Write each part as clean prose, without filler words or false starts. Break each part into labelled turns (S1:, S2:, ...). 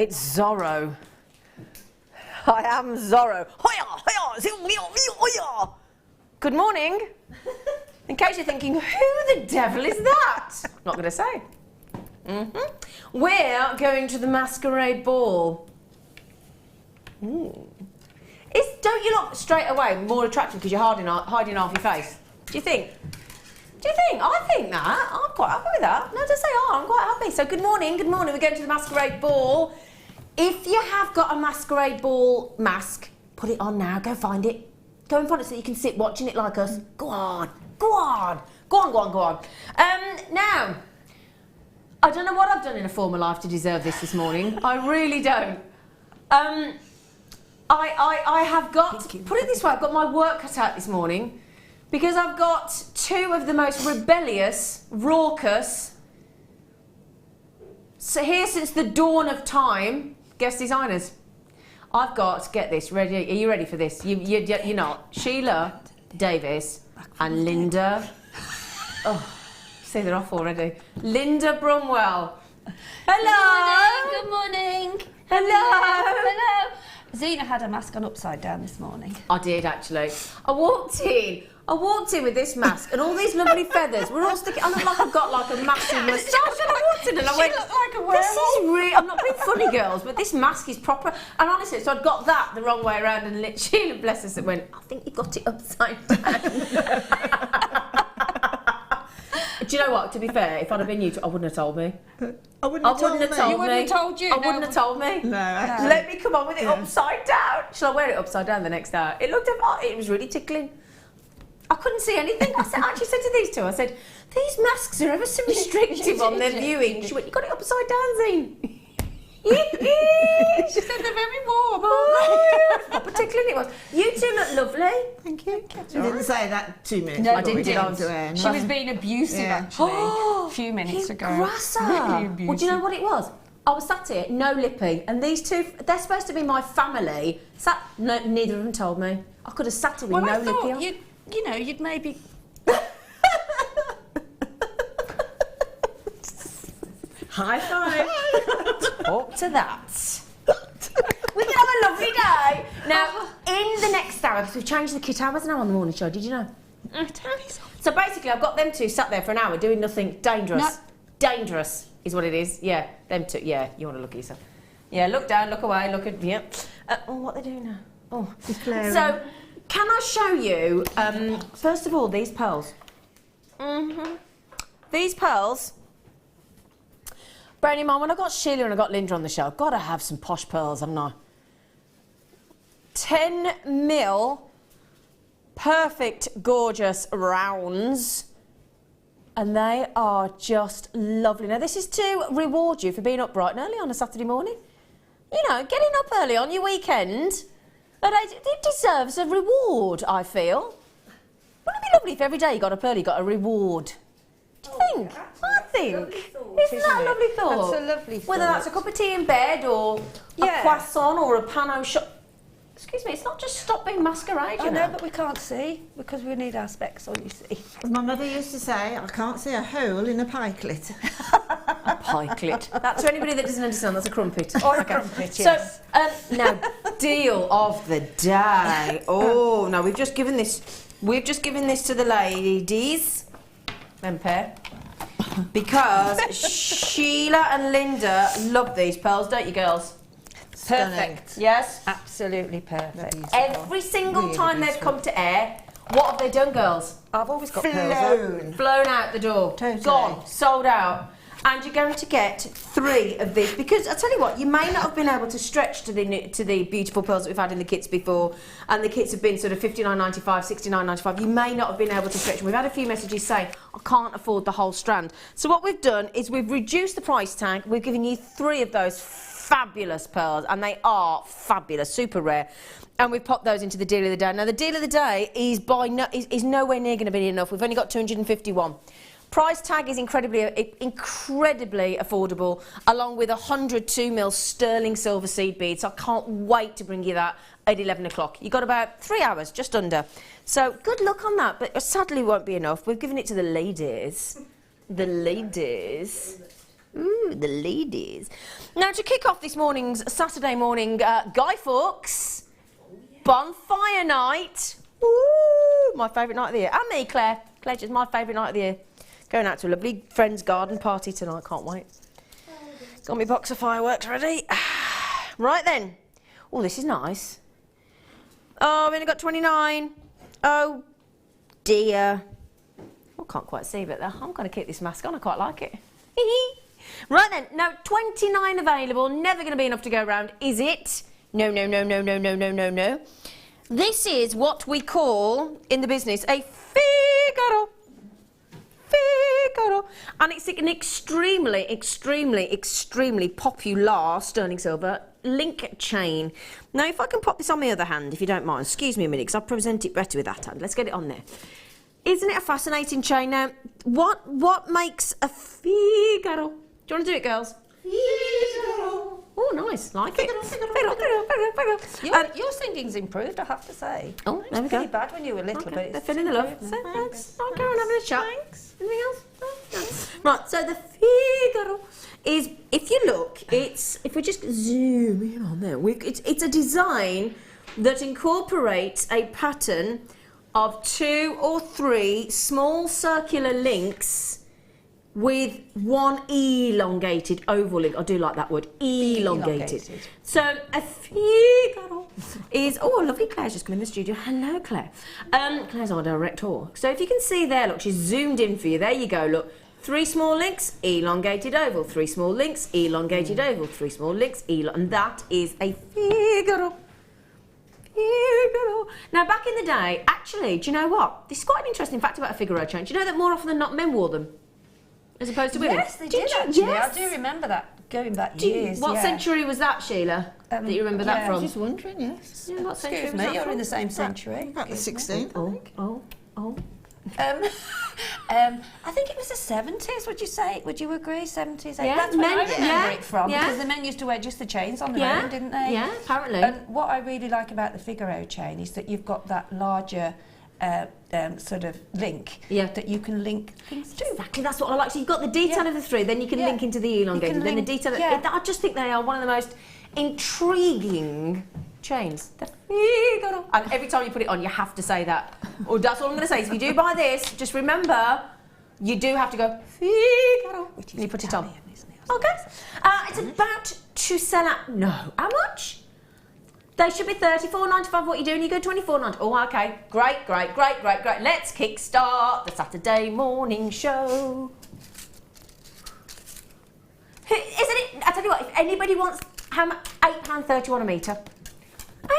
S1: It's Zorro. I am Zorro. Hoya, hoya, hoya. Good morning. In case you're thinking, who the devil is that? Not going to say. We're going to the masquerade ball. Don't you look straight away more attractive because you're hiding half your face? Do you think? I think that. I'm quite happy with that. No, just say, I'm quite happy. So good morning. We're going to the masquerade ball. If you have got a masquerade ball mask, put it on now. Go find it. Go and find it so you can sit watching it like us. Go on. Now, I don't know what I've done in a former life to deserve this morning. I really don't. I have got, put it this way, I've got my work cut out this morning because I've got two of the most rebellious, raucous, so here since the dawn of time, guest designers. I've got, get this, ready, are you ready for this? You're not. Sheila Davis and Linda, see they're off already. Linda Brumwell. Hello.
S2: Good morning.
S1: Hello.
S2: Zena had her mask on upside down this morning.
S1: I did actually. I walked in with this mask and all these lovely feathers were all sticking. I look like I've got like a massive moustache and I walked in and I went,
S2: looked like a werewolf.
S1: This is really, I'm not being funny girls, but this mask is proper. And honestly, so I'd got that the wrong way around and Sheila, bless us, went, I think you got it upside down. Do you know what, to be fair, if I'd have been you, I wouldn't have told me.
S2: You wouldn't have told you.
S1: I wouldn't have told me.
S2: No, actually.
S1: Let me come on with it upside down. Shall I wear it upside down the next hour? It was really tickling. I couldn't see anything. I actually said to these two, I said, these masks are ever so restrictive on their viewing. She went, you got it upside down, Zine.
S2: She said they're very warm, aren't they?
S1: What tickling it was. You two look lovely.
S2: Thank you.
S3: You didn't say that 2 minutes
S2: No,
S3: ago.
S2: I didn't.
S3: She
S2: She was being abusive actually a few minutes ago.
S1: Grasser.
S2: Really abusive.
S1: Well, do you know what it was? I was sat here, no lippy, and these two, they're supposed to be my family. Neither of them told me. I could have sat here with
S2: Well,
S1: no
S2: I
S1: lippy
S2: thought
S1: on.
S2: you'd maybe.
S3: High five.
S1: Up to that. We can have a lovely day. Now, in the next hour, because we've changed the kit hours now on the morning show, did you know? So basically, I've got them two sat there for an hour doing nothing dangerous.
S2: No.
S1: Dangerous is what it is. Yeah, them two. Yeah, you want to look at yourself. Yeah, look down, look away, look at, yeah. What are they doing now? Oh, so can I show you, first of all, these pearls? These pearls, bearing in mind, when I got Sheila and I got Linda on the show, I've got to have some posh pearls, haven't I? 10 mil, perfect, gorgeous rounds. And they are just lovely. Now, this is to reward you for being up bright and early on a Saturday morning. You know, getting up early on your weekend, it deserves a reward, I feel. Wouldn't it be lovely if every day you got up early, you got a reward? Do you think? I think. Isn't that a lovely thought?
S2: That's a lovely thought.
S1: Whether that's a cup of tea in bed or a croissant or a pano shot. Excuse me, it's not just stop being masquerade, you
S2: I
S1: know.
S2: know, but we can't see because we need our specs on, you see.
S3: As my mother used to say, I can't see a hole in a pikelet.
S1: A pikelet. That's for anybody that doesn't understand, that's a crumpet.
S2: Or a crumpet, yes.
S1: So, now, deal of the day. Oh, no, we've just given this to the ladies. Them pair. Because Sheila and Linda love these pearls, don't you, girls?
S2: Perfect.
S1: Yes?
S2: Absolutely perfect.
S1: Every single
S3: Really
S1: time they've
S3: beautiful.
S1: come to air, what have they done, girls?
S2: I've always got pearls.
S1: Flown out the door.
S3: Totally.
S1: Gone. Sold out. And you're going to get 3 of these because I tell you what, you may not have been able to stretch to the beautiful pearls that we've had in the kits before, and the kits have been sort of $59.95, $69.95. You may not have been able to stretch. We've had a few messages saying I can't afford the whole strand. So what we've done is we've reduced the price tag. We're giving you 3 of those fabulous pearls, and they are fabulous, super rare. And we've popped those into the deal of the day. Now the deal of the day is nowhere near going to be enough. We've only got 251. Price tag is incredibly affordable, along with 102 mil sterling silver seed beads. So I can't wait to bring you that at 11 o'clock. You've got about 3 hours, just under. So good luck on that, but sadly won't be enough. We've given it to the ladies. The ladies. Ooh, the ladies. Now, to kick off this morning's Saturday morning, Guy Fawkes, bonfire night. Ooh, my favourite night of the year. And me, Claire. Claire's just my favourite night of the year. Going out to a lovely friend's garden party tonight. Can't wait. Got my box of fireworks ready. Right then. Oh, this is nice. Oh, I've only got 29. Oh, dear. I can't quite see, but I'm going to keep this mask on. I quite like it. Right then. Now, 29 available. Never going to be enough to go around, is it? No, no, no, no, no, no, no, no, no. This is what we call, in the business, a Figaro. Figaro. And it's an extremely, extremely, extremely popular sterling silver link chain. Now, if I can pop this on my other hand, if you don't mind, excuse me a minute, because I'll present it better with that hand. Let's get it on there. Isn't it a fascinating chain? Now, what makes a Figaro? Do you want to do it, girls? Figaro. Oh, nice. Like it.
S2: Figaro. Your singing's improved, I have to say.
S1: Oh, there we go.
S2: Pretty bad when you were little, but it's
S1: they're feeling the love. So, thanks. I'll go and having a chat.
S2: Thanks.
S1: Anything else? No. Right, so the Figaro is, if you look, if we just zoom in on there, it's a design that incorporates a pattern of 2 or 3 small circular links with one elongated oval link. I do like that word, elongated. So a Figaro is, oh, lovely, Claire's just come in the studio. Hello, Claire. Claire's our director. So if you can see there, look, she's zoomed in for you. There you go, look. 3 small links, elongated oval. 3 small links, elongated oval. 3 small links, and that is a Figaro. Figaro. Now, back in the day, actually, do you know what? This is quite an interesting fact about a Figaro chain. Do you know that more often than not, men wore them? As opposed to women?
S2: Yes, they did actually.
S1: Yes.
S2: I do remember that, going back years.
S1: What century was that, Sheila, that you remember that from?
S3: I was just wondering, yes.
S1: Yeah, what century
S2: Excuse
S1: was
S2: me,
S1: that
S2: you're
S1: from?
S2: in the same century.
S3: About the 16th, I think.
S1: Oh.
S2: I think it was the 70s, would you say? Would you agree? 70s?
S1: Yeah,
S2: That's where I remember it from,
S1: yeah.
S2: because the men used to wear just the chains on the own, didn't they?
S1: Yeah, apparently.
S2: And what I really like about the Figaro chain is that you've got that larger sort of link that you can link things to.
S1: Exactly, that's what I like. So you've got the detail of the 3, then you can link into the elongated, then the detail. I just think they are one of the most intriguing chains. The Figaro. And every time you put it on, you have to say that. Or that's all I'm going to say. If you do buy this, just remember, you do have to go Figaro.
S2: Which is
S1: and you put
S2: Italian,
S1: it on.
S2: isn't it?
S1: Okay. It's about to sell out. No. How much? They should be $34.95. What you doing? You go $24.95. Oh, okay. Great. Let's kickstart the Saturday morning show. Isn't it? I tell you what. If anybody wants, how much? £8.31 a metre. £8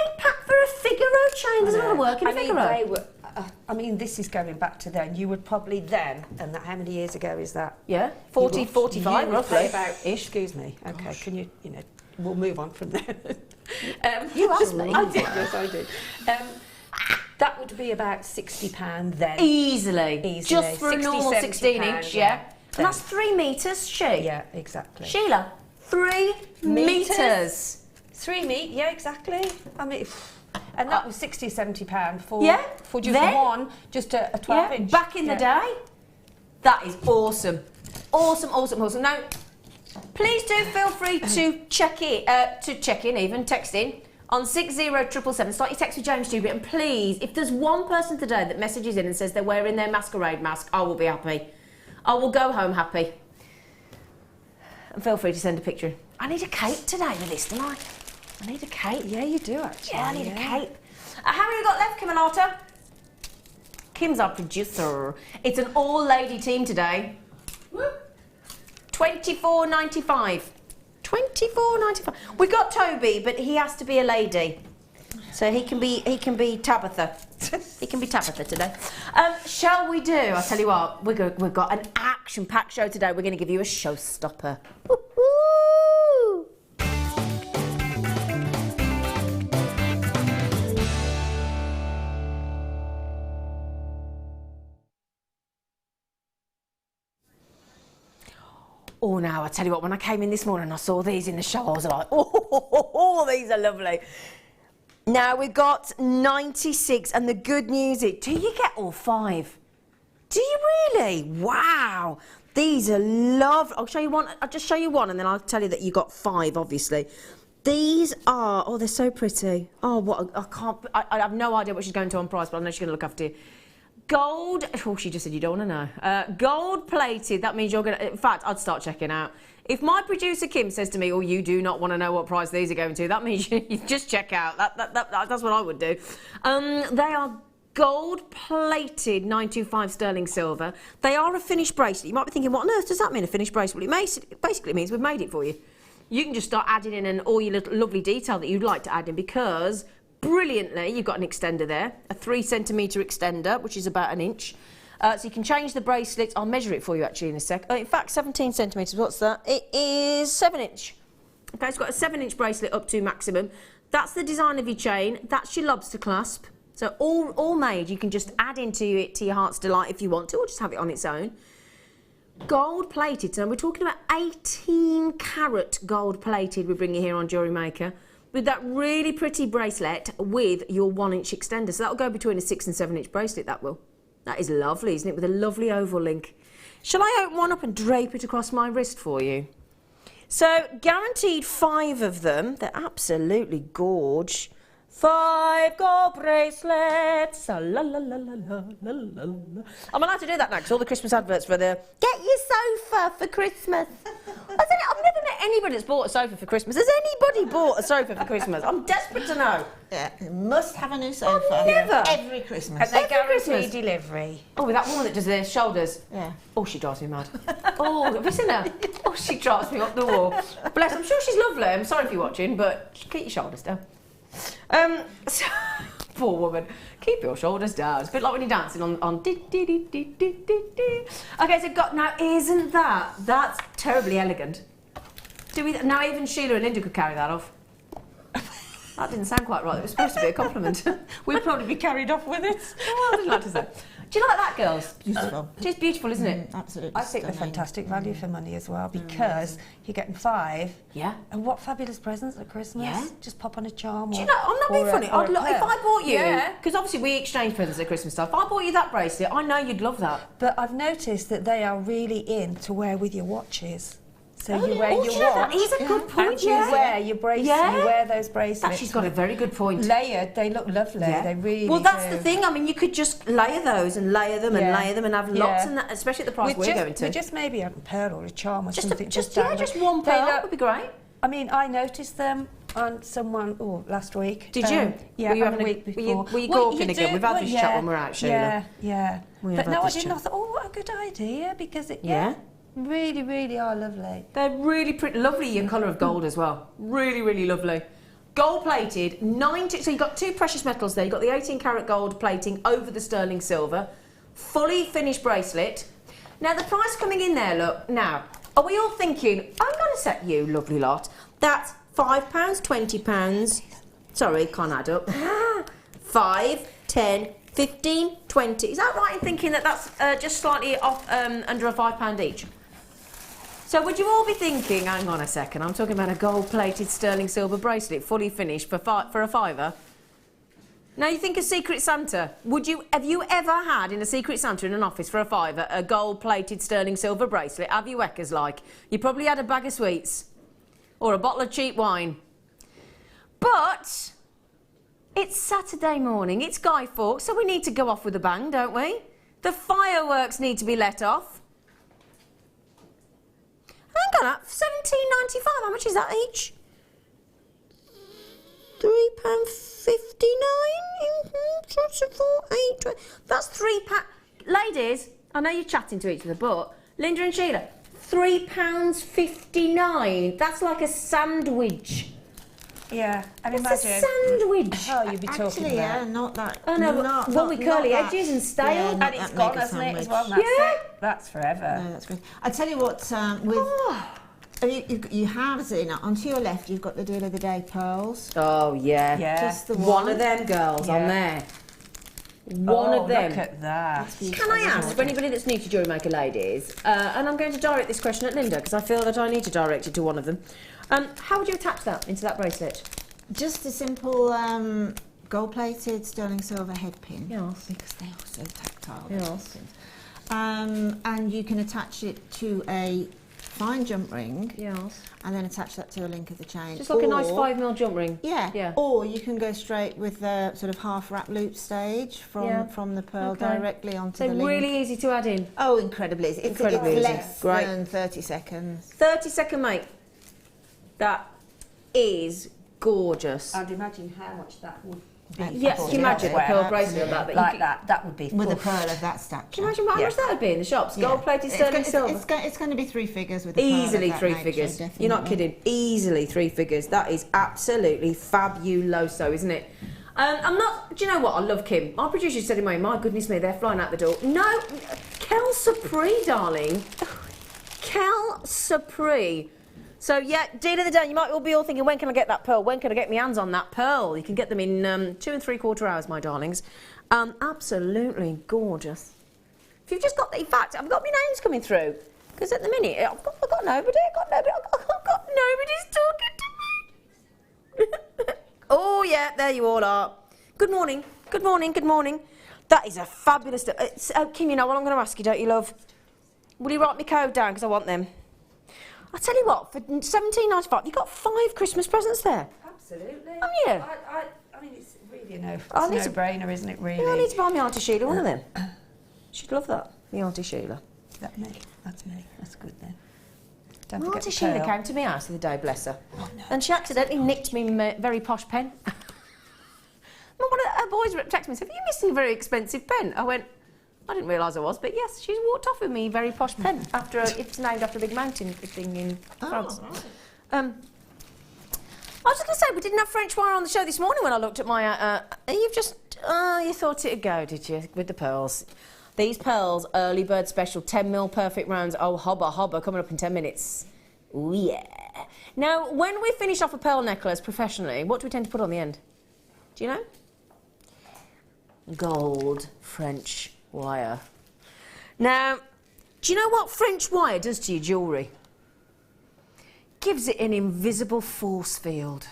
S1: for a Figaro chain. There's a lot of work in a Figaro.
S2: They were, I mean, this is going back to then. You would probably then, and that, how many years ago is that?
S1: Yeah, 40, 45 roughly.
S2: About-ish. Excuse me. Okay, gosh. Can you know, we'll move on from there.
S1: You asked me.
S2: I did, yes, I did. That would be about £60 then.
S1: Easily. Just for a normal 16-inch, yeah. And that's 3 metres,
S2: Yeah, exactly.
S1: Sheila, 3 metres.
S2: 3 metres, yeah, exactly. I mean, and that was £60, £70 for just one, just a 12-inch.
S1: Back in the day, that is awesome. Awesome. Now, please do feel free to check in, even text in on 60777. Start your text with James Stewart, and please, if there's one person today that messages in and says they're wearing their masquerade mask, I will be happy. I will go home happy. And feel free to send a picture in. I need a cape today with this, don't I? I need a cape.
S2: Yeah, you do actually.
S1: Yeah, I need a cape. How many have we got left, Kim and Arta? Kim's our producer. It's an all-lady team today. $24.95. $24.95. We got Toby, but he has to be a lady, so he can be Tabitha. He can be Tabitha today. Shall we do? I tell you what, we've got an action-packed show today. We're going to give you a showstopper. Woo-hoo! Oh, now, I tell you what, when I came in this morning and I saw these in the show, I was like, oh, these are lovely. Now, we've got 96, and the good news is, do you get all 5? Do you really? Wow. These are lovely. I'll show you one. I'll just show you one, and then I'll tell you that you got 5, obviously. These are, oh, they're so pretty. Oh, what, I have no idea what she's going to on price, but I know she's going to look after you. Gold, oh, she just said you don't want to know. Gold plated, that means you're going to, in fact, I'd start checking out. If my producer Kim says to me, oh, you do not want to know what price these are going to, that means you just check out. That's what I would do. They are gold-plated 925 sterling silver. They are a finished bracelet. You might be thinking, what on earth does that mean, a finished bracelet? It basically means we've made it for you. You can just start adding in all your little lovely detail that you'd like to add in, because brilliantly you've got an extender there, a 3 centimetre extender, which is about 1 inch. So you can change the bracelets. I'll measure it for you actually in a sec. In fact, 17 centimetres, what's that? It is 7 inch. Okay, it's got a 7 inch bracelet up to maximum. That's the design of your chain. That's your lobster clasp. So all made, you can just add into it to your heart's delight if you want to, or just have it on its own. Gold plated, so we're talking about 18 carat gold plated we bring you here on Jewellery Maker, with that really pretty bracelet with your 1 inch extender. So that'll go between a 6 and 7 inch bracelet, that will. That is lovely, isn't it, with a lovely oval link. Shall I open one up and drape it across my wrist for you? So guaranteed 5 of them. They're absolutely gorge. 5 gold bracelets. La, la, la, la, la, la, la, la. I'm allowed to do that now because all the Christmas adverts for the get your sofa for Christmas. I've never met anybody that's bought a sofa for Christmas. Has anybody bought a sofa for Christmas? I'm desperate to know.
S3: Yeah, you must have a new sofa.
S1: Oh, never.
S3: Every Christmas.
S2: And they guarantee delivery.
S1: Oh, with that woman that does their shoulders.
S3: Yeah.
S1: Oh, she drives me mad. Oh, have you seen her? Oh, she drives me up the wall. Bless, I'm sure she's lovely. I'm sorry if you're watching, but keep your shoulders down. So, poor woman. Keep your shoulders down. It's a bit like when you're dancing on dee dee dee dee dee dee dee. Okay, so now isn't that's terribly elegant? Now even Sheila and Linda could carry that off. That didn't sound quite right. It was supposed to be a compliment.
S2: We'd probably be carried off with it.
S1: Oh, I didn't like to say. Do you like that, girls?
S3: Beautiful.
S1: It's beautiful, isn't it?
S3: Absolutely.
S2: I think they're fantastic value for money as well, because you're getting 5.
S1: Yeah.
S2: And what fabulous presents at Christmas.
S1: Yeah.
S2: Just pop on a charm.
S1: Do you know, I'm not being funny. If I bought you, because obviously we exchange presents at Christmas stuff, if I bought you that bracelet, I know you'd love that.
S2: But I've noticed that they are really in to wear with your watches. So you wear your watch.
S1: That is a good point.
S2: And you wear your bracelet.
S1: Yeah.
S2: You wear those bracelets.
S1: She's got a very good point.
S2: Layered, they look lovely.
S1: Yeah.
S2: They really
S1: Well, that's
S2: do.
S1: the thing. I mean, you could just layer those and layer them and layer them and have lots, and that, especially at the price we're going to.
S2: Just maybe a pearl or a charm or something.
S1: Just one pearl would be great.
S2: I mean, I noticed them on someone last week.
S1: Did you?
S2: Yeah,
S1: were you
S2: on the week before.
S1: Were you gawking again? We've had this chat when we're out, Sheila.
S2: Yeah.
S1: But
S2: no, I didn't. I thought, oh, what a good idea, because really, really are lovely.
S1: They're really pretty, lovely your colour of gold as well. Really, really lovely. Gold plated, so you've got 2 precious metals there. You've got the 18 carat gold plating over the sterling silver, fully finished bracelet. Now the price coming in there, look, now, are we all thinking, I'm going to set you, lovely lot, that's £5, £20, sorry, can't add up, 5, 10, 15, 20. Is that right in thinking that that's just slightly off under a £5 each? So would you all be thinking, hang on a second, I'm talking about a gold-plated sterling silver bracelet, fully finished for a £5? Now you think a Secret Santa. Have you ever had in a Secret Santa in an office for a £5 a gold-plated sterling silver bracelet? Have you eckers like? You probably had a bag of sweets or a bottle of cheap wine. But it's Saturday morning, it's Guy Fawkes, so we need to go off with a bang, don't we? The fireworks need to be let off. Hang on, £17.95. How much is that each? £3.59. That's £3. Ladies, I know you're chatting to each other, but Linda and Sheila, £3.59. That's like a sandwich.
S2: Yeah, and
S1: It's
S2: imagine.
S1: a sandwich.
S2: Oh, you'd be talking
S3: Actually,
S2: about.
S3: yeah, not that.
S1: Oh no, one with curly edges and stale.
S3: Yeah,
S2: And it's gone, hasn't it, as well? That's it. That's forever.
S3: No, that's good. I tell you what, with you have, Zena, onto your left, you've got the deal of the day pearls.
S1: Oh yeah.
S3: Just the
S1: One of them girls on there. One of them.
S2: Look at that.
S1: Can I ask, for anybody that's new to Jewellery Maker ladies, and I'm going to direct this question at Linda because I feel that I need to direct it to one of them. How would you attach that into that bracelet?
S3: Just a simple gold-plated sterling silver head pin.
S1: Yes.
S3: Because they are so tactile.
S1: Yes.
S3: and you can attach it to a fine jump ring.
S1: Yes.
S3: And then attach that to a link of the chain.
S1: Just like a nice 5mm jump ring.
S3: Yeah. Or you can go straight with the sort of half wrap loop stage from the pearl directly onto the link.
S1: So really easy to add in.
S3: Oh, incredibly easy. It's less than 30 seconds.
S1: 30-second, mate. That is gorgeous.
S2: I'd imagine how much that would be.
S1: Yes, can you imagine a pearl bracelet like that?
S2: That would be
S3: with a pearl of that stature.
S1: Can you imagine how much that would be in the shops? Gold-plated sterling silver.
S3: It's going to be 3 figures with a pearl
S1: Easily
S3: of that
S1: 3
S3: nature,
S1: figures.
S3: definitely.
S1: You're not kidding. Easily 3 figures. That is absolutely fabuloso, isn't it? I'm not. Do you know what? I love Kim. Our producer said to me, "My goodness me, they're flying out the door." No, Kel Supri, darling. Kel Supri. So yeah, deal of the day. You might all be all thinking, when can I get that pearl? When can I get my hands on that pearl? You can get them in 2 3/4 hours, my darlings. Absolutely gorgeous. If you've just got, in fact, I've got my names coming through because at the minute I've got nobody. I've got nobody's talking to me. Oh yeah, there you all are. Good morning. Good morning. Good morning. That is a fabulous. Kim, you know what I'm going to ask you, don't you, love? Will you write my code down because I want them? I'll tell you what, for $17.95, you've got 5 Christmas presents there.
S2: Absolutely.
S1: Oh, yeah.
S2: I mean, it's really a no-brainer, isn't it, really?
S1: I need to buy my Auntie Sheila one of them. She'd love that, my Auntie Sheila.
S2: Is that me? That's me. That's good then. Don't
S1: My
S2: forget
S1: Auntie
S2: the
S1: Sheila
S2: pearl.
S1: came to my house the other day, bless her.
S2: Oh, no.
S1: And she accidentally nicked me very posh pen. One of her boys texted me and said, "Are you missing a very expensive pen?" I went, I didn't realise I was, but yes, she's walked off with me very posh pen after it's named after a big mountain thing in France.
S3: Right.
S1: I was just going to say, we didn't have French wire on the show this morning when I looked at my... you thought it'd go, did you, with the pearls? These pearls, early bird special, 10mm perfect rounds. Oh, hobba, coming up in 10 minutes. Ooh, yeah. Now, when we finish off a pearl necklace professionally, what do we tend to put on the end? Do you know? Gold French wire. Now, do you know what French wire does to your jewellery? Gives it an invisible force field.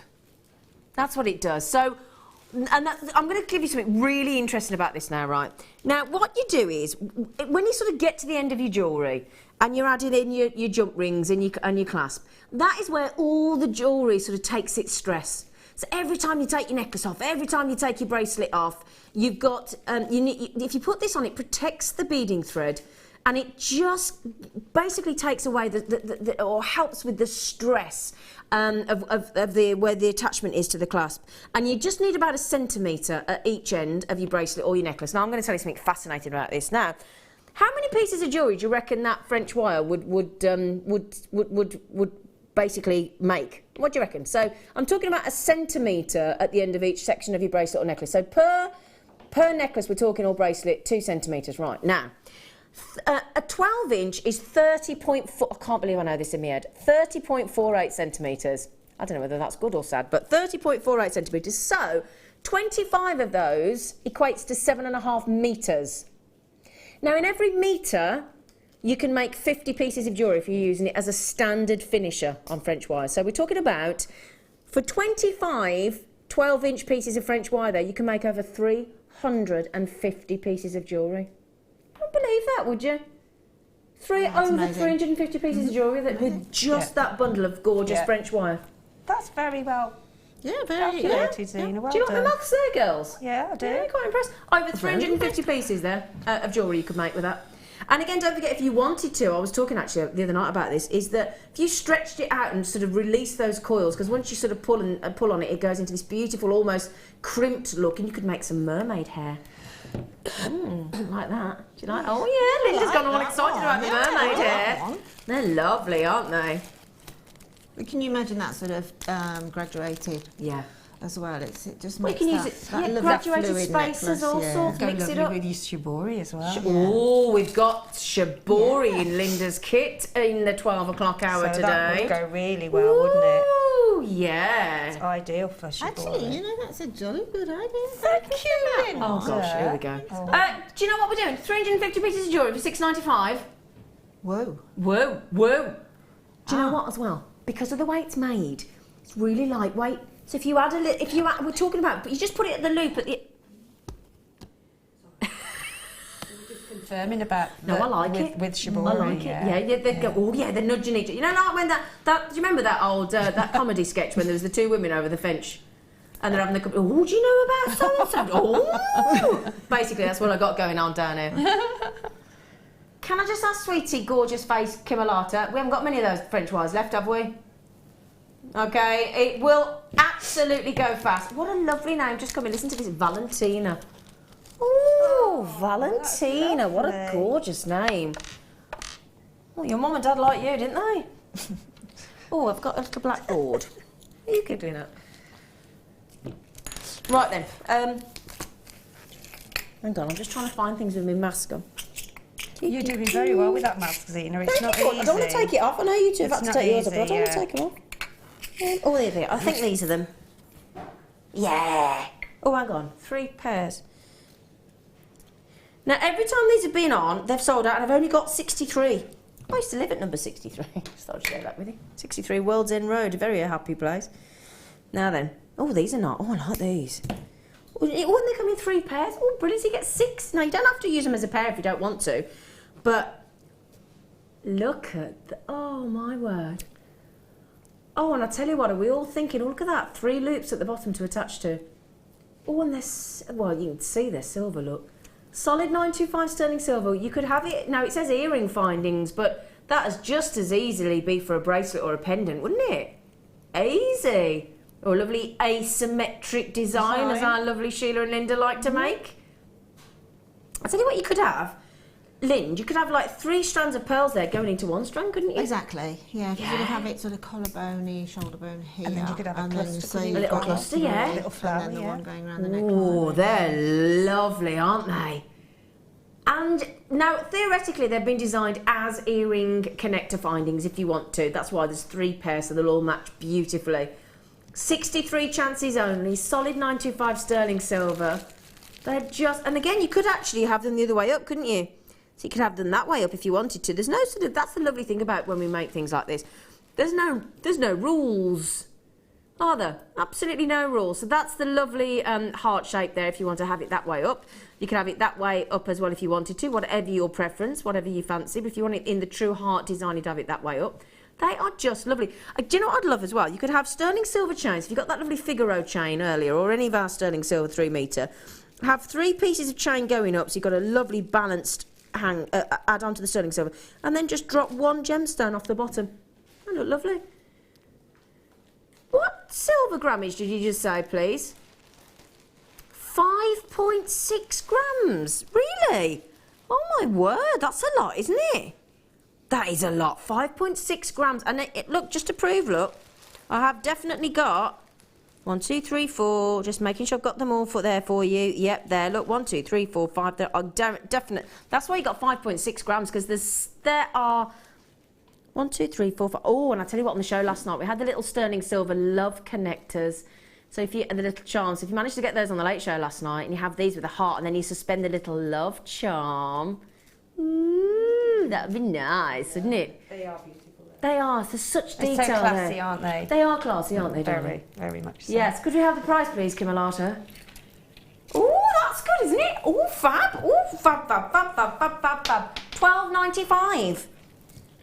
S1: That's what it does. So, I'm going to give you something really interesting about this now, right? Now, what you do is, when you sort of get to the end of your jewellery and you're adding in your jump rings and your clasp, that is where all the jewellery sort of takes its stress. So every time you take your necklace off, every time you take your bracelet off, you've got, if you put this on, it protects the beading thread and it just basically takes away or helps with the stress of where the attachment is to the clasp. And you just need about 1 centimetre at each end of your bracelet or your necklace. Now I'm going to tell you something fascinating about this. Now, how many pieces of jewellery do you reckon that French wire would basically make? What do you reckon? So I'm talking about 1 centimetre at the end of each section of your bracelet or necklace. So per necklace, we're talking, or bracelet, 2 centimetres. Right, now, a 12-inch is 30.4, I can't believe I know this in my head, 30.48 centimetres. I don't know whether that's good or sad, but 30.48 centimetres. So 25 of those equates to 7.5 metres. Now, in every metre, you can make 50 pieces of jewellery if you're using it as a standard finisher on French wire. So we're talking about, for 25 12-inch pieces of French wire there, you can make over 350 pieces of jewellery. I don't believe that, would you? Over amazing. 350 pieces of jewellery with just that bundle of gorgeous French wire.
S2: That's very well.
S3: Yeah, very
S2: calculated, Zena. Well
S1: do you know what the maths there, girls?
S2: Yeah, I do.
S1: Yeah, quite impressed. Over 350 pieces there of jewellery you could make with that. And again, don't forget, if you wanted to, I was talking actually the other night about this, is that if you stretched it out and sort of released those coils, because once you sort of pull on it, it goes into this beautiful, almost crimped look, and you could make some mermaid hair. Like that. Do you like? Oh yeah, Linda's gone all excited about the mermaid hair. They're lovely, aren't they?
S3: Can you imagine that sort of graduated?
S1: Yeah.
S3: As well, it just
S1: We
S3: makes
S1: can
S3: that,
S1: use it.
S3: that
S1: Yeah,
S3: lovely
S1: graduated
S3: fluid
S1: spaces,
S3: necklace,
S1: all
S3: yeah.
S1: sorts.
S2: Go
S1: Mix it
S2: lovely
S1: up.
S2: with your shibori as well.
S1: Oh, we've got shibori in Linda's kit in the 12 o'clock hour
S2: so
S1: today.
S2: That would go really well, wouldn't it?
S1: Oh, yeah.
S2: It's ideal for shibori.
S3: Actually, you know, that's a jolly good idea.
S2: Thank you, Linda.
S1: Oh gosh, here we go.
S2: Oh.
S1: Do you know what we're doing? 350 pieces of jewellery for $6.95.
S3: Whoa.
S1: Whoa, whoa. Do you know what as well? Because of the way it's made, it's really lightweight. So if you add we're talking about, but you just put it at the loop at the...
S2: confirming about
S1: No, I like it.
S2: with Jewellery.
S1: I like it. Yeah, they go, oh yeah, they're nudging each other. You know, like when that do you remember that old that comedy sketch when there was the two women over the fence? And they're having the, oh, do you know about so-and-so? Oh! Basically, that's what I got going on down here. Can I just ask Sweetie, gorgeous face, Kimalata? We haven't got many of those French wires left, have we? Okay, it will absolutely go fast. What a lovely name. Just come and listen to this, Valentina. Oh, Valentina. What a gorgeous name. Oh, your mum and dad like you, didn't they? Oh, I've got a little blackboard. You keep doing that. Right then. Hang on, I'm just trying to find things with my mask on.
S2: You're doing very well with that mask, Zena. It's not easy.
S1: I don't want to take it off. I know you two have had to take yours off, but I don't want to
S2: yeah.
S1: take them off. Oh, there we go. I think these are them. Yeah. Oh, hang on. 3 pairs. Now, every time these have been on, they've sold out, and I've only got 63. I used to live at number 63. Just thought I'd share that with you. 63 World's End Road, a very happy place. Now then. Oh, these are not. Oh, I like these. Wouldn't they come in 3 pairs? Oh, brilliant. So you get 6. Now, you don't have to use them as a pair if you don't want to. But look at the... Oh, my word. Oh, and I tell you what, are we all thinking, oh, look at that. 3 loops at the bottom to attach to. Oh, and this... Well, you can see they're silver, look. Solid 925 sterling silver. You could have it... Now, it says earring findings, but that is just as easily be for a bracelet or a pendant, wouldn't it? Easy. Or a lovely asymmetric design, as our lovely Sheila and Linda like to make. I'll tell you what you could have. Lind, you could have like 3 strands of pearls there going into 1 strand, couldn't you?
S3: Exactly, yeah. You could have it sort of collarbone-y, shoulder bone here.
S2: And then you could have a cluster.
S1: A little cluster, yeah.
S2: A little flower,
S3: and then the one going around the neck.
S1: Oh, they're lovely, aren't they? And now, theoretically, they've been designed as earring connector findings if you want to. That's why there's 3 pairs, so they'll all match beautifully. 63 chances only, solid 925 sterling silver. They're just, and again, you could actually have them the other way up, couldn't you? So you could have them that way up if you wanted to. There's no sort of, that's the lovely thing about when we make things like this. There's no rules, are there? Absolutely no rules. So that's the lovely heart shape there if you want to have it that way up. You can have it that way up as well if you wanted to, whatever your preference, whatever you fancy. But if you want it in the true heart design, you'd have it that way up. They are just lovely. Do you know what I'd love as well? You could have sterling silver chains. If you got that lovely Figaro chain earlier, or any of our sterling silver 3 metre, have 3 pieces of chain going up, so you've got a lovely balanced hang, add on to the sterling silver, and then just drop 1 gemstone off the bottom. That look lovely. What silver grammage did you just say, please? 5.6 grams. Really? Oh my word, that's a lot, isn't it? That is a lot. 5.6 grams. And look, just to prove, look, I have definitely got 1, 2, 3, 4. Just making sure I've got them all there for you. Yep, there. Look, 1, 2, 3, 4, 5. There are definite. That's why you got 5.6 grams, because there are 1, 2, 3, 4, 5. Oh, and I tell you what, on the show last night we had the little sterling silver love connectors. So if you, the little charms, if you managed to get those on the Late Show last night, and you have these with a heart, and then you suspend the little love charm. Ooh, that'd be nice, wouldn't it?
S2: They are beautiful.
S1: They are. There's such detail
S2: They're so classy,
S1: there.
S2: aren't they?
S1: They are classy, aren't they?
S2: Very, very much so.
S1: Yes. Could we have the price, please, Kimalata? Oh, that's good, isn't it? Oh, fab. Oh, fab, fab, fab, fab, fab, fab, fab. £12.95.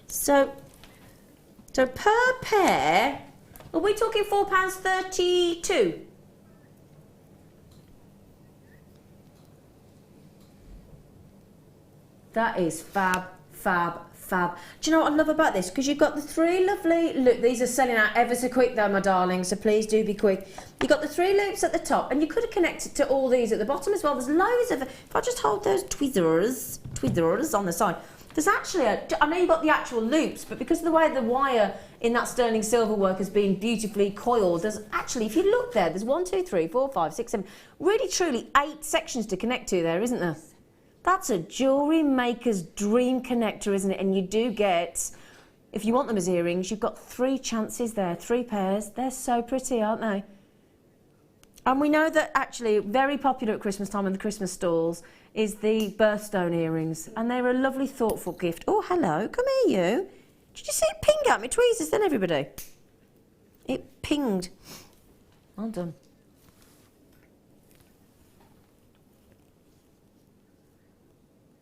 S1: So per pair, are we talking £4.32? That is fab, fab, fab. Do you know what I love about this? Because you've got the 3 lovely... Look, these are selling out ever so quick though, my darling, so please do be quick. You've got the 3 loops at the top, and you could have connected to all these at the bottom as well. There's loads of... If I just hold those tweezers on the side, there's actually I know you've got the actual loops, but because of the way the wire in that sterling silver work has been beautifully coiled, there's actually, if you look there, there's 1, 2, 3, 4, 5, 6, 7, really truly 8 sections to connect to there, isn't there? That's a jewellery maker's dream connector, isn't it? And you do get, if you want them as earrings, you've got 3 chances there, 3 pairs. They're so pretty, aren't they? And we know that actually very popular at Christmas time in the Christmas stalls is the birthstone earrings. And they're a lovely, thoughtful gift. Oh, hello, come here, you. Did you see it ping at me, tweezers then, everybody? It pinged. Well done.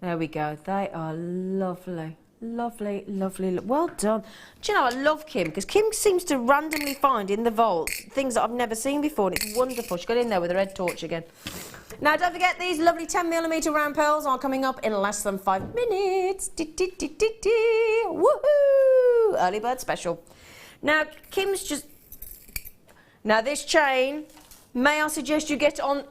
S1: There we go. They are lovely. Lovely, lovely. Well done. Do you know, I love Kim, because Kim seems to randomly find in the vault things that I've never seen before, and it's wonderful. She got in there with her red torch again. Now, don't forget, these lovely 10mm round pearls are coming up in less than 5 minutes. Woohoo! Early bird special. Now, Kim's just... Now, this chain, may I suggest you get on...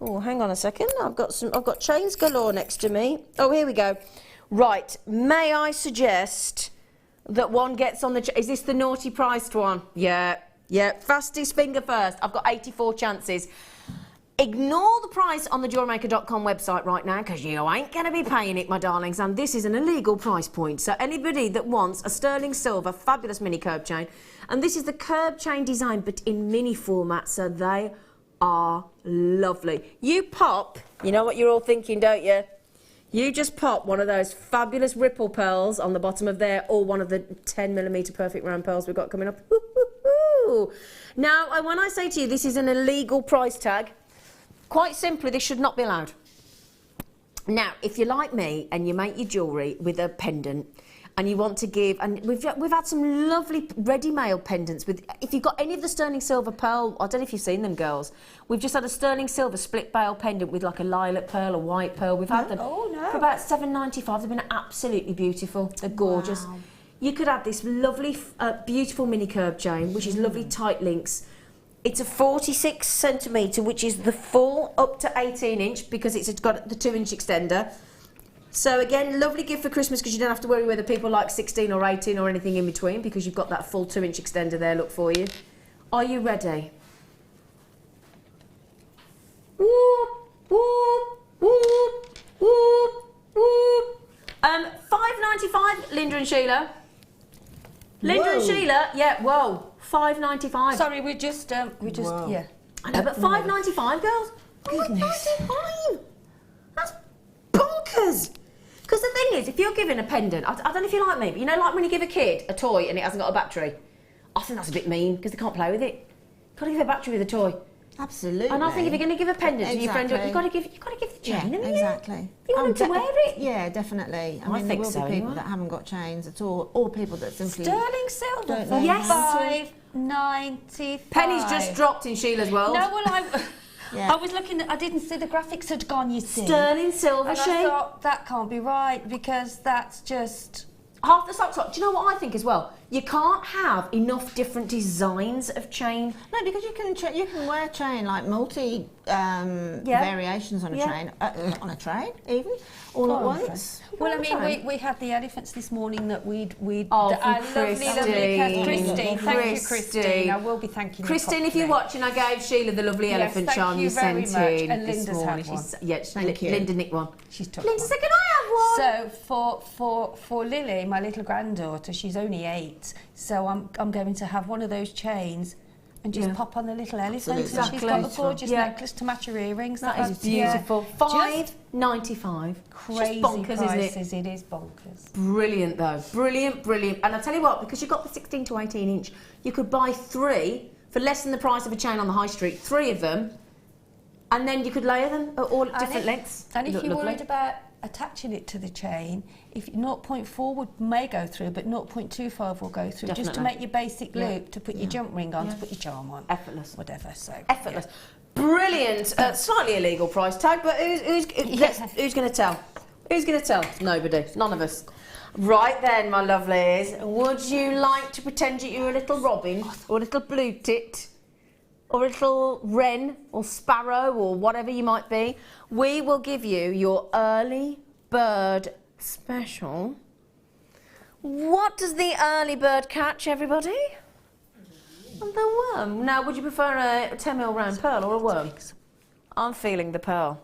S1: Oh, hang on a second. I've got chains galore next to me. Oh, here we go. Right. May I suggest that one gets on the... Is this the naughty priced one? Yeah. Yeah. Fastest finger first. I've got 84 chances. Ignore the price on the jewellerymaker.com website right now, because you ain't going to be paying it, my darlings. And this is an illegal price point. So anybody that wants a sterling silver fabulous mini curb chain, and this is the curb chain design, but in mini format, so they are lovely. You pop, you know what you're all thinking, don't you? You just pop one of those fabulous ripple pearls on the bottom of there, or one of the 10mm perfect round pearls we've got coming up. Now, when I say to you this is an illegal price tag, quite simply, this should not be allowed. Now, if you're like me and you make your jewellery with a pendant, and you want to give, and we've had some lovely ready-made pendants with, if you've got any of the sterling silver pearl, I don't know if you've seen them, girls. We've just had a sterling silver split bail pendant with like a lilac pearl, a white pearl. We've had them for about $7.95. They've been absolutely beautiful. They're gorgeous. Wow. You could add this lovely, beautiful mini curb chain, which is lovely tight links. It's a 46 centimetre, which is the full up to 18 inch, because it's got the 2-inch extender. So again, lovely gift for Christmas, because you don't have to worry whether people like 16 or 18 or anything in between, because you've got that full 2-inch extender there, look for you. Are you ready? Whoop, whoop, whoop, whoop, whoop. $5.95, Linda and Sheila. Linda and Sheila, yeah, whoa, $5.95.
S2: Sorry, we just, yeah.
S1: I know, but $5.95, girls. Goodness. $5.95. That's bonkers. Because the thing is, if you're giving a pendant, I don't know if you're like me, but you know, like when you give a kid a toy and it hasn't got a battery, I think that's a bit mean, because they can't play with it. You've got to give a battery with a toy.
S3: Absolutely.
S1: And I think if you're going to give a pendant to your friend, you've got to give the chain, haven't you?
S3: Exactly.
S1: You want them to wear it?
S3: Yeah, definitely. I mean, there will be people that haven't got chains at all, or people that simply...
S2: Sterling silver for $5.95.
S1: Pennies just dropped in Sheila's world.
S2: No, well, I was looking at, I didn't see the graphics had gone, you see.
S1: Sterling silver,
S2: and I thought, that can't be right, because that's just...
S1: Half the stock's up. Do you know what I think as well? You can't have enough different designs of chain.
S3: No, because you can wear chain like multi variations on a train, on a train even, all at once.
S2: Well, I mean, we had the elephants this morning that we'd
S1: oh,
S2: our
S1: Christine.
S2: lovely Christine. Thank you, Christine. I will be thanking you.
S1: Christine, if you're watching, I gave Sheila the lovely elephant charm you sent in.
S2: And Linda's had one.
S1: Thank you. Linda nicked one.
S2: She's took
S1: Linda said, can I have one?
S2: So for Lily, my little granddaughter, she's only 8, so I'm going to have one of those chains and just pop on the little elephant.
S3: Absolutely.
S2: And she's got a gorgeous necklace to match her earrings.
S1: That is beautiful. $5.95.
S2: Crazy
S1: bonkers,
S2: prices,
S1: isn't
S2: it is bonkers.
S1: Brilliant though, brilliant. And I'll tell you what, because you've got the 16 to 18 inch, you could buy 3 for less than the price of a chain on the high street, 3 of them, and then you could layer them at all different lengths.
S2: And if you're worried about attaching it to the chain, if 0.4 may go through, but 0.25 will go through. Definitely. Just to make your basic loop, to put your jump ring on, to put your charm on.
S1: Effortless.
S2: Whatever, so.
S1: Effortless. Brilliant. Slightly illegal price tag, but who's going to tell? Who's going to tell? Nobody. None of us. Right then, my lovelies, would you like to pretend that you're a little robin, or a little blue tit, or a little wren, or sparrow, or whatever you might be? We will give you your early bird special. What does the early bird catch, everybody? The worm. Now, would you prefer a 10mm round pearl or a worm? I'm feeling the pearl.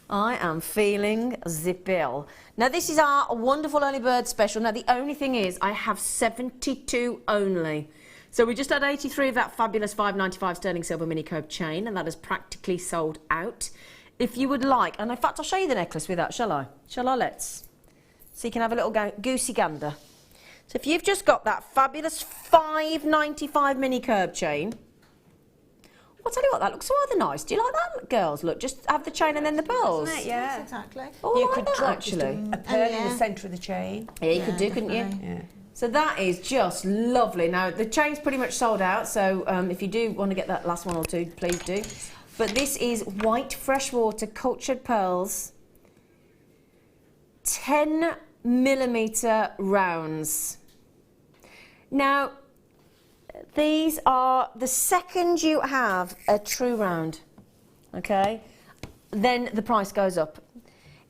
S1: I am feeling the pearl. Now, this is our wonderful early bird special. Now, the only thing is, I have 72 only. So we just had 83 of that fabulous $5.95 sterling silver mini curb chain, and that is practically sold out. If you would like, and in fact, I'll show you the necklace with that, shall I? Shall I? Let's. So you can have a little goosey gander. So if you've just got that fabulous $5.95 mini curb chain, I'll tell you what, that looks rather nice. Do you like that, girls? Look, just have the chain and then the pearls.
S2: Isn't it?
S3: Yes,
S2: Yeah.
S3: exactly.
S1: Oh,
S2: You
S1: I like
S2: could
S1: that,
S2: drop
S1: actually.
S2: a pearl in the centre of the chain.
S1: Yeah, you could do, couldn't you?
S3: definitely.
S2: Yeah.
S1: So that is just lovely. Now, the chain's pretty much sold out, so if you do want to get that last one or two, please do. But this is white freshwater cultured pearls, 10mm rounds. Now, these are, the second you have a true round, okay, then the price goes up.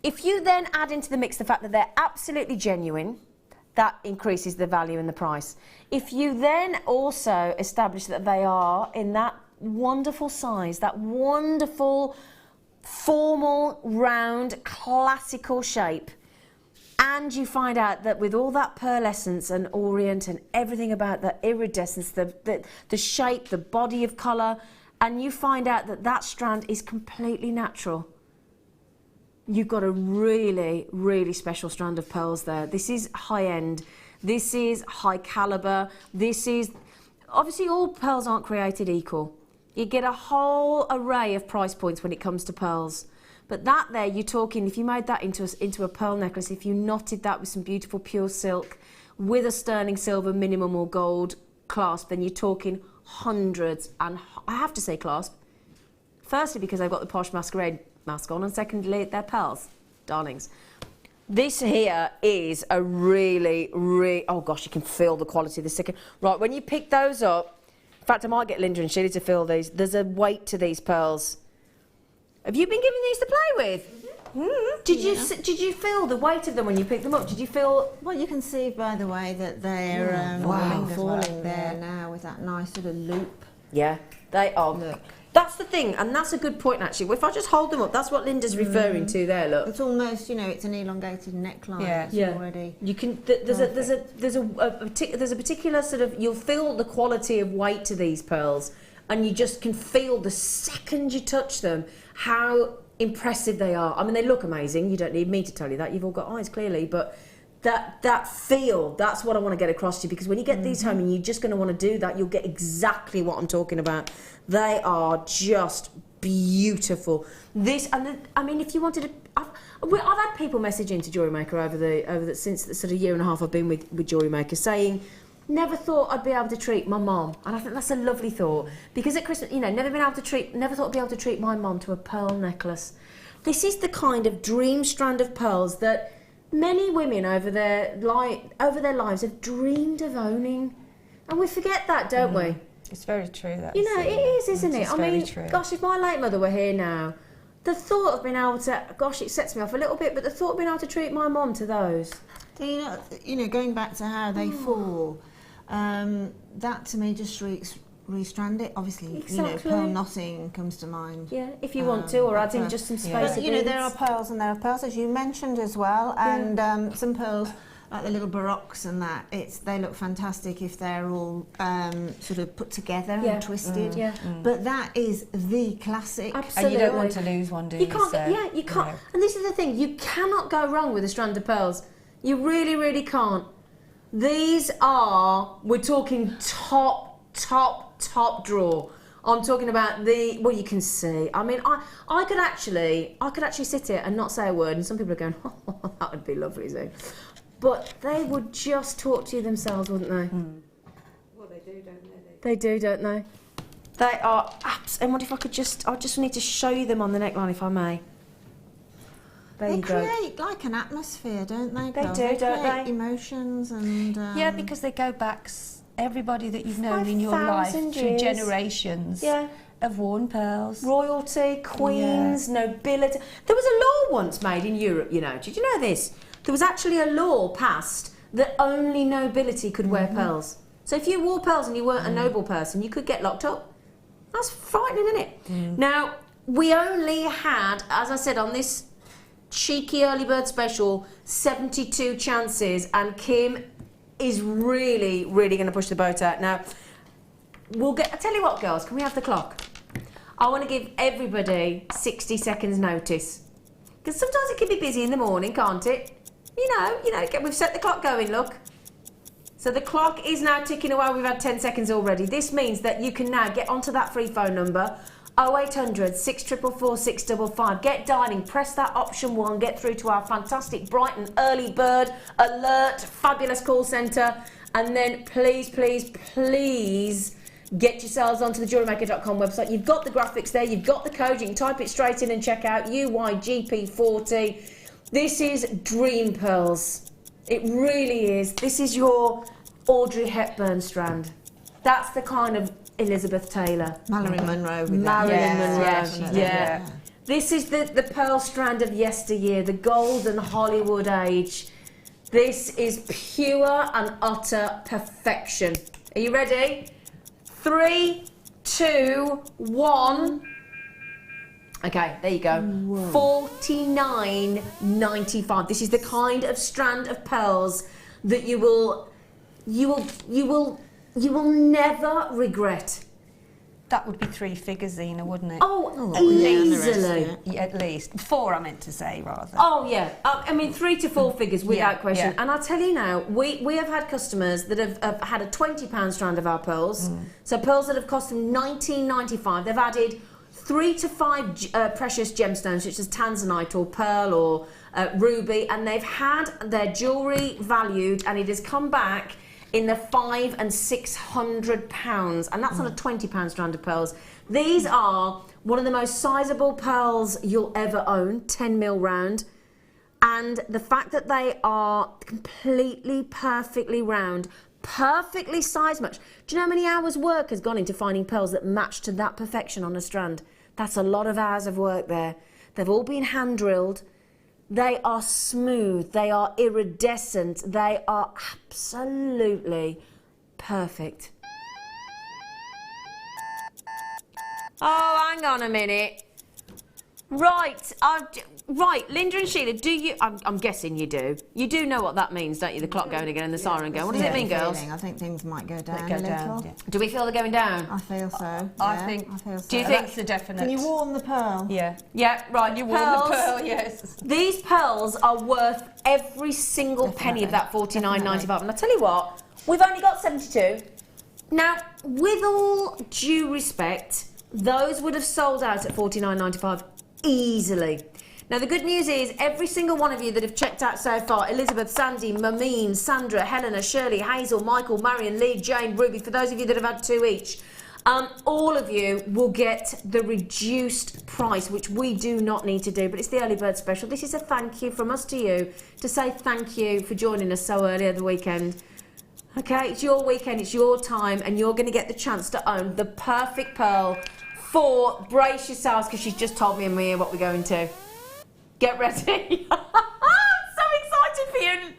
S1: If you then add into the mix the fact that they're absolutely genuine, that increases the value and the price. If you then also establish that they are in that wonderful size, that wonderful, formal, round, classical shape, and you find out that with all that pearlescence and orient and everything about the iridescence, the shape, the body of colour, and you find out that that strand is completely natural, you've got a really, really special strand of pearls there. This is high end. This is high caliber. This is, obviously all pearls aren't created equal. You get a whole array of price points when it comes to pearls. But that there, you're talking, if you made that into a pearl necklace, if you knotted that with some beautiful pure silk, with a sterling silver minimum or gold clasp, then you're talking hundreds. And I have to say clasp, firstly because they've got the posh masquerade mask on, and secondly, they're pearls, darlings. This here is a really, oh gosh, you can feel the quality of the second. Right, when you pick those up, in fact, I might get Linda and Sheila to feel these. There's a weight to these pearls. Have you been given these to play with? Mm-hmm. Did you feel the weight of them when you picked them up? Did you feel?
S3: Well, you can see by the way that they're falling there now with that nice sort of loop.
S1: Yeah, they are.
S3: Look.
S1: That's the thing, and that's a good point actually. If I just hold them up, that's what Linda's referring to there. Look,
S3: it's almost, you know, it's an elongated neckline.
S1: Yeah,
S3: Already.
S1: You can. There's a particular sort of. You'll feel the quality of weight to these pearls, and you just can feel the second you touch them how impressive they are. I mean, they look amazing. You don't need me to tell you that. You've all got eyes clearly, but that feel, that's what I want to get across to you, because when you get these home and you're just going to want to do that, you'll get exactly what I'm talking about. They are just beautiful. This, and I mean, if you wanted to, I've had people message into Jewellery Maker over the since the sort of year and a half I've been with Jewellery Maker, saying, never thought I'd be able to treat my mum. And I think that's a lovely thought, because at Christmas, you know, never thought I'd be able to treat my mum to a pearl necklace. This is the kind of dream strand of pearls that many women over their lives have dreamed of owning, and we forget that, don't we?
S2: It's very true. That
S1: you know, it is, isn't it?
S2: It's
S1: I mean,
S2: true.
S1: Gosh, if my late mother were here now, the thought of being able to, gosh, it sets me off a little bit, but the thought of being able to treat my mum to those.
S3: You know, going back to how they fall, that to me just restrand it. Obviously,
S1: Exactly.
S3: you know, pearl knotting comes to mind.
S1: Yeah, if you want to, or add in just some space.
S3: But, you know, there are pearls and there are pearls, as you mentioned as well, and some pearls, like the little baroques and that, they look fantastic if they're all sort of put together and twisted. But that is the classic.
S1: Absolutely.
S2: And you don't want to lose one, do you?
S1: You can't. You can't. And this is the thing: you cannot go wrong with a strand of pearls. You really, really can't. These are. We're talking top drawer. I'm talking about well, you can see. I mean, I could actually sit here and not say a word, and some people are going, oh, that would be lovely, Zena. But they would just talk to you themselves, wouldn't they?
S2: Well, they do, don't they?
S1: They do, don't they? They are and what if I just need to show you them on the neckline, if I may.
S3: They create like an atmosphere, don't they?
S1: They do, don't they?
S3: Emotions and
S2: yeah, because they go back. Everybody that you've known in your life through generations have worn pearls.
S1: Royalty, queens, nobility. There was a law once made in Europe, you know. Did you know this? There was actually a law passed that only nobility could wear pearls. So if you wore pearls and you weren't a noble person, you could get locked up. That's frightening, isn't it? Now, we only had, as I said, on this cheeky early bird special, 72 chances, and Kim is really, really going to push the boat out. Now, I tell you what, girls, can we have the clock? I want to give everybody 60 seconds notice. Because sometimes it can be busy in the morning, can't it? You know, we've set the clock going, look. So the clock is now ticking away. We've had 10 seconds already. This means that you can now get onto that free phone number, 0800 644 655. Get dialing, press that option 1, get through to our fantastic Brighton early bird alert fabulous call centre, and then please get yourselves onto the jewellerymaker.com website. You've got the graphics there, you've got the code, you can type it straight in and check out UYGP40. This is dream pearls. It really is. This is your Audrey Hepburn strand. That's the kind of Elizabeth Taylor.
S3: Marilyn Monroe.
S1: Marilyn Monroe. Yeah. This is the pearl strand of yesteryear, the golden Hollywood age. This is pure and utter perfection. Are you ready? 3, 2, 1. Okay, there you go. $49.95. This is the kind of strand of pearls that you will never regret.
S2: That would be 3 figures, Zena, wouldn't it?
S1: Oh, easily.
S2: Yeah, at least 4, I meant to say, rather.
S1: Oh yeah, I mean 3 to 4 figures without question.
S2: Yeah.
S1: And I'll tell you now, we have had customers that have had a £20 strand of our pearls. So pearls that have cost them $19.95. They've added 3 to 5 precious gemstones, such as tanzanite or pearl or ruby, and they've had their jewellery valued, and it has come back in the £500 and £600, and that's on a £20 strand of pearls. These are one of the most sizable pearls you'll ever own, 10 mil round, and the fact that they are completely, perfectly round, perfectly size matched. Do you know how many hours work has gone into finding pearls that match to that perfection on a strand? That's a lot of hours of work there. They've all been hand drilled. They are smooth, they are iridescent, they are absolutely perfect. Oh, hang on a minute. Right, Linda and Sheila, do you, I'm guessing you do. You do know what that means, don't you? The clock going again and the siren going. What does it mean, girls?
S3: I think things might go down
S2: Go
S3: a little.
S2: down, yeah.
S1: Do we feel they're going down?
S3: I feel so.
S2: I
S3: yeah,
S2: think.
S3: I feel so.
S1: Do you think?
S2: That's a definite.
S3: Can you warm the pearl?
S2: Yeah.
S1: Yeah, right.
S2: You warm the pearl, yes.
S1: These pearls are worth every single penny of that $49.95. And I tell you what, we've only got 72. Now, with all due respect, those would have sold out at $49.95 easily. Now, the good news is every single one of you that have checked out so far, Elizabeth, Sandy, Mameen, Sandra, Helena, Shirley, Hazel, Michael, Marion, Lee, Jane, Ruby, for those of you that have had 2 each, all of you will get the reduced price, which we do not need to do, but it's the early bird special. This is a thank you from us to you, to say thank you for joining us so early at the weekend. Okay, it's your weekend, it's your time, and you're going to get the chance to own the perfect pearl for, brace yourselves, because she's just told me and Mia what we're going to. Get ready. I'm so excited for you.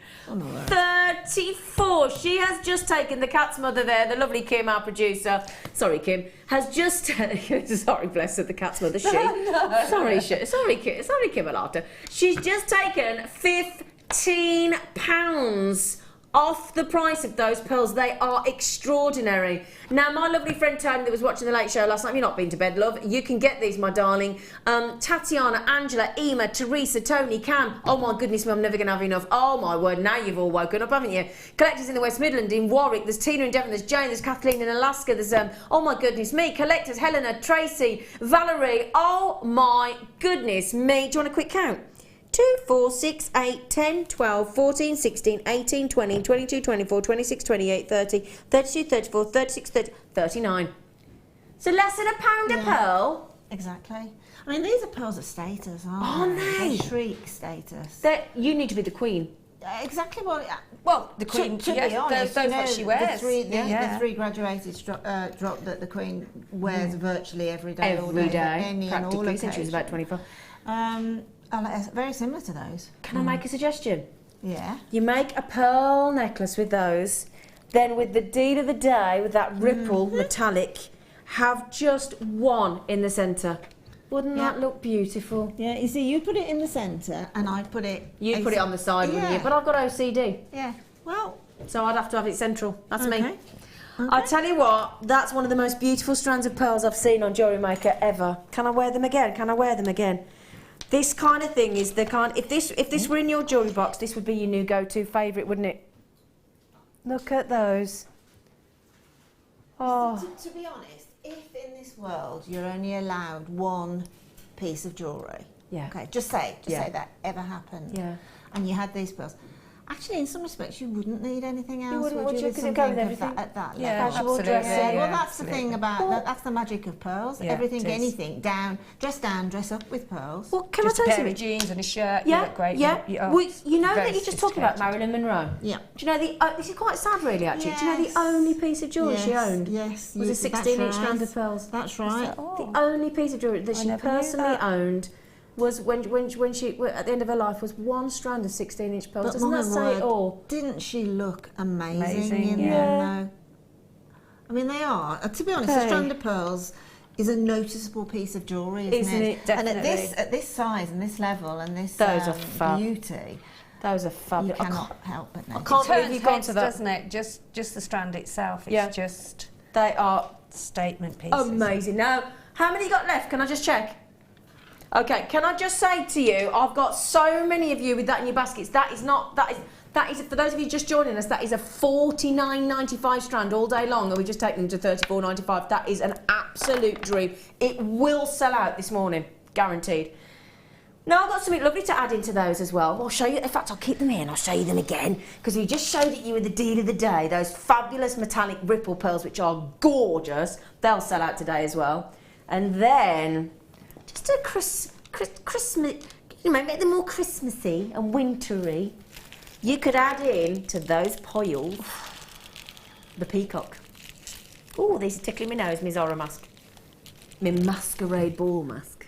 S1: 34. She has just taken the cat's mother there, the lovely Kim, our producer. Sorry, Kim. Has just... sorry, bless her, the cat's mother, she. No. Sorry, Kim Alata. She's just taken £15 off the price of those pearls. They are extraordinary. Now, my lovely friend Tony that was watching the Late Show last night, you're not been to bed, love. You can get these, my darling. Tatiana, Angela, Ema, Teresa, Tony, Cam. Oh my goodness me, I'm never going to have enough. Oh my word, now you've all woken up, haven't you? Collectors in the West Midland, in Warwick. There's Tina in Devon, there's Jane, there's Kathleen in Alaska. There's, oh my goodness me, collectors, Helena, Tracy, Valerie. Oh my goodness me. Do you want a quick count? 2, 4, 6, 8, 10, 12, 14, 16, 18, 20, 22, 24, 26, 28, 30, 32, 34, 36, 30, 39. So less than £1 a pearl.
S3: Exactly. I mean, these are pearls of status, aren't they?
S1: They?
S3: They're shriek status.
S1: You need to be the queen.
S3: Exactly what...
S2: Well, the Queen,
S3: to
S2: yes,
S3: be honest,
S2: that's what she wears.
S3: The 3 graduated drop that the Queen wears virtually every day.
S1: Every day,
S3: practically,
S1: all since she was about 24.
S3: Very similar to those.
S1: Can I make a suggestion?
S3: Yeah.
S1: You make a pearl necklace with those, then with the deed of the day, with that ripple metallic, have just one in the centre. Wouldn't that look beautiful?
S3: Yeah, you see, you put it in the centre and I put it...
S1: You put it on the side, wouldn't you? But I've got OCD.
S3: Yeah, well...
S1: So I'd have to have it central. That's me.
S3: Okay.
S1: I tell you what, that's one of the most beautiful strands of pearls I've seen on Jewellery Maker ever. Can I wear them again? Can I wear them again? This kind of thing is the kind... If this were in your jewellery box, this would be your new go-to favourite, wouldn't it? Look at those. Oh.
S3: To be honest, If in this world you're only allowed one piece of jewellery,
S1: Yeah.
S3: okay, just say that ever happened, and you had these pearls. Actually, in some respects, you wouldn't need anything else.
S1: Would you?
S3: With
S1: Because it
S3: something
S1: go with
S3: of
S1: everything.
S3: at that
S2: Yeah,
S3: level.
S2: absolutely.
S3: Well,
S2: Yeah,
S3: that's the thing about that's the magic of pearls.
S2: Yeah,
S3: Everything,
S2: it is.
S3: anything, dress down, dress up with pearls.
S1: Well, can
S2: Just
S1: I
S2: a
S1: tell
S2: pair
S1: you
S2: of jeans and a shirt.
S1: Yeah,
S2: You look great.
S1: yeah.
S2: You're
S1: You know
S2: very
S1: that you just talked about
S2: sophisticated.
S1: Marilyn Monroe.
S3: Yeah.
S1: Do you know this is quite sad, really? Actually, do you know
S3: Yes.
S1: the only piece of jewellery she
S3: Yes,
S1: owned
S3: yes,
S1: was a
S3: that's
S1: 16-inch strand
S3: right.
S1: of pearls?
S3: That's right.
S1: The only piece of jewellery that she
S2: never knew
S1: personally
S2: that.
S1: owned was when she at the end of her life was one strand of 16-inch pearls.
S3: But
S1: Doesn't
S3: my
S1: that say
S3: word,
S1: it all?
S3: didn't she look amazing,
S2: Amazing,
S3: in
S2: yeah.
S3: them, though? I mean, they are. To be honest, a strand of pearls is a noticeable piece of jewellery, isn't it? And
S2: Definitely.
S3: at this size and this level and this
S1: Those are fab.
S3: beauty,
S1: Those are
S3: you
S1: fabulous.
S3: cannot help but notice.
S1: can't believe
S2: Turns
S1: you've gone
S2: heads,
S1: to that.
S2: doesn't it? Just the strand itself. It's
S1: Yeah.
S2: just
S1: They are
S2: statement pieces.
S1: amazing. Now, how many you got left? Can I just check? Okay, can I just say to you, I've got so many of you with that in your baskets. That is for those of you just joining us, that is a $49.95 strand all day long, and we just take them to $34.95. That is an absolute dream. It will sell out this morning, guaranteed. Now I've got something lovely to add into those as well. I'll show you, in fact I'll keep them here and I'll show you them again, because we just showed it you with the deal of the day, those fabulous metallic ripple pearls which are gorgeous. They'll sell out today as well. And then just a Christmas, make them more Christmassy and wintry. You could add in to those piles the peacock. Oh, these are tickling my nose, my Zora mask. My masquerade ball mask.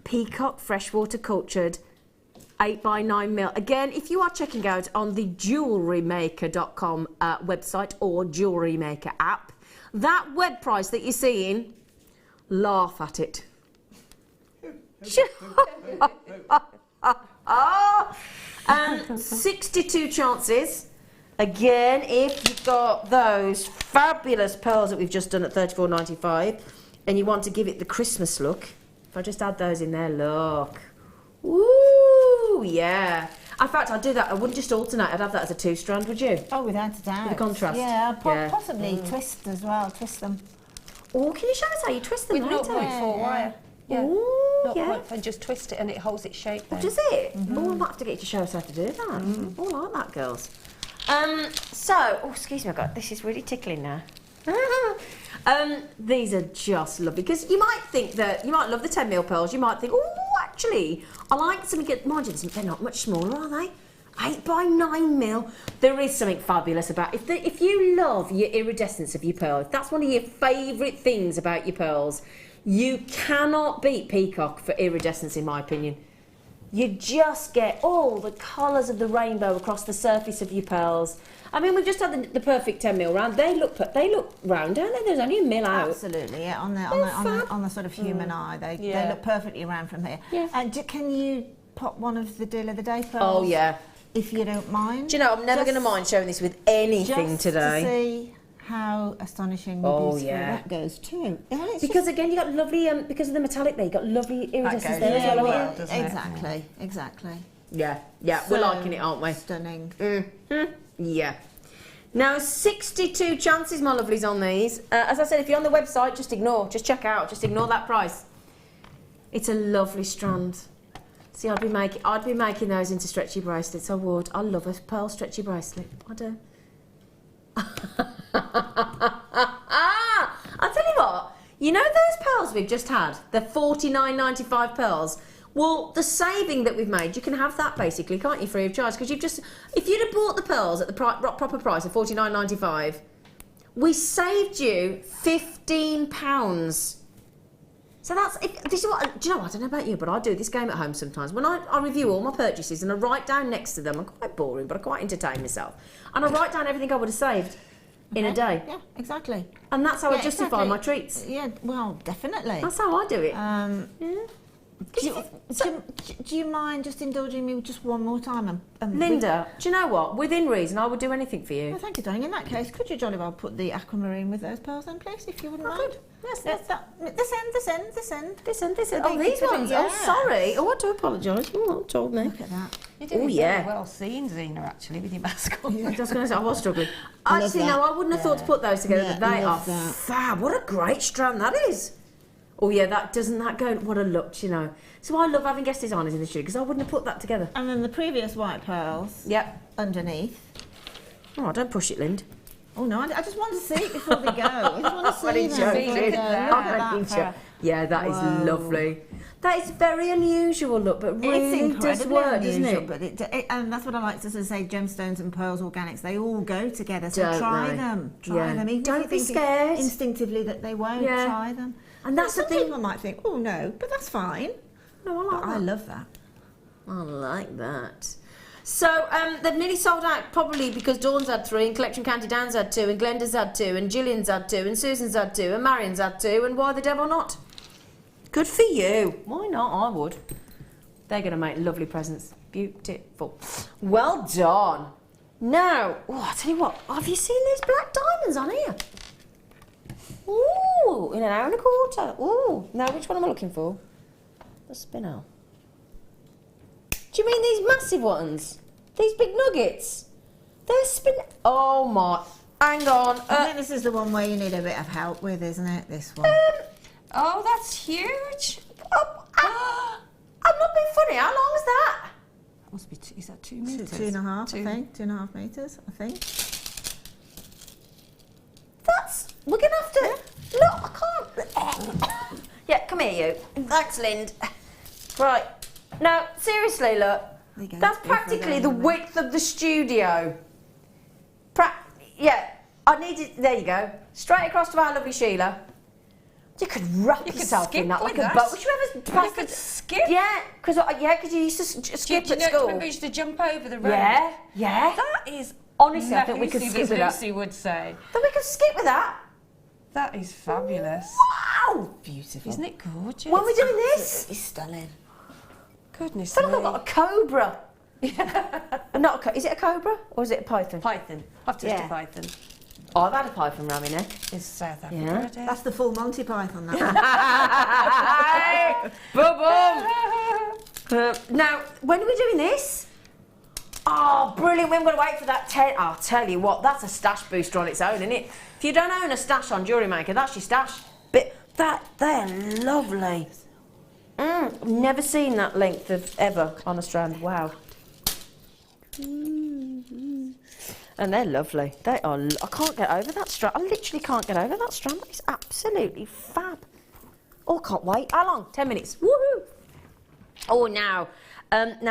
S1: Peacock freshwater cultured 8x9mm. Again, if you are checking out on the jewellerymaker.com website or Jewellery Maker app, that web price that you're seeing, laugh at it. 62 chances. Again, if you've got those fabulous pearls that we've just done at $34.95 and you want to give it the Christmas look, if I just add those in there, look. Ooh, yeah. In fact, I'd do that. I wouldn't just alternate. I'd have that as a 2-strand, would you?
S3: Oh, without a doubt.
S1: With the contrast.
S3: Yeah,
S1: Yeah.
S3: possibly twist as well. Twist them.
S1: Oh, can you show us how you twist them
S2: With
S1: later?
S2: 0.4 wire. Yeah.
S1: Ooh, yeah.
S2: 0.4, just twist it and it holds its shape then.
S1: Does it? Oh, I might have to get you to show us how to do that. Oh, I like that, girls. Excuse me, this is really tickling now. These are just lovely, because you might think that, you might love the 10mm pearls, you might think, oh, actually, I like something, mind you, they're not much smaller, are they? 8x9mm. There is something fabulous about if you love your iridescence of your pearl, if that's one of your favourite things about your pearls, you cannot beat peacock for iridescence, in my opinion. You just get all the colours of the rainbow across the surface of your pearls. I mean, we've just had the perfect 10mm round. They look round, don't they? There's only a mil out.
S3: Absolutely, yeah. On the sort of human eye, they look perfectly round from here.
S1: Yeah.
S3: And can you pop one of the deal of the day pearls?
S1: Oh yeah.
S3: If you don't mind.
S1: Do you know, I'm never going to mind showing this with anything
S3: just
S1: today.
S3: To see how astonishingly beautiful that goes too. Yeah,
S1: Because again, you got lovely, because of the metallic there, you got lovely iridescence there as well.
S2: well, doesn't it?
S3: Exactly.
S1: Yeah,
S3: So,
S1: we're liking it, aren't we?
S3: Stunning.
S1: Yeah. Now, 62 chances, my lovelies, on these. As I said, if you're on the website, just check out, just ignore that price. It's a lovely strand. See, I'd be making those into stretchy bracelets. I would. I love a pearl stretchy bracelet. I do. I'll tell you what. You know those pearls we've just had, the $49.95 pearls. Well, the saving that we've made, you can have that basically, can't you, free of charge? Because if you'd have bought the pearls at the proper price of $49.95, we saved you £15. So this is what, do you know, I don't know about you, but I do this game at home sometimes. When I review all my purchases and I write down next to them, I'm quite boring, but I quite entertain myself. And I write down everything I would have saved in a day.
S3: Yeah, exactly.
S1: And that's how I justify my treats.
S3: Yeah, well, definitely.
S1: That's how I do it.
S3: Do you mind just indulging me just one more time?
S1: Linda, do you know what? Within reason, I would do anything for you.
S3: Oh, thank you, darling. In that case, could you jolly well put the aquamarine with those pearls then, please, if you wouldn't mind?
S1: Good.
S3: Yes, this end.
S1: Oh, these ones.
S3: Yeah.
S1: Oh, sorry. Oh, I do apologise. Oh, told me.
S3: Look at that.
S2: You're doing
S1: yeah.
S2: very well seen, Zena, actually, with your mask on.
S1: I was going to say, I was struggling.
S3: I love
S1: Actually,
S3: that.
S1: no, I wouldn't have thought to put those together,
S3: Yeah,
S1: but they are
S3: love that.
S1: fab. What a great strand that is. Oh, yeah, doesn't that go? What a look, you know. So I love having guest designers in the studio because I wouldn't have put that together.
S3: And then the previous white pearls underneath.
S1: Oh, don't push it, Lind.
S3: Oh, no, I just want to see it before they go. I just want to
S1: What are
S3: see
S1: you
S3: them
S1: joking?
S3: before they go. Look
S1: I'm
S3: at
S1: only
S3: that.
S1: joking. Yeah, that is
S3: Whoa.
S1: lovely. That is very unusual look, but really does work, doesn't it?
S3: But and that's what I like to sort of say, gemstones and pearls organics, they all go together, so
S1: Don't
S3: try
S1: they?
S3: them. Try
S1: Yeah.
S3: them. Even
S1: Don't
S3: if
S1: be
S3: you're thinking
S1: scared.
S3: instinctively that they won't,
S1: Yeah.
S3: try them.
S1: And that's the
S3: Some
S1: thing.
S3: people might think, oh no, but that's fine.
S1: No, I like
S3: But I
S1: that.
S3: love that.
S1: I like that. So they've nearly sold out, probably because Dawn's had 3, and Collection County Down's had 2, and Glenda's had 2, and Gillian's had 2, and Susan's had 2, and Marion's had 2, and why the devil not? Good for you. Why not? I would. They're going to make lovely presents. Beautiful. Well done. Now, I tell you what, have you seen these black diamonds on here? Ooh, in an hour and a quarter. Ooh, now which one am I looking for? The spinel. Do you mean these massive ones? These big nuggets? They're Oh my, hang on.
S3: I think this is the one where you need a bit of help with, isn't it? This one.
S2: Oh, that's huge.
S1: I'm not being funny. How long is that?
S2: Must be is that 2 meters?
S3: 2.5, I think. 2.5 metres, I think.
S1: We're going to have to... Look, I can't... Yeah, come here, you. Thanks, Lind. Right. Now, seriously, look.
S3: There you go,
S1: That's
S3: it's big for
S1: practically
S3: them,
S1: the
S3: isn't it?
S1: width of the studio. Yeah, I need it... There you go. Straight across to our lovely Sheila. You could wrap
S2: You could
S1: yourself
S2: skip
S1: in that like
S2: with
S1: a
S2: that.
S1: boat. Would you ever pass
S2: You could
S1: the-
S2: skip.
S1: Yeah, because you used to skip
S2: Do
S1: at
S2: you know,
S1: school.
S2: remember you used to jump over the road?
S1: Yeah, yeah.
S2: That is
S1: Honestly, I think we could
S2: Lucy,
S1: skip
S2: as
S1: with that.
S2: Lucy would say.
S1: Then we could skip with that.
S2: That is fabulous.
S1: Wow!
S3: Beautiful.
S2: Isn't it gorgeous?
S1: When we're doing this,
S3: It's stunning.
S2: Goodness
S1: I feel like
S2: me.
S1: I've got a cobra. Not is it a cobra or is it a python?
S2: Python. I've touched
S1: Yeah.
S2: a python.
S1: Oh, I've had a python round my neck.
S2: It's South Africa.
S1: Yeah.
S2: it is.
S3: That's the full Monty Python, that.
S1: Boom, boom. Now, when are we doing this? Oh, brilliant. We haven't got to wait for that 10. I'll tell you what, that's a stash booster on its own, isn't it? If you don't own a stash on Jewellery Maker, that's your stash. But they're lovely. I've never seen that length of ever on a strand. Wow. And they're lovely. They are. I can't get over that strand. I literally can't get over that strand. It's absolutely fab. Oh, I can't wait. How long? 10 minutes. Woohoo! Oh, now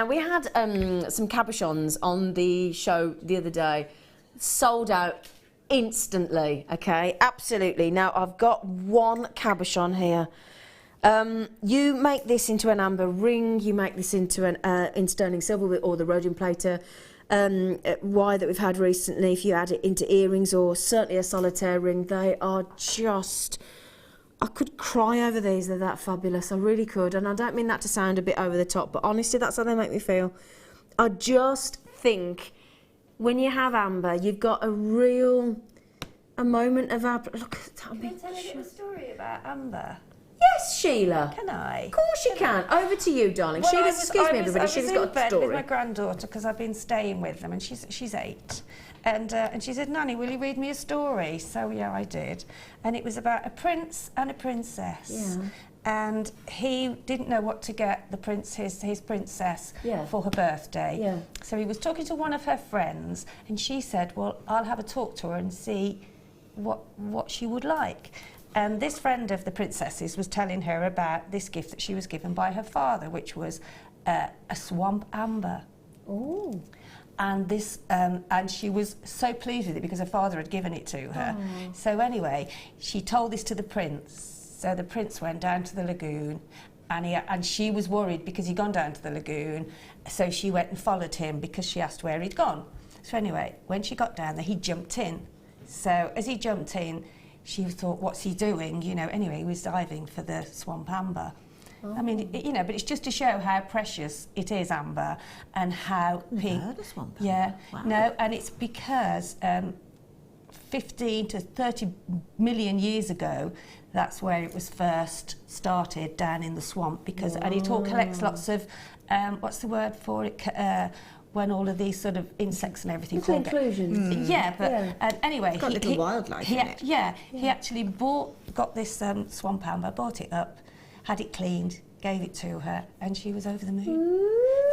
S1: we had some cabochons on the show the other day. Sold out instantly. Okay, absolutely. Now I've got one cabochon here. You make this into an amber ring. You make this into an sterling silver or the rhodium plater. Wire that we've had recently, if you add it into earrings or certainly a solitaire ring, they are just... I could cry over these, they're that fabulous, I really could. And I don't mean that to sound a bit over the top, but honestly, that's how they make me feel. I just think when you have amber, you've got a moment of amber. Look, tell me.
S2: Can I tell you a little story about Amber?
S1: Yes, Sheila.
S2: Can I?
S1: Of course you can. Over to you, darling.
S2: Well,
S1: Sheila,
S2: I was
S1: everybody. Sheila's
S2: in
S1: got a
S2: bed
S1: story.
S2: with my granddaughter because I've been staying with them, and she's 8, and she said, "Nanny, will you read me a story?" So yeah, I did, and it was about a prince and a princess.
S1: Yeah.
S2: And he didn't know what to get the prince his princess
S1: Yeah.
S2: for her birthday.
S1: Yeah.
S2: So he was talking to one of her friends, and she said, "Well, I'll have a talk to her and see what she would like." And this friend of the princess's was telling her about this gift that she was given by her father, which was a swamp amber.
S1: Oh.
S2: And this, and she was so pleased with it because her father had given it to her.
S1: Oh.
S2: So anyway, she told this to the prince. So the prince went down to the lagoon, and she was worried because he'd gone down to the lagoon. So she went and followed him because she asked where he'd gone. So anyway, when she got down there, he jumped in. So as he jumped in, she thought, what's he doing? You know, anyway, he was diving for the swamp amber. I mean, you know, but it's just to show how precious it is, amber, and how
S3: heard of swamp amber.
S2: Yeah,
S3: wow.
S2: no, and it's because 15 to 30 million years ago, that's where it was first started, down in the swamp, because and it all collects lots of what's the word for it? When all of these sort of insects and everything all
S1: inclusions.
S2: Yeah, but anyway,
S3: It's got little wildlife in it.
S2: Yeah, he actually got this swamp amber, bought it up, had it cleaned, gave it to her, and she was over the moon.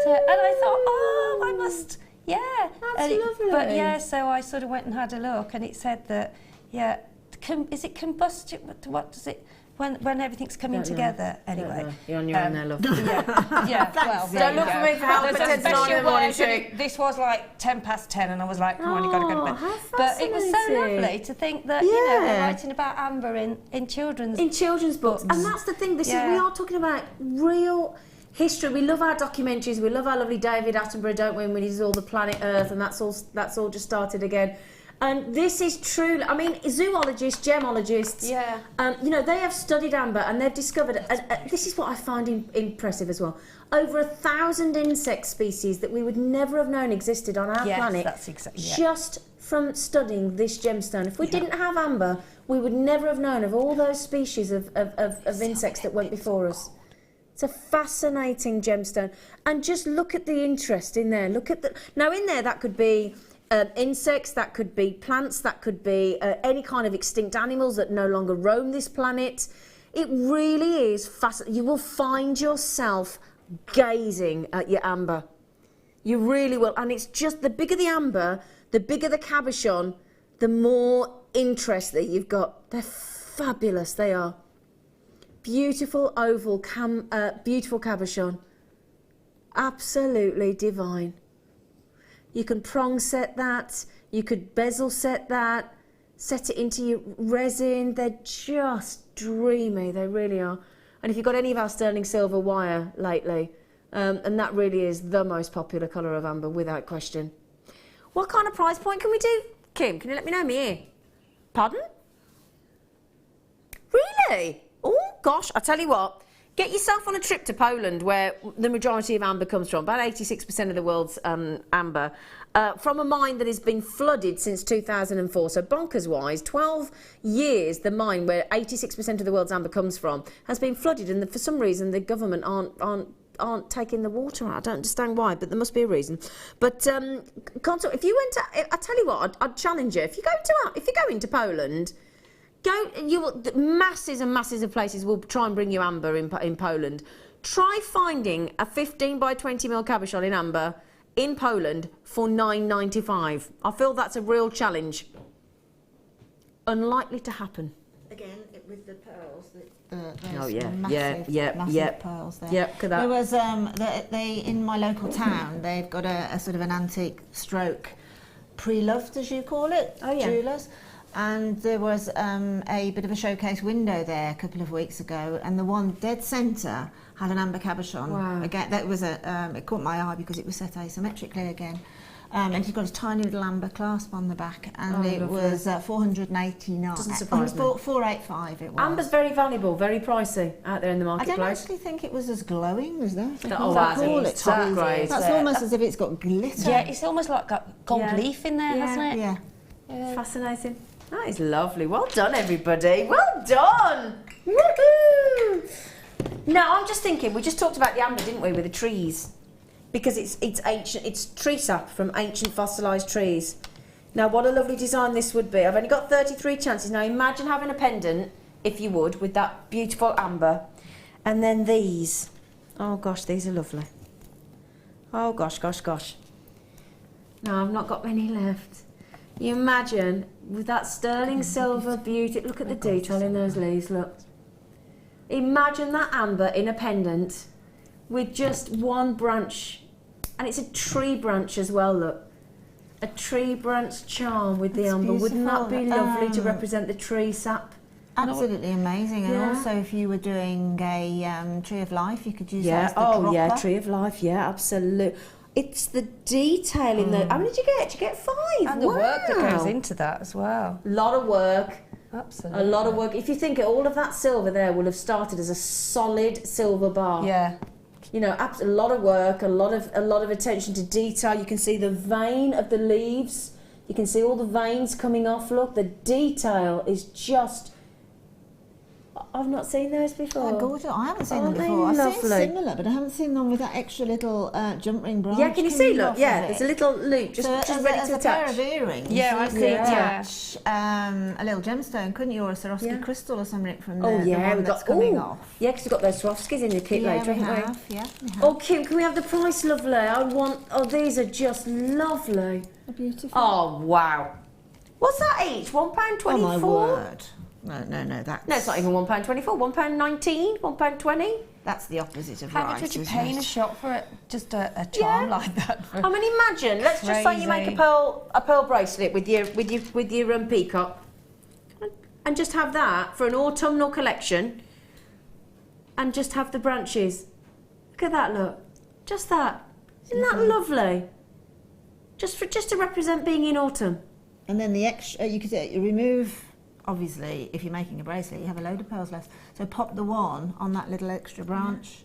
S2: So, and I thought, oh, I must,
S1: That's lovely.
S2: But yeah, so I sort of went and had a look, and it said that, is it combustion? What does it? When everything's coming together, anyway.
S1: You're on your own there, love.
S2: Yeah, well,
S1: don't look for me for help.
S2: There's a
S1: Pretend it's 9 in the morning, Shake.
S2: This was like 10:10, and I was like, come on, you got to go to bed.
S1: How
S2: But it was so
S1: fascinating.
S2: lovely to think that, you know, they're writing about amber in children's
S1: books. And that's the thing, we are talking about real history. We love our documentaries, we love our lovely David Attenborough, don't we, when he does all the planet Earth, and that's all just started again. And this is true. I mean, zoologists, gemologists, you know, they have studied amber and they've discovered, this is what I find impressive as well, over 1,000 insect species that we would never have known existed on our planet.
S2: That's exactly,
S1: just from studying this gemstone. If we didn't have amber, we would never have known of all those species of insects that went before us. It's a fascinating gemstone. And just look at the interest in there. Look at now in there, that could be insects, that could be plants, that could be any kind of extinct animals that no longer roam this planet. It really is fascinating. You will find yourself gazing at your amber. You really will. And it's just, the bigger the amber, the bigger the cabochon, the more interest that you've got. They're fabulous, they are. Beautiful oval, beautiful cabochon. Absolutely divine. You can prong set that, you could bezel set that, set it into your resin. They're just dreamy, they really are. And if you've got any of our sterling silver wire lately, and that really is the most popular colour of amber, without question. What kind of price point can we do, Kim? Can you let me know, me here? Pardon? Really? Oh, gosh, I tell you what. Get yourself on a trip to Poland, where the majority of amber comes from, about 86% of the world's amber, from a mine that has been flooded since 2004. So bonkers-wise, 12 years, the mine where 86% of the world's amber comes from has been flooded, and for some reason the government aren't taking the water out. I don't understand why, but there must be a reason. But if you went to, I tell you what, I'd challenge you. If you go into Poland. Masses and masses of places will try and bring you amber in Poland. Try finding a 15 by 20 mil cabochon in amber in Poland for $9.95. I feel that's a real challenge. Unlikely to happen.
S3: Again, with the pearls.
S1: Massive
S3: pearls there.
S1: Yep, look at that.
S3: There was they in my local town. They've got a sort of an antique stroke pre-loved, as you call it, jewellers. And there was a bit of a showcase window there a couple of weeks ago, and the one dead centre had an amber cabochon.
S1: Wow.
S3: Again, that was it caught my eye because it was set asymmetrically again. And it's got a tiny little amber clasp on the back, and it was $489.
S1: Doesn't surprise me.
S3: $485 it was.
S1: Amber's very valuable, very pricey out there in the
S3: I
S1: marketplace.
S3: don't actually think it was as glowing as that.
S1: It's top grade.
S3: That's almost as if it's got glitter.
S2: Yeah, it's almost like got gold leaf in there, hasn't it?
S3: Yeah.
S1: Fascinating. That is lovely. Well done, everybody. Well done. Woohoo! Now, I'm just thinking, we just talked about the amber, didn't we, with the trees? Because it's ancient, it's tree sap from ancient fossilised trees. Now, what a lovely design this would be. I've only got 33 chances. Now, imagine having a pendant, if you would, with that beautiful amber. And then these. Oh, gosh, these are lovely. Oh, gosh, gosh, gosh. No, I've not got many left. You imagine, with that sterling silver beauty, look at the detail in those leaves, look. Imagine that amber in a pendant with just one branch, and it's a tree branch as well, look. A tree branch charm with the amber. Wouldn't that be lovely to represent the tree sap?
S3: Absolutely amazing. And also, if you were doing a tree of life, you could use that as the dropper.
S1: Tree of life, absolutely. It's the detail in the... How many did you get? Did you get 5?
S2: And the work that goes into that as well.
S1: A lot of work.
S2: Absolutely.
S1: A lot of work. If you think all of that silver there will have started as a solid silver bar.
S2: Yeah.
S1: You know, a lot of work, a lot of attention to detail. You can see the vein of the leaves. You can see all the veins coming off. Look, the detail is just... I've not seen those before.
S3: Oh, gorgeous. I haven't seen them
S1: Aren't they
S3: before. I've seen
S1: lovely?
S3: similar, but I haven't seen them with that extra little jump ring branch.
S1: Yeah, can you see? Look,
S3: off
S1: yeah,
S3: of it.
S1: there's a little loop just
S3: as
S1: ready
S3: as
S1: to
S3: a pair
S1: attach.
S3: of earrings.
S2: Yeah, I
S3: you
S2: could
S3: could
S2: yeah.
S3: attach a little gemstone, couldn't you, or a Swarovski crystal or something from the,
S1: Oh
S3: the
S1: yeah,
S3: one
S1: we've
S3: that's
S1: got
S3: coming off.
S1: Yeah, because we've got those Swarovskis in the kit later,
S3: we
S1: haven't
S3: have.
S1: we?
S3: Yeah, we have.
S1: Oh, Kim, can we have the price, lovely? I want... Oh, these are just lovely.
S3: They're beautiful.
S1: Oh, wow. What's that each? £1.24?
S3: Oh, my word. No, that's...
S1: No, it's not even £1.24. £1.19? £1.20?
S3: That's the opposite of
S2: How
S3: right,
S2: much would you
S3: isn't
S2: pay in
S3: it?
S2: a shop for it? Just a charm like that?
S1: I mean, imagine. Let's just say you make a pearl bracelet with your peacock, and just have that for an autumnal collection, and just have the branches. Look at that. Look, just that. Isn't that lovely? Just to represent being in autumn.
S3: And then the extra, you could remove, obviously, if you're making a bracelet, you have a load of pearls left. So pop the one on that little extra branch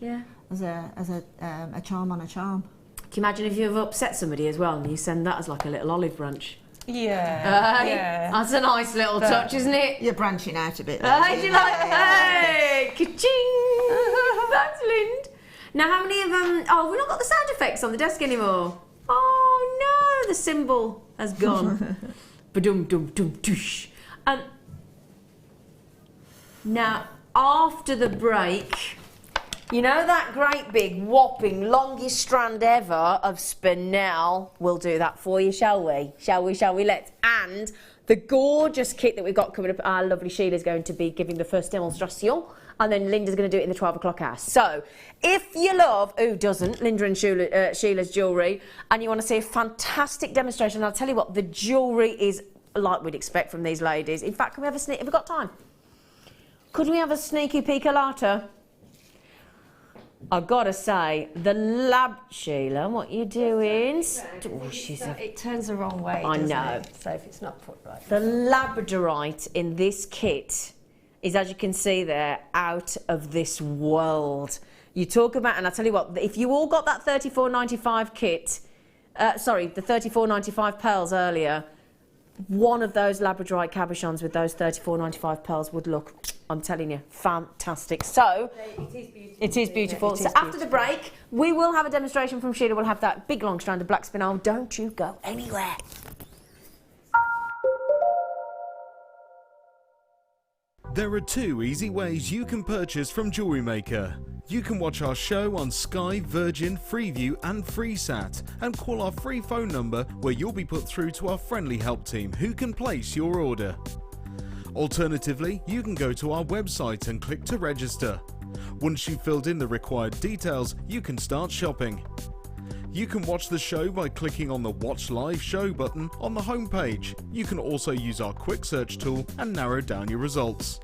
S3: as a charm on a charm.
S1: Can you imagine if you've upset somebody as well and you send that as like a little olive branch?
S2: Yeah. Yeah.
S1: That's a nice little touch, isn't it?
S3: You're branching out a bit.
S1: Hey, do you like hey, ka-ching! That's Lind. Now, how many of them... Oh, we've not got the sound effects on the desk anymore. Oh, no, the symbol has gone. Ba-dum-dum-dum-doosh. Now, after the break, you know that great big whopping longest strand ever of spinel? We'll do that for you, shall we? Shall we? Let's. And the gorgeous kit that we've got coming up, our lovely Sheila's going to be giving the first demonstration, and then Linda's going to do it in the 12 o'clock hour. So, if you love, who doesn't, Linda and Sheila's jewellery, and you want to see a fantastic demonstration, I'll tell you what, the jewellery is like we'd expect from these ladies. In fact, can we have a sneak? Have we got time? Could we have a sneaky peek later? I've got to say, the Sheila, what you doing? Oh,
S2: It turns the wrong way,
S1: I
S2: doesn't
S1: know.
S2: it? So if it's not put right.
S1: The labradorite in this kit is, as you can see there, out of this world. You talk about, and I tell you what, if you all got that $34.95 kit, the $34.95 pearls earlier, one of those labradorite cabochons with those $34.95 pearls would look, I'm telling you, fantastic. So, it is beautiful. So after the break, we will have a demonstration from Sheila. We'll have that big long strand of black spinel. Don't you go anywhere.
S4: There are two easy ways you can purchase from Jewellery Maker. You can watch our show on Sky, Virgin, Freeview and FreeSat and call our free phone number where you'll be put through to our friendly help team who can place your order. Alternatively, you can go to our website and click to register. Once you've filled in the required details, you can start shopping. You can watch the show by clicking on the Watch Live Show button on the homepage. You can also use our quick search tool and narrow down your results.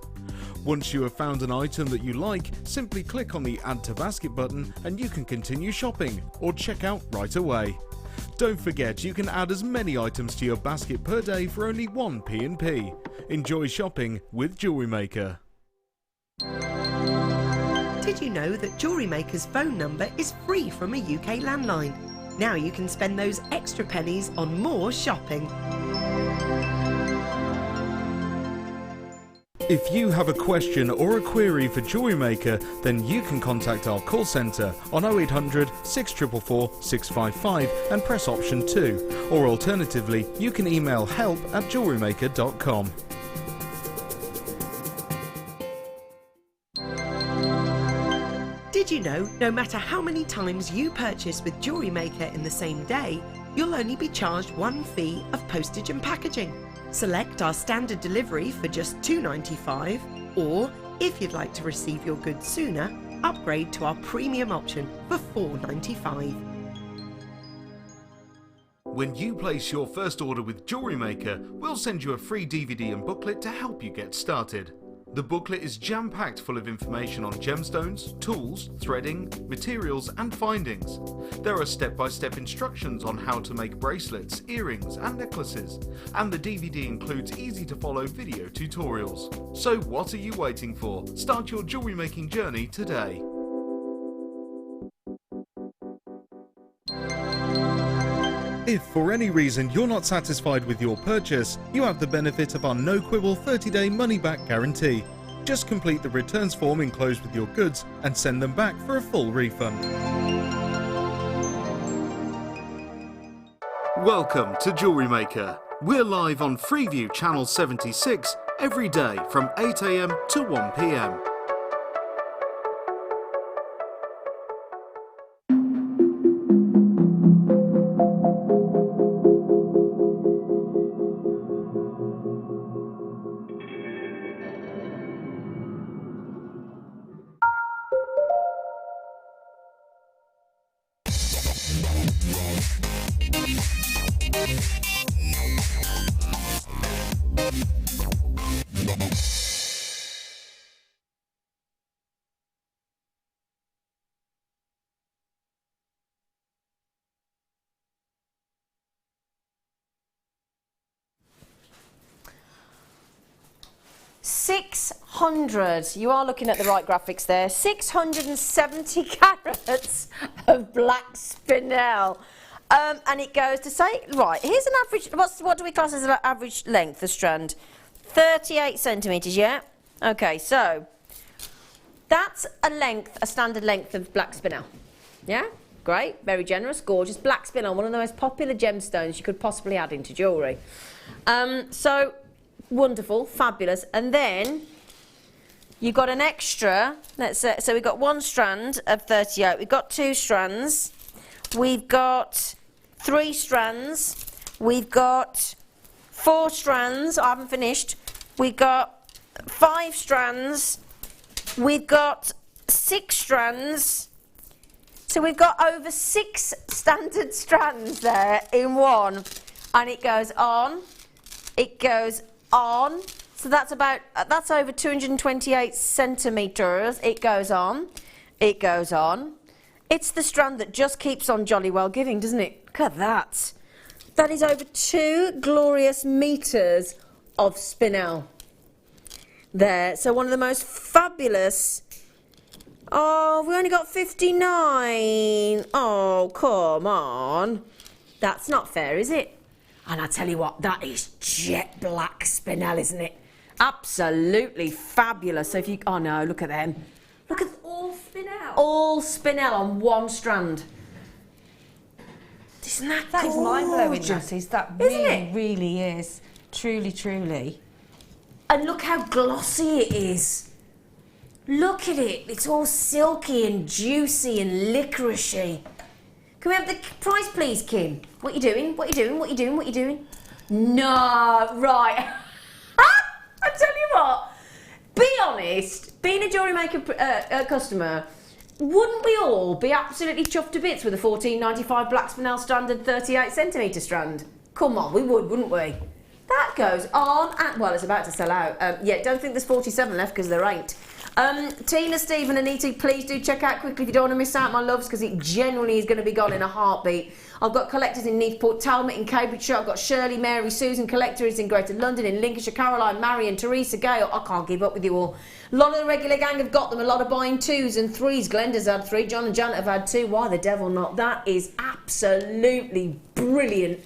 S4: Once you have found an item that you like, simply click on the Add to Basket button and you can continue shopping or check out right away. Don't forget, you can add as many items to your basket per day for only one P&P. Enjoy shopping with Jewellery Maker.
S5: Did you know that Jewellery Maker's phone number is free from a UK landline? Now you can spend those extra pennies on more shopping.
S4: If you have a question or a query for Jewellery Maker, then you can contact our call centre on 0800 644 655 and press option 2, or alternatively you can email help@jewellerymaker.com.
S5: Did you know no matter how many times you purchase with Jewellery Maker in the same day, you'll only be charged one fee of postage and packaging? Select our standard delivery for just $2.95, or if you'd like to receive your goods sooner, upgrade to our premium option for $4.95.
S4: When you place your first order with Jewellery Maker, we'll send you a free DVD and booklet to help you get started. The booklet is jam-packed full of information on gemstones, tools, threading, materials and findings. There are step-by-step instructions on how to make bracelets, earrings and necklaces, and the DVD includes easy-to-follow video tutorials. So what are you waiting for? Start your jewellery making journey today. If for any reason you're not satisfied with your purchase, you have the benefit of our no-quibble 30-day money-back guarantee. Just complete the returns form enclosed with your goods and send them back for a full refund. Welcome to Jewellery Maker. We're live on Freeview Channel 76 every day from 8 AM to 1 PM. You are looking at the right graphics there. 670 carats of black spinel. And it goes to say, right, here's an average, what do we class as an average length, the strand? 38 centimetres, yeah? Okay, so that's a standard length of black spinel. Yeah? Great, very generous, gorgeous. Black spinel, one of the most popular gemstones you could possibly add into jewellery. So, wonderful, fabulous. And then you got an extra, let's say, so we've got one strand of 38, we've got 2 strands, we've got 3 strands, we've got 4 strands, I haven't finished, we've got 5 strands, we've got 6 strands, so we've got over 6 standard strands there in one, and it goes on, so that's over 228 centimetres. It goes on. It's the strand that just keeps on jolly well giving, doesn't it? Look at that. That is over 2 glorious metres of spinel there. So one of the most fabulous. Oh, we only got 59. Oh, come on. That's not fair, is it? And I tell you what, that is jet black spinel, isn't it? Absolutely fabulous. So if you, oh no, look at them. Look at all spinel. All spinel on one strand. Isn't that gorgeous?
S2: That is mind-blowing, that is. That really, really is. Truly, truly.
S1: And look how glossy it is. Look at it. It's all silky and juicy and licoricey. Can we have the price, please, Kim? What are you doing? What are you doing? What are you doing? What are you doing? No, right. I tell you what, be honest, being a Jewellery Maker customer, wouldn't we all be absolutely chuffed to bits with a $14.95 black spinel standard 38 centimetre strand? Come on, we would, wouldn't we? That goes on, and well, it's about to sell out. Yeah, don't think there's 47 left because there ain't. Tina, Stephen, Anita, please do check out quickly if you don't want to miss out, my loves, because it genuinely is going to be gone in a heartbeat. I've got collectors in Neathport, Talmot, in Cambridgeshire. I've got Shirley, Mary, Susan, collectors in Greater London, in Lincolnshire, Caroline, Marion, Teresa, Gail. I can't keep up with you all. A lot of the regular gang have got them. A lot of buying 2s and 3s. Glenda's had 3. John and Janet have had 2. Why the devil not? That is absolutely brilliant.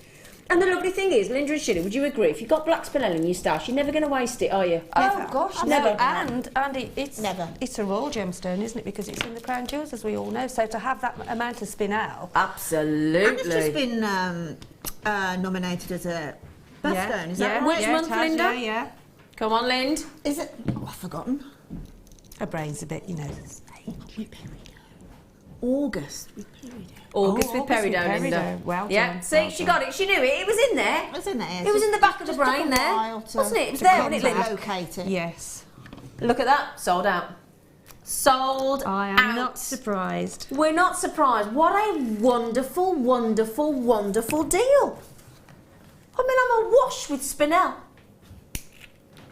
S1: And the lovely thing is, Linda and Sheila, would you agree? If you've got black spinel in your stash, you're never going to waste it, are you?
S2: Oh gosh,
S1: never.
S2: And it's never. It's a royal gemstone, isn't it? Because it's in the crown jewels, as we all know. So to have that amount of spinel,
S1: absolutely.
S3: And it's just been nominated as a birthstone. Is that right?
S1: Which month, Linda?
S2: Yeah.
S1: Come on, Lind.
S3: Is it? Oh, I've forgotten.
S2: Her brain's a bit, you know.
S3: August with peridot.
S1: August with peridot, Linda.
S2: Well done.
S1: Yeah, see, she got it. She knew it. It was in there.
S3: It was in there.
S1: It was in the back of the brain there. Wasn't it? It was there, wasn't it, Linda?
S3: Locate it.
S2: Yes.
S1: Look at that. Sold out. Sold out.
S2: I am not surprised.
S1: We're not surprised. What a wonderful, wonderful, wonderful deal. I mean, I'm awash with spinel.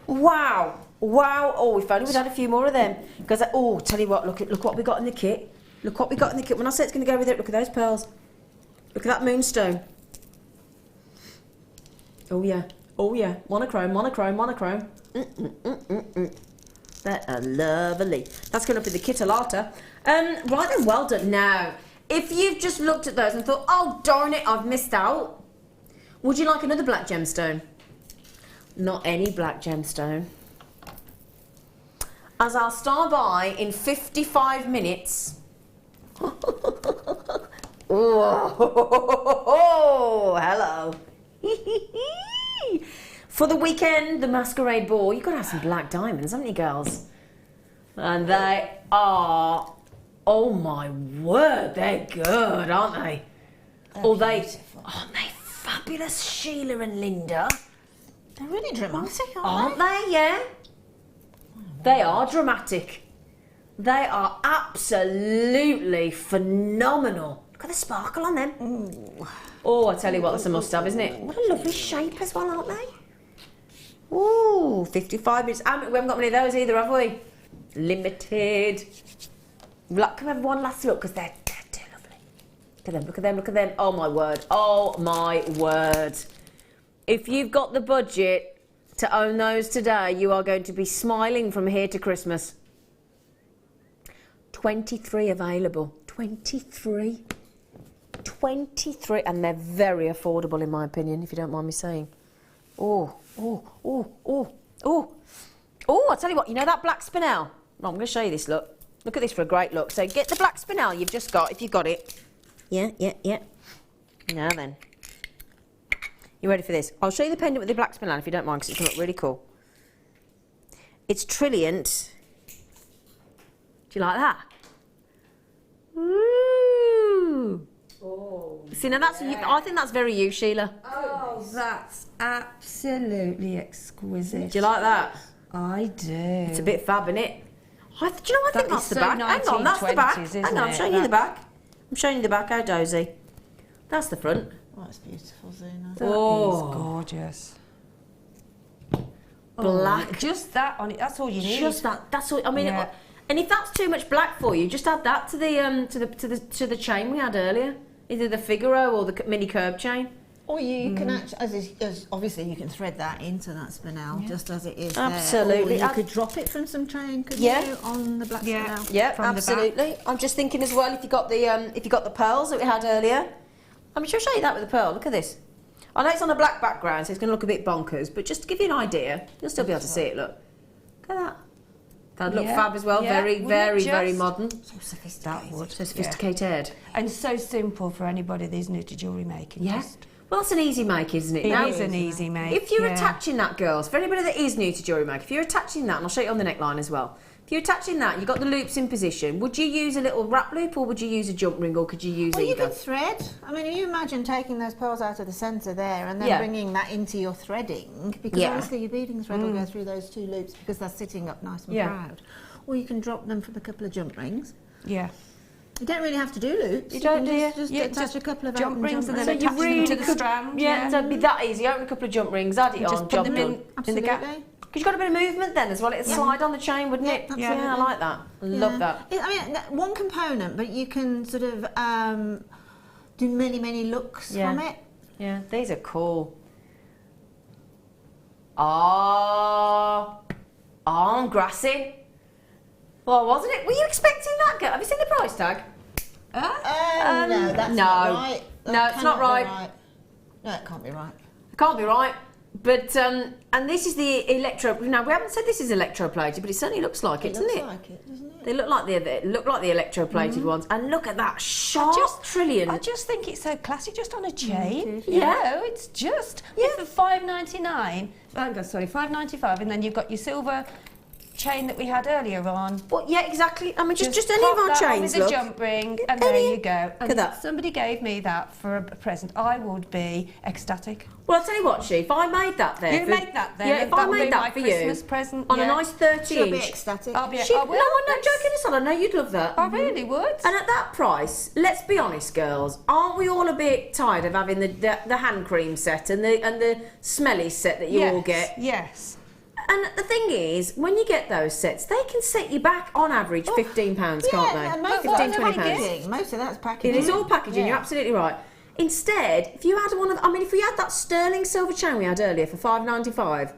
S1: Wow. Wow. Oh, if only we'd had a few more of them. Because, oh, tell you what, look what we got in the kit. Look what we got in the kit. When I say it's going to go with it, look at those pearls. Look at that moonstone. Oh, yeah. Oh, yeah. Monochrome, monochrome, monochrome. That are lovely. That's going up in the kit a later. Right then, well done. Now, if you've just looked at those and thought, oh, darn it, I've missed out, would you like another black gemstone? Not any black gemstone. As I'll start by in 55 minutes. Oh, hello. For the weekend, the masquerade ball, you've got to have some black diamonds, haven't you, girls? And they are, oh my word, they're good, aren't they? Aren't they fabulous, Sheila and Linda?
S3: They're really dramatic,
S1: Aren't they? Yeah. They are dramatic. They are absolutely phenomenal. Look at the sparkle on them. Ooh. Oh, I tell you what, that's a must-have, isn't it? What a lovely shape as well, aren't they? Ooh, 55 minutes. We haven't got many of those either, have we? Limited. Look, can we have one last look? Because they're too lovely. Look at them, look at them, look at them. Oh, my word. Oh, my word. If you've got the budget to own those today, you are going to be smiling from here to Christmas. 23 available. 23. 23. And they're very affordable, in my opinion, if you don't mind me saying. Oh, oh, oh, oh, oh. Oh, I'll tell you what, you know that black spinel? Well, I'm going to show you this, look. Look at this for a great look. So get the black spinel you've just got, if you've got it. Yeah. Now then. You ready for this? I'll show you the pendant with the black spinel if you don't mind, because it's going to look really cool. It's trilliant. Do you like that? Ooh. Oh. See, now that's I think that's very you, Sheila.
S2: Oh, that's absolutely exquisite.
S1: Do you like that?
S2: I do.
S1: It's a bit fab, isn't it? Do you know, I think that's the back. Hang on, that's the back. Hang on, I'm showing you the back. I'm showing you the back, how dozy. That's the front.
S3: Oh, it's beautiful, Zena.
S2: That is gorgeous.
S1: Black.
S2: Oh, just that on it. That's all you need.
S1: Just that. That's all. I mean,
S2: Yeah.
S1: and if that's too much black for you, just add that to the chain we had earlier. Either the Figaro or the mini curb chain.
S3: Or you can actually, as obviously you can thread that into that spinel just as it is.
S1: Absolutely.
S3: There. Or you could drop it from some chain, couldn't you, on the black spinel?
S1: Yeah,
S2: From the
S1: absolutely. I'm just thinking as well, if you got the pearls that we had earlier. I'm sure I'll show you that with the pearl. Look at this. I know it's on a black background, so it's going to look a bit bonkers, but just to give you an idea, you'll still be able to see it. Look at that. That'd look fab as well.
S2: Yeah.
S1: Very modern.
S3: So sophisticated.
S1: That would. So sophisticated.
S2: And so simple for anybody that's new to jewellery making.
S1: Yeah. Well, that's an easy make, isn't it?
S2: It
S1: Now,
S2: is an easy make.
S1: if you're attaching that, girls, for anybody that is new to jewellery make, if you're attaching that, and I'll show you on the neckline as well, if you're attaching that, you've got the loops in position, would you use a little wrap loop or would you use a jump ring or could you use
S3: Well, you
S1: either?
S3: could thread. I mean, you imagine taking those pearls out of the centre there and then bringing that into your threading, because obviously your beading thread will go through those two loops because they're sitting up nice and proud. Or you can drop them from a couple of jump rings.
S2: Yeah.
S3: You don't really have to do loops.
S1: You don't, do you?
S3: Just attach a couple of
S2: jump rings and then
S1: So you
S2: attach them
S1: really
S2: to the
S1: could-
S2: strand.
S1: Yeah, so it'd be that easy. Open a couple of jump rings, add it on,
S2: Just put
S1: jump
S2: them
S1: in.
S2: in the gap.
S3: Absolutely.
S1: Because you've got a bit of movement then as well. It'd slide on the chain, wouldn't it?
S3: Yeah,
S1: Yeah, I like that. Love that.
S3: I mean, one component, but you can sort of do many looks from it.
S1: Yeah, these are cool. I'm grassing. Well, wasn't it? Were you expecting that, girl? Have you seen the price tag?
S3: No, that's
S1: no.
S3: not right.
S1: No,
S3: That
S1: it's not
S3: cannot be
S1: right.
S3: No, it can't be right.
S1: It can't be right. But, and this is the electro... Now, we haven't said this is electroplated, but it certainly looks like it, doesn't it?
S3: It looks like it, doesn't it?
S1: They look like the electroplated ones. And look at that sharp trillion.
S2: I just think it's so classy, just on a chain.
S1: Yeah.
S2: It's just for $5.99. Sorry, $5.95, and then you've got your silver chain that we had earlier on.
S1: Well, yeah, exactly. I mean, just any
S2: pop
S1: of our
S2: that on
S1: chains,
S2: with a
S1: look.
S2: jump ring, and there you go.
S1: Look
S2: And
S1: at that.
S2: if somebody gave me that for a present, I would be ecstatic.
S1: Well, I'll tell you what, She, if I made that there...
S2: You make that then,
S1: Yeah,
S2: and
S1: if I
S2: that would
S1: made
S2: be
S1: that
S2: my
S1: for
S2: Christmas
S1: you...
S2: present,
S1: On a nice 30-inch...
S3: She'll be ecstatic.
S2: I'll be
S1: No, I'm not
S2: thanks.
S1: joking at all. I know you'd love that.
S2: I really would.
S1: And at that price, let's be honest, girls, aren't we all a bit tired of having the hand cream set and the smelly set that you all get?
S2: Yes.
S1: And the thing is, when you get those sets, they can set you back on average £15, can't they?
S3: And most of
S1: 15,
S3: that's
S1: £20.
S3: packaging. Most of that's packaging.
S1: It is all packaging,
S3: Yeah.
S1: you're absolutely right. Instead, if you had one of the, I mean, if we had that sterling silver chain we had earlier for $5.95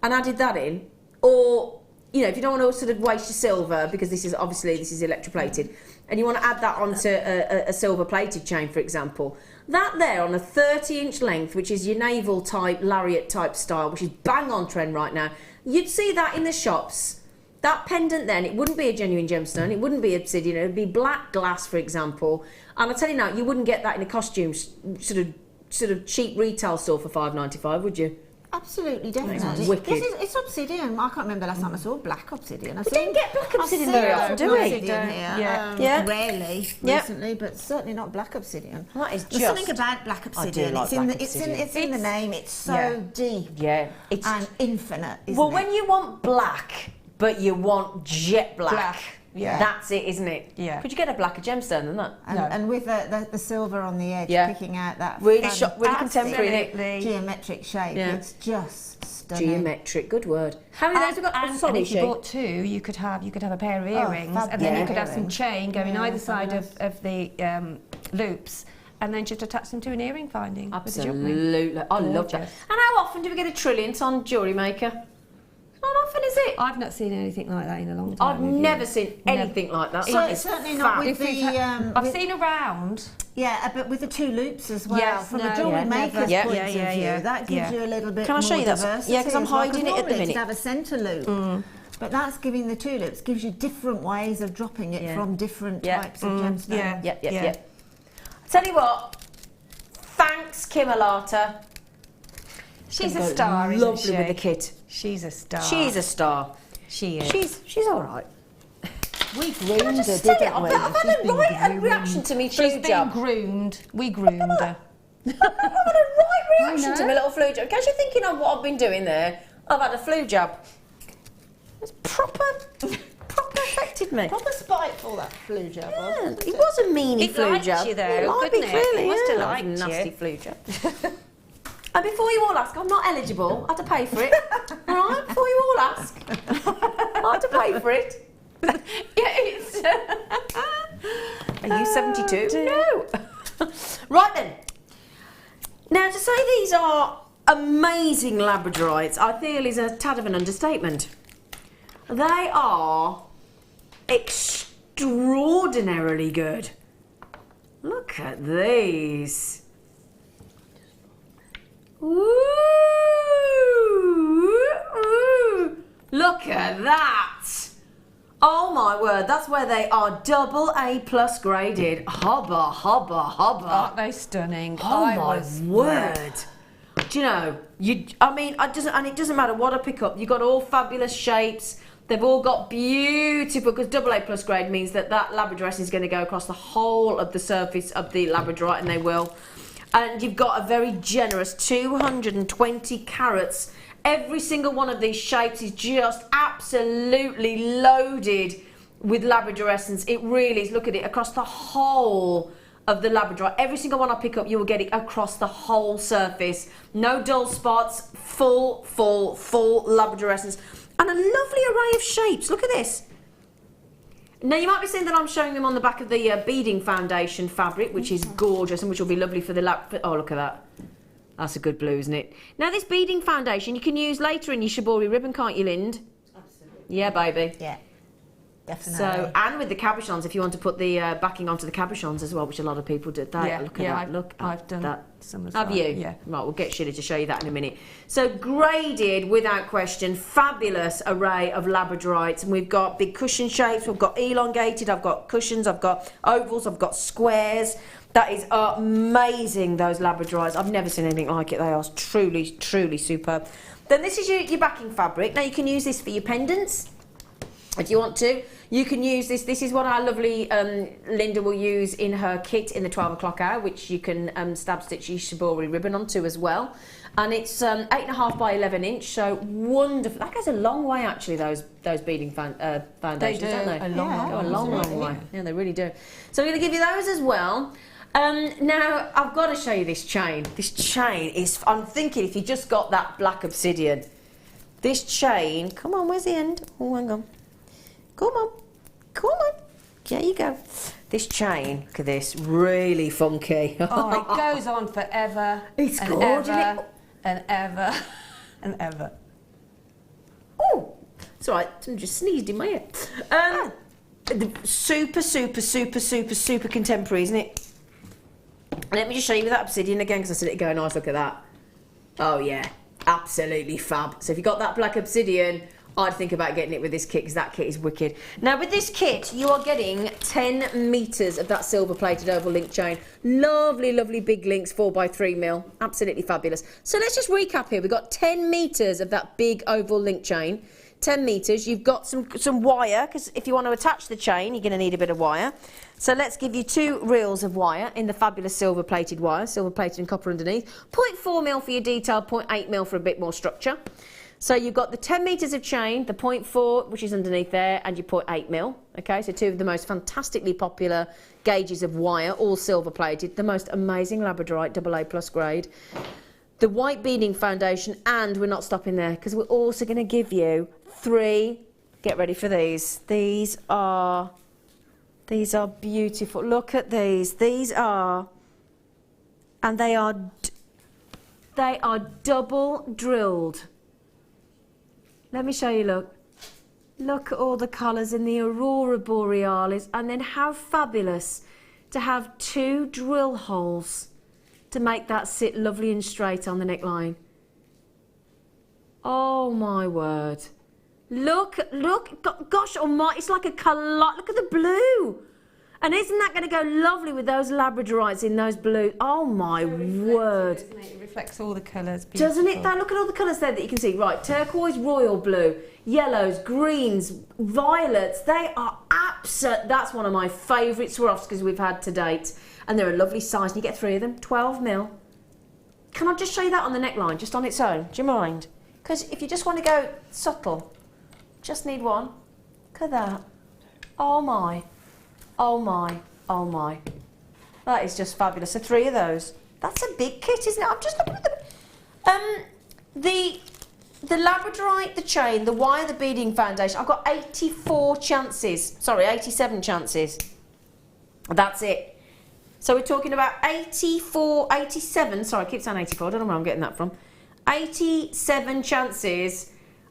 S1: and added that in, or, you know, if you don't want to sort of waste your silver, because this is electroplated, and you want to add that onto a silver plated chain, for example, that there on a 30-inch length, which is your naval type, lariat type style, which is bang on trend right now, you'd see that in the shops. That pendant then, it wouldn't be a genuine gemstone, it wouldn't be obsidian, it would be black glass, for example. And I tell you now, you wouldn't get that in a costume sort of cheap retail store for $5.95, would you?
S3: Absolutely, definitely.
S1: It's wicked.
S3: It's obsidian. I can't remember last time I saw black obsidian.
S1: We don't get black obsidian very often, do we?
S3: Obsidian here.
S1: Yeah.
S3: Rarely
S1: Yep.
S3: recently, but certainly not black obsidian.
S1: That is
S3: There's something about black obsidian.
S1: like
S3: it's in
S1: black
S3: the
S1: obsidian.
S3: it's in the name. It's so
S1: Yeah.
S3: deep
S1: Yeah. It's,
S3: and infinite. Isn't
S1: well,
S3: it?
S1: when you want black, but you want jet black,
S2: yeah.
S1: that's it, isn't it?
S2: Yeah.
S1: Could you get a blacker gemstone than that?
S3: and with the silver on the edge,
S1: Yeah.
S3: picking out that
S1: Really
S3: fantastic
S1: really contemporary, isn't it?
S2: Absolutely.
S3: geometric shape.
S1: Yeah.
S3: It's just stunning.
S1: Geometric, good word. How many of those have got?
S2: And
S1: Sorry,
S2: if you
S1: She.
S2: bought two, you could have a pair of earrings, and then
S3: fabulous.
S2: you could have some
S3: Earrings.
S2: chain going
S3: Yeah,
S2: either side
S3: fabulous.
S2: of the loops, and then just attach them to an earring finding. with the jewellery.
S1: Absolutely. I love that.
S2: Gorgeous.
S1: And how often do we get a trilliant on Jewellery Maker? Not often, is it?
S2: I've not seen anything like that in a long time.
S1: I've
S2: have you?
S1: never seen anything like that. That is
S3: Certainly not
S1: fab.
S3: with the
S2: I've
S3: with-
S2: seen around.
S3: but with the two loops as well.
S1: Yeah,
S3: from
S2: no,
S3: a jewellery
S2: yeah,
S3: maker's
S2: never.
S1: Yeah.
S3: point
S2: Yeah, yeah,
S3: of view,
S2: yeah.
S3: that gives you a little bit
S1: Can I
S3: more
S1: show you that?
S3: diversity.
S1: Yeah, 'cause I'm
S3: as well,
S1: hiding it at the
S3: normally
S1: minute.
S3: to have a centre loop. But that's giving the two loops, gives you different ways of dropping it
S1: Yeah.
S3: from different
S1: Yeah.
S3: types of gemstones.
S2: yeah.
S1: Yeah. Tell you what, thanks, Kim Alata.
S2: She's
S1: Gonna
S2: a
S1: go
S2: star, isn't
S1: lovely
S2: she?
S1: with the kit.
S2: She's a star.
S1: She's a star.
S2: She is.
S1: She's all right.
S3: We
S1: Can
S3: groomed
S1: I
S3: her,
S1: just say it?
S3: didn't
S1: I've
S3: we?
S1: had
S3: She's
S1: a
S3: been
S1: right
S3: groomed.
S1: reaction to me
S2: She's
S1: flu
S2: been
S1: jab.
S2: groomed. We groomed her.
S1: I've had a right reaction
S2: I
S1: to
S2: know.
S1: my little flu jab. Because you're thinking of what I've been doing there. I've had a flu jab. It's proper affected me.
S3: Proper spiteful, that flu jab was.
S1: Yeah,
S3: wasn't
S1: it was a meanie
S2: It
S1: flu
S2: liked
S1: jab.
S2: you though,
S1: It liked
S2: couldn't
S1: me,
S2: it?
S1: clearly,
S2: It must have
S1: yeah.
S2: liked
S1: Nasty
S2: you.
S1: flu jab. And before you all ask, I'm not eligible. I had to pay for it. All right, before you all ask, I had to pay for it.
S2: Yeah, it's.
S1: Are you 72? No. Right then. Now, to say these are amazing labradorites, I feel is a tad of an understatement. They are extraordinarily good. Look at these. Ooh, look at that. Oh my word, that's where they are double A+ graded. Hubba, hubba, hubba.
S2: Aren't they stunning?
S1: Oh my word! Do you know? It doesn't matter what I pick up. You've got all fabulous shapes. They've all got beautiful, because double A+ grade means that labradorite is going to go across the whole of the surface of the labradorite, and they will. And you've got a very generous 220 carats. Every single one of these shapes is just absolutely loaded with Labrador essence. It really is. Look at it across the whole of the Labrador. Every single one I pick up, you will get it across the whole surface. No dull spots, full Labrador essence. And a lovely array of shapes. Look at this. Now, you might be saying that I'm showing them on the back of the beading foundation fabric, which is gorgeous and which will be lovely for the oh, look at that. That's a good blue, isn't it? Now, this beading foundation you can use later in your shibori ribbon, can't you, Lind? Absolutely. Yeah, baby.
S3: Yeah, definitely.
S1: So, and with the cabochons, if you want to put the backing onto the cabochons as well, which a lot of people do. Look at that. Look at
S2: I've done
S1: that.
S2: some as
S1: Have
S2: well.
S1: you?
S2: Yeah.
S1: Right, we'll get Sheila to show you that in a minute. So, graded without question, fabulous array of labradorites. And we've got big cushion shapes, we've got elongated, I've got cushions, I've got ovals, I've got squares. That is amazing, those labradorites. I've never seen anything like it. They are truly superb. Then this is your backing fabric. Now, you can use this for your pendants if you want to. You can use this. This is what our lovely Linda will use in her kit in the 12 o'clock hour, which you can stab stitch your shibori ribbon onto as well. And it's 8.5 by 11 inch, so wonderful. That goes a long way, actually, those beading foundations, don't they?
S2: A long
S1: way. Yeah, they really do. So I'm going to give you those as well. Now, I've got to show you this chain. This chain is, I'm thinking if you just got that black obsidian, This chain, come on, where's the end? Oh, hang on. Come on. Come on. There you go. This chain, look at this, really funky.
S2: Oh, it goes on forever.
S1: It's
S2: and
S1: gorgeous.
S2: ever and ever and ever.
S1: Oh, it's all right. Someone just sneezed in my ear. Super, super, super, super, super contemporary, isn't it? Let me just show you with that obsidian again, because I said it'd go nice. Look at that. Oh, yeah. Absolutely fab. So if you got that black obsidian, I'd think about getting it with this kit, because that kit is wicked. Now, with this kit, you are getting 10 metres of that silver-plated oval link chain. Lovely, lovely big links, 4x3mm. Absolutely fabulous. So let's just recap here. We've got 10 metres of that big oval link chain. 10 metres. You've got some wire, because if you want to attach the chain, you're going to need a bit of wire. So let's give you 2 reels of wire in the fabulous silver-plated wire, silver-plated and copper underneath. 0.4mm for your detail, 0.8mm for a bit more structure. So you've got the 10 metres of chain, the 0.4, which is underneath there, and your 0.8mm. Okay, so 2 of the most fantastically popular gauges of wire, all silver-plated. The most amazing labradorite, AA+ grade. The white beading foundation, and we're not stopping there, because we're also going to give you 3, get ready for these. These are beautiful. Look at these. These are, and they are double drilled. Let me show you, look. Look at all the colours in the Aurora Borealis, and then how fabulous to have 2 drill holes to make that sit lovely and straight on the neckline. Oh my word. Look, gosh almighty, it's like a colour, look at the blue. And isn't that going to go lovely with those labradorites in those blues? Oh my word.
S2: Isn't it? It reflects all the colours.
S1: Doesn't it? Look at all the colours there that you can see. Right, turquoise, royal blue, yellows, greens, violets. They are absolute. That's one of my favourite Swarovskis we've had to date. And they're a lovely size. And you get 3 of them, 12mm. Can I just show you that on the neckline, just on its own? Do you mind? Because if you just want to go subtle, just need 1. Look at that. Oh my. Oh my, oh my. That is just fabulous. So 3 of those. That's a big kit, isn't it? I'm just looking at the labradorite, the chain, the wire, the beading foundation. I've got 84 chances. Sorry, 87 chances. That's it. So we're talking about 84, 87. Sorry, I keep saying 84. I don't know where I'm getting that from. 87 chances.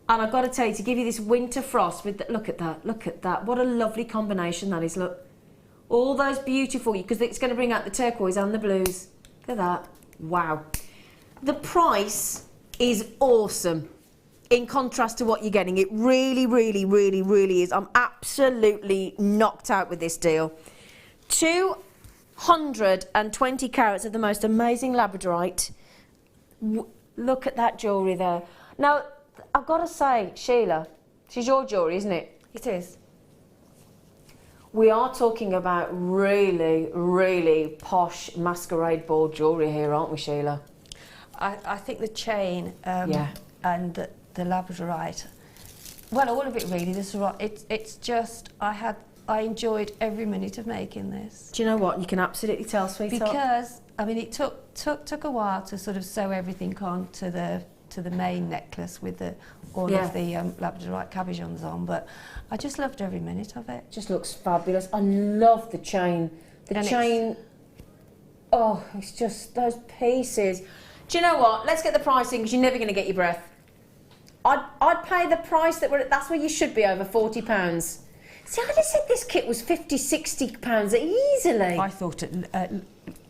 S1: And I've got to tell you, to give you this winter frost with look at that, look at that. What a lovely combination that is, look. All those beautiful, because it's going to bring out the turquoise and the blues. Look at that. Wow. The price is awesome in contrast to what you're getting. It really, really, really, really is. I'm absolutely knocked out with this deal. 220 carats of the most amazing labradorite. Look at that jewellery there. Now, I've got to say, Sheila, she's your jewellery, isn't it?
S2: It is.
S1: We are talking about really, really posh masquerade ball jewellery here, aren't we, Sheila?
S2: I think the chain and the labradorite, well, all of it really. It's just I enjoyed every minute of making this.
S1: Do you know what? You can absolutely tell, sweetheart.
S2: Because I mean, it took a while to sort of sew everything on to the main necklace with all of the labradorite cabochons on, but I just loved every minute of it.
S1: Just looks fabulous. I love the chain. The chain. Oh, it's just those pieces. Do you know what? Let's get the pricing, because you're never going to get your breath. I'd pay the price that's where you should be, over £40. See, I just said this kit was £50-60 easily.
S2: I thought it.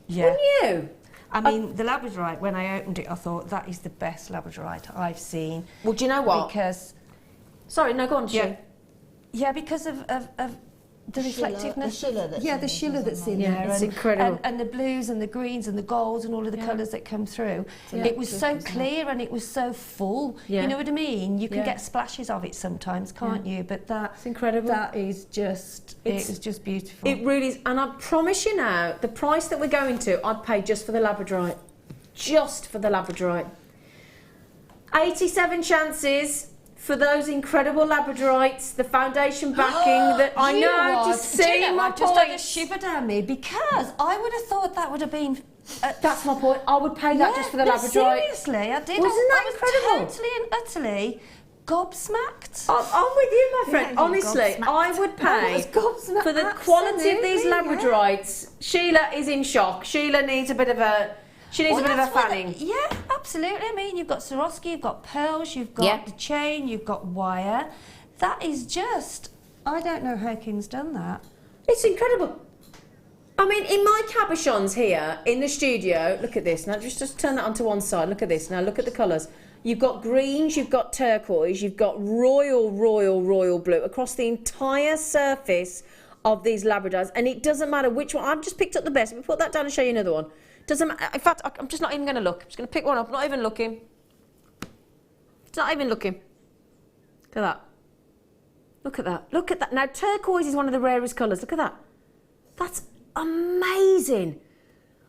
S2: Yeah.
S1: Wouldn't you?
S2: I mean, the labradorite, when I opened it, I thought that is the best labradorite I've seen.
S1: Well, do you know what?
S2: Because...
S1: Sorry, no, go on, Sheila.
S2: Yeah, because of the reflectiveness. The Sheila that's in
S1: there.
S2: Yeah,
S1: it's incredible.
S2: And the blues and the greens and the golds and all of the colours that come through. Yeah, it was so clear and it was so full. Yeah. You know what I mean? You can get splashes of it sometimes, can't you? But that's
S1: incredible.
S2: That is just, it was just beautiful.
S1: It really is. And I promise you now, the price that we're going to, I'd pay just for the labradorite. Just for the labradorite. 87 chances. For those incredible labradorites, the foundation backing that I know, just see my point.
S2: Just had a shiver down me, because I would have thought that would have been...
S1: that's my point. I would pay that just for the labradorite.
S2: Seriously, I did.
S1: Wasn't that incredible?
S2: Totally and utterly gobsmacked.
S1: I'm with you, my friend.
S3: Yeah,
S1: Honestly,
S3: gobsmacked.
S1: I would
S3: I was
S1: pay
S3: gobsmacked,
S1: for the quality of these
S3: absolutely,
S1: labradorites. Sheila is in shock. Sheila needs a bit of a... She needs a bit of a fanning.
S2: Yeah, absolutely. I mean, you've got Swarovski, you've got pearls, you've got
S1: Yeah.
S2: the chain, you've got wire. That is just... I don't know how King's done that.
S1: It's incredible. I mean, in my cabochons here in the studio, look at this. Now, just turn that onto one side. Look at this. Now, look at the colours. You've got greens, you've got turquoise, you've got royal blue across the entire surface of these Labradors. And it doesn't matter which one. I've just picked up the best. Let me put that down and show you another one. Doesn't matter. In fact, I'm just not even going to look. I'm just going to pick one up. Not even looking. It's not even looking. Look at that. Look at that. Look at that. Now, turquoise is one of the rarest colours. Look at that. That's amazing.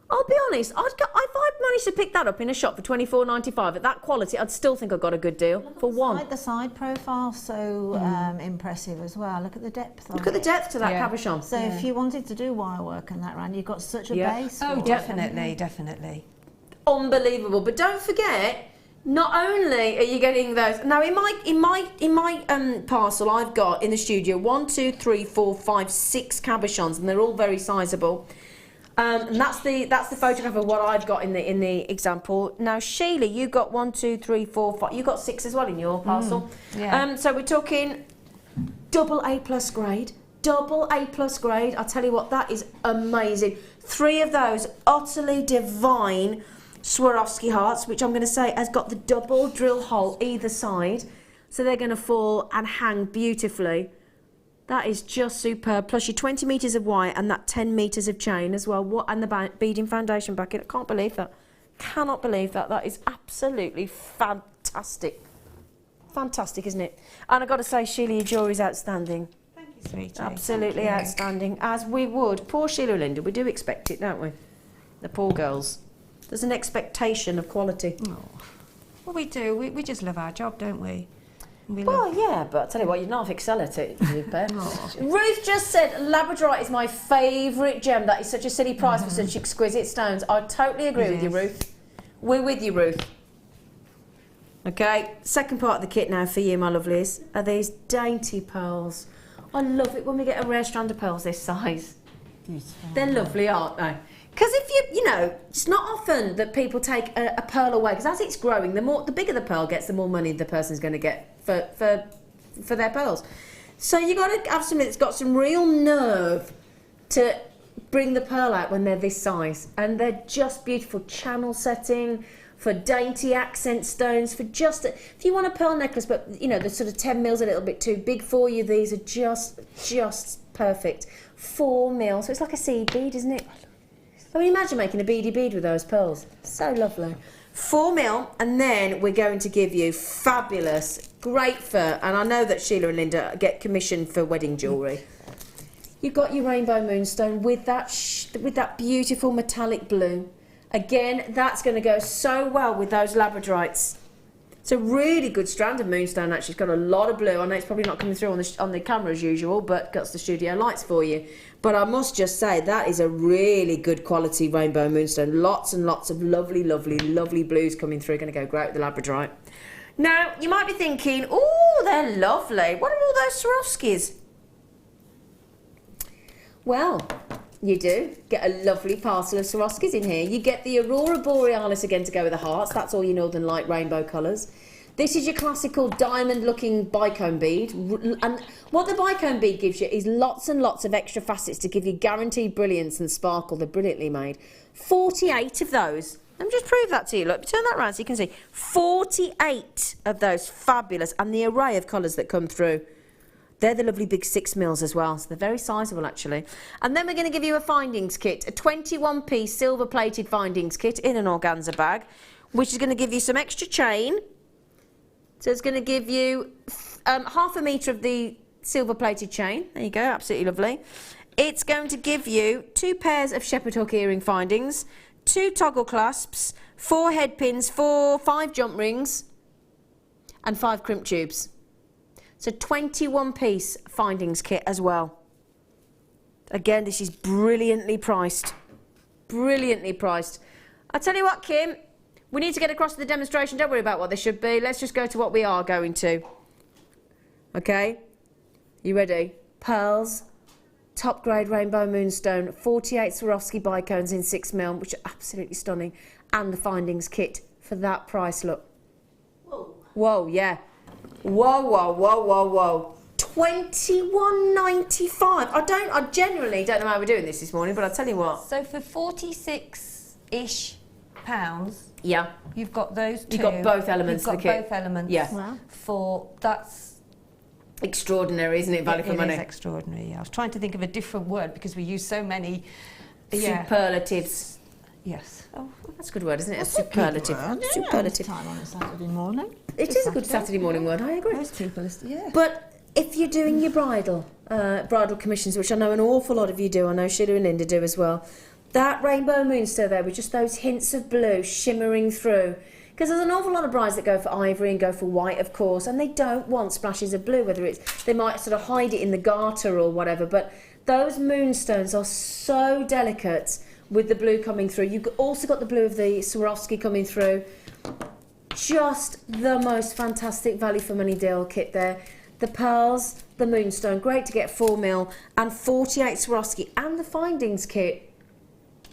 S1: I'll be honest, if I'd managed to pick that up in a shop for $24.95 at that quality, I'd still think I got a good deal for one.
S3: The side profile so impressive as well. Look at the depth of it.
S1: Look at the depth to that cabochon.
S3: So if you wanted to do wire work and that round, you've got such a base.
S2: Oh,
S3: for it.
S2: definitely.
S1: Unbelievable. But don't forget, not only are you getting those. Now in my parcel, I've got in the studio 1, 2, 3, 4, 5, 6 cabochons, and they're all very sizable. And that's the photograph of what I've got in the example. Now, Sheila, you got 1, 2, 3, 4, 5. You got 6 as well in your parcel.
S2: Yeah.
S1: So we're talking double A+ grade. Double A+ grade. I'll tell you what, that is amazing. 3 of those utterly divine Swarovski hearts, which I'm going to say has got the double drill hole either side, so they're going to fall and hang beautifully. That is just superb. Plus your 20 metres of wire and that 10 metres of chain as well. And the beading foundation back in. I can't believe that. Cannot believe that. That is absolutely fantastic. Fantastic, isn't it? And I've got to say, Sheila, your jewellery's outstanding.
S2: Thank you, sweetie.
S1: Absolutely outstanding. As we would. Poor Sheila and Linda, we do expect it, don't we? The poor girls. There's an expectation of quality.
S2: Oh. Well, we do. We just love our job, don't we?
S1: Well, yeah, but I'll tell you what, you'd not excel at it. Ruth just said Labradorite is my favourite gem. That is such a silly price for such exquisite stones. I totally agree with you, Ruth. We're with you, Ruth. Okay, second part of the kit now for you, my lovelies, are these dainty pearls. I love it when we get a rare strand of pearls this size. They're lovely, aren't they? Because if you know, it's not often that people take a pearl away, because as it's growing, the bigger the pearl gets, the more money the person's going to get for their pearls. So you've got to have something that's got some real nerve to bring the pearl out when they're this size. And they're just beautiful channel setting, for dainty accent stones, for just, if you want a pearl necklace, but you know, the sort of 10 mils a little bit too big for you, these are just perfect. 4 mil, so it's like a seed bead, isn't it? I mean, imagine making a beady bead with those pearls. So lovely. 4 mil, and then we're going to give you fabulous, great fur. And I know that Sheila and Linda get commissioned for wedding jewellery. You've got your rainbow moonstone with that beautiful metallic blue. Again, that's going to go so well with those labradorites. It's a really good strand of moonstone, actually. It's got a lot of blue. I know it's probably not coming through on the camera as usual, but got the studio lights for you. But I must just say, that is a really good quality rainbow moonstone. Lots and lots of lovely, lovely, lovely blues coming through. Going to go great with the labradorite. Now, you might be thinking, oh, they're lovely. What are all those Swarovskis? Well, you do get a lovely parcel of Swarovskis in here. You get the Aurora Borealis again to go with the hearts. That's all your Northern Light rainbow colours. This is your classical diamond-looking bicone bead. And what the bicone bead gives you is lots and lots of extra facets to give you guaranteed brilliance and sparkle. They're brilliantly made. 48 of those. Let me just prove that to you. Look, turn that around so you can see. 48 of those fabulous, and the array of colours that come through. They're the lovely big 6 mils as well, so they're very sizable actually. And then we're going to give you a findings kit, a 21-piece silver-plated findings kit in an organza bag, which is going to give you some extra chain. So it's going to give you half a metre of the silver-plated chain. There you go, absolutely lovely. It's going to give you 2 pairs of shepherd hook earring findings, 2 toggle clasps, 4 head pins, 5 jump rings, and 5 crimp tubes. So 21-piece findings kit as well. Again, this is brilliantly priced. Brilliantly priced. I tell you what, Kim, we need to get across to the demonstration. Don't worry about what they should be. Let's just go to what we are going to. Okay, you ready? Pearls, top grade rainbow moonstone, 48 Swarovski bicones in 6mm, which are absolutely stunning, and the findings kit for that price. Look. Whoa. Whoa, yeah. Whoa, whoa, whoa, whoa, whoa. $21.95. I genuinely don't know how we're doing this morning, but I'll tell you what.
S2: So for 46-ish pounds,
S1: yeah,
S2: you've got those two.
S1: You've got both elements of the kit.
S2: You've got both elements.
S1: Yeah.
S2: Wow. That's
S1: extraordinary, isn't it? Value for money.
S2: It is extraordinary. Yeah. I was trying to think of a different word because we use so many
S1: superlatives.
S2: Yes.
S1: Oh, that's a good word, isn't it? A superlative. Superlative.
S3: Time on a Saturday morning.
S1: It is a good Saturday morning word. I agree.
S2: Most people,
S1: But if you're doing your bridal commissions, which I know an awful lot of you do, I know Sheila and Linda do as well, that rainbow moonstone there with just those hints of blue shimmering through, because there's an awful lot of brides that go for ivory and go for white, of course, and they don't want splashes of blue, whether it's, they might sort of hide it in the garter or whatever, but those moonstones are so delicate with the blue coming through. You've also got the blue of the Swarovski coming through. Just the most fantastic value for money deal kit there. The pearls, the moonstone, great to get 4mm, and 48 Swarovski, and the findings kit.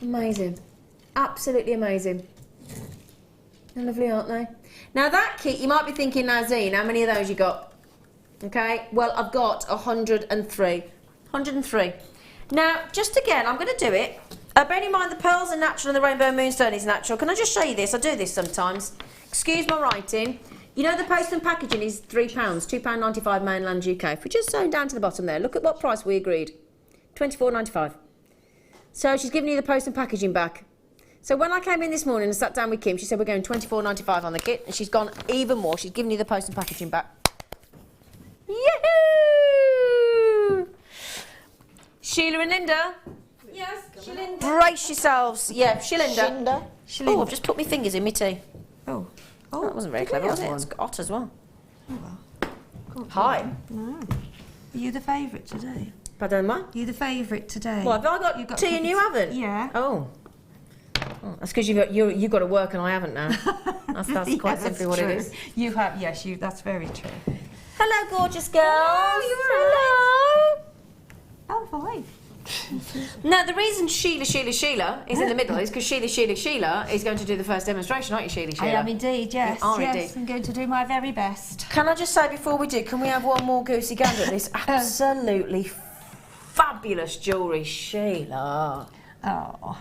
S1: Amazing. Absolutely amazing. They're lovely, aren't they? Now that kit, you might be thinking, now Zena, how many of those you got? Okay, well I've got 103. 103. Now, just again, I'm going to do it. Bearing in mind the pearls are natural and the rainbow moonstone is natural. Can I just show you this? I do this sometimes. Excuse my writing. You know the post and packaging is £3, £2.95 mainland UK. If we just zone down to the bottom there, look at what price we agreed. £24.95. So she's giving you the post and packaging back. So when I came in this morning and sat down with Kim, she said we're going £24.95 on the kit, and she's gone even more. She's giving you the post and packaging back. Yahoo! Sheila and Linda.
S2: Yes, Shelinda.
S1: Brace yourselves. Yeah, Shelinda. Oh, I've just put my fingers in my tea.
S2: Oh,
S1: that wasn't very clever, was it? It's hot as well. Oh, well. Hi.
S2: No. Are you the favourite today?
S1: Pardon, ma?
S2: You the favourite today?
S1: What, have I got tea and you haven't?
S2: Yeah.
S1: Oh, that's because you've got to work and I haven't now. That's quite simply what it is.
S2: You have, yes, that's very true.
S1: Hello, gorgeous girls.
S2: Oh,
S1: Hello.
S2: Oh, fine.
S1: Now, the reason Sheila is in the middle is because Sheila is going to do the first demonstration, aren't you, Sheila?
S2: I am indeed, yes.
S1: You are
S2: yes,
S1: indeed.
S2: I'm going to do my very best.
S1: Can I just say before we do, can we have one more goosey gander at this absolutely fabulous jewellery, Sheila?
S2: Oh,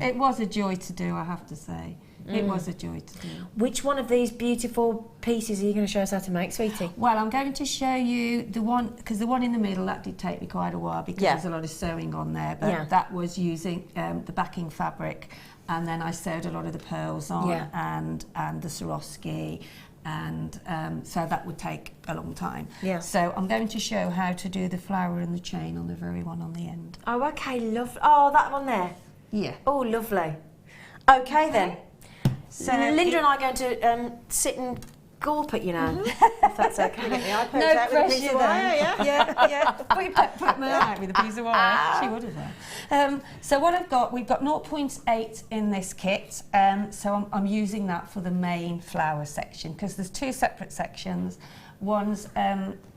S2: it was a joy to do, I have to say. It was a joy to do.
S1: Which one of these beautiful pieces are you going to show us how to make, sweetie?
S2: Well, I'm going to show you the one, because the one in the middle, that did take me quite a while because there's a lot of sewing on there, but that was using the backing fabric, and then I sewed a lot of the pearls on and the Swarovski, and so that would take a long time. Yeah. So I'm going to show how to do the flower and the chain on the very one on the end.
S1: Oh, okay, lovely. Oh, that one there?
S2: Yeah.
S1: Oh, lovely. Okay, then. So Linda and I are going to sit and gulp it, you know, if that's okay.
S2: No pressure then. Yeah. Put me out with a piece of wire. She would have done. So what we've got 0.8 in this kit, so I'm using that for the main flower section, because there's two separate sections. One's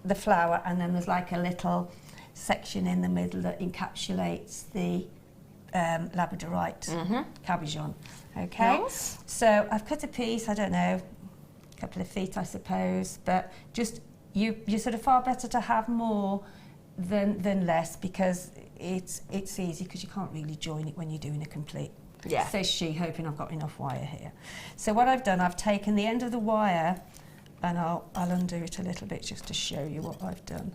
S2: the flower, and then there's like a little section in the middle that encapsulates the labradorite cabochon. Okay, nice. So I've cut a piece, I don't know, a couple of feet I suppose, but just you're sort of far better to have more than less, because it's easy, because you can't really join it when you're doing a complete. Yeah. Says she, hoping I've got enough wire here. So what I've done, I've taken the end of the wire, and I'll undo it a little bit just to show you what I've done.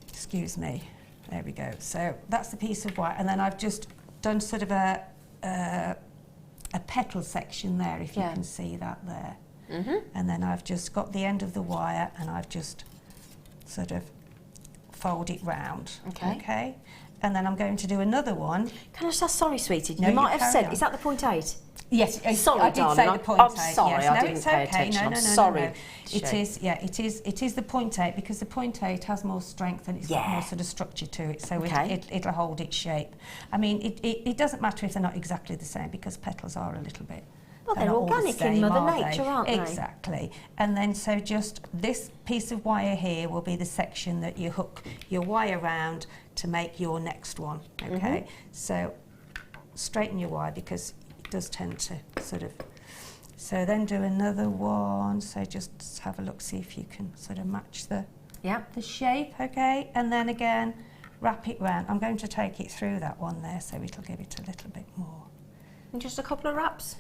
S2: Excuse me. There we go. So that's the piece of wire, and then I've just done sort of a petal section there, if you can see that there. And then I've just got the end of the wire, and I've just sort of fold it round. Okay. And then I'm going to do another one.
S1: Can I just ask, sorry, sweetie,
S2: no,
S1: you might have said,
S2: on.
S1: Is that the 0.8?
S2: Yes,
S1: sorry,
S2: I did
S1: darling,
S2: say the 0.8.
S1: I'm sorry,
S2: yes.
S1: I didn't pay attention.
S2: No,
S1: sorry.
S2: It is, it is the 0.8, because the 0.8 has more strength and it's got more sort of structure to it, so it'll hold its shape. I mean, it doesn't matter if they're not exactly the same, because petals are a little bit
S1: Well, they're
S2: not all the
S1: organic in
S2: same,
S1: Mother
S2: are
S1: Nature, aren't they?
S2: Exactly. And then so just this piece of wire here will be the section that you hook your wire around to make your next one, okay? So straighten your wire because it does tend to sort of... So then do another one, so just have a look, see if you can sort of match the shape, okay? And then again, wrap it round. I'm going to take it through that one there so it'll give it a little bit more.
S1: And just a couple of wraps?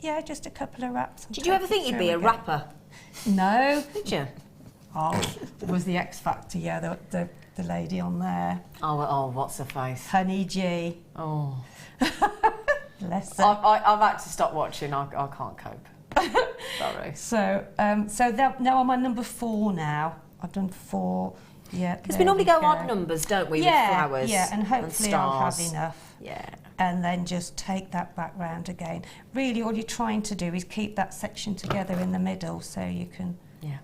S2: Yeah, just a couple of wraps.
S1: Did you ever think you'd be a rapper?
S2: No.
S1: Did you?
S2: Oh, it was the X Factor, yeah, the lady on there.
S1: Oh, what's her face?
S2: Honey G.
S1: Oh.
S2: Bless her.
S1: I've had to stop watching. I can't cope. Sorry.
S2: So now I'm on number 4 now. I've done 4. Yeah.
S1: Because we normally go odd numbers, don't we, with flowers?
S2: Yeah, and hopefully I'll
S1: stars.
S2: have enough.
S1: Yeah.
S2: And then just take that back round again. Really, all you're trying to do is keep that section together in the middle, so you can.
S1: Yeah.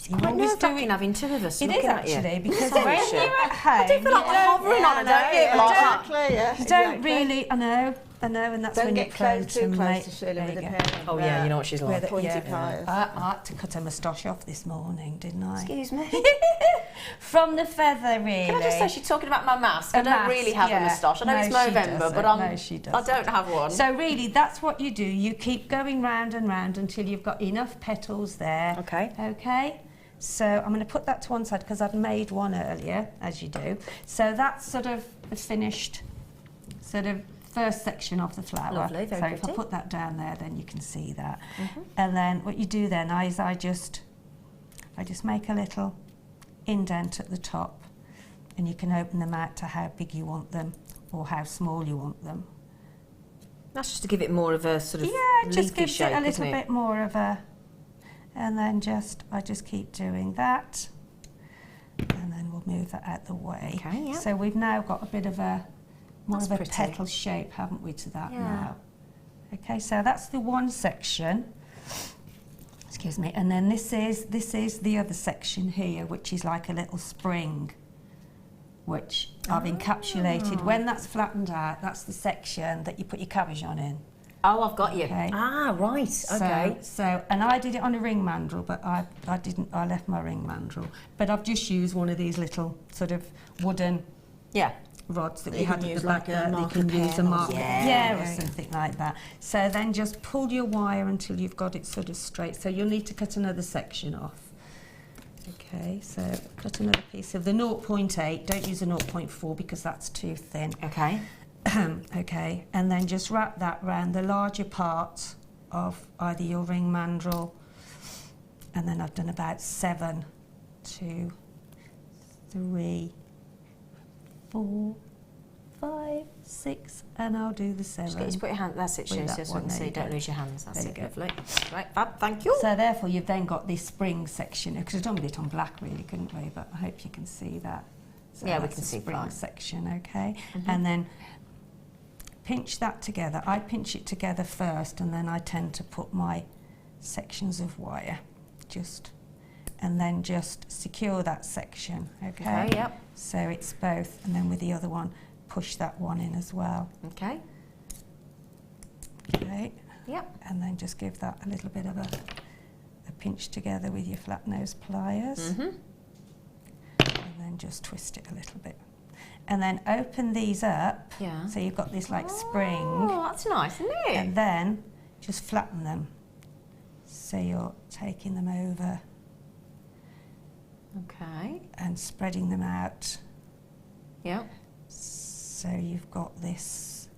S2: You
S1: Quite
S2: always do
S1: nerve-wracking
S2: it.
S1: having two of us
S2: It is
S1: looking at you.
S2: actually because
S1: Sorry,
S2: when
S1: Sheila.
S2: you're at home,
S1: I do feel like we're hovering on it, don't you? Like that.
S3: Exactly, yeah.
S2: you don't really. I know, and that's
S3: Don't
S2: when
S3: get
S2: you're
S3: close, too
S2: to
S3: close
S2: make.
S3: to Sheila
S2: there
S3: with
S2: you
S3: the
S2: go.
S3: pair of
S1: Oh yeah, you know what she's like.
S3: pointy
S2: Yeah.
S3: pliers.
S2: I had to cut her moustache off this morning, didn't I?
S1: Excuse me.
S2: From the feather, really.
S1: Can I just say she's talking about my mask? I
S2: A
S1: don't
S2: mask,
S1: really have a
S2: yeah.
S1: moustache. I know
S2: No,
S1: it's
S2: she
S1: November,
S2: doesn't.
S1: but
S2: No, she
S1: I
S2: doesn't.
S1: don't have one.
S2: So really, that's what you do. You keep going round and round until you've got enough petals there.
S1: Okay.
S2: Okay. So I'm going to put that to one side because I've made one earlier, as you do. So that's sort of the finished sort of first section of the flower.
S1: Lovely, very
S2: so if I
S1: pretty.
S2: put that down there, then you can see that. And then what you do then is I just make a little indent at the top, and you can open them out to how big you want them or how small you want them.
S1: That's just to give it more of a sort of
S2: Just
S1: leafy
S2: gives
S1: shape,
S2: it a little
S1: isn't it?
S2: bit more of a, and then I just keep doing that, and then we'll move that out the way.
S1: Okay, yeah.
S2: So we've now got a bit of a more
S1: That's
S2: of a
S1: pretty.
S2: petal shape, haven't we, to that
S1: Yeah.
S2: now? Okay, so that's the one section. Excuse me, and then this is the other section here, which is like a little spring, which I've encapsulated. When that's flattened out, that's the section that you put your cabbage on in.
S1: Oh, I've got you.
S2: Okay.
S1: Ah, right. Okay.
S2: So, and I did it on a ring mandrel, but I didn't. I left my ring mandrel, but I've just used one of these little sort of wooden
S1: Yeah.
S2: rods that
S3: That
S2: we
S3: you
S2: had
S3: can
S2: at
S3: use
S2: the back
S3: like a
S2: there. You
S3: marker
S2: can use a
S3: pen or
S2: marker,
S1: something.
S2: yeah, or
S3: Yeah.
S2: something like that. So then just pull your wire until you've got it sort of straight. So you'll need to cut another section off. Okay, so cut another piece of the 0.8. Don't use a 0.4 because that's too thin.
S1: Okay.
S2: Okay, and then just wrap that round the larger part of either your ring mandrel, and then I've done about 7, 2, 3, 4, 5, 6, and I'll do the
S1: Just get you
S2: 7.
S1: to put your hand. That's it,
S2: With
S1: Sheila,
S2: that
S1: so
S2: one,
S1: we can
S2: there
S1: see.
S2: you
S1: Don't
S2: go.
S1: lose your hands. That's
S2: There
S1: it.
S2: you go.
S1: Lovely. Right, fab. Thank you.
S2: So therefore you've then got this spring section, because we've done with it on black really, couldn't we? But I hope you can see that. So
S1: Yeah, we
S2: that's
S1: can
S2: the
S1: see
S2: spring
S1: fine.
S2: section, okay? And then pinch that together. I pinch it together first, and then I tend to put my sections of wire and then just secure that section, okay?
S1: Okay, yep.
S2: So it's both, and then with the other one, push that one in as well,
S1: Okay.
S2: okay?
S1: Yep.
S2: And then just give that a little bit of a pinch together with your flat nose pliers. And then just twist it a little bit. And then open these up,
S1: Yeah.
S2: so you've got this like spring,
S1: Oh, that's nice, isn't it?
S2: and then just flatten them. So you're taking them over
S1: Okay.
S2: and spreading them out.
S1: Yeah.
S2: So you've got this,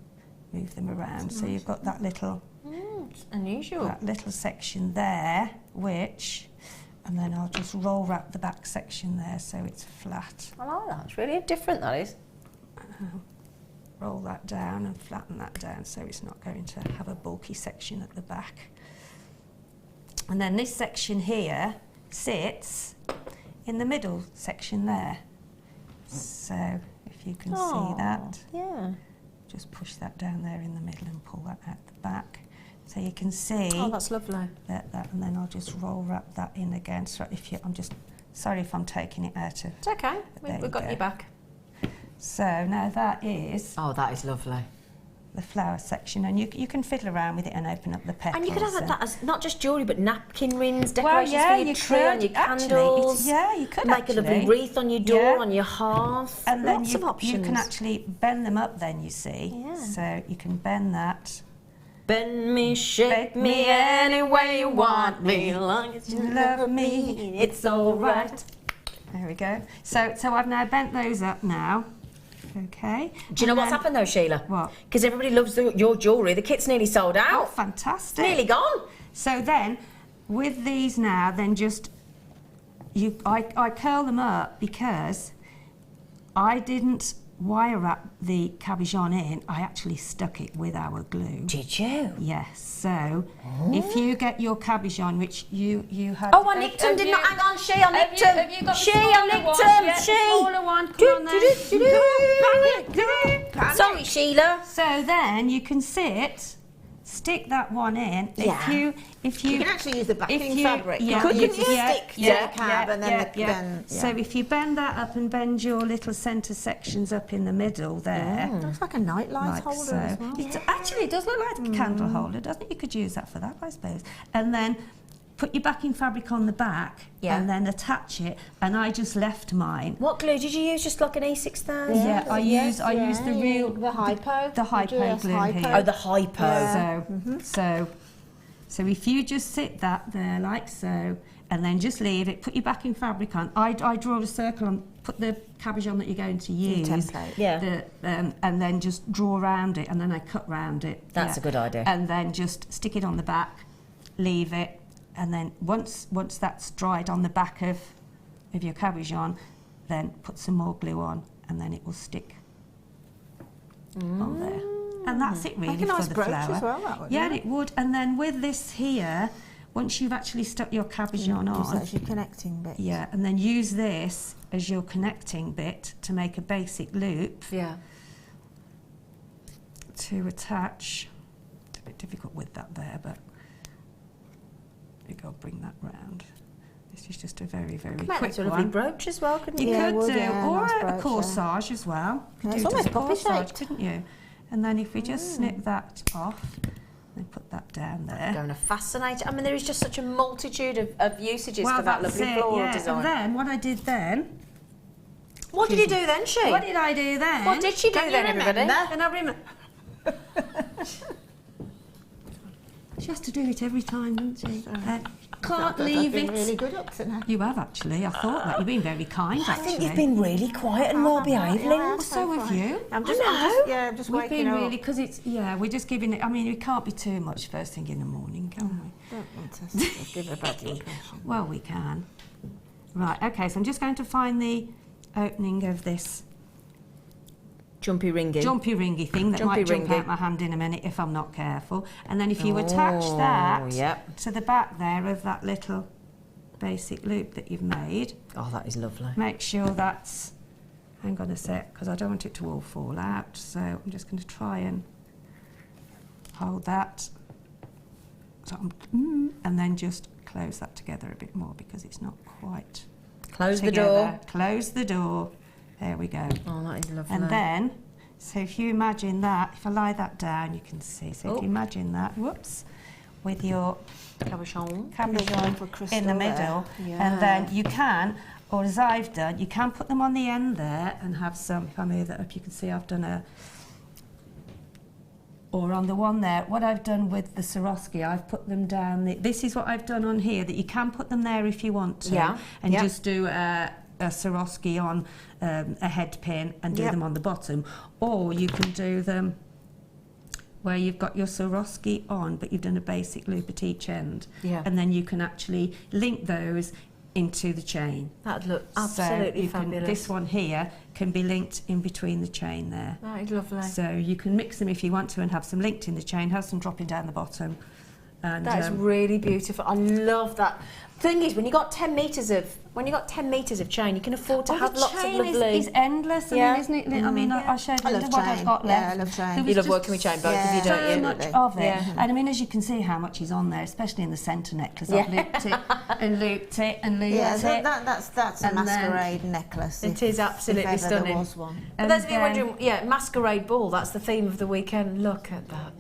S2: move them around. So you've got that little
S1: It's unusual.
S2: section there, and then I'll just roll wrap the back section there so it's flat.
S1: I like that. It's really different, that is.
S2: Roll that down and flatten that down so it's not going to have a bulky section at the back. And then this section here sits in the middle section there. So if you can see that,
S1: Yeah.
S2: just push that down there in the middle and pull that out the back. So you can see
S1: Oh, that's lovely.
S2: that, and then I'll just roll wrap that in again. So I'm just sorry if I'm taking it out of.
S1: It's okay.
S2: There
S1: We've
S2: you
S1: got
S2: go.
S1: you back.
S2: So now that is
S1: Oh, that is lovely.
S2: the flower section, and you can fiddle around with it and open up the petals.
S1: And you could have that as not just jewellery, but napkin rings,
S2: well,
S1: decorations
S2: yeah,
S1: for your
S2: you
S1: tree,
S2: could,
S1: on your
S2: actually,
S1: candles.
S2: you could
S1: make a lovely wreath on your door, on your hearth.
S2: And then
S1: Lots of options.
S2: you can actually bend them up. Then you see, so you can bend that.
S1: Bend me, shape me any way you want me, long as you love me, it's all right.
S2: There we go. So I've now bent those up now. Okay.
S1: Do you know what's happened though, Sheila?
S2: What?
S1: Because everybody loves your jewellery. The kit's nearly sold out.
S2: Oh, fantastic.
S1: It's nearly gone.
S2: So then, with these now, then just, I curl them up because I didn't wire wrap the cabochon in. I actually stuck it with our glue.
S1: Did you?
S2: Yes. So if you get your cabochon, which you had.
S1: Oh, I nicked them, did not. Hang on, I nicked them.
S2: Have you got
S1: I nicked them.
S2: Yeah, smaller one. Come on then.
S1: Sorry, Sheila.
S2: So then you can stick that one in.
S1: Yeah.
S2: If you
S3: can actually use the backing fabric.
S2: Yeah,
S3: Couldn't
S2: you
S3: you
S2: can
S3: stick to the cab and then
S2: So if you bend that up and bend your little centre sections up in the middle there.
S3: looks like a nightlight holder
S2: so.
S3: as well.
S2: Actually, it does look like a candle holder, doesn't it? You could use that for that, I suppose. And then put your backing fabric on the back and then attach it. And I just left mine.
S1: What glue did you use? Just like an E6000?
S2: Yeah, I use the real
S3: the hypo.
S2: The hypo glue here.
S1: Oh, the hypo.
S2: So if you just sit that there like so, and then just leave it, put your backing fabric on. I draw a circle and put the cabochon that you're going to use.
S1: Template.
S2: And then just draw around it, and then I cut round it.
S1: That's a good idea.
S2: And then just stick it on the back, leave it, and then once that's dried on the back of your cabochon, then put some more glue on, and then it will stick on there. And that's it really
S3: Like a nice
S2: for the
S3: brooch
S2: flower.
S3: as well, that would,
S2: yeah,
S3: yeah.
S2: it would. And then with this here, once you've actually stuck your cabochon
S3: Use that
S2: on,
S3: as your connecting bit.
S2: yeah, and then use this as your connecting bit to make a basic loop to attach. It's a bit difficult with that there, but I'll bring that round. This is just a very, very
S1: Make
S2: quick
S1: that a lovely
S2: one.
S1: brooch as well, couldn't
S2: You
S1: you?
S2: could do, or
S3: nice
S2: a
S3: brooch,
S2: corsage as well. You could
S3: It's
S2: do it as
S3: almost
S2: a
S3: poppy
S2: corsage,
S3: shaped.
S2: couldn't you? And then if we just snip that off, and put that down there.
S1: Going to fascinate. I mean, there is just such a multitude of usages for that
S2: that's
S1: lovely
S2: it,
S1: floral
S2: yeah.
S1: design.
S2: And then what I did then.
S1: What did you do then, She?
S2: What did I do then?
S1: What did she do
S2: Can you
S1: then, everybody?
S2: remember? And I remember. She has to do it every time, doesn't she? Can't leave
S3: I've been
S2: it.
S3: really good up to now.
S2: You have actually. I thought that. You've been very kind.
S1: I think you've been really quiet and well behaved,
S3: yeah.
S1: Linda.
S2: Well, so have you.
S3: I'm just
S2: We've
S3: waking
S2: been
S3: up.
S2: really, because it's, we're just giving it, I mean, it can't be too much first thing in the morning, can we?
S3: Don't want to give a bad impression.
S2: Well, we can. Right, okay, so I'm just going to find the opening of this
S1: Jumpy ringy.
S2: jumpy ringy thing that
S1: Jumpy
S2: might jump
S1: ringy.
S2: out my hand in a minute if I'm not careful. And then if you attach that
S1: yep.
S2: to the back there of that little basic loop that you've made,
S1: Oh, that is lovely.
S2: make sure that's, hang on a sec, because I don't want it to all fall out. So I'm just going to try and hold that. So and then just close that together a bit more because it's not quite
S1: Close the
S2: together.
S1: door.
S2: Close the door. There we go.
S1: Oh, that is lovely.
S2: And then, so if you imagine that, if I lie that down, you can see. So if you imagine that, whoops, with your
S1: cabochon
S3: for crystal
S2: in the middle, and then you can, or as I've done, you can put them on the end there and have some. If I move that up, you can see I've done a. Or on the one there, what I've done with the Swarovski, I've put them down. This is what I've done on here. That you can put them there if you want to, and just do a Swarovski on a head pin and do them on the bottom, or you can do them where you've got your Swarovski on, but you've done a basic loop at each end, and then you can actually link those into the chain.
S1: That'd look absolutely
S2: so
S1: fabulous.
S2: This one here can be linked in between the chain there.
S1: That is lovely.
S2: So you can mix them if you want to and have some linked in the chain, have some dropping down the bottom, And,
S1: That is really beautiful. I love that. Thing is, when you got 10 meters of chain, you can afford to have lots of lovely.
S2: The chain is endless, I mean, isn't it? I mean, I showed Linda what I've got left.
S3: Yeah, I love chain.
S1: You love working with chain, both of you, don't you?
S2: So much of it. And I mean, as you can see how much is on there, especially in the centre necklace. I've looped it and looped it and looped it.
S3: That's a masquerade necklace.
S1: It is absolutely stunning.
S3: There was one.
S1: For those of you wondering, masquerade ball, that's the theme of the weekend. Look at that.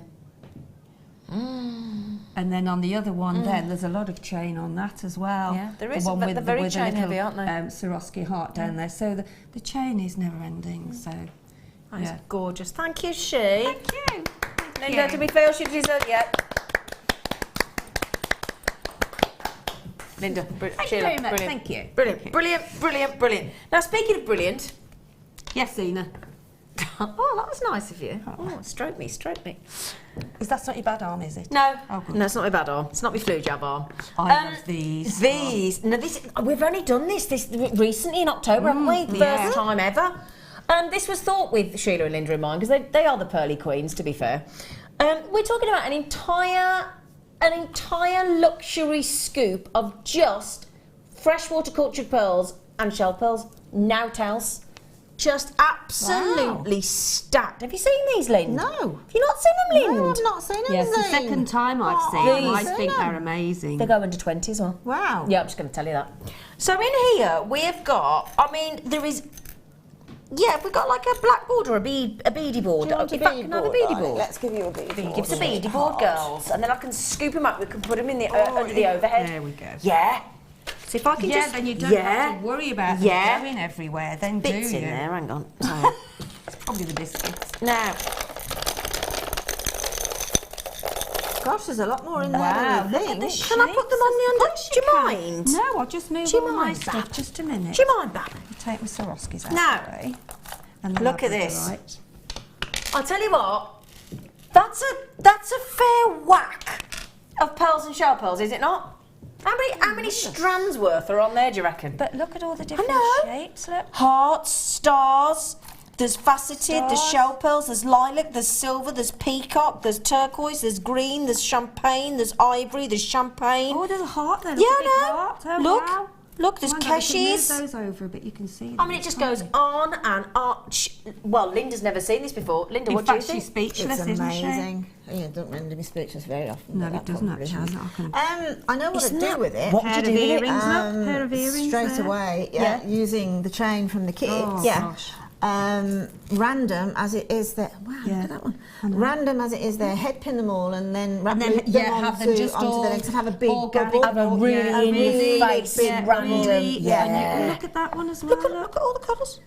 S2: And then on the other one, then there's a lot of chain on that as well.
S1: Yeah, there is.
S2: The one
S1: But
S2: with
S1: they're very
S2: with
S1: chain
S2: a little,
S1: heavy, aren't they?
S2: Swarovski heart down there. So the chain is never ending. So
S1: That's gorgeous. Thank you, She.
S2: thank you.
S1: Linda, do we feel she deserves it? Linda,
S2: Thank
S1: Sheila,
S2: you very much.
S1: brilliant.
S2: Thank you.
S1: Brilliant, brilliant, brilliant, brilliant. Now, speaking of brilliant,
S2: Yes, Zena.
S1: oh, that was nice of you. Oh, stroke me, stroke me.
S2: Is that not your bad arm, is it?
S1: No,
S2: Oh, good.
S1: no, it's not my bad arm. It's not my flu jab arm.
S2: I love these.
S1: These. No, we've only done this recently in October, haven't we? First time ever. This was thought with Sheila and Linda in mind because they are the pearly queens, to be fair. We're talking about an entire luxury scoop of just freshwater cultured pearls and shell pearls, nout else. Just absolutely stacked. Have you seen these, Lind?
S3: No.
S1: Have you not seen them, Lind?
S3: No, I've not seen them.
S2: Yes, the second time I've seen them. I
S1: These.
S2: think they're amazing.
S1: They go under 20 as well.
S3: Wow.
S1: Yeah, I'm just going to tell you that. So in here we've got, there is, we've got like a black board or a beady board.
S3: Do you want a
S1: In fact,
S3: bead
S1: can I have a
S3: board?
S1: beady
S3: Right,
S1: board?
S3: let's give you a bead board.
S1: Give us a beady board, girls, and then I can scoop them up. We can put them in the under the overhead.
S2: There we go.
S1: Yeah. So if I can just,
S2: then you don't have to worry about them going everywhere. Then
S1: bits
S2: do
S1: in
S2: you?
S1: there. Hang on. Sorry.
S2: It's probably the biscuits.
S1: Now,
S3: Gosh, there's a lot more in there
S2: Wow,
S3: than
S2: look
S3: we
S2: at the
S3: think.
S1: can I put them on the under? Do you mind?
S2: No, I'll just move
S1: Do you
S2: all my
S1: mind,
S2: stuff.
S1: Bab?
S2: Just a minute.
S1: Do you mind, Bab?
S2: I'll take my Swarovskis out
S1: Now,
S2: of the way. And then
S1: look
S2: I'll
S1: at
S2: put it
S1: this.
S2: right.
S1: I'll tell you what. That's a fair whack of pearls and shell pearls, is it not? How many strands worth are on there, do you reckon?
S2: But look at all the different
S1: know.
S2: shapes. Look.
S1: Hearts, stars, there's faceted, there's
S2: Stars.
S1: shell pearls, there's lilac, there's silver, there's peacock, there's turquoise, there's green, there's champagne, there's ivory, there's champagne.
S2: Oh, there's a heart there.
S1: Yeah,
S2: Look, a big
S1: I know.
S2: heart. Oh,
S1: Look,
S2: wow.
S1: look, there's
S2: Oh my God, we can move
S1: cashies.
S2: those over, but you can see them.
S1: I mean, it just goes on and on. Well, Linda's never seen this before. Linda,
S2: In
S1: what do you
S2: fact,
S1: think?
S2: she's speechless,
S3: It's
S2: isn't she?
S3: amazing. Yeah, don't render me speechless very often.
S2: No,
S3: but
S2: it
S3: that
S2: doesn't
S3: probably
S2: actually.
S3: has. I know what to
S1: Isn't
S3: do
S1: that-
S3: with it.
S1: What
S2: Pair
S1: would
S2: of
S1: you do with it?
S2: earrings, look. Pair of earrings
S3: straight
S2: there.
S3: away,
S1: Yeah.
S3: using the chain from the kids.
S2: Oh, gosh.
S3: Random as it is there. Wow,
S2: Yeah.
S3: look at that one.
S2: I know.
S3: Random as it is there, head pin them all and then wrap
S2: then,
S3: them
S2: have them just
S3: onto
S2: all
S3: the legs and have a big
S2: organic.
S3: bubble.
S1: Have a really in-your-face
S3: big
S1: random.
S3: bubble.
S1: Yeah.
S2: Look at that one as well.
S1: Look at all the colours.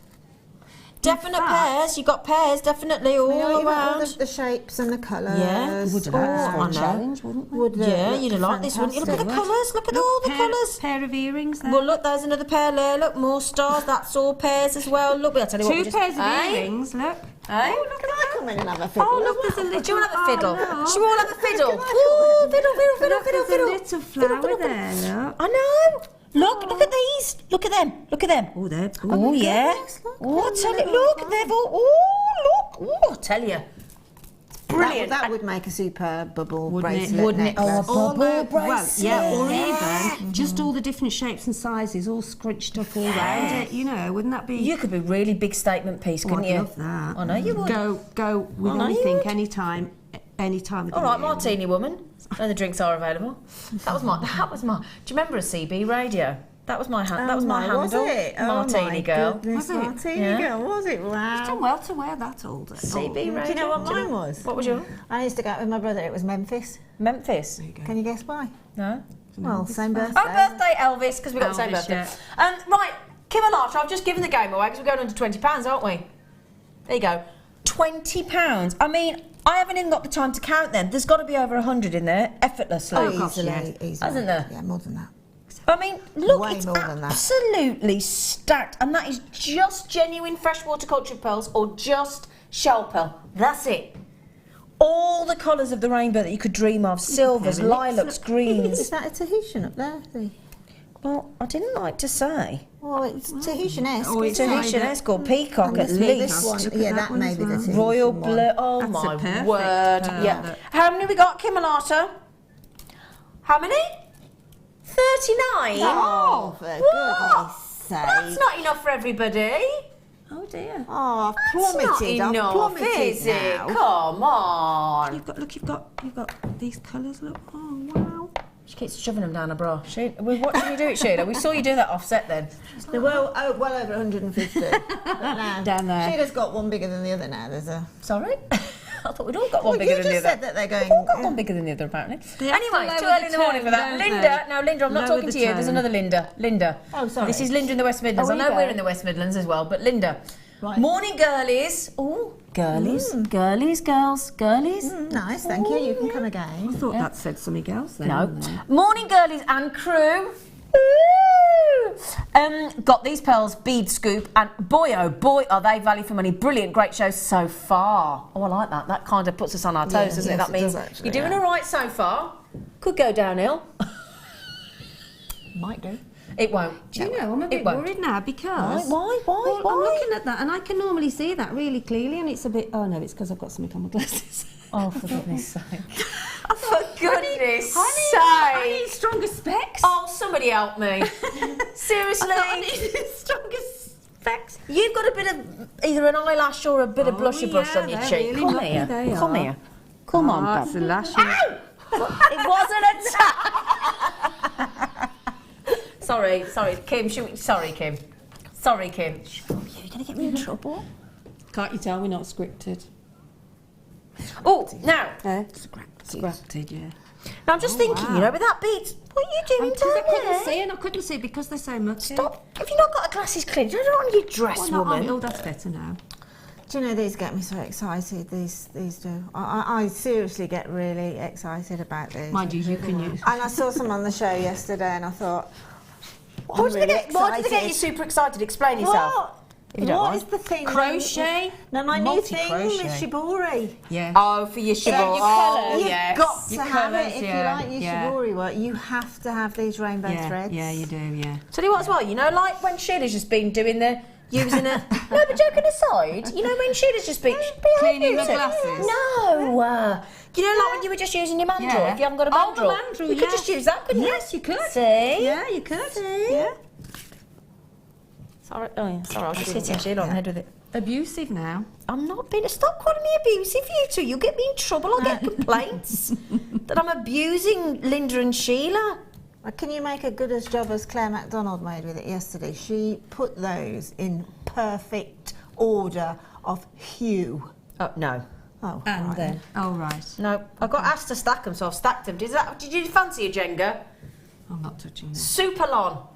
S1: Definite
S2: fact-
S1: pairs. You've got pairs, definitely all
S3: You know,
S1: around.
S3: all the shapes and the colours.
S1: Yeah.
S2: We would have
S1: Oh,
S2: had this for
S1: I
S2: a
S1: know.
S2: challenge, wouldn't we?
S3: Would
S1: Yeah,
S3: look
S1: you'd have liked this, wouldn't you? Look at the
S3: fantastic.
S1: colours. Look at all the colours.
S2: Pair of earrings there.
S1: Well, look, there's another pair there. Look, more stars. That's all pairs as well. Look, I'll tell you what.
S2: Two
S1: we just-
S2: pairs of
S1: Hey?
S2: earrings, look.
S1: Hey?
S3: Oh, look, can I come in and have a fiddle?
S2: Oh, look,
S3: as
S2: there's a
S3: well?
S2: little...
S1: Do you want to have a fiddle?
S2: Oh,
S1: Should we all have a fiddle?
S3: Can I
S1: Ooh, fiddle, fiddle, fiddle,
S2: Look,
S1: fiddle,
S2: there's a
S1: fiddle.
S2: little
S1: Fiddle,
S2: flower
S1: fiddle,
S2: there, look.
S1: I know. Look at these. Look at them. Look at them.
S2: Oh, they're
S1: Oh, yeah.
S3: goodness, look,
S1: Oh, I
S3: they're
S1: tell you,
S3: little
S1: look, they've all, oh, look. Oh, I tell you. Brilliant.
S3: That would make a superb bubble
S2: Wouldn't it?
S3: bracelet
S1: Wouldn't it?
S3: necklace.
S1: Oh, bubble
S2: Well, yeah, or
S1: bracelet.
S2: even just all the different shapes and sizes all scrunched up all round it, you know, wouldn't that be...
S1: You could be a really big statement piece,
S2: Oh,
S1: couldn't
S2: I'd
S1: you?
S2: love that.
S1: I know you would.
S2: Go with
S1: I know you
S2: anything,
S1: would.
S2: anytime of the
S1: All right,
S2: year.
S1: martini woman. And the drinks are available. That was my. Do you remember a CB radio? That was my that was my handle.
S3: Was it? Oh,
S1: Martini
S3: my
S1: girl.
S3: goodness,
S2: Was it?
S3: Martini
S1: Yeah.
S3: girl, was it? Wow.
S2: Done well to wear that all day.
S1: CB radio.
S3: Do you know what mine was?
S1: What was yours?
S3: I used to go out with my brother. It was Memphis.
S1: Memphis.
S3: Can you guess why?
S1: No.
S3: Well, same birthday.
S1: Oh, birthday Elvis, because we got the same
S2: Elvis,
S1: birthday. Right, Kim and Archer, I've just given the game away because we're going under £20, aren't we? There you go. £20. I mean, I haven't even got the time to count then. There's got to be over 100 in there, effortlessly.
S3: Oh,
S2: gosh,
S3: easily,
S2: yeah.
S3: easily.
S1: Hasn't there?
S3: Yeah, more than that.
S1: I mean, look,
S3: Way
S1: it's
S3: more than that.
S1: absolutely stacked. And that is just genuine freshwater cultured pearls or just shell pearl. That's it. All the colours of the rainbow that you could dream of. Silvers, lilacs,
S3: Is
S1: greens.
S3: that a Tahitian up there?
S1: Well, I didn't like to say.
S3: Well, it's Tahitian-esque.
S2: Oh, it's
S3: isn't it?
S1: Tahitian-esque or peacock
S3: And
S1: at
S3: this
S1: least.
S3: one,
S2: Look at
S3: yeah,
S2: that
S3: that
S2: one
S3: may
S2: as
S3: be the
S2: well.
S3: Tahitian
S1: Royal
S3: one.
S1: blue. Oh
S2: That's a
S1: my
S2: perfect
S1: word.
S2: pearl.
S1: Yeah. How many we got, Kim and Arthur? How many? 39?
S3: Oh, for goodness sake.
S1: That's not enough for everybody.
S2: Oh dear.
S3: Oh, I've
S1: That's
S3: plummeted.
S1: not
S3: I've
S1: enough,
S3: plummeted
S1: is it?
S3: now.
S1: Come on.
S2: You've got these colours. Look. Oh wow.
S1: She keeps shoving them down her bra. We're watching you do it, Sheila. We saw you do that offset then.
S3: They're well over 150. Now,
S2: Down there.
S3: Sheila's got one bigger than the other now. There's a...
S1: Sorry? I thought we'd all got one
S3: Well,
S1: bigger
S3: you
S1: than the
S3: just
S1: other.
S3: said that they're going...
S1: We've all got one bigger than the other, apparently.
S2: have
S1: Anyway,
S2: to
S1: it's too
S2: lower
S1: early
S2: the
S1: in the morning for
S2: tone,
S1: that.
S2: don't
S1: Linda,
S2: they?
S1: no, Linda, I'm not
S2: Lower
S1: talking
S2: the
S1: to you. There's
S2: tone.
S1: another Linda. Linda.
S3: Oh, sorry.
S1: This is Linda in the West Midlands.
S3: Oh,
S1: I know
S3: here you
S1: we're
S3: go.
S1: in the West Midlands as well, but Linda.
S3: Right.
S1: Morning, girlies. Oh, girlies. Girlies, girls, girlies.
S3: Nice, thank you. You can come again.
S2: I thought that said something else then.
S1: No. Morning, girlies and crew. Got these pearls, bead scoop, and boy, oh boy, are they value for money. Brilliant, great show so far. Oh, I like that. That kind of puts us on our toes,
S3: Yeah,
S1: doesn't it?
S3: yes,
S1: That
S3: it
S1: means
S3: does actually,
S1: you're doing
S3: yeah.
S1: all right so far. Could go downhill.
S3: Might do.
S1: It won't.
S2: Do you know, I'm a bit
S1: won't.
S2: worried now because...
S1: Why?
S2: Well, I'm looking at that and I can normally see that really clearly and it's a bit... Oh no, it's because I've got something on my glasses.
S1: Oh, for goodness sake. For goodness
S2: I
S1: sake.
S2: need stronger specs.
S1: Oh, somebody help me. Seriously?
S2: I need stronger specs.
S1: You've got a bit of either an eyelash or a bit of blusher brush on your
S2: they're
S1: cheek.
S2: really
S1: Come
S2: lucky
S1: here.
S2: they
S1: Come
S2: are.
S1: here. Come on,
S2: That's
S1: Bab.
S2: the lashes.
S1: Ow! It wasn't a tap. Sorry, Kim. Sorry, Kim. Sorry, Kim. You're going to get me in trouble.
S2: Can't you tell we're not scripted?
S1: Oh, now.
S2: Scripted, yeah.
S1: Now I'm just thinking, you know, with that bead, what are you doing
S2: Because I
S1: down
S2: couldn't
S1: there?
S2: see and I couldn't see because they're so much.
S1: Stop. Have you not got the glasses clean? You don't want your dress,
S2: Well,
S1: woman.
S2: oh, that's better now.
S3: Do you know, these get me so excited, these do. I seriously get really excited about these.
S2: Mind you, you can use...
S3: And I saw some on the show yesterday and I thought,
S1: Why did they get you super excited? Explain yourself. If you don't
S3: What
S1: mind.
S3: is the thing?
S2: Crochet.
S3: No, my new thing
S2: Multi-crochet.
S3: is shibori.
S2: Yeah.
S1: Oh, for your shibori.
S2: your colours.
S3: You've
S1: yes.
S3: got to
S2: Your
S3: have
S2: colours,
S3: it if
S2: yeah,
S3: you like your
S2: yeah.
S3: shibori work. You have to have these rainbow threads.
S2: Yeah, you do, yeah.
S1: Tell you what as well, you know, like when Sheila's just been doing the, using a, no, but joking aside, you know when Sheila's just been,
S2: Cleaning the
S1: using-
S2: glasses.
S1: No, you know like when you were just using your mandrel,
S2: Yeah.
S1: if you haven't got a
S2: Oh,
S1: mandrel.
S2: the mandrel,
S1: You could
S2: yeah.
S1: just use that, couldn't you?
S2: Yes, you could.
S1: See?
S2: Yeah, you could.
S1: See?
S2: Yeah.
S1: Sorry, I was just hitting Sheila on the head with it.
S2: Abusive now.
S1: I'm not being, stop calling me abusive, you two. You'll get me in trouble, I'll get complaints that I'm abusing Linda and Sheila.
S3: Can you make a good as job as Claire MacDonald made with it yesterday? She put those in perfect order of hue.
S1: Oh, no.
S3: Oh,
S2: And
S3: right.
S2: then. Oh, right.
S1: No, I got asked to stack them, so I've stacked them. Did you fancy a Jenga?
S2: I'm not touching this.
S1: Super long.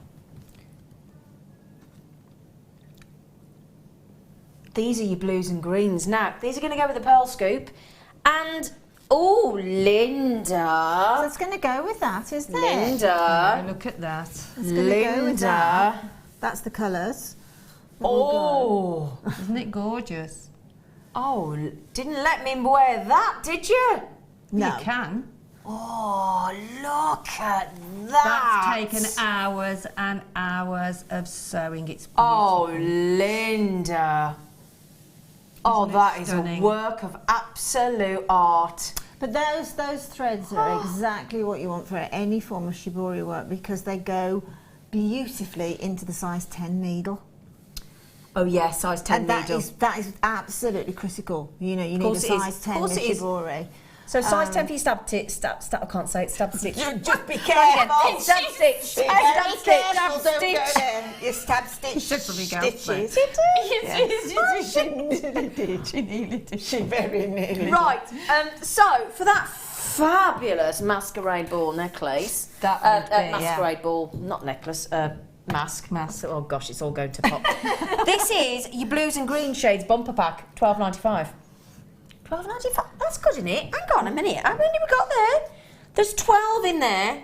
S1: These are your blues and greens. Now, these are going to go with the pearl scoop. And, oh,
S3: So
S1: Linda.
S3: it's going to go with that, isn't it?
S1: Linda.
S2: Look at that.
S3: It's going to go with that. That's the colours.
S1: Oh.
S2: Isn't it gorgeous?
S1: Oh, didn't let me wear that, did you?
S3: No.
S2: You can.
S1: Oh, look at that.
S2: That's taken hours and hours of sewing. It's beautiful.
S1: Oh, Linda. Oh,
S2: Isn't it
S1: that is
S2: stunning?
S1: a work of absolute art.
S3: But those threads are exactly what you want for any form of shibori work because they go beautifully into the size 10 needle.
S1: Oh, yeah, size 10
S3: And that
S1: needle.
S3: is absolutely critical. You know, you need a
S1: course it is.
S3: size
S1: Of
S3: 10
S1: course
S3: with
S1: it is.
S3: shibori.
S1: So size 10 for your stab I can't say it, stab stitch.
S3: Just be
S1: Again,
S3: careful.
S1: stab stitch.
S3: Be
S1: Stab
S3: very
S1: stitch.
S3: careful,
S1: Stab
S3: don't go
S1: stitch.
S3: there. You stab stitch
S2: Should probably go for it.
S3: stitches.
S2: She nearly did.
S3: She very nearly did.
S1: Right, so for that fabulous masquerade ball necklace,
S2: That would be,
S1: masquerade ball, not necklace, mask.
S2: Mask.
S1: Oh gosh, it's all going to pop. This is your blues and green shades bumper pack, $12.95. $12.95. That's good, isn't it? Hang on a minute. How many we got there? There's 12 in there.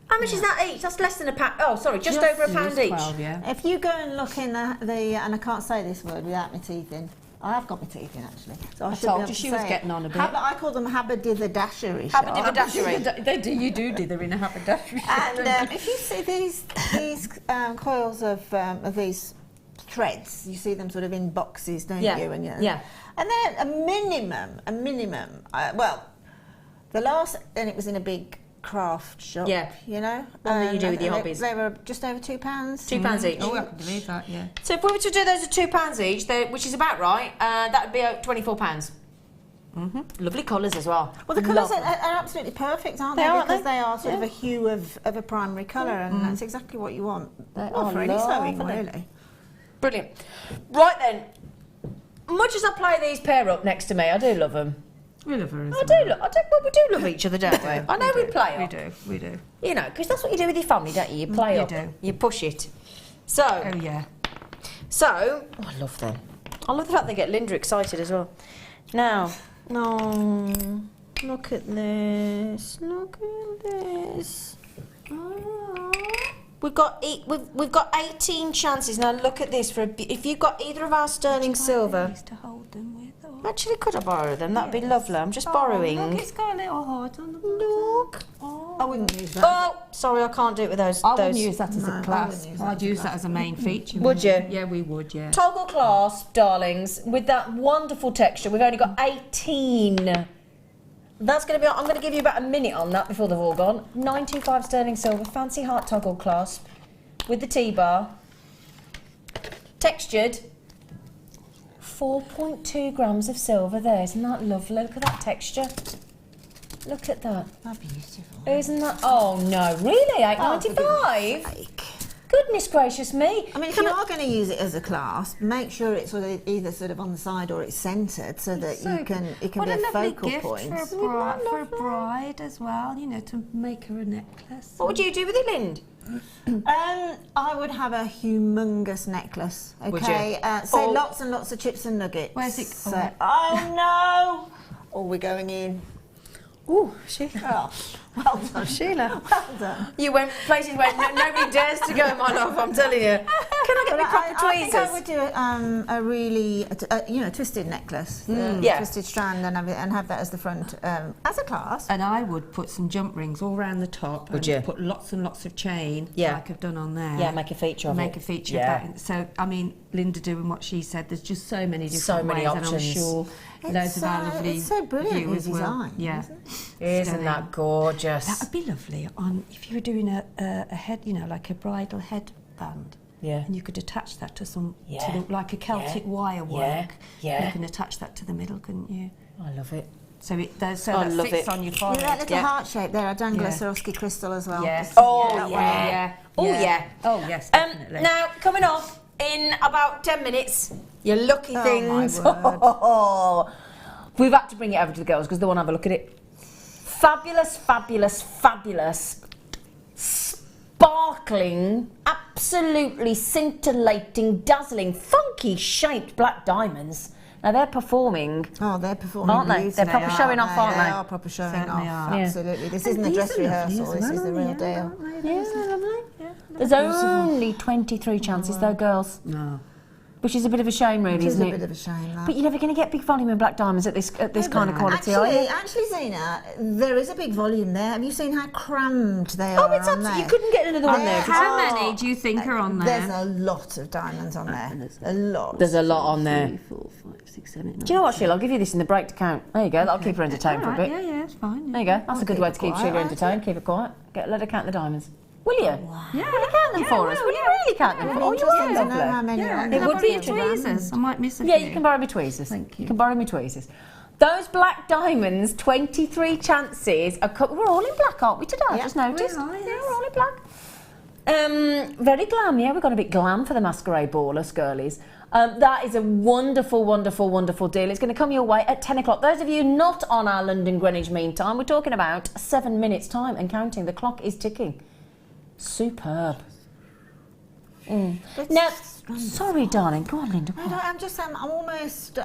S1: How much is that each? That's less than a pound. Oh, sorry, just over a pound each.
S2: 12, yeah.
S3: If you go and look in the and I can't say this word without my teeth in. I have got my teeth in actually. So I should
S2: told
S3: be able
S2: you
S3: to
S2: she was
S3: say it.
S2: getting on a bit.
S3: I call them haberdither-dashery.
S1: Haberdither-dashery.
S2: They do, you do dither in a haberdashery.
S3: And if you see these coils of these threads, you see them sort of in boxes, don't
S1: Yeah,
S3: you? And
S1: yeah.
S3: And they're a minimum. Well, the last, and it was in a big craft shop.
S1: Yeah.
S3: You know,
S1: One that you do with your hobbies.
S3: They were just over £2.
S1: £2 each.
S2: Oh, I can believe that, yeah.
S1: So if we were to do those at £2 each, which is about right, that would be £24. Lovely colours as well.
S3: Well, the colours are absolutely perfect, aren't they? Because they are sort of a hue of a primary colour, and that's exactly what you want.
S1: are
S3: For any sewing,
S1: lovely.
S3: really.
S1: Brilliant. Right then, much as I play these pair up next to me, I do love them.
S2: We love her as
S1: Well, we do love each other, don't we? I know we play up.
S2: We do.
S1: You know, because that's what you do with your family, don't you? You play
S2: You
S1: up.
S2: do.
S1: You push it. So,
S2: Oh, yeah.
S1: I love them. I love the fact they get Linda excited as well. Now, look at this. Look at this. Oh. We've got 18 chances. Now look at this. If you've got either of our sterling silver,
S2: To hold them with.
S1: actually could I borrow them? That'd be lovely. I'm just borrowing.
S2: Look, it's got a little heart on the bottom.
S1: Look.
S3: I wouldn't use that.
S1: Oh, sorry, I can't do it with those.
S2: I wouldn't use that as a
S3: I
S2: clasp.
S3: wouldn't use
S2: I'd use that as a main feature.
S1: Would you?
S2: Yeah, we would, yeah.
S1: Toggle clasp, darlings, with that wonderful texture. We've only got 18. That's going to be. I'm going to give you about a minute on that before they've all gone. 925 sterling silver, fancy heart toggle clasp, with the T-bar, textured. 4.2 grams of silver there. Isn't that lovely? Look at that texture. Look at that.
S3: That's beautiful.
S1: Isn't that? Oh no, really? 8.95? Goodness gracious me!
S3: I mean, if you are going to use it as a clasp, make sure it's sort of either sort of on the side or it's centred, so that it can be a focal point.
S2: For a bride as well, you know, to make her a necklace.
S1: What would you do with it, Lind?
S3: I would have a humongous necklace. Okay,
S1: Would you?
S3: so lots and lots of chips and nuggets.
S2: Where's it?
S3: So, oh no! Oh, we're going in.
S1: Ooh, Sheila.
S3: Oh, well done,
S1: Sheila.
S3: Well done.
S1: You went places where nobody dares to go, my love, I'm telling you. Can I get me proper
S3: I think I would
S1: tweezers?
S3: do a really, twisted necklace,
S1: Yeah.
S3: twisted strand, and have that as the front as a clasp.
S2: And I would put some jump rings all around the top.
S1: Would
S2: and
S1: you?
S2: Put lots and lots of chain,
S1: Yeah.
S2: like I've done on there.
S1: Yeah, make a feature of it.
S2: Make a feature
S1: Yeah.
S2: of that. So, I mean, Linda doing what she said, there's just so many different
S1: So many
S2: ways, and I'm
S1: options.
S2: sure loads of our lovely
S3: It's so brilliantly
S2: viewers will.
S3: designed,
S2: Yeah.
S1: Isn't that gorgeous?
S2: That would be lovely on if you were doing a head, you know, like a bridal headband.
S1: Yeah.
S2: And you could attach that to some,
S1: Yeah.
S2: to the, like a Celtic wire work.
S1: Yeah.
S2: You can attach that to the middle, couldn't you?
S1: I love it.
S2: So that
S1: I love
S2: sits
S1: it.
S2: on your
S3: You
S2: forehead.
S3: know that little
S1: Yeah.
S3: heart shape there, I dangle a
S2: Yeah.
S3: Swarovski crystal as well.
S2: Yes.
S1: Oh,
S2: That
S1: yeah.
S2: one, yeah.
S1: Oh, yeah.
S2: Oh, yes, definitely.
S1: Now, coming off in about 10 minutes, your lucky
S3: Oh,
S1: things.
S3: my word.
S1: Oh, we've had to bring it over to the girls because they want to have a look at it. Fabulous, fabulous, fabulous, sparkling, absolutely scintillating, dazzling, funky shaped black diamonds. Now they're performing.
S3: Oh, they're performing
S1: Aren't they?
S3: beautifully,
S1: They're proper showing off, aren't they?
S3: They are proper showing
S2: Certainly
S3: off,
S2: are.
S1: Yeah.
S3: absolutely. This
S2: And
S3: isn't a
S2: these
S3: dress
S2: are lovely
S3: rehearsal,
S2: as
S3: this is
S2: well,
S3: the real
S2: aren't they?
S3: deal.
S2: Aren't they?
S1: Yeah, they're lovely. There's only 23 chances though, girls.
S2: No.
S1: Which is a bit of a shame, really,
S3: It is
S1: isn't
S3: a
S1: it?
S3: bit of a shame, that.
S1: But you're never going to get big volume in black diamonds at this kind of quality, are you?
S3: Actually, Zena, there is a big volume there. Have you seen how crammed they
S1: Oh,
S3: are
S1: it's
S3: on
S1: absolutely.
S3: there?
S1: You couldn't get another one there.
S2: How many do you think are on there?
S3: There's a lot of diamonds on there. A lot.
S1: There's a lot on there.
S2: 3, 4, 5, 6, 7, 8, 9.
S1: Do you know what, Sheila? I'll give you this in the break to count. There you go. That'll keep her entertained for a bit.
S2: Yeah, yeah, it's fine. Yeah.
S1: There you go. That's a good
S3: keep
S1: way
S3: it
S1: to keep
S3: quiet,
S1: Sheila
S3: won't
S1: entertained. Keep it quiet. Let her count the diamonds. Will you?
S2: Yeah.
S1: Will you count them for us? Will you really count them?
S3: Really
S1: Oh, you
S3: interesting
S1: are
S3: to know
S1: lovely.
S3: how many are on
S1: It
S3: there.
S1: would be
S2: your
S1: interesting.
S2: tweezers. I might miss a
S1: Yeah,
S2: few.
S1: you can borrow me tweezers.
S2: Thank you.
S1: You can borrow me tweezers. Those black diamonds, 23 chances. We're all in black, aren't we, today? I
S3: Yeah,
S1: just noticed.
S2: we are, yes.
S1: Yeah, we're all in black. Very glam, yeah. We've got a bit glam for the masquerade ball, us girlies. That is a wonderful, wonderful, wonderful deal. It's going to come your way at 10 o'clock. Those of you not on our London Greenwich Mean Time, we're talking about 7 minutes' time and counting. The clock is ticking. Superb. Now, sorry, darling. Go on, Linda.
S3: I'm just, I'm almost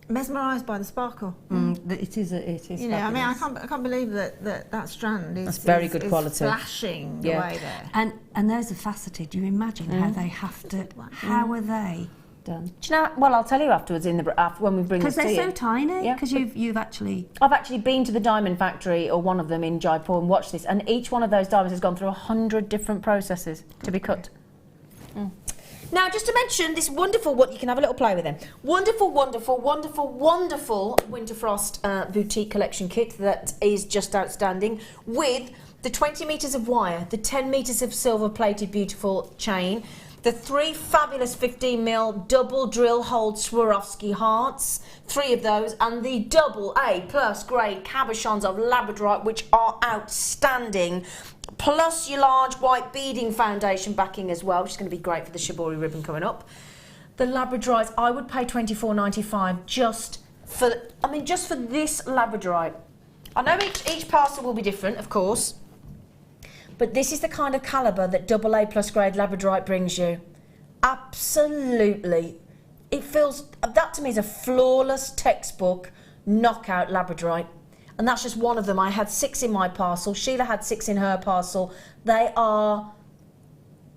S3: mesmerised by the sparkle.
S2: It is.
S3: You know, I mean, I can't believe that strand is.
S1: That's very good quality.
S3: Flashing
S1: Yeah.
S3: away there.
S2: And those are faceted. Do you imagine how they have to? How are they done?
S1: Do you know? Well, I'll tell you afterwards when we bring this
S2: Because
S1: to
S2: they're
S1: you.
S2: so tiny.
S1: Yeah.
S2: Because you've actually.
S1: I've actually been to the diamond factory, or one of them in Jaipur, and watched this, and each one of those diamonds has gone through 100 different processes to be cut. Now, just to mention this wonderful, what you can have a little play with them. Wonderful, wonderful, wonderful, wonderful Winterfrost boutique collection kit that is just outstanding, with the 20 metres of wire, the 10 metres of silver-plated beautiful chain, the 3 fabulous 15mm double drill hold Swarovski hearts, 3 of those, and the double A+ grade cabochons of labradorite, which are outstanding, plus your large white beading foundation backing as well, which is going to be great for the shibori ribbon coming up. The labradorites, I would pay $24.95 just for this labradorite. I know each parcel will be different, of course, but this is the kind of calibre that double A+ grade labradorite brings you. Absolutely. It feels, that to me is a flawless textbook knockout labradorite. And that's just one of them. I had 6 in my parcel. Sheila had 6 in her parcel. They are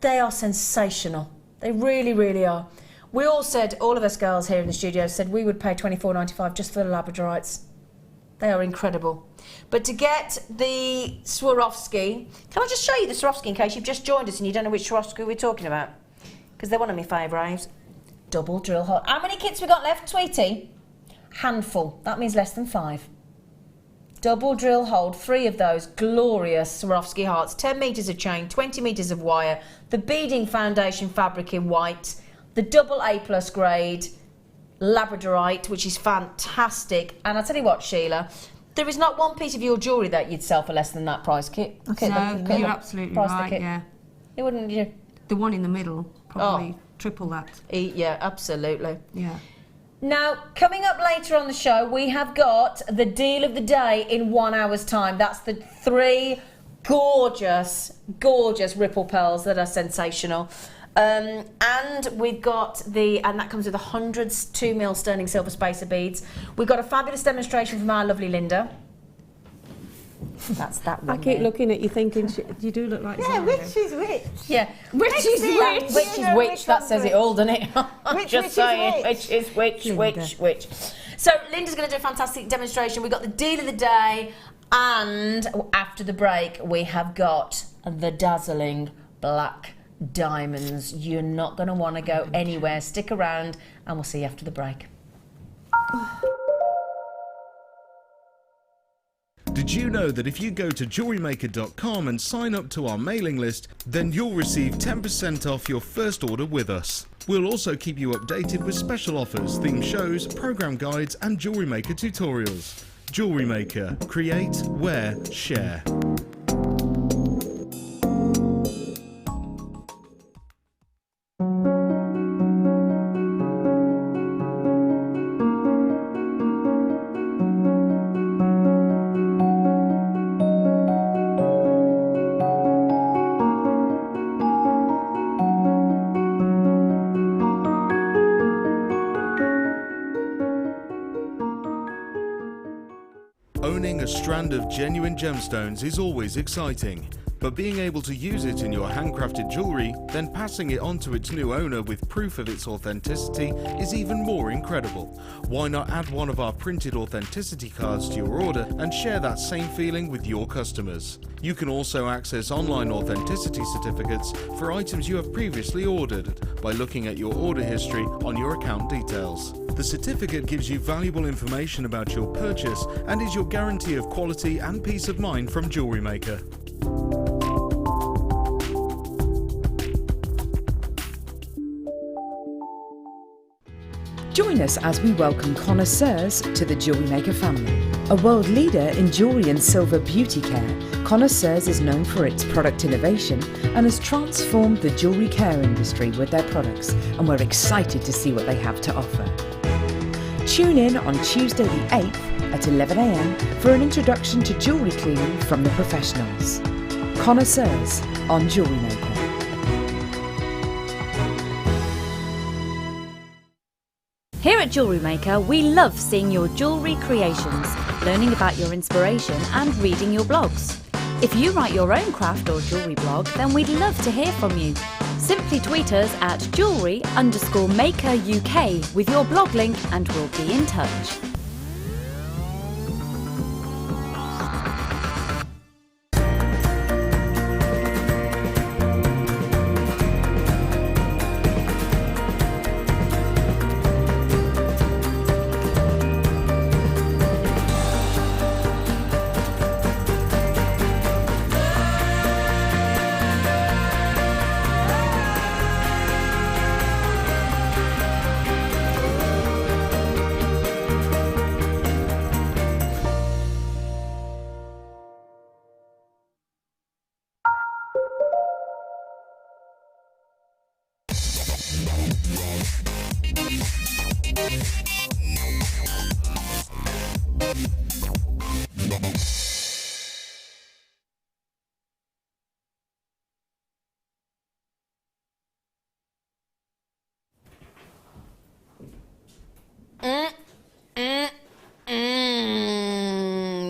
S1: sensational. They really, really are. We all said, all of us girls here in the studio said we would pay $24.95 just for the labradorites. They are incredible. But to get the Swarovski, can I just show you the Swarovski in case you've just joined us and you don't know which Swarovski we're talking about? Because they're one of my favourites. Double drill hole. How many kits we got left, Tweety? Handful. That means less than 5. Double drill hold, 3 of those glorious Swarovski hearts, 10 metres of chain, 20 metres of wire, the beading foundation fabric in white, the double A+ grade labradorite, which is fantastic. And I'll tell you what, Sheila, there is not one piece of your jewellery that you'd sell for less than that price kit.
S2: Okay, no, you're absolutely right, yeah.
S1: You wouldn't, you?
S2: The one in the middle, probably triple that.
S1: Yeah, absolutely.
S2: Yeah.
S1: Now, coming up later on the show, we have got the deal of the day in 1 hour's time. That's the 3 gorgeous, gorgeous ripple pearls that are sensational. And we've got and that comes with 100 2mm sterling silver spacer beads. We've got a fabulous demonstration from our lovely Linda. That's that one.
S2: I keep looking at you thinking, you do look like Zena.
S3: Which is which?
S1: Yeah, which is which? Which is which? That says it all, doesn't it? Just saying, which is which? So Linda's going to do a fantastic demonstration. We've got the deal of the day, and after the break, we have got the dazzling black diamonds. You're not going to want to go anywhere. Stick around, and we'll see you after the break.
S4: Did you know that if you go to jewellerymaker.com and sign up to our mailing list, then you'll receive 10% off your first order with us. We'll also keep you updated with special offers, theme shows, program guides and Jewellery Maker tutorials. Jewellery Maker. Create, wear, share. Owning a strand of genuine gemstones is always exciting, but being able to use it in your handcrafted jewellery, then passing it on to its new owner with proof of its authenticity is even more incredible. Why not add one of our printed authenticity cards to your order and share that same feeling with your customers? You can also access online authenticity certificates for items you have previously ordered by looking at your order history on your account details. The certificate gives you valuable information about your purchase and is your guarantee of quality and peace of mind from Jewellery Maker.
S6: Join us as we welcome connoisseurs to the Jewellery Maker family. A world leader in jewellery and silver beauty care, Connoisseurs is known for its product innovation and has transformed the jewellery care industry with their products, and we're excited to see what they have to offer. Tune in on Tuesday the 8th at 11 a.m. for an introduction to jewellery cleaning from the professionals. Connoisseurs on Jewellery Maker.
S7: Here at Jewellery Maker, we love seeing your jewellery creations, learning about your inspiration and reading your blogs. If you write your own craft or jewellery blog, then we'd love to hear from you. Simply tweet us at jewellery_maker UK with your blog link and we'll be in touch.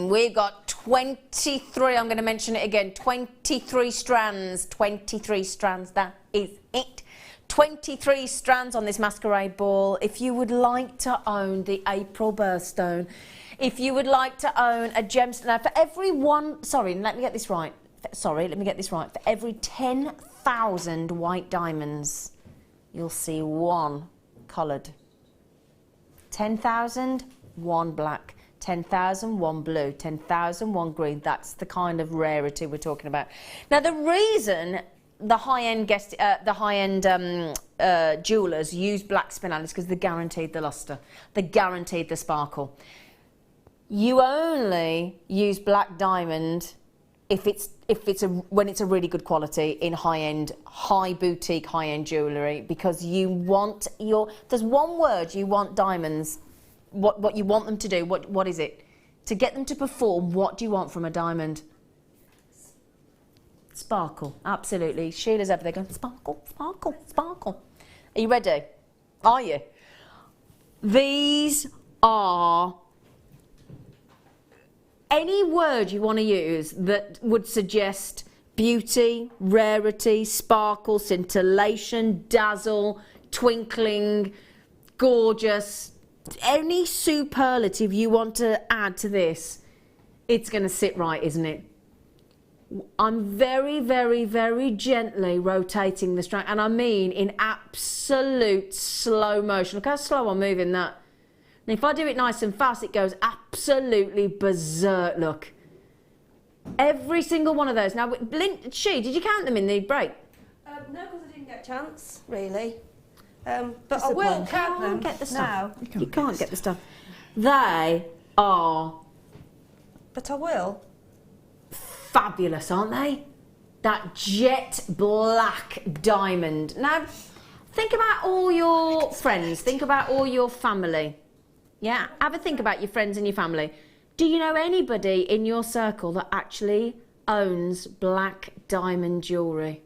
S1: We've got 23, I'm going to mention it again, 23 strands, 23 strands, that is it. 23 strands on this masquerade ball. If you would like to own the April birthstone, if you would like to own a gemstone, now for every one, sorry, let me get this right. For every 10,000 white diamonds, you'll see one coloured. 10,000, one black. 10,000, one blue. 10,000, one green. That's the kind of rarity we're talking about. Now, the reason the high-end jewellers use black spinel is because they're guaranteed the lustre. They're guaranteed the sparkle. You only use black diamond when it's a really good quality in high-end, high boutique, high-end jewellery, because you want there's one word you want diamonds, what you want them to do, what is it? To get them to perform, what do you want from a diamond? Sparkle, absolutely. Sheila's over there going, sparkle, sparkle, sparkle. Are you ready? Are you? These are any word you want to use that would suggest beauty, rarity, sparkle, scintillation, dazzle, twinkling, gorgeous. Any superlative you want to add to this, it's going to sit right, isn't it? I'm very, very, very gently rotating the strand, and I mean in absolute slow motion. Look how slow I'm moving that. And if I do it nice and fast, it goes absolutely berserk, look. Every single one of those. Now, did you count them in the break?
S2: No, because I didn't get a chance, really. But I will count them.
S1: Get the stuff.
S2: Now.
S1: You can't get the stuff. They are...
S2: But I will.
S1: Fabulous, aren't they? That jet black diamond. Now, think about all your friends. Think about all your family. Yeah, have a think about your friends and your family. Do you know anybody in your circle that actually owns black diamond jewellery?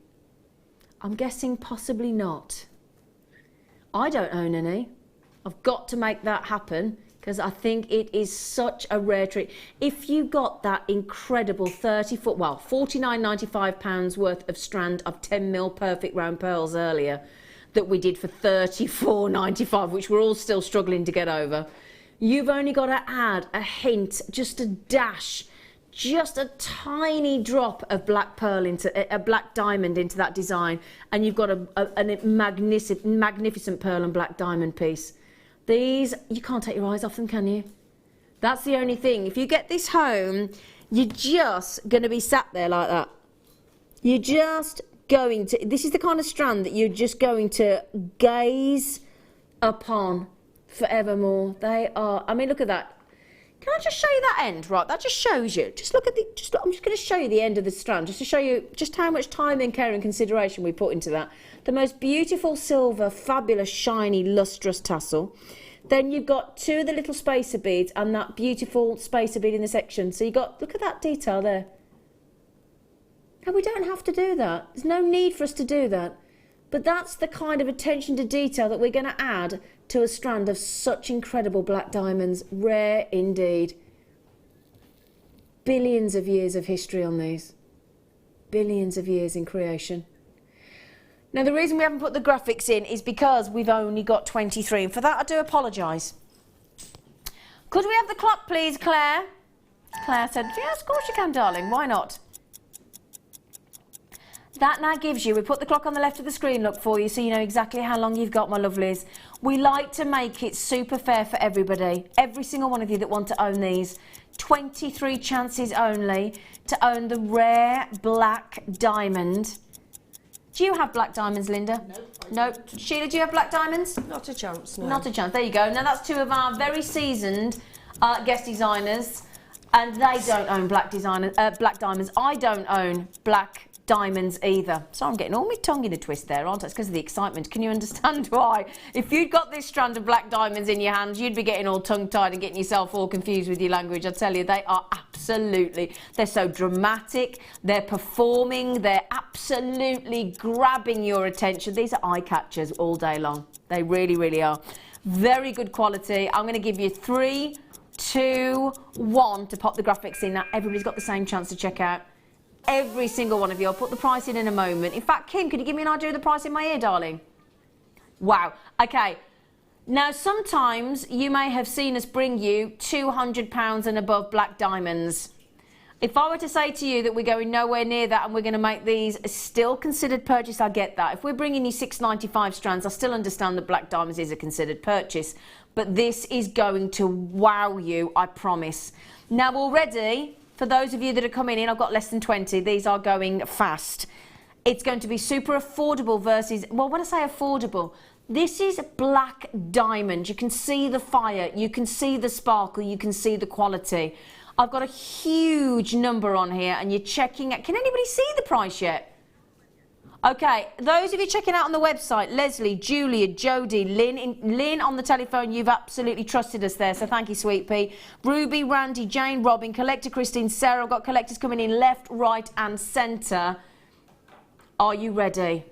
S1: I'm guessing possibly not. I don't own any. I've got to make that happen because I think it is such a rare treat. If you got that incredible 30-foot, well, £49.95 worth of strand of 10mm perfect round pearls earlier that we did for £34.95, which we're all still struggling to get over, you've only got to add a hint, just a dash, just a tiny drop of black pearl into a black diamond into that design, and you've got a magnificent pearl and black diamond piece. These, you can't take your eyes off them, can you? That's the only thing. If you get this home, you're just going to be sat there like that. You're just going to, this is the kind of strand that you're just going to gaze upon forevermore. They are, I mean, look at that. Can I just show you that end? Right, that just shows you. Just look at the, I'm just going to show you the end of the strand, just to show you just how much time and care and consideration we put into that. The most beautiful silver, fabulous, shiny, lustrous tassel. Then you've got two of the little spacer beads and that beautiful spacer bead in the section. So you got, look at that detail there. And we don't have to do that. There's no need for us to do that. But that's the kind of attention to detail that we're going to add to a strand of such incredible black diamonds. Rare indeed. Billions of years of history on these. Billions of years in creation. Now, the reason we haven't put the graphics in is because we've only got 23. And for that, I do apologise. Could we have the clock, please, Claire? Claire said, yes, of course you can, darling. Why not? That now gives you, we put the clock on the left of the screen, look, for you, so you know exactly how long you've got, my lovelies. We like to make it super fair for everybody. Every single one of you that want to own these. 23 chances only to own the rare black diamond. Do you have black diamonds, Linda? No. Sheila, do you have black diamonds?
S2: Not a chance, no.
S1: Not a chance. There you go. Now, that's two of our very seasoned guest designers, and they don't own black diamonds. I don't own black diamonds either. So I'm getting all my tongue in a twist there, aren't I? It's because of the excitement. Can you understand why? If you'd got this strand of black diamonds in your hands, you'd be getting all tongue-tied and getting yourself all confused with your language. I tell you, they are absolutely, they're so dramatic, they're performing, they're absolutely grabbing your attention. These are eye catchers all day long. They really, really are. Very good quality. I'm going to give you 3, 2, 1 to pop the graphics in. Now, everybody's got the same chance to check out. Every single one of you. I'll put the price in a moment. In fact, Kim, could you give me an idea of the price in my ear, darling? Wow. Okay. Now, sometimes you may have seen us bring you £200 and above black diamonds. If I were to say to you that we're going nowhere near that and we're going to make these a still considered purchase, I get that. If we're bringing you £6.95 strands, I still understand that black diamonds is a considered purchase. But this is going to wow you, I promise. Now, already, for those of you that are coming in, I've got less than 20. These are going fast. It's going to be super affordable versus, well, when I say affordable, this is black diamond. You can see the fire, you can see the sparkle, you can see the quality. I've got a huge number on here and you're checking out. Can anybody see the price yet? Okay, those of you checking out on the website, Leslie, Julia, Jodie, Lynn on the telephone, you've absolutely trusted us there, so thank you, Sweet Pea. Ruby, Randy, Jane, Robin, Collector Christine, Sarah, I've got collectors coming in left, right and centre. Are you ready?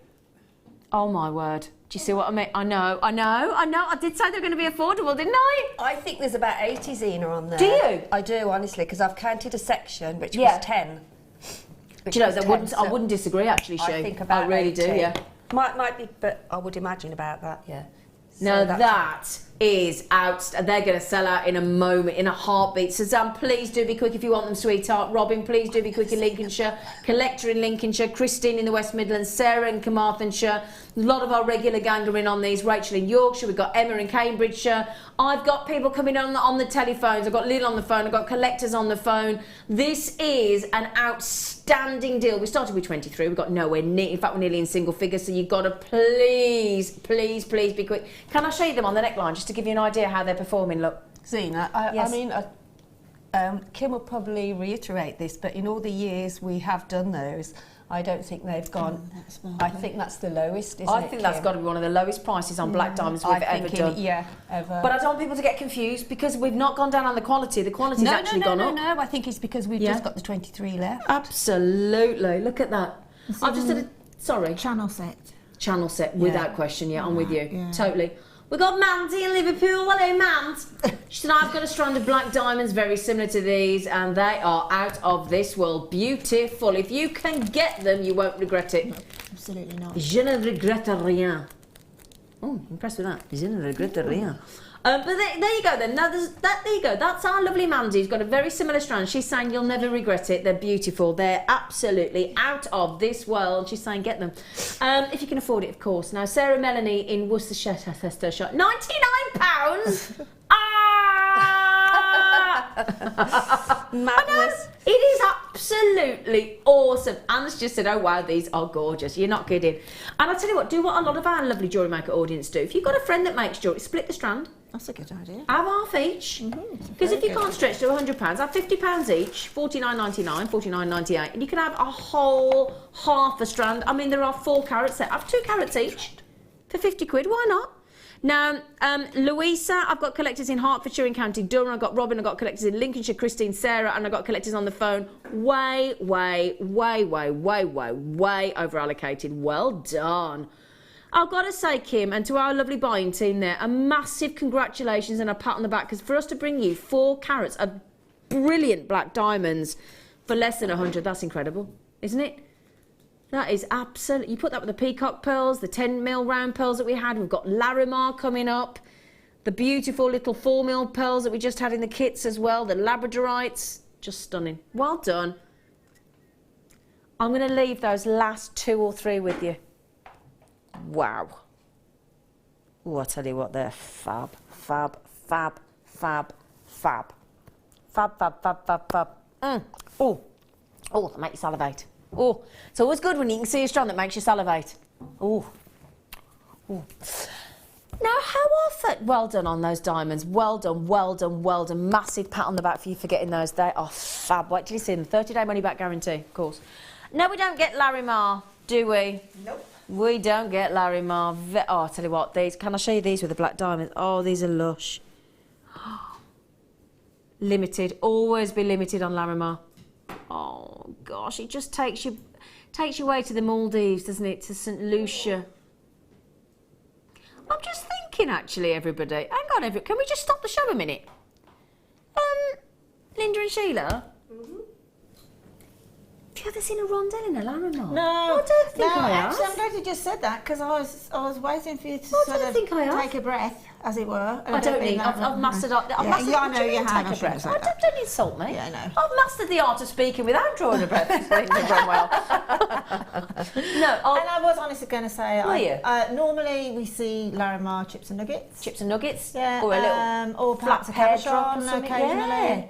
S1: Oh my word. Do you see what I mean? I know. I did say they're going to be affordable, didn't I?
S2: I think there's about 80 Zena on there.
S1: Do you?
S2: I do, honestly, because I've counted a section, which was 10.
S1: Do you know, I wouldn't disagree, actually, Shay.
S2: I think about
S1: I really
S2: 80.
S1: do, yeah.
S2: Might be, but I would imagine about that, yeah.
S1: Now that is out. They're going to sell out in a moment, in a heartbeat. Suzanne, please do be quick if you want them, sweetheart. Robin, please do be quick in Lincolnshire. Collector in Lincolnshire. Christine in the West Midlands. Sarah in Carmarthenshire. A lot of our regular gang are in on these. Rachel in Yorkshire. We've got Emma in Cambridgeshire. I've got people coming on the telephones. I've got Lil on the phone. I've got collectors on the phone. This is an outstanding deal. We started with 23. We've got nowhere near. In fact, we're nearly in single figures. So you've got to please be quick. Can I show you them on the neckline just to give you an idea how they're performing? Look.
S2: Zena,
S1: Yes.
S2: I mean, Kim will probably reiterate this, but in all the years we have done those, I don't think they've gone. I think that's the lowest, isn't it,
S1: I think that's got to be one of the lowest prices on black diamonds we've ever done.
S2: Yeah, ever.
S1: But I don't want people to get confused because we've not gone down on the quality. The quality's actually gone up.
S2: No, I think it's because we've just got the 23 left.
S1: Absolutely. Look at that. I just did a... Sorry.
S3: Channel set.
S1: Channel set, without question, yeah, I'm with you.
S3: Yeah.
S1: Totally. We got Mandy in Liverpool. Hello, Mand. She said, I've got a strand of black diamonds very similar to these, and they are out of this world. Beautiful. If you can get them, you won't regret it.
S3: No, absolutely not.
S1: Je ne regrette rien. Oh, impressed with that. Je ne regrette rien. But there you go then. Now, there you go. That's our lovely Mandy who's got a very similar strand. She's saying you'll never regret it. They're beautiful. They're absolutely out of this world. She's saying get them. If you can afford it, of course. Now, Sarah Melanie in Worcestershire, £99?
S2: Madness.
S1: It is absolutely awesome. Anne's just said, oh wow, these are gorgeous. You're not kidding. And I'll tell you what, do what a lot of our lovely Jewellery Maker audience do. If you've got a friend that makes jewellery, split the strand.
S3: That's a good idea.
S1: Have half each. Because if you can't stretch to £100, have £50 each, $49.99, $49.98, and you can have a whole half a strand. I mean, there are 4 carats there. Have 2 carats each for 50 quid. Why not? Now, Louisa, I've got collectors in Hertfordshire, in County Durham. I've got Robin, I've got collectors in Lincolnshire, Christine, Sarah, and I've got collectors on the phone. Way over allocated. Well done. I've got to say, Kim, and to our lovely buying team there, a massive congratulations and a pat on the back, because for us to bring you 4 carats of brilliant black diamonds for less than 100, that's incredible, isn't it? That is absolutely... You put that with the peacock pearls, the 10mm round pearls that we had. We've got Larimar coming up. The beautiful little 4mm pearls that we just had in the kits as well. The Labradorites. Just stunning. Well done. I'm going to leave those last 2 or 3 with you. Wow. Oh, I tell you what, they're fab. Fab. Oh, they make you salivate. Oh, it's always good when you can see a strand that makes you salivate. Oh. Now, how often... Well done on those diamonds. Well done. Massive pat on the back for you for getting those. They are fab. Wait till you see them. 30-day money-back guarantee, of course. No, we don't get Larimar, do we?
S3: Nope.
S1: We don't get Larimar. Oh, I'll tell you what, these. Can I show you these with the black diamonds? Oh, these are lush. Limited. Always be limited on Larimar. Oh gosh, it just takes you away to the Maldives, doesn't it? To St Lucia. I'm just thinking, actually, everybody. Hang on, can we just stop the show a minute? Linda and Sheila. Have you ever seen a rondelle in a Larimar?
S3: No,
S1: I don't think I have.
S3: actually, I'm glad you just said that because I was waiting for you to
S1: I don't think I have.
S3: take a breath, as it were.
S1: I don't need. I've mastered. I've mastered.
S3: I know
S1: what do
S3: you
S1: mean
S3: have.
S1: take a breath? Don't insult me.
S3: Yeah, I know.
S1: I've mastered the art of speaking without drawing a breath. Well. No,
S3: And I was honestly going to say,
S1: Were you?
S3: Normally we see Larimar chips and nuggets.
S1: chips and nuggets.
S3: Yeah,
S1: Or a little
S3: or perhaps a
S1: flat pear drop or
S3: cabochon
S1: something.
S3: occasionally.
S1: Yeah.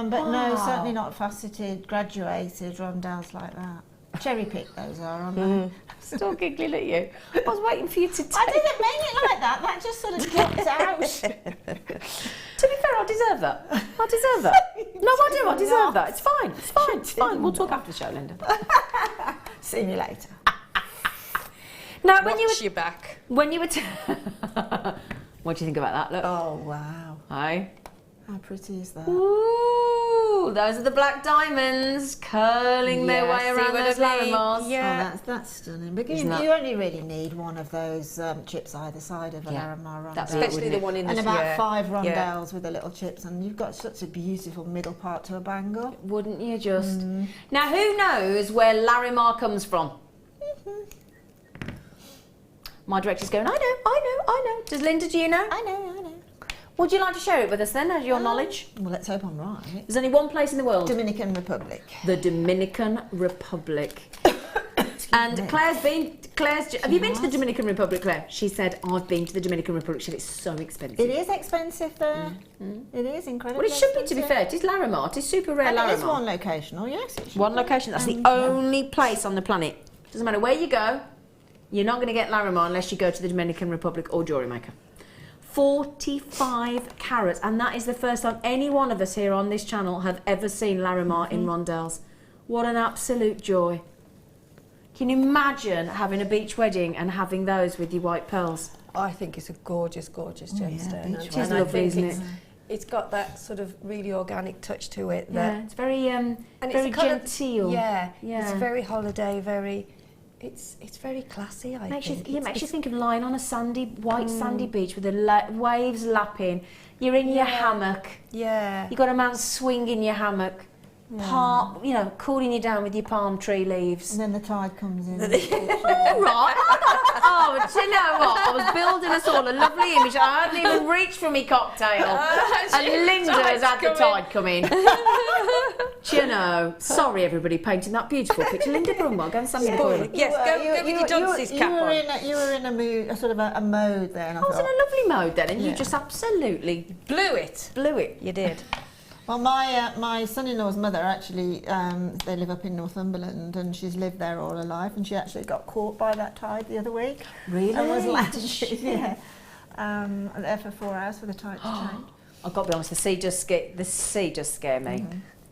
S3: But no,
S1: Wow.
S3: certainly not faceted, graduated rondelles like that. Cherry pick those are, aren't they?
S1: Still giggling at you. I was waiting for you to take.
S3: I didn't mean it like that. That just sort of dropped out.
S1: To be fair, I deserve that. I deserve that. No, I do. I deserve that. It's fine. It's fine. It's fine. We'll talk after the show, Linda.
S3: See you later.
S1: Now, when you
S2: Watch
S1: were
S2: your back.
S1: what do you think about that? Look.
S3: Oh wow!
S1: Hi.
S3: How pretty is that?
S1: Ooh, those are the black diamonds curling their way
S2: see
S1: around
S2: what
S1: those
S2: I mean?
S1: Larimars.
S2: Yeah.
S3: Oh, that's stunning. But
S1: Isn't that-
S3: you only really need one of those chips either side of a
S1: Yeah.
S3: Larimar rondelle.
S1: That's it,
S2: Especially the
S1: wouldn't
S2: one in the
S3: and about
S2: yeah.
S3: 5
S2: Yeah.
S3: rondelles with the little chips, and you've got such a beautiful middle part to a bangle.
S1: Wouldn't you just? Now, who knows where Larimar comes from? My director's going, I know. Does Linda, do you know?
S3: I know.
S1: Would you like to share it with us then, as your knowledge?
S3: Well, let's hope I'm right.
S1: There's only one place in the world.
S3: Dominican Republic.
S1: The Dominican Republic. And
S3: me.
S1: have you been to the Dominican Republic, Claire? She said, I've been to the Dominican Republic. She said, it's so expensive.
S3: It is expensive there. It is incredibly
S1: Well, it should be, to be
S3: expensive.
S1: fair. It is Larimar. It is super rare
S3: And
S1: Larimar.
S3: it is one locational, yes. It should
S1: One
S3: be.
S1: location. That's the only place on the planet. Doesn't matter where you go, you're not going to get Larimar unless you go to the Dominican Republic or Jewellery Maker. 45 carats, and that is the first time any one of us here on this channel have ever seen Larimar in rondelles. What an absolute joy. Can you imagine having a beach wedding and having those with your white pearls?
S2: I think it's a gorgeous, gorgeous gemstone.
S3: beach
S1: It is lovely, isn't it?
S2: It's got that sort of really organic touch to it.
S1: Yeah,
S2: That,
S1: it's very
S2: and
S1: very
S2: it's kind of-
S1: genteel.
S2: yeah,
S1: Yeah.
S2: it's very holiday, very. It's very classy. I
S1: Makes you,
S2: think.
S1: makes you think of lying on a white sandy beach with the waves lapping. You're in your hammock.
S2: Yeah.
S1: You got a man swinging your hammock, cooling you down with your palm tree leaves.
S3: And then the tide comes in.
S1: All right. Oh, do you know what? I was building us all a lovely image. I hadn't even reached for me cocktail, and Linda's had the tide come in. Do you know? Sorry, everybody, painting that beautiful picture. Linda Brumwell, go and stand in the corner.
S2: Yes, go with your dunces cap on.
S3: You were in a mood, a sort of a mode there. And
S1: I was in a lovely mode then, and you
S3: Yeah.
S1: just absolutely
S2: Blew it.
S1: blew it.
S2: You did.
S3: Well, my son-in-law's mother actually, they live up in Northumberland, and she's lived there all her life, and she actually got caught by that tide the other week.
S1: Really?
S3: And was lashed, yeah. There for 4 hours for the tide to change.
S1: I've got to be honest, the sea does scare me.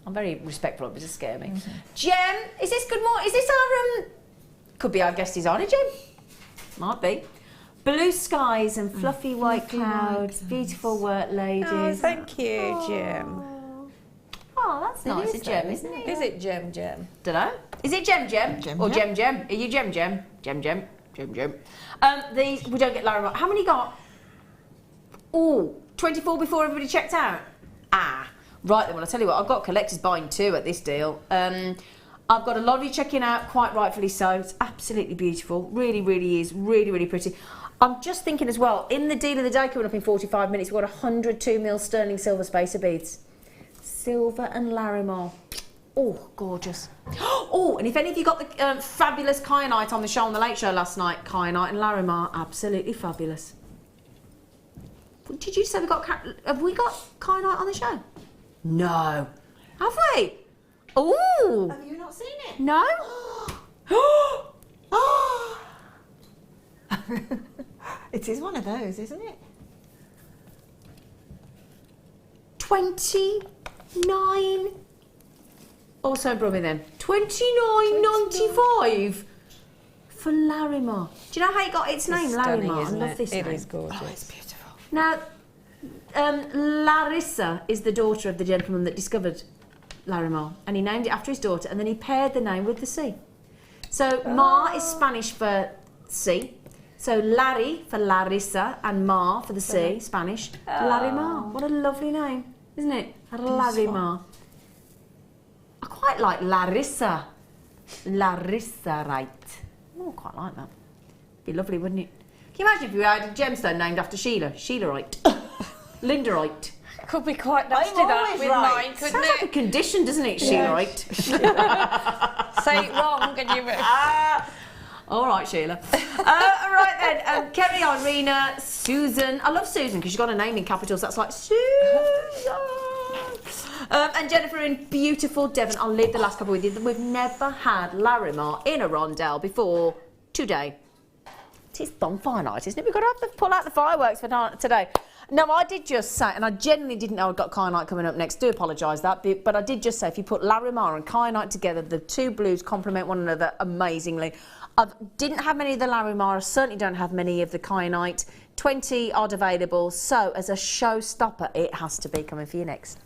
S1: I'm very respectful, but it does scare me. Jem, is this good morning? Is this our could be our guest is on it, Jem? Might be. Blue skies and fluffy white clouds, beautiful work, ladies.
S2: Oh, thank you, Jem.
S1: Oh, that's nice.
S3: is
S1: It's Jem,
S3: though,
S1: isn't it?
S2: Is it Jem?
S1: Dunno. Is it Jem?
S3: Jem,
S1: Or
S3: yeah.
S1: Jem? Are you Jem? Jem. These, we don't get Larimar. How many got? Oh, 24 before everybody checked out? Ah. Right then, well, I'll tell you what, I've got collectors buying 2 at this deal. I've got a lot of you checking out, quite rightfully so. It's absolutely beautiful. Really, really is. Really, really pretty. I'm just thinking as well, in the deal of the day coming up in 45 minutes, we've got 102 mil sterling silver spacer beads. Silver and Larimar. Oh, gorgeous. Oh, and if any of you got the fabulous kyanite on the show on the Late Show last night, kyanite and Larimar, absolutely fabulous. Did you say have we got kyanite on the show? No. Have we? Oh.
S3: Have you not seen it?
S1: No.
S3: It is one of those, isn't it?
S1: 29 Also Brummy then. $29.95 for Larimar. Do you know how it got its name,
S2: Stunning,
S1: Larimar?
S2: isn't
S1: I love
S2: it?
S1: this name.
S2: It is gorgeous.
S3: Oh, it's beautiful.
S1: Now, Larissa is the daughter of the gentleman that discovered Larimar, and he named it after his daughter, and then he paired the name with the sea. So Mar is Spanish for sea. So Larry for Larissa and Mar for the sea, Spanish. Larimar. What a lovely name, isn't it? Larimar. I quite like Larissa. Larissa, right. Oh, I quite like that. Be lovely, wouldn't it? Can you imagine if we had a gemstone named after Sheila? Sheila-right. Linda-right.
S2: Could be quite nasty that with mine, couldn't
S1: Sounds like a condition, doesn't it, Sheila-right?
S2: Say it wrong and you...
S1: All right, Sheila. All right then. Kerry, Irina, Susan. I love Susan because she's got a name in capitals. That's like Susan. And Jennifer in beautiful Devon. I'll leave the last couple with you. We've never had Larimar in a rondelle before today. It is bonfire night, isn't it? We've got to have to pull out the fireworks for today. No, I did just say, and I genuinely didn't know I'd got kyanite coming up next. Do apologise that, but I did just say if you put Larimar and kyanite together, the two blues complement one another amazingly. I didn't have many of the Larimar. I certainly don't have many of the kyanite. 20 odd available. So as a showstopper, it has to be coming for you next.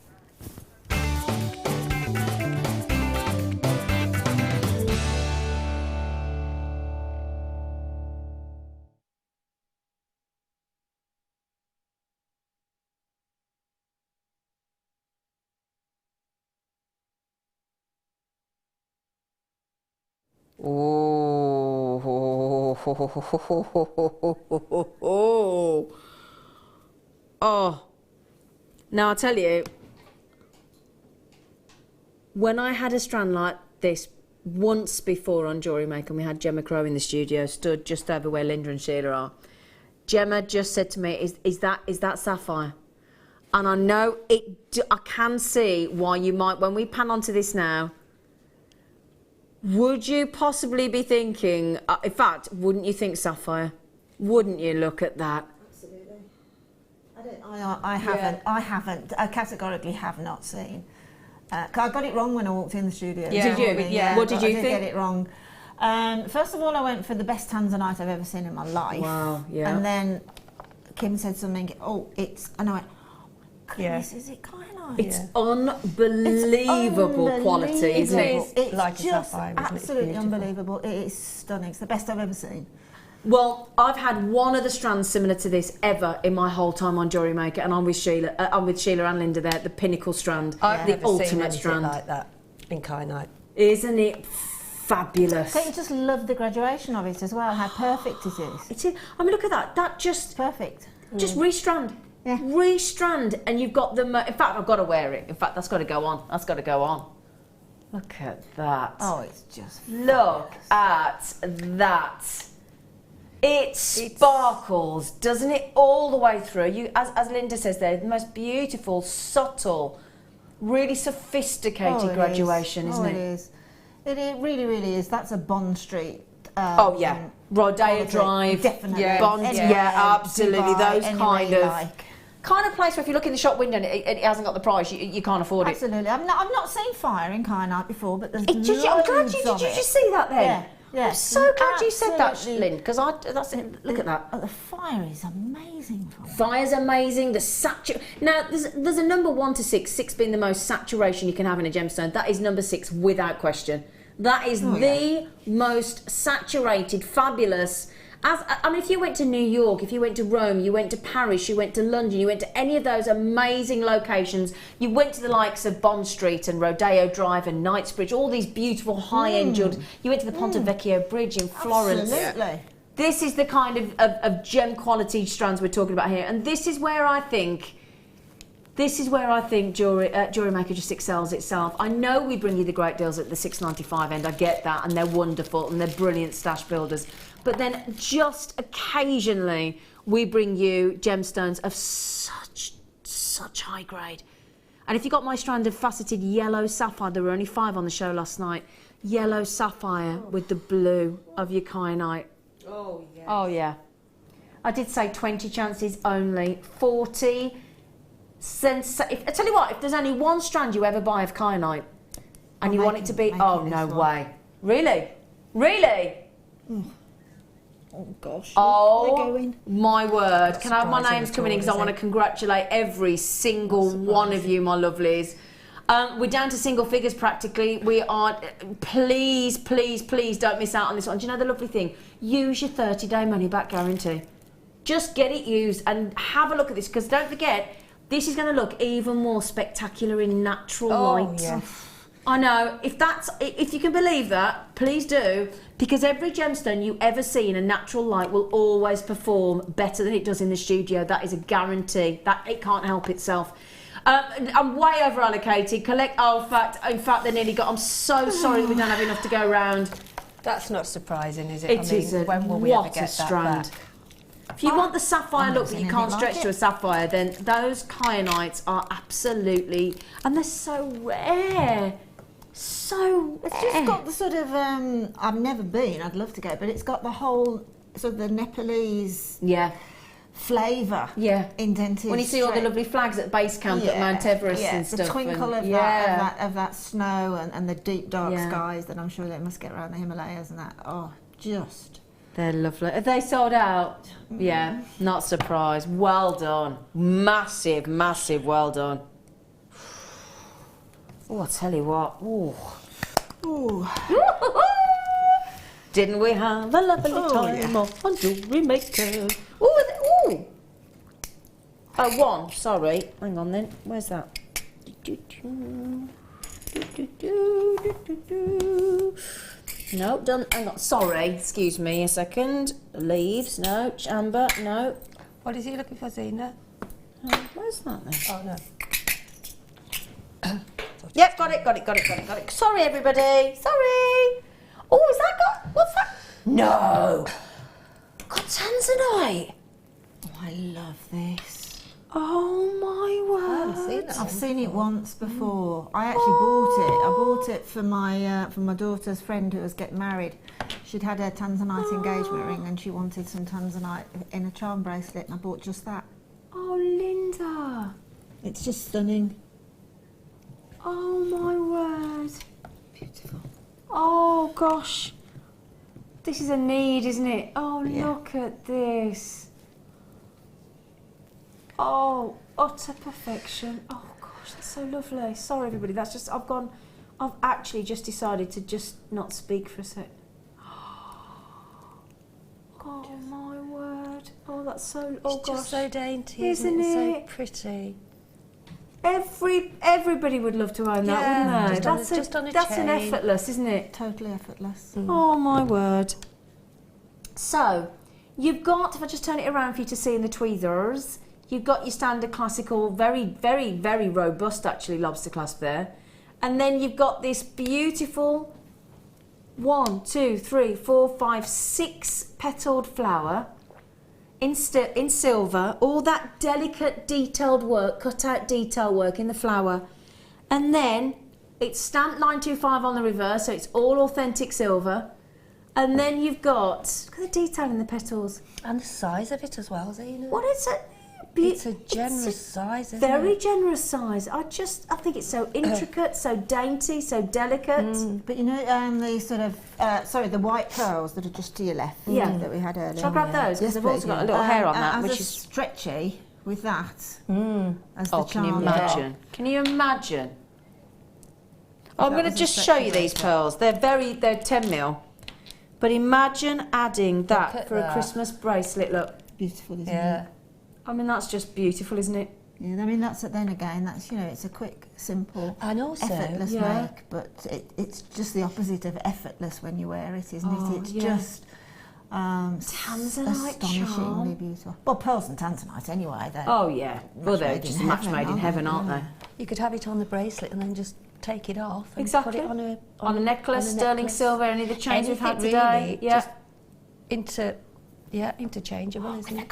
S1: Oh. Now, I'll tell you, when I had a strand like this once before on Jewellery Maker, and we had Gemma Crow in the studio, stood just over where Linda and Sheila are, Gemma just said to me, is that sapphire? And I know I can see why you might, when we pan onto this now, would you possibly be thinking, in fact, wouldn't you think sapphire? Wouldn't you look at that?
S3: Absolutely. I haven't. I categorically have not seen. 'Cause I got it wrong when I walked in the studio.
S1: Yeah. Did you?
S3: Morning,
S1: Yeah. What did you
S3: I did
S1: think?
S3: get it wrong. First of all, I went for the best tanzanite I've ever seen in my life.
S1: Wow, yeah.
S3: And then Kim said something, and I went, goodness, is it kyanite?
S1: It's unbelievable quality, isn't it?
S3: It's
S2: like a
S3: just
S2: sapphire, isn't it? It's
S3: absolutely
S2: beautiful.
S3: unbelievable. It is stunning. It's the best I've ever seen.
S1: Well, I've had one of the strands similar to this ever in my whole time on Jewellery Maker, and I'm with Sheila and Linda there, the pinnacle strand,
S2: I've
S1: the
S2: never seen
S1: ultimate
S2: anything
S1: strand.
S2: like that in kyanite.
S1: Isn't it fabulous?
S3: Don't you just love the graduation of it as well, how perfect it is?
S1: It is. I mean, look at that. That just
S3: Perfect.
S1: restrand.
S3: Yeah.
S1: Restrand, and you've got them. In fact, I've got to wear it. In fact, that's got to go on. That's got to go on. Look at that.
S3: Oh, it's just
S1: Look at that. It sparkles, doesn't it, all the way through. You, as Linda says there, the most beautiful, subtle, really sophisticated graduation, isn't it?
S3: It is. It really, really is. That's a Bond Street.
S1: Rodeo Drive.
S3: Definitely.
S2: Yeah.
S1: Bond, absolutely.
S3: Dubai,
S1: Those
S3: anywhere
S1: kind of place where if you look in the shop window and it hasn't got the price, you can't afford it.
S3: Absolutely. I've not seen fire in kyanite before, but there's
S1: I'm glad did you just see that then?
S3: Yeah.
S1: I'm so glad you said that,
S3: Absolutely.
S1: Lynn, because that's it. Look at that.
S3: The fire is amazing. From it.
S1: Fire's amazing. The now there's a number 1 to 6. 6 being the most saturation you can have in a gemstone. That is number 6 without question. That is the most saturated, fabulous. I mean, if you went to New York, if you went to Rome, you went to Paris, you went to London, you went to any of those amazing locations, you went to the likes of Bond Street and Rodeo Drive and Knightsbridge, all these beautiful high-end jewels. You went to the Ponte Vecchio Bridge in Florence.
S3: Absolutely.
S1: This is the kind of gem quality strands we're talking about here, and this is where I think Jewellery Maker just excels itself. I know we bring you the great deals at the $6.95 end. I get that, and they're wonderful and they're brilliant stash builders. But then just occasionally we bring you gemstones of such high grade. And if you got my strand of faceted yellow sapphire, there were only 5 on the show last night. Yellow sapphire with the blue of your kyanite.
S2: Oh, yeah.
S1: Oh, yeah. I did say 20 chances only. 40. I tell you what, if there's only one strand you ever buy of kyanite, And you want it to be... Oh, no way. Really? Really?
S3: Oh gosh.
S1: Oh my word. Can I have my names coming in because I want to congratulate every single one of you, my lovelies. We're down to single figures practically. We are, please, please, please don't miss out on this one. Do you know the lovely thing? Use your 30-day money-back guarantee. Just get it used and have a look at this, because don't forget, this is going to look even more spectacular in natural light.
S2: Yes.
S1: I know, if you can believe that, please do, because every gemstone you ever see in a natural light will always perform better than it does in the studio. That is a guarantee. That it can't help itself. I'm way over allocated. In fact, they nearly got. I'm so sorry that we don't have enough to go around.
S2: That's not surprising, is it?
S1: It is.
S2: When will we ever get that back?
S1: If you want the sapphire look that you can't stretch to a sapphire, then those kyanites are absolutely, and they're so rare. So
S3: it's just got the sort of I've never been, I'd love to go, but it's got the whole sort of the Nepalese flavour indented.
S1: When you see all the lovely flags at base camp at Mount Everest and stuff.
S3: The twinkle of that snow and the deep dark skies that I'm sure they must get around the Himalayas and that. Oh, just.
S1: They're lovely. Are they sold out? Yeah, not surprised. Well done. Massive, massive well done. Oh, I tell you what. Ooh. Ooh. Didn't we have a lovely time on Jewellery Maker? Ooh. Oh, one. Sorry. Hang on then. Where's that? No, done. Hang on. Sorry. Excuse me a second. Leaves. No. Amber. No.
S2: What is he looking for, Zena?
S1: Where's that then?
S2: Oh, no.
S1: Yep, got it. Sorry, everybody. Sorry. Oh, is that got... What's that? No. Got tanzanite.
S3: Oh, I love this.
S1: Oh, my word.
S3: I've seen it once before. I actually bought it. I bought it for my daughter's friend who was getting married. She'd had a tanzanite engagement ring and she wanted some tanzanite in a charm bracelet, and I bought just that.
S1: Oh, Linda.
S3: It's just stunning.
S1: Oh, my word.
S3: Beautiful.
S1: Oh, gosh. This is a need, isn't it? Oh, look at this. Oh, utter perfection. Oh, gosh, that's so lovely. Sorry, everybody. That's just, I've actually just decided to just not speak for a sec. Oh, my word. Oh, that's so, oh,
S2: it's
S1: gosh.
S2: just so dainty,
S1: isn't it?
S2: So pretty.
S1: Everybody would love to own that, wouldn't they?
S2: Just on a
S1: that's
S2: chain.
S1: an effortless, isn't it?
S3: Totally effortless.
S1: Oh, my word. So, you've got, if I just turn it around for you to see in the tweezers, you've got your standard classical, very, very, very robust, actually, lobster clasp there. And then you've got this beautiful 1, 2, 3, 4, 5, 6 petalled flower in silver, all that delicate detailed work, cut out detail work in the flower. And then it's stamped 925 on the reverse, so it's all authentic silver. And then you've got, look at the detail in the petals.
S2: And the size of it as well, Zena.
S1: What is it?
S2: It's a generous size, isn't
S1: very
S2: it?
S1: generous size. I think it's so intricate, so dainty, so delicate.
S3: But you know, the sort of, the white pearls that are just to your left that we had earlier.
S1: Shall I grab those? Because they've also got a little hair on that, which is
S3: stretchy with that. As
S1: oh,
S3: the
S1: can you
S3: charm.
S1: imagine? Can you imagine? I'm going to just show you these pearls. They're 10 mil. But imagine adding that for a Christmas bracelet. Look.
S3: Beautiful, isn't it?
S1: I mean, that's just beautiful, isn't it?
S3: Yeah, I mean, that's it's a quick, simple,
S2: and also
S3: effortless make, but it's just the opposite of effortless when you wear it, isn't it? It's just
S1: tanzanite
S3: astonishingly
S1: charm.
S3: beautiful. Well, pearls and tanzanite anyway.
S1: Oh yeah, well they're just a match made in heaven, aren't they?
S2: You could have it on the bracelet and then just take it off and
S1: exactly.
S2: put it
S1: on a necklace, sterling silver, any of the chains we've had
S2: really,
S1: today. Yeah,
S2: just interchangeable, isn't it?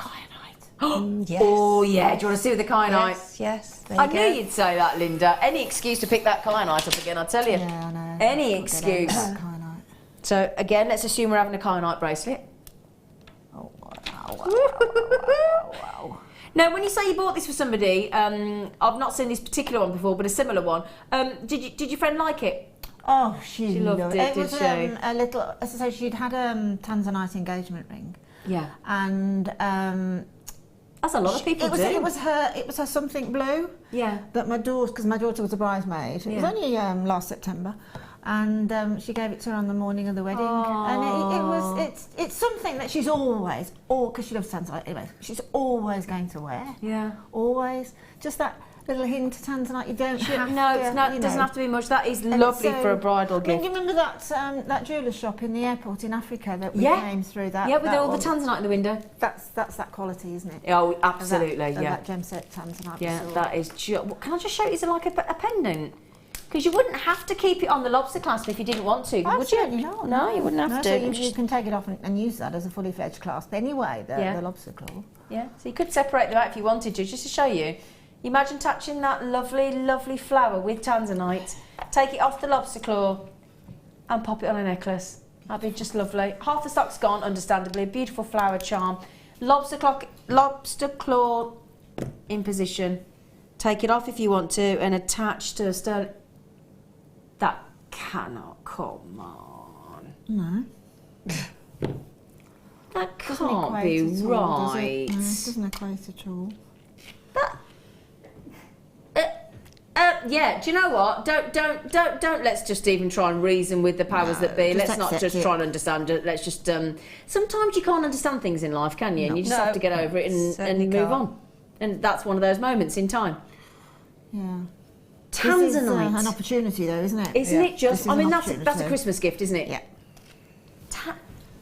S1: Yes. Oh yeah, do you want to see with the kyanite?
S2: Yes.
S1: I knew you'd say that, Linda. Any excuse to pick that kyanite up again, I tell you.
S3: Yeah, I know.
S1: Any excuse. So again, let's assume we're having a kyanite bracelet.
S3: Oh wow.
S1: Now, when you say you bought this for somebody, I've not seen this particular one before, but a similar one. Did your friend like it?
S3: Oh, she
S1: loved it,
S3: It was
S1: did she?
S3: a little. As I say, she'd had a tanzanite engagement ring,
S1: Yeah.
S3: and
S1: That's a lot of people do.
S3: it was her something blue.
S1: Yeah.
S3: That my daughter, because my daughter was a bridesmaid. It was
S1: Yeah.
S3: only last September, and she gave it to her on the morning of the wedding. And it's something that she's always, because she loves tanzanite anyway. She's always going to wear.
S1: Yeah.
S3: Always. Just that little hint of tanzanite. You don't have
S1: No,
S3: to,
S1: it's not,
S3: you
S1: it doesn't
S3: know.
S1: have to be much. That is
S3: And
S1: lovely
S3: so-
S1: for a bridal
S3: I mean,
S1: gift.
S3: you remember that jeweller's shop in the airport in Africa that we
S1: Yeah.
S3: came through? That
S1: Yeah, with
S3: that
S1: all the
S3: one?
S1: tanzanite in the window.
S3: That's that quality, isn't it?
S1: Oh, absolutely,
S3: Of
S1: yeah.
S3: that gemstone tanzanite.
S1: Yeah,
S3: we saw.
S1: that is. Can I just show you? It's like a pendant. Because you wouldn't have to keep it on the lobster clasp if you didn't want to, would you?
S3: Absolutely not.
S1: No, you wouldn't have
S3: No,
S1: to.
S3: so you can take it off and use that as a fully fledged clasp anyway.
S1: Yeah.
S3: The lobster claw.
S1: Yeah, so you could separate them out if you wanted to, just to show you. Imagine touching that lovely, lovely flower with tanzanite, take it off the lobster claw and pop it on a necklace. That'd be just lovely. Half the stock's gone, understandably. Beautiful flower charm. Lobster claw in position. Take it off if you want to and attach to a sterling. That cannot, come on.
S3: No.
S1: That
S3: Doesn't
S1: can't
S3: equate
S1: be
S3: at all, does it?
S1: right.
S3: No, it doesn't equate at all.
S1: Yeah, do you know what? Don't let's just even try and reason with the powers that be.
S3: just
S1: Let's not
S3: accept
S1: just
S3: it.
S1: try and understand it. Let's just sometimes you can't understand things in life, can you? And you just have to get over it and
S2: certainly
S1: move
S2: can't.
S1: on. And that's one of those moments in time.
S3: Yeah. This is
S1: Tanzanite.
S3: an opportunity, though, isn't it?
S1: Isn't it
S3: This
S1: just
S3: is
S1: I mean
S3: an
S1: that's a
S3: opportunity.
S1: Christmas gift, isn't it?
S3: Yeah.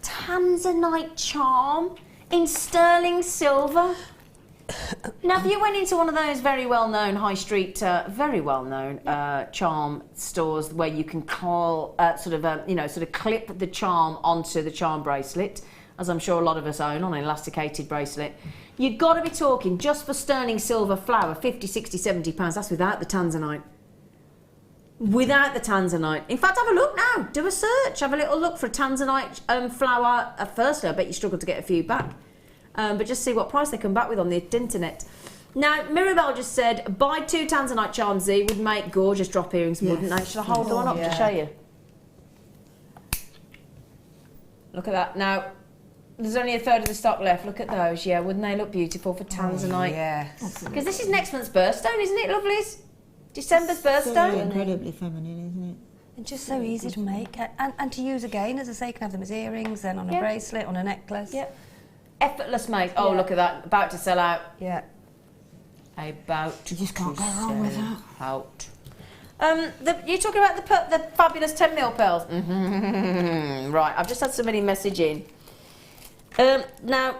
S1: Tanzanite charm in sterling silver. Now, if you went into one of those very well-known high street, very well-known charm stores where you can sort of clip the charm onto the charm bracelet, as I'm sure a lot of us own on an elasticated bracelet, you've got to be talking just for sterling silver flower, 50, 60, 70 pounds. That's without the tanzanite. Without the tanzanite. In fact, have a look now. Do a search. Have a little look for a tanzanite flower. Firstly, I bet you struggle to get a few back. But just see what price they come back with on the internet. Now, Mirabelle just said, buy 2 tanzanite charms, Z, would make gorgeous drop earrings, wouldn't they? Should I hold the one up to show you? Look at that. Now, there's only a third of the stock left. Look at those. Yeah, wouldn't they look beautiful for tanzanite?
S2: Yes.
S1: Because this is next month's birthstone, isn't it, lovelies? December's
S3: So
S1: birthstone.
S3: incredibly feminine, isn't it?
S2: And just so easy to make and to use again. As I say, you can have them as earrings, then on a bracelet, on a necklace.
S1: Yep. Effortless make. Oh,
S2: Yeah.
S1: look at that. About to sell out.
S2: Yeah.
S1: About
S3: You just can't
S1: to
S3: go wrong with
S1: sell
S3: that.
S1: out. You're talking about the fabulous 10mm pearls. Right, I've just had somebody message in. Now,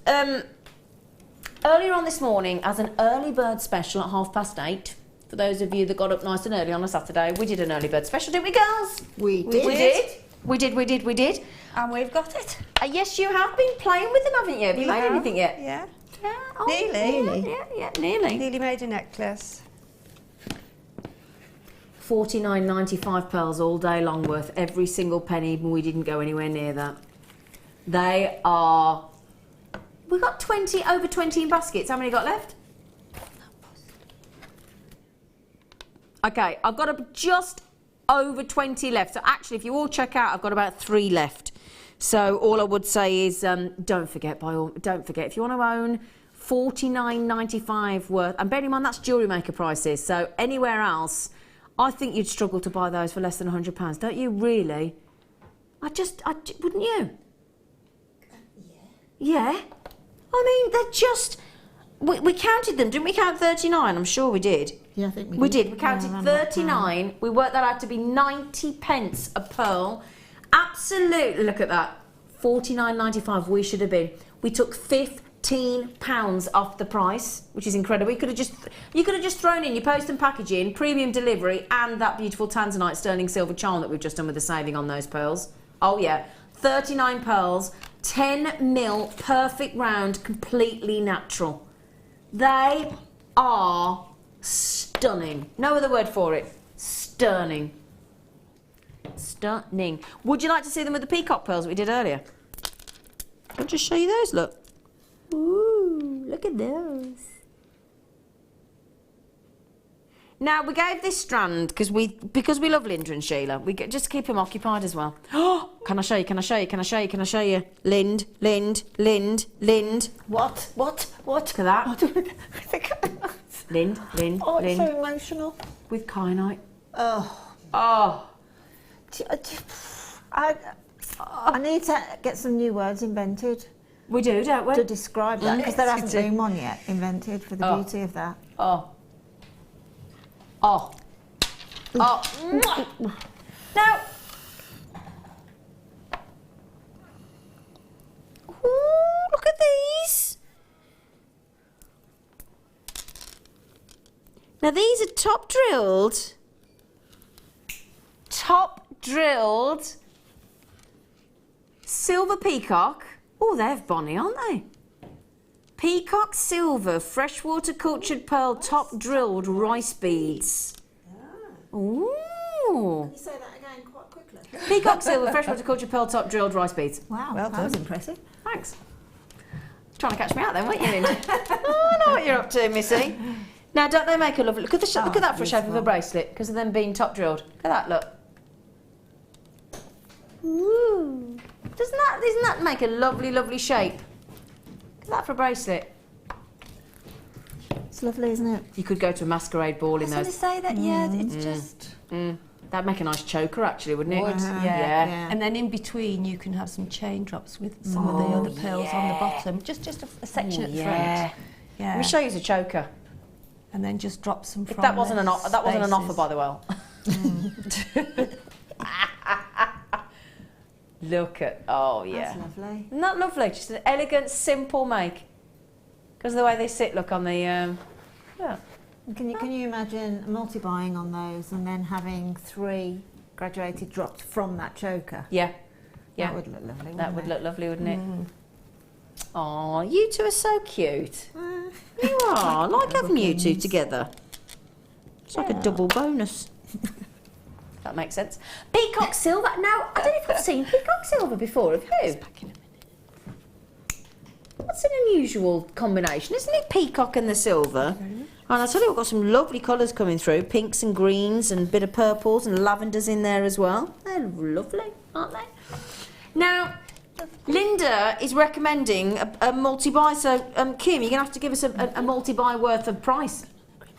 S1: earlier on this morning, as an early bird special at 8:30, for those of you that got up nice and early on a Saturday, we did an early bird special, didn't we, girls?
S3: We
S1: We
S3: did.
S1: did.
S2: And we've got it.
S1: Yes, you have been playing with them, haven't you? Have you made anything yet?
S2: Yeah.
S1: Yeah, oh,
S2: Nearly.
S1: Yeah, nearly.
S2: Nearly made a necklace.
S1: £49.95 pearls all day long, worth every single penny, even we didn't go anywhere near that. They are... We got over 20 in baskets. How many got left? Okay, I've got just over 20 left. So actually, if you all check out, I've got about 3 left. So all I would say is, don't forget if you want to own £49.95 worth, and bearing in mind that's Jewellery Maker prices. So anywhere else, I think you'd struggle to buy those for less than £100. Don't you really? Wouldn't you? Yeah. I mean, they're just. We counted them, didn't we? Count 39. I'm sure we did.
S3: Yeah, I think
S1: We did. We counted
S3: around about
S1: 39. We worked that out to be 90 pence a pearl. Absolutely. Look at that. £49.95 we should have been. We took £15 off the price, which is incredible. You could have just thrown in your post and packaging, premium delivery, and that beautiful tanzanite sterling silver charm that we've just done with the saving on those pearls. Oh yeah. 39 pearls, 10mm, perfect round, completely natural. They are stunning. No other word for it. Stunning. Stunning. Would you like to see them with the peacock pearls we did earlier? I'll just show you those, look. Ooh, look at those. Now we gave this strand because we love Linda and Sheila. Just to keep them occupied as well. Oh, can I show you? Can I show you? Can I show you? Can I show you? Lind.
S3: What?
S1: Look at that. Lind.
S3: Oh, it's so emotional.
S1: With kyanite.
S3: Oh.
S1: Oh.
S3: I need to get some new words invented.
S1: We do, don't we?
S3: To describe that, because there hasn't been one yet invented for the beauty of that.
S1: Oh. Now, look at these. Now these are top drilled silver peacock. Oh, they're bonny, aren't they? Peacock silver freshwater cultured pearl top drilled rice beads. Ooh.
S3: Can you say that again quite quickly?
S1: Peacock silver freshwater cultured pearl top drilled rice beads.
S3: Wow, well, that was impressive.
S1: Thanks. Trying to catch me out then, weren't you, Linda? Oh, I know what you're up to, Missy. Now, don't they make a lovely... Look at that for a shape of a bracelet, because of them being top drilled. Look at that, look. Ooh. Doesn't that make a lovely, lovely shape? Look at that for a bracelet.
S3: It's lovely, isn't it?
S1: You could go to a masquerade ball in
S2: I was
S1: those.
S2: going to say that, yeah, it's just...
S1: That'd make a nice choker, actually, wouldn't it?
S2: Yeah. And then in between, you can have some chain drops with some of the other pearls on the bottom. Just a section at the front. Yeah.
S1: Let me show you the choker.
S2: And then just drop some from
S1: That wasn't an offer, by the way. Look at,
S3: That's lovely.
S1: Isn't that lovely? Just an elegant, simple make. Because of the way they sit, look, on the, yeah.
S3: Can you imagine multi-buying on those and then having 3 graduated drops from that choker?
S1: Yeah.
S3: That would look lovely, wouldn't
S1: That would
S3: it?
S1: look lovely, wouldn't it? Oh, you two are so cute. You are. I like having you two together. It's like a double bonus. That makes sense. Peacock silver. Now, I don't know if you've seen peacock silver before, have you? That's an unusual combination, isn't it? Peacock and the silver. And I tell you, we've got some lovely colours coming through. Pinks and greens and a bit of purples and lavenders in there as well. They're lovely, aren't they? Now, Linda is recommending a multi-buy. So, Kim, you're going to have to give us a multi-buy worth of price so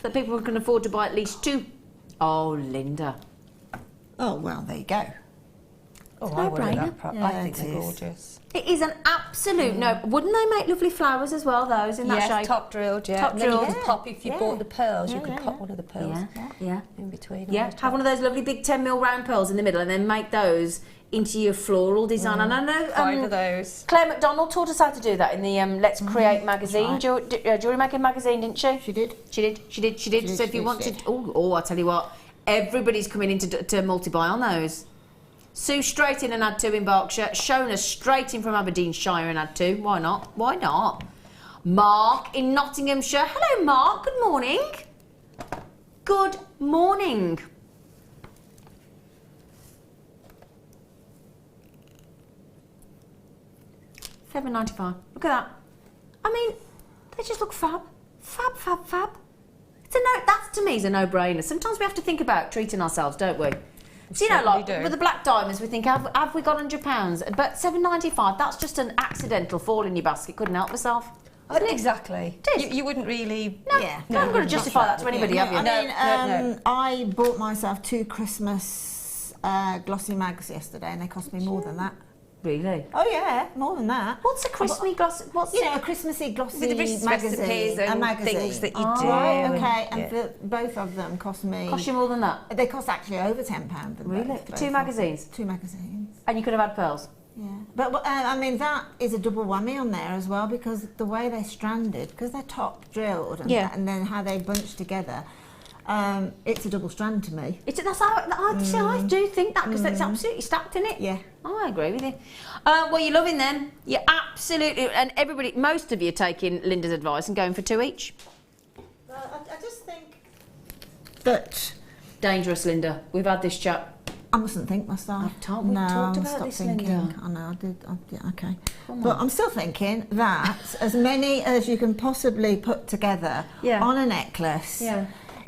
S1: that people can afford to buy at least 2. Oh, Linda.
S3: Oh, well, there you go.
S2: Oh,
S1: It's
S2: I
S1: no
S2: would have
S1: brainer.
S2: that
S3: Yeah,
S2: I think
S3: it
S2: they're
S3: is.
S2: gorgeous.
S1: It is an absolute no. Wouldn't they make lovely flowers as well, those, in that
S2: Yes,
S1: shape?
S2: top drilled, yeah.
S1: Top
S2: And then
S1: drilled.
S2: you could pop, if you bought the pearls, you could pop
S3: yeah.
S2: one of the pearls
S1: Yeah.
S2: in between.
S1: Yeah, have one of those lovely big 10mm round pearls in the middle and then make those into your floral design. And I know
S2: 5 of those.
S1: Claire McDonald taught us how to do that in the Let's Create magazine, Jewellery Maker Magazine, didn't she?
S3: She did.
S1: She did. So if you wanted... Oh, I tell you what, everybody's coming in to multi-buy on those. Sue straight in and had 2 in Berkshire. Shona straight in from Aberdeenshire and had 2. Why not? Why not? Mark in Nottinghamshire. Hello, Mark. Good morning. Good morning. $7.95. Look at that. I mean, they just look fab. Fab, fab, fab. It's a no. That to me is a no-brainer. Sometimes we have to think about treating ourselves, don't we? So, you know, like with the black diamonds, we think, have we got £100? But $7.95, that's just an accidental fall in your basket. Couldn't help myself.
S2: Exactly.
S1: It is.
S2: You wouldn't really...
S1: No, you haven't got to justify that to anybody, have you?
S3: I mean, I bought myself 2 Christmas glossy mags yesterday, and they cost me more than that.
S1: Really?
S3: Oh yeah, more than that.
S1: What's a Christmas gloss? What's
S3: a Christmassy glossy
S2: With the recipes
S3: magazine?
S2: and
S3: A magazine.
S2: things that you do.
S3: Right,
S2: and-
S3: okay, and
S2: yeah.
S3: for both of them cost me.
S1: cost you more than that?
S3: They cost actually over £10.
S1: Really? For 2 magazines?
S3: 2 magazines.
S1: And you could have had pearls?
S3: Yeah, but I mean that is a double whammy on there as well, because the way they're stranded, because they're top drilled, and, and then how they bunch together, it's a double strand to me.
S1: That's how I do think that, because it's absolutely stacked in it.
S3: Yeah.
S1: Oh, I agree with you. Well, you're loving them. You're absolutely, and everybody, most of you are taking Linda's advice and going for 2 each.
S3: I just think that
S1: Dangerous, Linda. We've had this chat.
S3: I mustn't think myself.
S1: We've talked about
S3: stop
S1: this,
S3: thinking.
S1: Linda.
S3: I know, I did. Yeah, okay. But I'm still thinking that as many as you can possibly put together on a necklace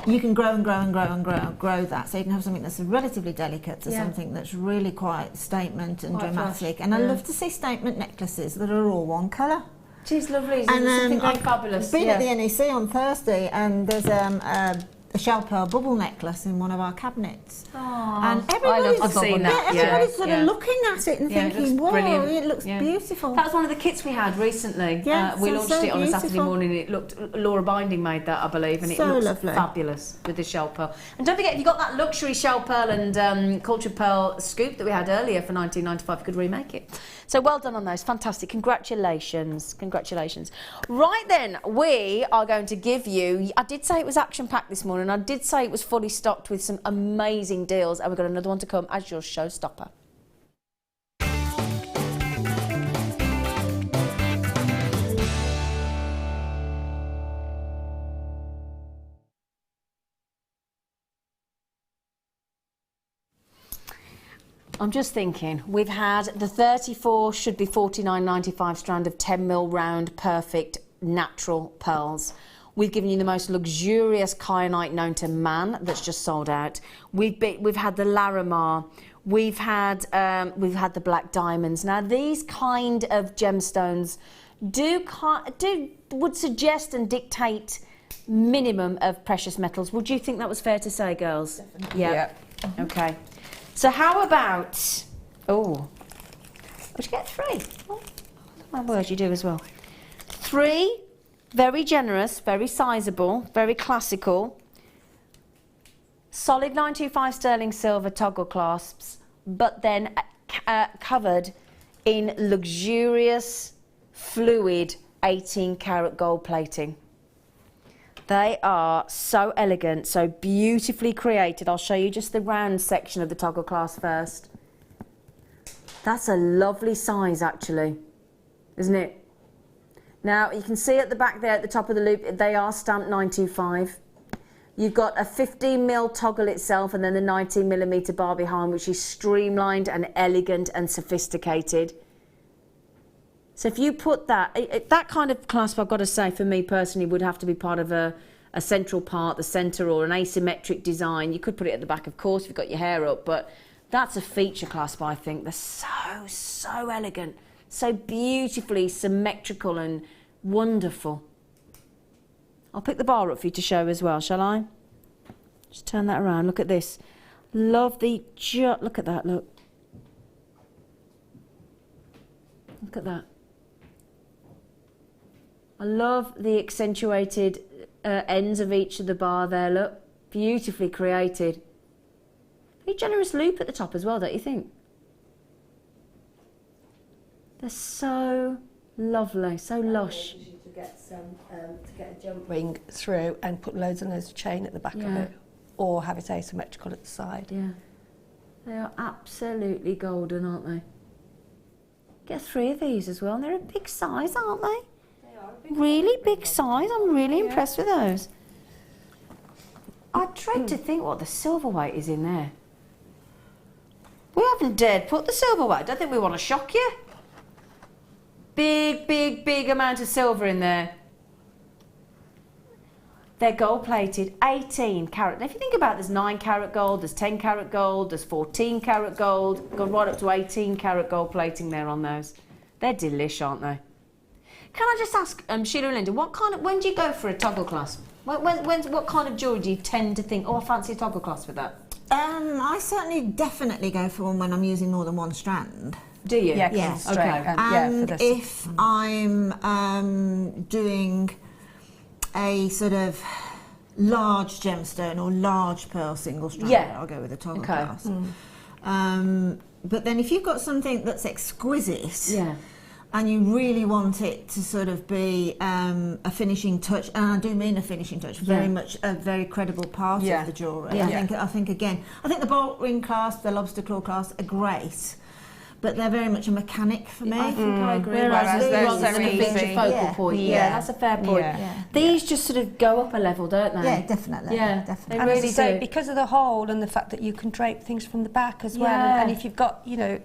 S3: you can grow and grow and grow and grow and grow that. So you can have something that's relatively delicate to something that's really quite statement and
S1: Quite
S3: dramatic.
S1: flush.
S3: And I love to see statement necklaces that are all one colour.
S1: She's lovely. Isn't it? Something very fabulous.
S3: I've been at the NEC on Thursday, and there's a shell pearl bubble necklace in one of our cabinets.
S1: And
S3: everybody's
S1: seen that.
S3: everybody's sort of looking at it and thinking, "Whoa, it looks beautiful."
S1: That was one of the kits we had recently.
S3: Yeah,
S1: we launched it on a Saturday
S3: beautiful.
S1: morning. It looked, Laura Binding made that, I believe, and it
S3: So
S1: looks
S3: lovely.
S1: fabulous with the shell pearl. And don't forget, if you got that luxury shell pearl and cultured pearl scoop that we had earlier for £19.95, you could remake it. So well done on those. Fantastic. Congratulations. Congratulations. Right then, we are going to give you, I did say it was action-packed this morning. I did say it was fully stocked with some amazing deals, and we've got another one to come as your showstopper. I'm just thinking, we've had the 34 should be £49.95 strand of 10mm round perfect natural pearls. We've given you the most luxurious kyanite known to man that's just sold out. We've had the Larimar. We've had the black diamonds. Now these kind of gemstones would suggest and dictate minimum of precious metals. Would you think that was fair to say, girls? Definitely. Yeah. Okay. So how about, would you get 3? Oh, my word, you do as well. 3, very generous, very sizable, very classical. Solid 925 sterling silver toggle clasps, but then covered in luxurious, fluid 18-karat gold plating. They are so elegant, so beautifully created. I'll show you just the round section of the toggle clasp first. That's a lovely size, actually, isn't it? Now, you can see at the back there, at the top of the loop, they are stamped 925. You've got a 15mm toggle itself, and then the 19mm bar behind, which is streamlined and elegant and sophisticated. So if you put that, that kind of clasp, I've got to say, for me personally, would have to be part of a central part, the centre, or an asymmetric design. You could put it at the back, of course, if you've got your hair up, but that's a feature clasp, I think. They're so elegant, so beautifully symmetrical and wonderful. I'll pick the bar up for you to show as well, shall I? Just turn that around. Look at this. Love the look at that, look. Look at that. I love the accentuated ends of each of the bar there, look. Beautifully created. Very generous loop at the top as well, don't you think? They're so lovely, so lush.
S2: To get a jump ring through and put loads and loads of chain at the back of it, or have it asymmetrical at the side.
S1: Yeah. They are absolutely golden, aren't they? Get 3 of these as well, and they're a big size, aren't they?
S2: They are a
S1: Really big size. I'm really impressed with those. I dread to think what the silver weight is in there. We haven't dared put the silver weight. I don't think we want to shock you. Big amount of silver in there. They're gold plated, 18 karat. Now, if you think about it, there's 9 karat gold, there's 10 karat gold, there's 14 karat gold, gone right up to 18 karat gold plating there on those. They're delish, aren't they? Can I just ask, Sheila and Linda, when do you go for a toggle clasp? What kind of jewellery do you tend to think, I fancy a toggle clasp with that?
S3: I certainly definitely go for one when I'm using more than one strand.
S1: Do you?
S2: Yeah,
S3: yes.
S2: Okay.
S3: And if I'm doing a sort of large gemstone or large pearl single strand, I'll go with a toggle clasp. But then if you've got something that's exquisite, and you really want it to sort of be a finishing touch, and I do mean a finishing touch, very much a very credible part of the jewellery. I think the bolt ring clasp, the lobster claw clasp are great, but they're very much a mechanic for me.
S1: I think I agree.
S2: Whereas
S1: Whereas
S2: they're
S1: these
S2: so easy.
S1: focal point. Yeah, that's a fair point. These just sort of go up a level, don't they?
S3: Yeah, definitely.
S1: Yeah,
S3: definitely.
S1: they
S2: And
S1: really
S2: as I say,
S1: do.
S2: because of the hole and the fact that you can drape things from the back as well, and if you've got, your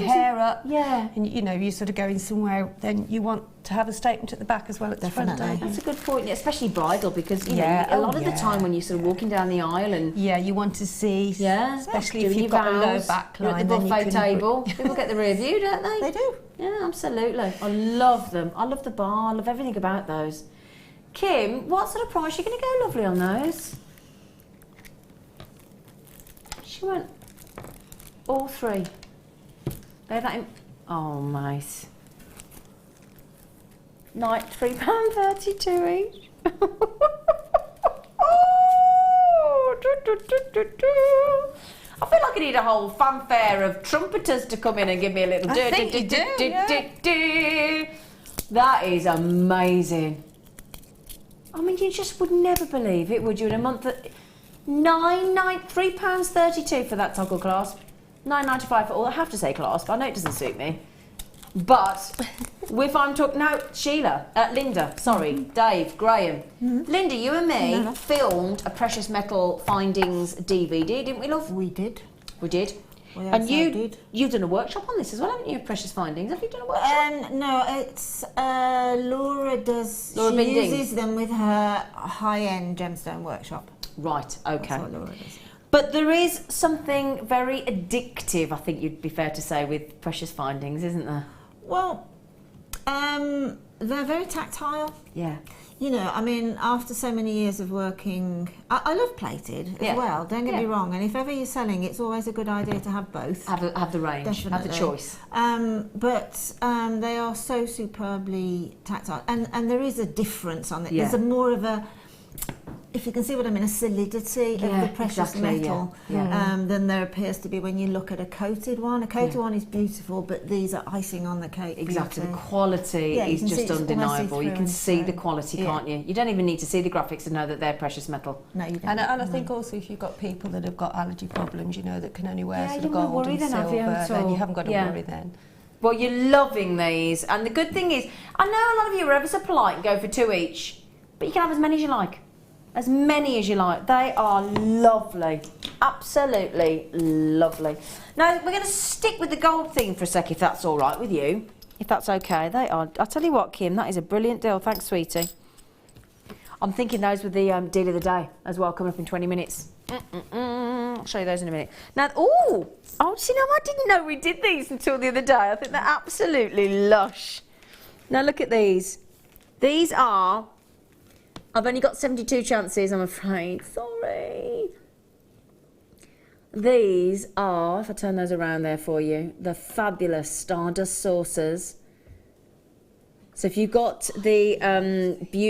S2: hair up, and you're sort of going somewhere, then you want to have a statement at the back as well at the front.
S3: Definitely.
S2: Don't you?
S1: That's a good point, especially bridal, because you
S2: Yeah,
S1: know, a lot
S2: oh,
S1: of the
S2: yeah.
S1: time when you're sort of walking down the aisle and
S2: Yeah, you want to see, especially if
S1: doing
S2: you've
S1: your
S2: got a low
S1: vows,
S2: back
S1: you're
S2: line.
S1: at the
S2: then you
S1: buffet
S2: can-
S1: table. People get the rear view, don't they?
S3: They do.
S1: Yeah, absolutely. I love them. I love the bar. I love everything about those. Kim, what sort of price are you going to go lovely on those? She went all three. Bear that in. Oh, mate. £3.32 each. I feel like I need a whole fanfare of trumpeters to come in and give me a little do.
S2: I think you do.
S1: That is amazing. I mean, you just would never believe it, would you? In a month, £3.32 for that toggle clasp, £9.95 for all. I have to say clasp. I know it doesn't suit me, but if I'm talking now, Linda, Dave, Graham, Linda, you and me filmed a precious metal findings DVD, didn't we, love?
S3: We did.
S1: We did.
S3: We
S1: And
S3: also did.
S1: you've done a workshop on this as well, haven't you? Precious findings. Have you done a workshop?
S3: No, it's Laura does.
S1: Laura
S3: she
S1: Binding.
S3: uses them with her high-end gemstone workshop.
S1: Right. Okay.
S3: That's what Laura does.
S1: But there is something very addictive, I think you'd be fair to say, with precious findings, isn't there?
S3: Well, they're very tactile.
S1: Yeah.
S3: You know, I mean, after so many years of working, I love plated as
S1: Yeah.
S3: well. Don't get me
S1: Yeah.
S3: wrong. And if ever you're selling, it's always a good idea to have both.
S1: Have the range, have the
S3: Definitely.
S1: choice.
S3: But they are so superbly tactile, and there is a difference on it.
S1: Yeah.
S3: There's a more of a, if you can see what I mean, a solidity of
S1: Yeah,
S3: the precious
S1: exactly,
S3: metal than there appears to be when you look at a coated one. A coated one is beautiful, but these are icing on the cake.
S1: Exactly. The
S3: beauty.
S1: quality
S3: Yeah, you
S1: is
S3: can see
S1: just
S3: it's almost
S1: undeniable. You
S3: see-through
S1: can
S3: and
S1: see the
S3: through.
S1: quality,
S3: Yeah.
S1: can't you? You don't even need to see the graphics to know that they're precious metal.
S3: No, you don't.
S2: And I think also if you've got people that have got allergy problems, you know, that can only wear
S1: Yeah,
S2: sort
S1: you
S2: of
S1: won't
S2: gold
S1: worry
S2: and
S1: then, have you,
S2: silver,
S1: at
S2: then
S1: all?
S2: you haven't got to
S1: Yeah.
S2: worry then.
S1: Well, you're loving these, and the good thing is, I know a lot of you are ever so polite and go for 2 each, but you can have as many as you like. As many as you like. They are lovely. Absolutely lovely. Now, we're going to stick with the gold theme for a sec, if that's all right with you. If that's okay. They are. I'll tell you what, Kim, that is a brilliant deal. Thanks, sweetie. I'm thinking those with the deal of the day as well, coming up in 20 minutes. I'll show you those in a minute. Now, see, now I didn't know we did these until the other day. I think they're absolutely lush. Now, look at these. These are... I've only got 72 chances, I'm afraid. Sorry. These are, if I turn those around there for you, the fabulous Stardust saucers. So if you've got the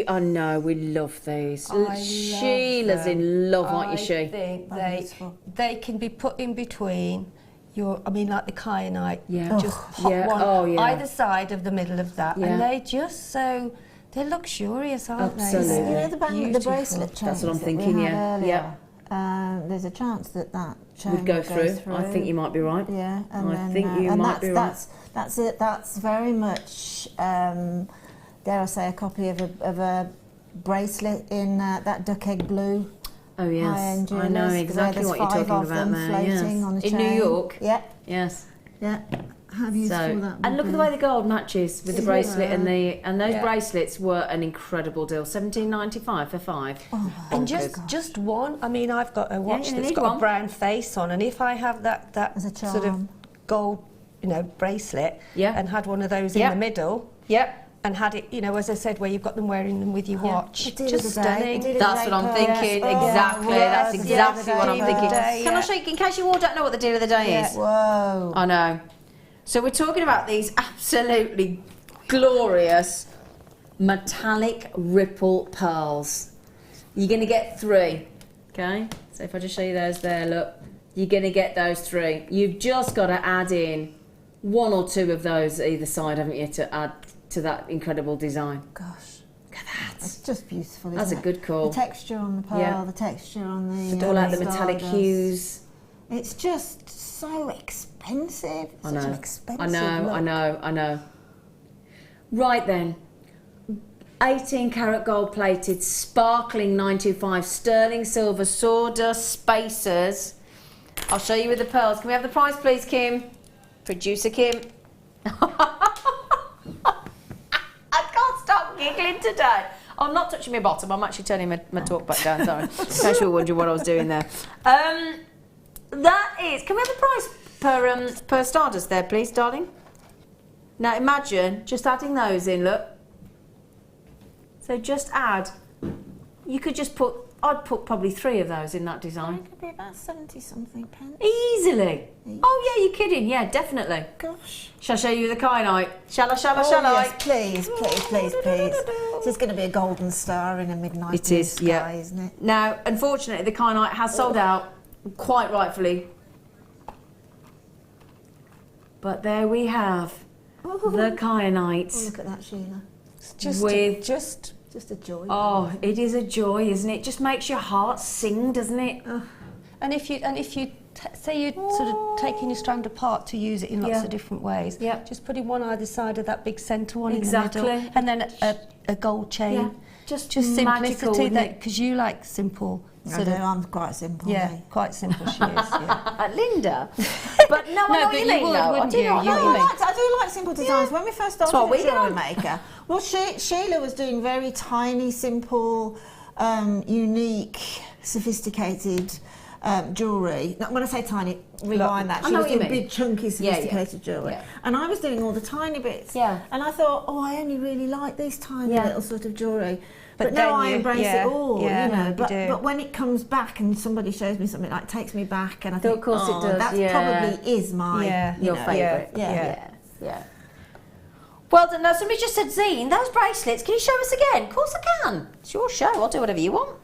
S1: oh no, we love these. Sheila's in love, aren't you,
S2: I
S1: she?
S2: think
S3: beautiful.
S2: they can be put in between your, I mean, like the kyanite.
S1: Yeah.
S2: Just pop
S1: Yeah.
S2: one
S1: Oh, yeah.
S2: either side of the middle of that,
S1: Yeah.
S2: and they just so they're luxurious, aren't
S1: Absolutely.
S3: You
S2: they?
S3: know the band, the
S2: Beautiful.
S3: bracelet chains
S1: That's what I'm
S3: that we
S1: thinking,
S3: had
S1: yeah.
S3: earlier?
S1: Yeah.
S3: There's a chance that chain
S1: Would go
S3: will
S1: through. I think you might be right.
S3: Yeah, and
S1: I
S3: then,
S1: think you
S3: and
S1: might be right.
S3: That's it. That's very much, dare I say, a copy of a bracelet in that duck egg blue.
S1: Oh yes,
S3: high-end
S1: I know
S3: jewellers, where
S1: exactly
S3: there's
S1: what you're
S3: 5
S1: talking
S3: of
S1: about
S3: them
S1: there.
S3: floating
S1: Yes.
S3: on a
S1: In
S3: chain.
S1: New York.
S3: Yeah,
S1: Yes.
S3: yeah. How beautiful
S1: So,
S3: that would
S1: and look at
S3: be.
S1: the way the gold matches with the bracelet and those
S2: Yeah.
S1: bracelets were an incredible deal. $17.95 for 5.
S3: Oh,
S2: And just one. I mean, I've got a watch
S1: you
S2: that's
S1: need
S2: got
S1: one.
S2: a brown face on, and if I have that
S3: As a
S2: sort of
S3: charm.
S2: gold, bracelet,
S1: Yeah.
S2: and had one of those
S1: Yeah.
S2: in the middle,
S1: Yep.
S2: and had it, as I said, where you've got them wearing them with your watch,
S3: The deal of
S2: just
S3: the day,
S2: stunning.
S3: the deal of
S1: That's
S3: the
S1: what I'm
S3: day
S1: thinking.
S3: purse.
S1: Exactly.
S3: Oh,
S1: That's
S3: yes,
S1: exactly
S3: the
S1: what
S3: deal
S1: I'm
S3: of the
S1: thinking.
S3: day,
S1: Can I
S2: yeah.
S1: show you, in case you all don't know what the deal of the day is?
S3: Whoa.
S1: I know. So we're talking about these absolutely glorious metallic ripple pearls. You're going to get 3. Okay? So if I just show you those there, look. You're going to get those 3. You've just got to add in 1 or 2 of those either side, haven't you, to add to that incredible design.
S3: Gosh,
S1: Look at that.
S3: it's just beautiful.
S1: That's a
S3: isn't it?
S1: good call.
S3: The texture on the pearl,
S1: Yeah.
S3: the texture on the
S1: All like the metallic
S3: stardust.
S1: hues.
S3: It's just so expensive. It's
S1: I
S3: such an
S1: know.
S3: expensive
S1: I
S3: look.
S1: know. Right then. 18 karat gold plated, sparkling 925 sterling silver sawdust spacers. I'll show you with the pearls. Can we have the price, please, Kim? Producer Kim. I giggling today. I'm not touching my bottom. I'm actually turning my talk back down. Sorry. In case you were wondering what I was doing there. That is. Can we have a price per Stardust there, please, darling? Now imagine just adding those in. Look. So just add. You could just put. I'd put probably 3 of those in that design.
S3: It could be about 70-something pence.
S1: Easily. Oh yeah, you're kidding. Yeah, definitely.
S3: Gosh.
S1: Shall I show you the kyanite? Shall I?
S3: Yes, please. This is going to be a golden star in a midnight
S1: It is,
S3: sky,
S1: yeah.
S3: isn't it?
S1: Now, unfortunately, the kyanite has sold out, quite rightfully. But there we have the kyanite.
S3: Oh, look at that, Sheila.
S2: It's just
S1: With-
S3: Just a joy.
S1: Oh, it is a joy, isn't it? It just makes your heart sing, doesn't it?
S2: And if you say you're sort of taking your strand apart to use it in lots of different ways, just putting one either side of that big centre one in the middle, and then a gold chain.
S1: Yeah. Just magical,
S2: simplicity,
S1: isn't it?
S2: because you like simple.
S3: I'm quite simple.
S2: Yeah,
S3: eh?
S2: quite simple she is. Yeah.
S1: Linda. But no, I know what
S2: but
S1: you
S2: you
S1: mean,
S2: would,
S1: though. I
S2: wouldn't
S1: do
S2: you?
S1: know
S2: You
S1: what
S2: would.
S1: you mean.
S3: I do like simple designs. When we first started
S1: what we
S3: with Jewellery
S1: do.
S3: Maker, well, Sheila was doing very tiny, simple, unique, sophisticated jewellery. Now, when I say tiny, rewind that.
S1: I
S3: She
S1: know
S3: was
S1: what you
S3: doing
S1: mean.
S3: big, chunky, sophisticated jewellery.
S1: Yeah.
S3: And I was doing all the tiny bits.
S1: Yeah.
S3: And I thought, I only really like these tiny little sort of jewellery. But
S2: then
S3: now I
S2: you-
S3: embrace
S2: yeah,
S3: it all,
S2: yeah,
S3: you know.
S2: you
S3: But,
S2: do.
S3: but when it comes back and somebody shows me something, like, takes me back, and I
S1: So
S3: think,
S1: of course it does,
S3: that
S1: yeah.
S3: probably is my,
S1: Your favourite.
S3: Yeah.
S1: Yeah. Well done. Now, somebody just said, Zine, those bracelets, can you show us again? Of course I can. It's your show. I'll do whatever you want.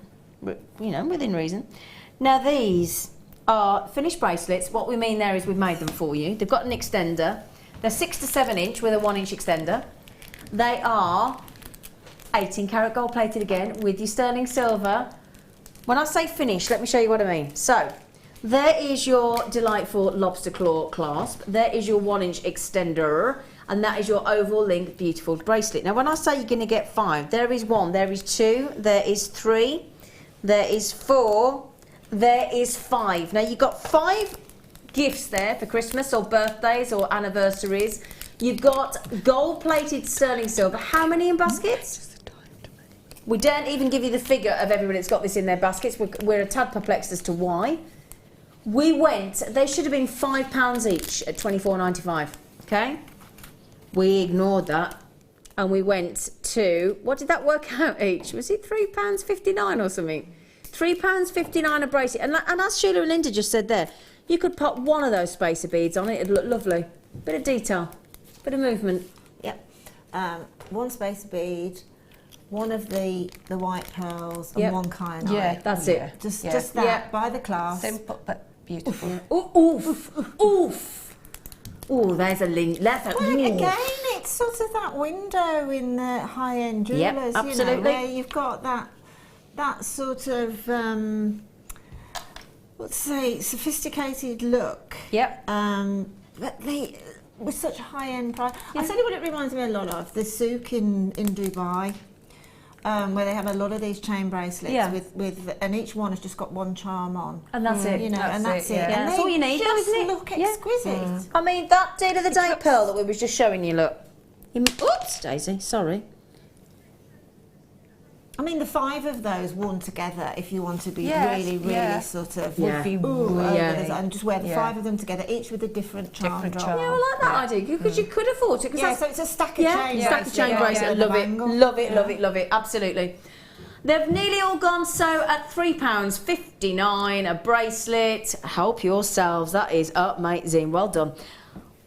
S1: You know, within reason. Now, these are finished bracelets. What we mean there is we've made them for you. They've got an extender. They're 6 to 7 inch with a 1 inch extender. They are 18 karat gold plated again with your sterling silver. When I say finished, let me show you what I mean. So, there is your delightful lobster claw clasp. There is your 1 inch extender. And that is your oval link beautiful bracelet. Now, when I say you're going to get 5, there is 1, there is 2, there is 3, there is 4, there is 5. Now, you've got 5 gifts there for Christmas or birthdays or anniversaries. You've got gold-plated sterling silver. How many in baskets? We don't even give you the figure of everybody that's got this in their baskets. We're a tad perplexed as to why. They should have been £5 each at $24.95, okay? We ignored that and we went to, what did that work out each? Was it £3.59 or something? £3.59 a bracelet. And as Sheila and Linda just said there, you could put one of those spacer beads on it, it'd look lovely. Bit of detail, bit of movement.
S3: Yep. One spacer bead, one of the white pearls, and one kyanite.
S2: Yeah,
S1: That's it.
S3: Just that, by the class.
S2: Simple but beautiful.
S1: Oof, oof. Oh, there's a link.
S3: Again, it's sort of that window in the high-end jewellers,
S1: absolutely.
S3: you know, where you've got that sort of, let's say, sophisticated look.
S1: Yep.
S3: But they, with such a high-end price. I'll tell you what it reminds me a lot of, the souk in Dubai. Where they have a lot of these chain bracelets with and each one has just got one charm on.
S1: And that's it.
S3: You know, that's it.
S2: Yeah.
S3: And
S1: That's
S3: they
S1: all you need,
S3: just
S1: isn't it?
S3: look exquisite.
S1: I mean, that deal of the day pearl that we was just showing you, look. Oops, Daisy, sorry.
S3: I mean, the 5 of those worn together, if you want to be
S2: Yes,
S3: really
S2: yeah.
S3: sort of
S1: Yeah.
S3: would be and just wear the 5 of them together, each with a different charm drop.
S1: Yeah, I like that idea because you could afford it. Cause
S3: Yeah, so it's a stack of chain
S1: stack of chain bracelet.
S3: with a
S1: Love it,
S3: bangle.
S1: love it, love it, love it. Absolutely. They've nearly all gone. So at £3.59 a bracelet. Help yourselves. That is amazing. Well done.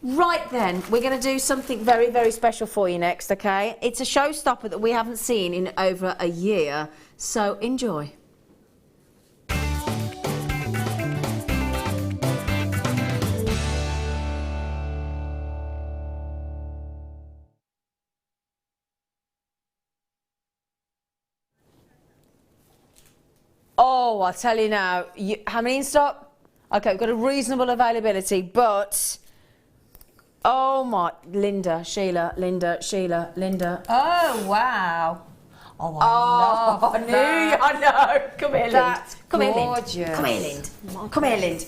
S1: Right then, we're going to do something very, very special for you next, okay? It's a showstopper that we haven't seen in over a year, so enjoy. Oh, I'll tell you now. How many in stock? Okay, we've got a reasonable availability, but... Oh my, Linda, Sheila.
S2: Oh wow! Oh,
S1: I knew I know. Come here, Lind.
S2: That's
S1: Come here, Lind.
S2: gorgeous.
S1: Come here, Lind. Come here, Lind.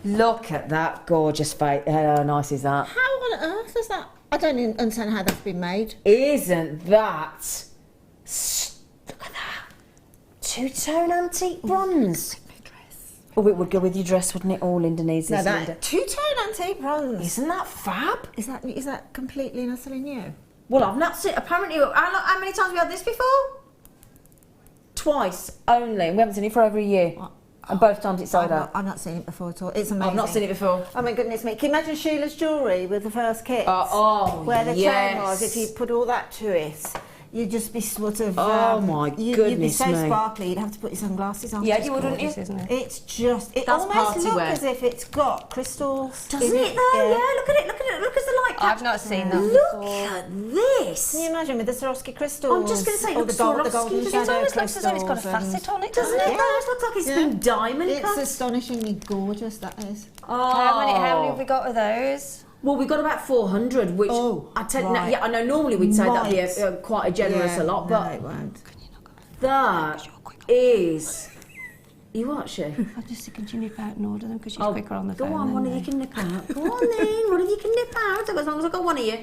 S1: Look at that gorgeous face. How nice is that?
S3: How on earth is that? I don't even understand how that's been made.
S1: Isn't that two-tone antique bronze. Oh, it would go with your dress, wouldn't it? All Indonesian.
S3: Now that two-tone antique bronze.
S1: Isn't that fab?
S3: Is that completely and utterly new?
S1: Well, I've not seen. Apparently, how many times have we had this before? Twice only. We haven't seen it for over a year, and both times it's sold out.
S3: I've not seen it before at all. It's amazing.
S1: I've not seen it before.
S3: Oh my goodness me! Can you imagine Sheila's jewellery with the first kits?
S1: Where
S3: where the
S1: yes.
S3: chain was. If you put all that to it, you'd just be sort of.
S1: Oh my
S3: You'd be
S1: goodness
S3: so
S1: me.
S3: sparkly. You'd have to put your sunglasses on.
S1: Yeah, you would, wouldn't you?
S2: Isn't it?
S3: It's just. It
S1: That's
S3: almost
S1: party
S3: looks
S1: wear.
S3: as if it's got crystals.
S1: Doesn't
S3: in
S1: it though? Yeah. Look at it. Look at it. Look at the light.
S2: I've not seen that
S1: Look
S2: before.
S1: at this.
S3: Can you imagine with the Swarovski crystals?
S1: I'm just going to say,
S3: or
S1: look,
S3: the golden
S2: It
S3: shadow
S2: almost looks as though it's got a
S3: crystals and-
S2: facet on it,
S1: Doesn't
S2: doesn't
S1: it?
S2: it?
S1: It almost looks like it's been diamond
S3: It's
S1: cut.
S3: astonishingly gorgeous, that is.
S2: How many have we got of those?
S1: Well, we've got about 400, which I tell you,
S3: right.
S1: yeah, I know normally we'd say that'd be
S3: Right.
S1: quite a generous
S3: Yeah,
S1: allot,
S3: no,
S1: but
S3: it won't.
S1: that is. You what, she?
S2: I'm just thinking, do you nip out and order them because she's
S1: Oh,
S2: quicker on the
S1: go
S2: phone.
S1: on,
S2: than
S1: one of
S2: me.
S1: you can nip out. Go on then, one of you can nip out. As long as I've got one of you.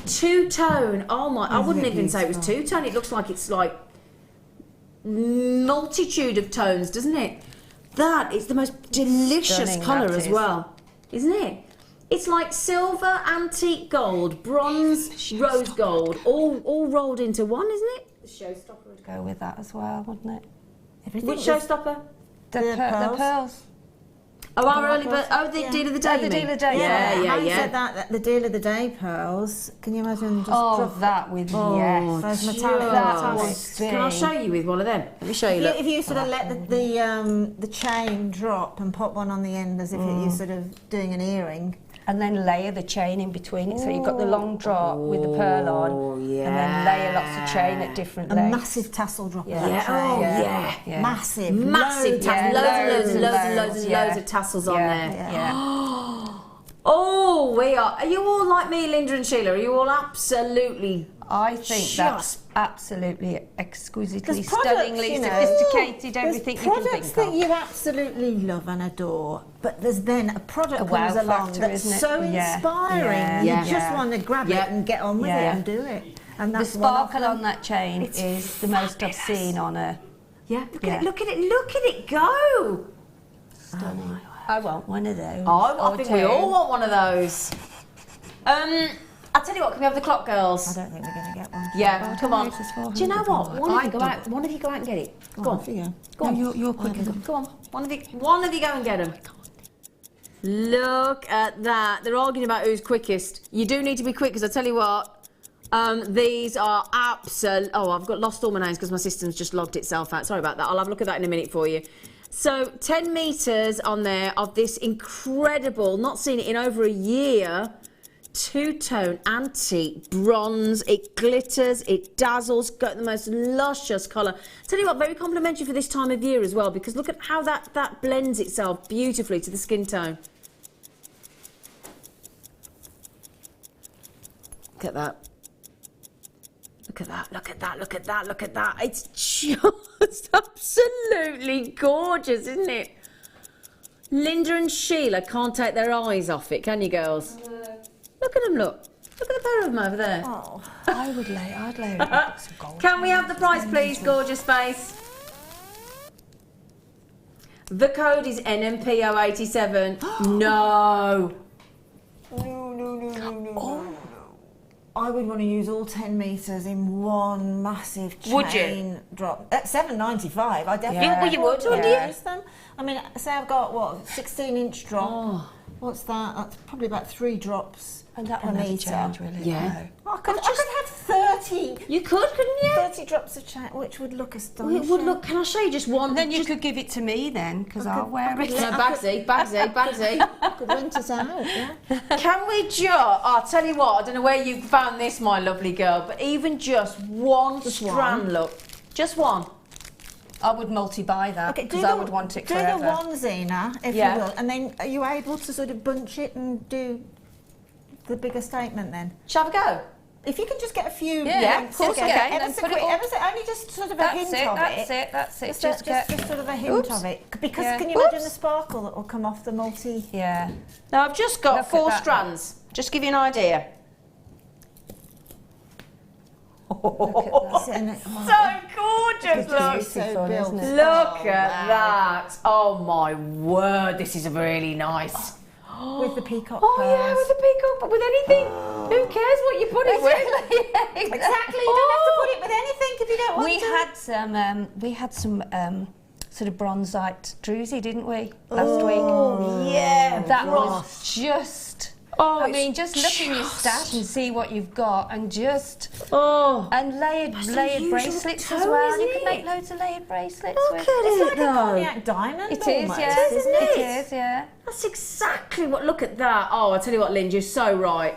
S1: Two-tone. Oh my! I wouldn't even say it was two-tone. It looks like it's like multitude of tones, doesn't it? That is the most delicious
S2: Stunning,
S1: colour
S2: that
S1: as
S2: is.
S1: well, isn't it? It's like silver, antique gold, bronze, rose gold, all rolled into one, isn't it? The showstopper would
S2: Go with that as well, wouldn't it?
S1: Which showstopper?
S2: The pearls.
S1: Oh, our early bird. Oh, the deal of the day.
S2: the
S1: you
S2: deal
S1: mean?
S2: of the day,
S1: Yeah,
S3: Having
S1: yeah,
S3: said
S1: yeah.
S3: that, the deal of the day pearls. Can you imagine just
S2: Oh,
S3: drop
S2: that with
S1: Oh,
S2: yes.
S3: those metallic
S2: That
S3: ones?
S2: would
S1: Can I
S2: be-
S1: show you with one of them? Let me show you. Look.
S3: If you sort of let the chain drop and pop one on the end as if you're sort of doing an earring.
S2: And then layer the chain in between it, so you've got the long drop with the pearl on, and then layer lots of chain at different
S3: A
S2: lengths.
S3: massive tassel drop
S2: Yeah.
S3: of that
S1: Oh,
S3: chain.
S1: yeah.
S3: Massive.
S1: Massive
S3: loads-
S1: tassels.
S2: yeah,
S1: Loads and
S2: loads
S1: loads
S2: yeah.
S1: of tassels on
S2: Yeah,
S1: there.
S2: yeah.
S1: Oh, we are. Are you all like me, Linda and Sheila? Are you all absolutely?
S2: I think
S1: Just-
S2: that's absolutely exquisitely,
S3: There's products,
S2: stunningly
S3: you know,
S2: sophisticated,
S3: there's
S2: everything you can
S3: products
S2: think
S3: that
S2: of.
S3: you absolutely love and adore, but there's then a product
S2: A wow
S3: comes along
S2: factor,
S3: that's
S2: isn't it?
S3: so
S2: Yeah,
S3: inspiring.
S2: yeah,
S3: You
S1: yeah.
S3: just want to grab
S1: Yeah.
S3: it and get on with
S2: Yeah.
S3: it and do it. And
S2: The
S3: that's one of
S2: sparkle
S3: them.
S2: on that chain is the most I've seen on a
S1: Yeah. Look
S2: Yeah.
S1: at it. Look at it. Look at it go.
S2: stunning. I want one of those.
S1: Oh, I
S2: Or
S1: think
S2: two.
S1: we all want one of those. I'll tell you what. Can we have the clock, girls?
S3: I don't think we're going to get one.
S1: Yeah. Come on.
S2: it's just
S1: Do you know what?
S2: 400.
S1: One of
S2: I
S1: you go
S2: don't-
S1: out. One of you go out and get it. Go on.
S3: Off you go.
S1: Go on.
S2: No, you're quicker.
S1: Go on. One of you go and get them. Look at that. They're arguing about who's quickest. You do need to be quick because I tell you what. These are absolute. Oh, I've got lost all my names because my system's just logged itself out. Sorry about that. I'll have a look at that in a minute for you. So 10 metres on there of this incredible, not seen it in over a year, two-tone antique bronze. It glitters, it dazzles, got the most luscious colour. Tell you what, very complimentary for this time of year as well, because look at how that blends itself beautifully to the skin tone. Look at that. Look at that, look at that, look at that, look at that. It's just absolutely gorgeous, isn't it? Linda and Sheila can't take their eyes off it, can you, girls? Look at them, look. Look at the pair of them over there.
S3: Oh.
S2: I'd layer it with some gold.
S1: Can we have the price, please, gorgeous face? The code is NMP087. No.
S3: I would want to use all 10 metres in one massive chain
S1: Would you?
S3: drop. At $7.95, I definitely
S2: Yeah.
S1: Well, you would, wouldn't
S2: you?
S3: use them. I mean, say I've got, what, 16-inch drop. What's that? That's probably about 3 drops
S2: And that
S3: per
S2: one never
S3: metre.
S2: change, will it?
S1: Yeah.
S2: No.
S3: I could have 30
S1: You could, couldn't you?
S3: 30 drops of chain, which would look astonishing.
S1: It would look, can I show you just one?
S2: And then you could give it to me then, because I'll wear it.
S1: No, Bagsy.
S3: I could rent us out, yeah.
S1: Can we just, I'll tell you what, I don't know where you found this, my lovely girl, but even just one strand,
S3: one?
S1: look. Just one.
S2: I would multi-buy that,
S3: Okay,
S2: because I would want it forever.
S3: Do the one, Zena, if
S1: Yeah.
S3: you will, and then are you able to sort of bunch it and do the bigger statement then?
S1: Shall we go?
S3: If you can just get a few
S2: Yeah,
S3: links
S2: of course
S3: together,
S2: I can,
S3: ever
S2: and
S3: so
S2: put it
S3: quick,
S2: all-
S3: ever so, only just sort of a
S2: That's
S3: hint
S2: it,
S3: of
S2: that's
S3: it.
S2: it, that's it.
S3: Just sort of a hint
S2: Oops.
S3: of it. Because
S2: Yeah.
S3: can you imagine the sparkle that will come off the multi?
S2: Yeah.
S1: Now, I've just got
S2: Look at
S1: 4
S2: that.
S1: strands. Just to give you an idea.
S2: Look at that.
S3: And it-
S1: So gorgeous, look.
S3: So built.
S1: Look at that. Oh my word, this is really nice.
S3: With the peacock
S1: Oh
S3: pearls.
S1: yeah, with the peacock, but with anything. Who cares what you put it with?
S3: Exactly. You don't have to put it with anything if you don't want to.
S2: We had some sort of bronzite druzy, didn't we, last week?
S1: Oh yeah,
S2: That was just.
S1: Oh,
S2: I mean, just look in your stash and see what you've got, and just and layered
S1: unusual
S2: bracelets as
S1: toe,
S2: well.
S1: isn't
S2: You can
S1: it?
S2: make loads of layered bracelets.
S1: Look
S2: with.
S1: at
S3: It's
S1: it
S3: like a
S1: though.
S3: cognac diamond.
S2: It is,
S3: almost,
S2: yeah.
S3: isn't it?
S2: It is, yeah.
S1: That's exactly what. Look at that. Oh, I tell you what, Lynn, you're so right.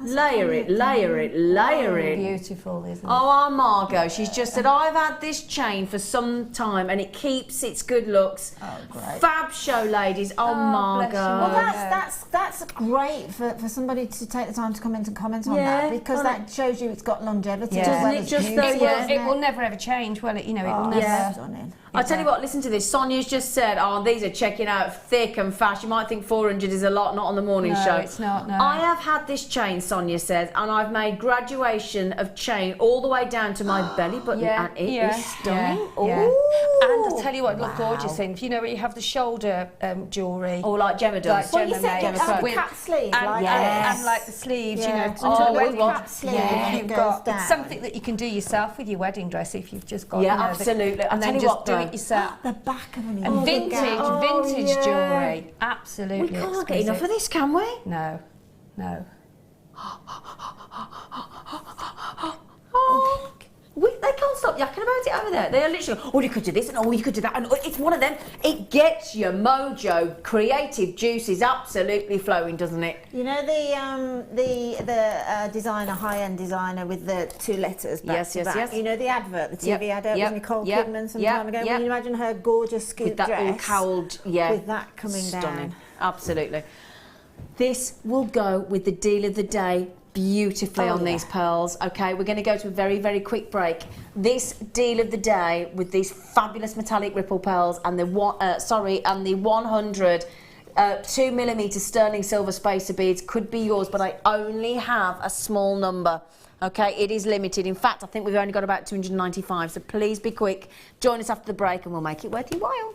S1: Layer it, layer it, layer it.
S2: Beautiful, isn't it?
S1: Oh, our Margot, she's just said, I've had this chain for some time and it keeps its good looks.
S3: Oh, great.
S1: Fab show, ladies. Oh, Margot.
S2: bless you.
S3: Well, that's great for somebody to take the time to come in and comment on
S1: Yeah,
S3: that, because that shows you it's got longevity.
S2: Yeah.
S3: as well
S1: Doesn't it
S3: as
S1: just
S3: beauty,
S1: though,
S2: It,
S1: yeah.
S2: will, it will never ever change, will it? You know, it will never.
S1: yeah.
S3: Stunning.
S1: I'll tell you what, listen to this. Sonia's just said, oh, these are checking out thick and fast. You might think 400 is a lot, not on the morning
S2: No,
S1: show.
S2: it's not, no.
S1: I have had this chain, Sonia says, and I've made graduation of chain all the way down to my belly button, and it is stunning.
S2: Yeah.
S1: Ooh.
S2: And I'll tell you what, look gorgeous in. You know, where you have the shoulder jewellery.
S1: Or like Gemma does.
S3: Well, you said
S2: with-
S3: cap sleeve.
S2: and,
S3: like
S2: and like the sleeves,
S3: Yeah.
S2: you know,
S3: Oh,
S2: to the
S3: with
S2: wedding.
S3: cap sleeve,
S2: Yeah,
S3: it
S2: you've
S3: goes
S2: got
S3: down.
S2: it's something that you can do yourself with your wedding dress if you've just got.
S1: Yeah,
S2: you know,
S1: absolutely. I'll
S2: and
S1: tell
S2: then
S1: you
S2: just
S1: what,
S2: do
S1: though.
S2: it yourself.
S3: The back of an
S2: And vintage jewellery, absolutely.
S1: We can't get
S2: exquisite.
S1: enough of this, can we?
S2: No, no.
S1: Oh, they can't stop yakking about it over there. They are literally, oh, you could do this, and oh, you could do that, and oh, it's one of them. It gets your mojo, creative juices absolutely flowing, doesn't it?
S3: You know the designer, high-end designer with the two letters back
S1: Yes,
S3: to
S1: yes,
S3: back.
S1: yes.
S3: You know the advert, the TV advert with Nicole Kidman some time ago. Can you imagine her gorgeous scoop
S1: with that
S3: dress
S1: all cowled,
S3: with that coming
S1: stunning.
S3: down?
S1: Absolutely. This will go with the deal of the day beautifully on these pearls. Okay, we're going to go to a very, very quick break. This deal of the day with these fabulous metallic ripple pearls and the 100 2mm sterling silver spacer beads could be yours, but I only have a small number. Okay, it is limited. In fact, I think we've only got about 295, so please be quick. Join us after the break and we'll make it worth your while.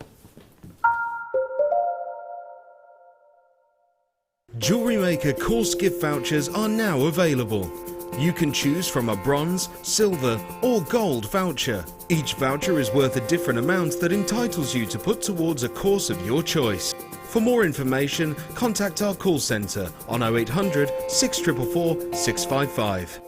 S4: Jewellery Maker course gift vouchers are now available. You can choose from a bronze, silver or gold voucher. Each voucher is worth a different amount that entitles you to put towards a course of your choice. For more information, contact our call centre on 0800 644 655.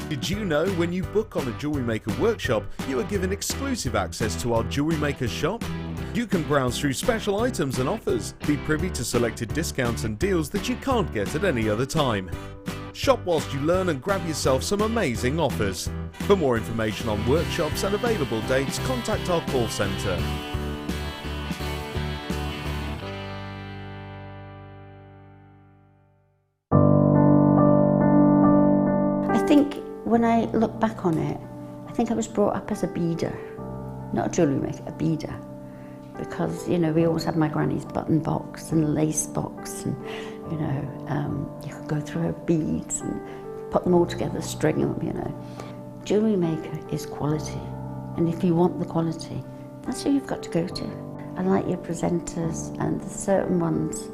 S4: Did you know when you book on a Jewellery Maker workshop, you are given exclusive access to our Jewellery Maker shop? You can browse through special items and offers, be privy to selected discounts and deals that you can't get at any other time. Shop whilst you learn and grab yourself some amazing offers. For more information on workshops and available dates, contact our call centre.
S8: I think when I look back on it, I think I was brought up as a beader, not a jewellery maker, a beader. Because, you know, we always had my granny's button box and lace box and, you know, you could go through her beads and put them all together, string them, you know. Jewellery maker is quality, and if you want the quality, that's who you've got to go to. I like your presenters and the certain ones,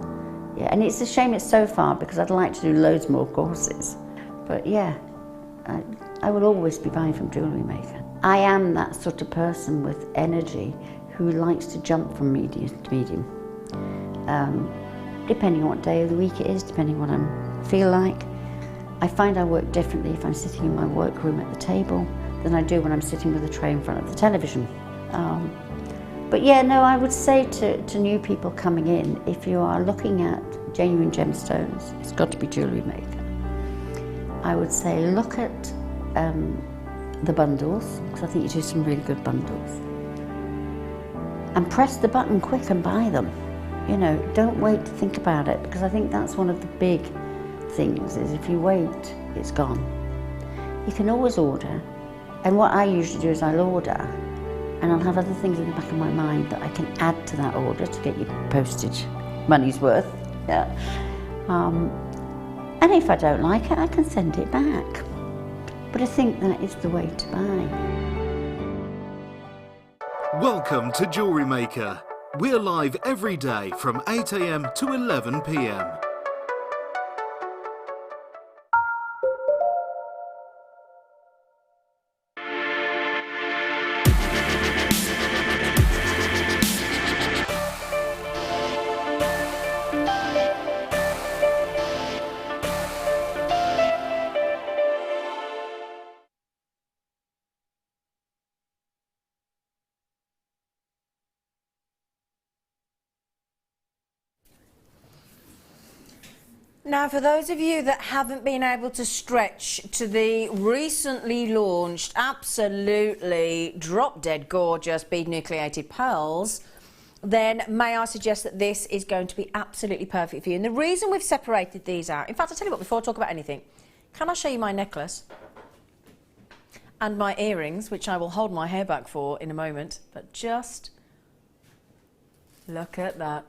S8: yeah, and it's a shame it's so far because I'd like to do loads more courses. But yeah, I will always be buying from Jewellery Maker. I am that sort of person with energy who likes to jump from medium to medium. Depending on what day of the week it is, depending on what I feel like. I find I work differently if I'm sitting in my workroom at the table than I do when I'm sitting with a tray in front of the television. But yeah, no, I would say to new people coming in, if you are looking at genuine gemstones, it's got to be Jewellery Maker. I would say look at the bundles, because I think you do some really good bundles. And press the button quick and buy them. You know, don't wait to think about it, because I think that's one of the big things, is if you wait, it's gone. You can always order, and what I usually do is I'll order, and I'll have other things in the back of my mind that I can add to that order to get your postage money's worth. Yeah. And if I don't like it, I can send it back. But I think that is the way to buy.
S4: Welcome to Jewellery Maker. We're live every day from 8 AM to 11 PM.
S1: Now, for those of you that haven't been able to stretch to the recently launched, absolutely drop-dead gorgeous bead nucleated pearls, then may I suggest that this is going to be absolutely perfect for you. And the reason we've separated these out, in fact, I'll tell you what, before I talk about anything, can I show you my necklace and my earrings, which I will hold my hair back for in a moment, but just look at that.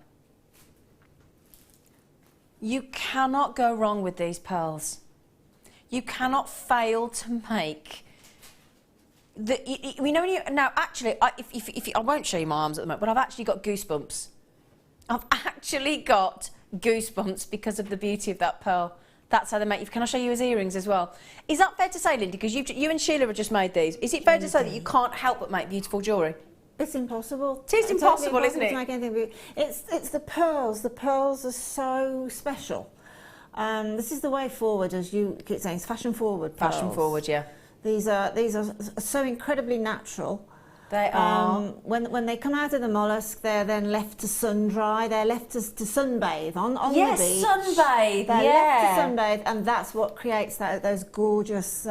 S1: You cannot go wrong with these pearls. You cannot fail to make the. You know when you now actually, if I won't show you my arms at the moment, but I've actually got goosebumps. I've actually got goosebumps because of the beauty of that pearl. That's how they make you. Can I show you his earrings as well? Is that fair to say, Linda? Because you and Sheila have just made these. Is it fair to say that you can't help but make beautiful jewellery?
S3: It's impossible.
S1: It is impossible,
S3: totally
S1: isn't it?
S3: To make anything. It's the pearls. The pearls are so special. This is the way forward, as you keep saying. It's fashion forward. Pearls.
S1: Fashion forward, yeah.
S3: These are so incredibly natural.
S1: They are.
S3: When they come out of the mollusk, they're then left to sun dry. They're left to sunbathe on the beach.
S1: Yes, sunbathe.
S3: They're left
S1: Yeah.
S3: to sunbathe, and that's what creates those gorgeous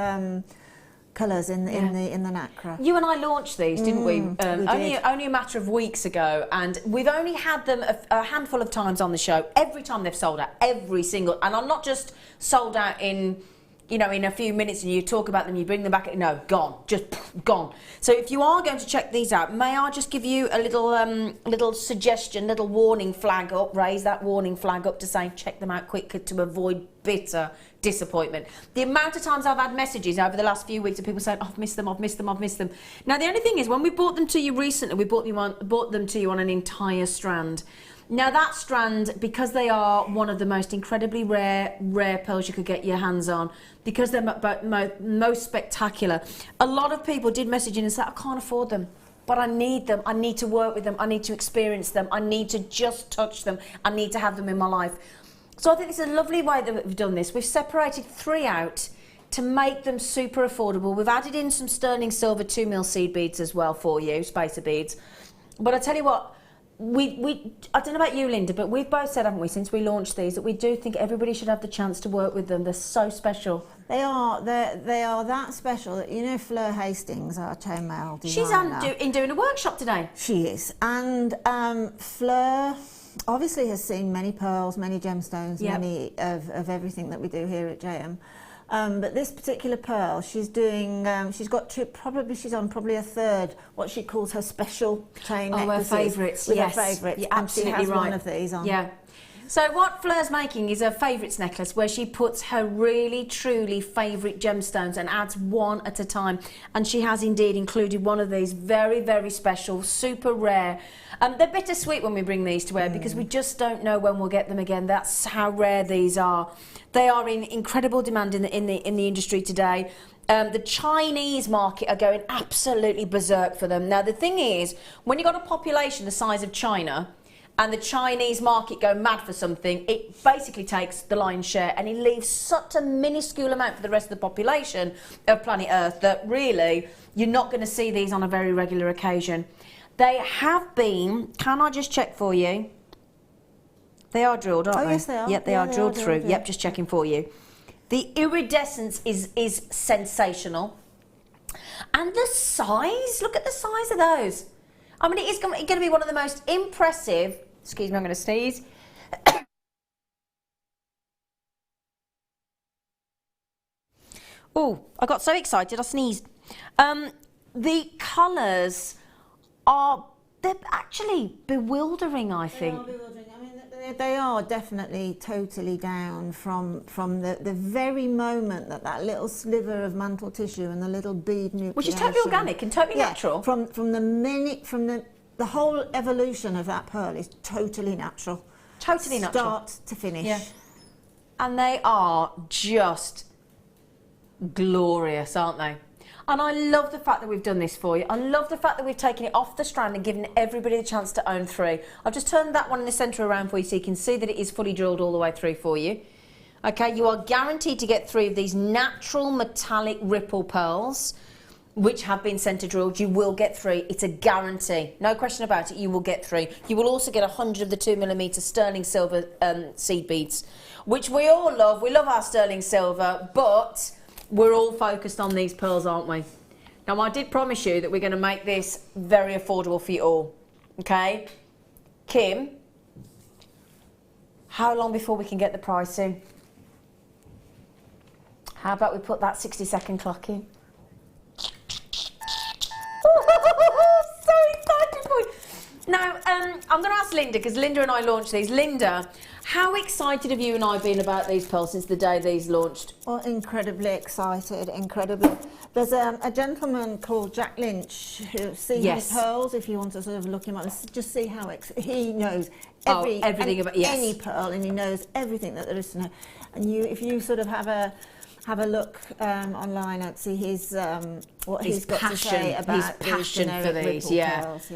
S3: colours in the nacre.
S1: You and I launched these, didn't we?
S3: We did.
S1: Only a matter of weeks ago, and we've only had them a handful of times on the show. Every time they've sold out, every single, and I'm not just sold out in, you know, in a few minutes, and you talk about them, you bring them back. No, gone, just gone. So if you are going to check these out, may I just give you a little suggestion, little warning flag up, raise that warning flag up to say check them out quick to avoid bitter disappointment. The amount of times I've had messages over the last few weeks of people saying, oh, I've missed them, I've missed them, I've missed them. Now the only thing is, when we brought them to you recently, we brought them to you on an entire strand. Now that strand, because they are one of the most incredibly rare pearls you could get your hands on, because they're most spectacular, a lot of people did message in and say, I can't afford them, but I need them, I need to work with them, I need to experience them, I need to just touch them, I need to have them in my life. So I think it's a lovely way that we've done this. We've separated 3 out to make them super affordable. We've added in some sterling silver 2mm seed beads as well for you, spacer beads. But I tell you what, I don't know about you, Linda, but we've both said, haven't we, since we launched these, that we do think everybody should have the chance to work with them. They're so special.
S3: They are that special that, you know, Fleur Hastings, our chainmail designer.
S1: She's doing a workshop today.
S3: She is. And Fleur obviously has seen many pearls, many gemstones,
S1: Yep.
S3: many of everything that we do here at JM. But this particular pearl, she's doing. She's got she's on probably a third what she calls her special chain necklaces.
S1: Her favourites.
S3: With
S1: Yes,
S3: her favourites.
S1: you're
S3: And
S1: absolutely
S3: she has
S1: right.
S3: one of these on.
S1: Yeah. So what Fleur's making is her favourites necklace, where she puts her really, truly favourite gemstones and adds one at a time. And she has indeed included one of these very, very special, super rare. They're bittersweet when we bring these to air because we just don't know when we'll get them again. That's how rare these are. They are in incredible demand in the industry today. The Chinese market are going absolutely berserk for them. Now the thing is, when you've got a population the size of China, and the Chinese market go mad for something, it basically takes the lion's share, and it leaves such a minuscule amount for the rest of the population of planet Earth that really you're not going to see these on a very regular occasion. They have been, can I just check for you? They are drilled, aren't they?
S3: Oh, yes, they are.
S1: Yep, they
S3: Yeah,
S1: are
S3: they
S1: drilled
S3: are
S1: through.
S3: drilled,
S1: Yep,
S3: yeah.
S1: just checking for you. The iridescence is sensational. And the size, look at the size of those. I mean, it is going to be one of the most impressive, excuse me, I'm going to sneeze. Oh, I got so excited, I sneezed. The colours they're actually bewildering, I think.
S3: They are bewildering. I mean, they are definitely totally down from the very moment that little sliver of mantle tissue and the little bead nucleation.
S1: Which is totally organic and totally natural.
S3: From the whole evolution of that pearl is totally natural.
S1: Totally natural.
S3: Start to finish.
S1: Yeah. And they are just glorious, aren't they? And I love the fact that we've done this for you. I love the fact that we've taken it off the strand and given everybody the chance to own 3. I've just turned that one in the centre around for you so you can see that it is fully drilled all the way through for you. Okay, you are guaranteed to get 3 of these natural metallic ripple pearls, which have been centre drilled. You will get 3. It's a guarantee. No question about it. You will get 3. You will also get 100 of the 2mm sterling silver seed beads, which we all love. We love our sterling silver, but we're all focused on these pearls, aren't we? Now, I did promise you that we're going to make this very affordable for you all. Okay? Kim, how long before we can get the pricing? How about we put that 60-second clock in? So excited for you. Now, I'm going to ask Linda, because Linda and I launched these. Linda, how excited have you and I been about these pearls since the day these launched?
S3: Well, incredibly excited, incredibly. There's a gentleman called Jack Lynch who's seen his pearls, if you want to sort of look him up, just see how he knows everything about any pearl, and he knows everything that there is to know. And if you sort of have a look online and see his what he's got to say about
S1: his passion for these,
S3: pearls,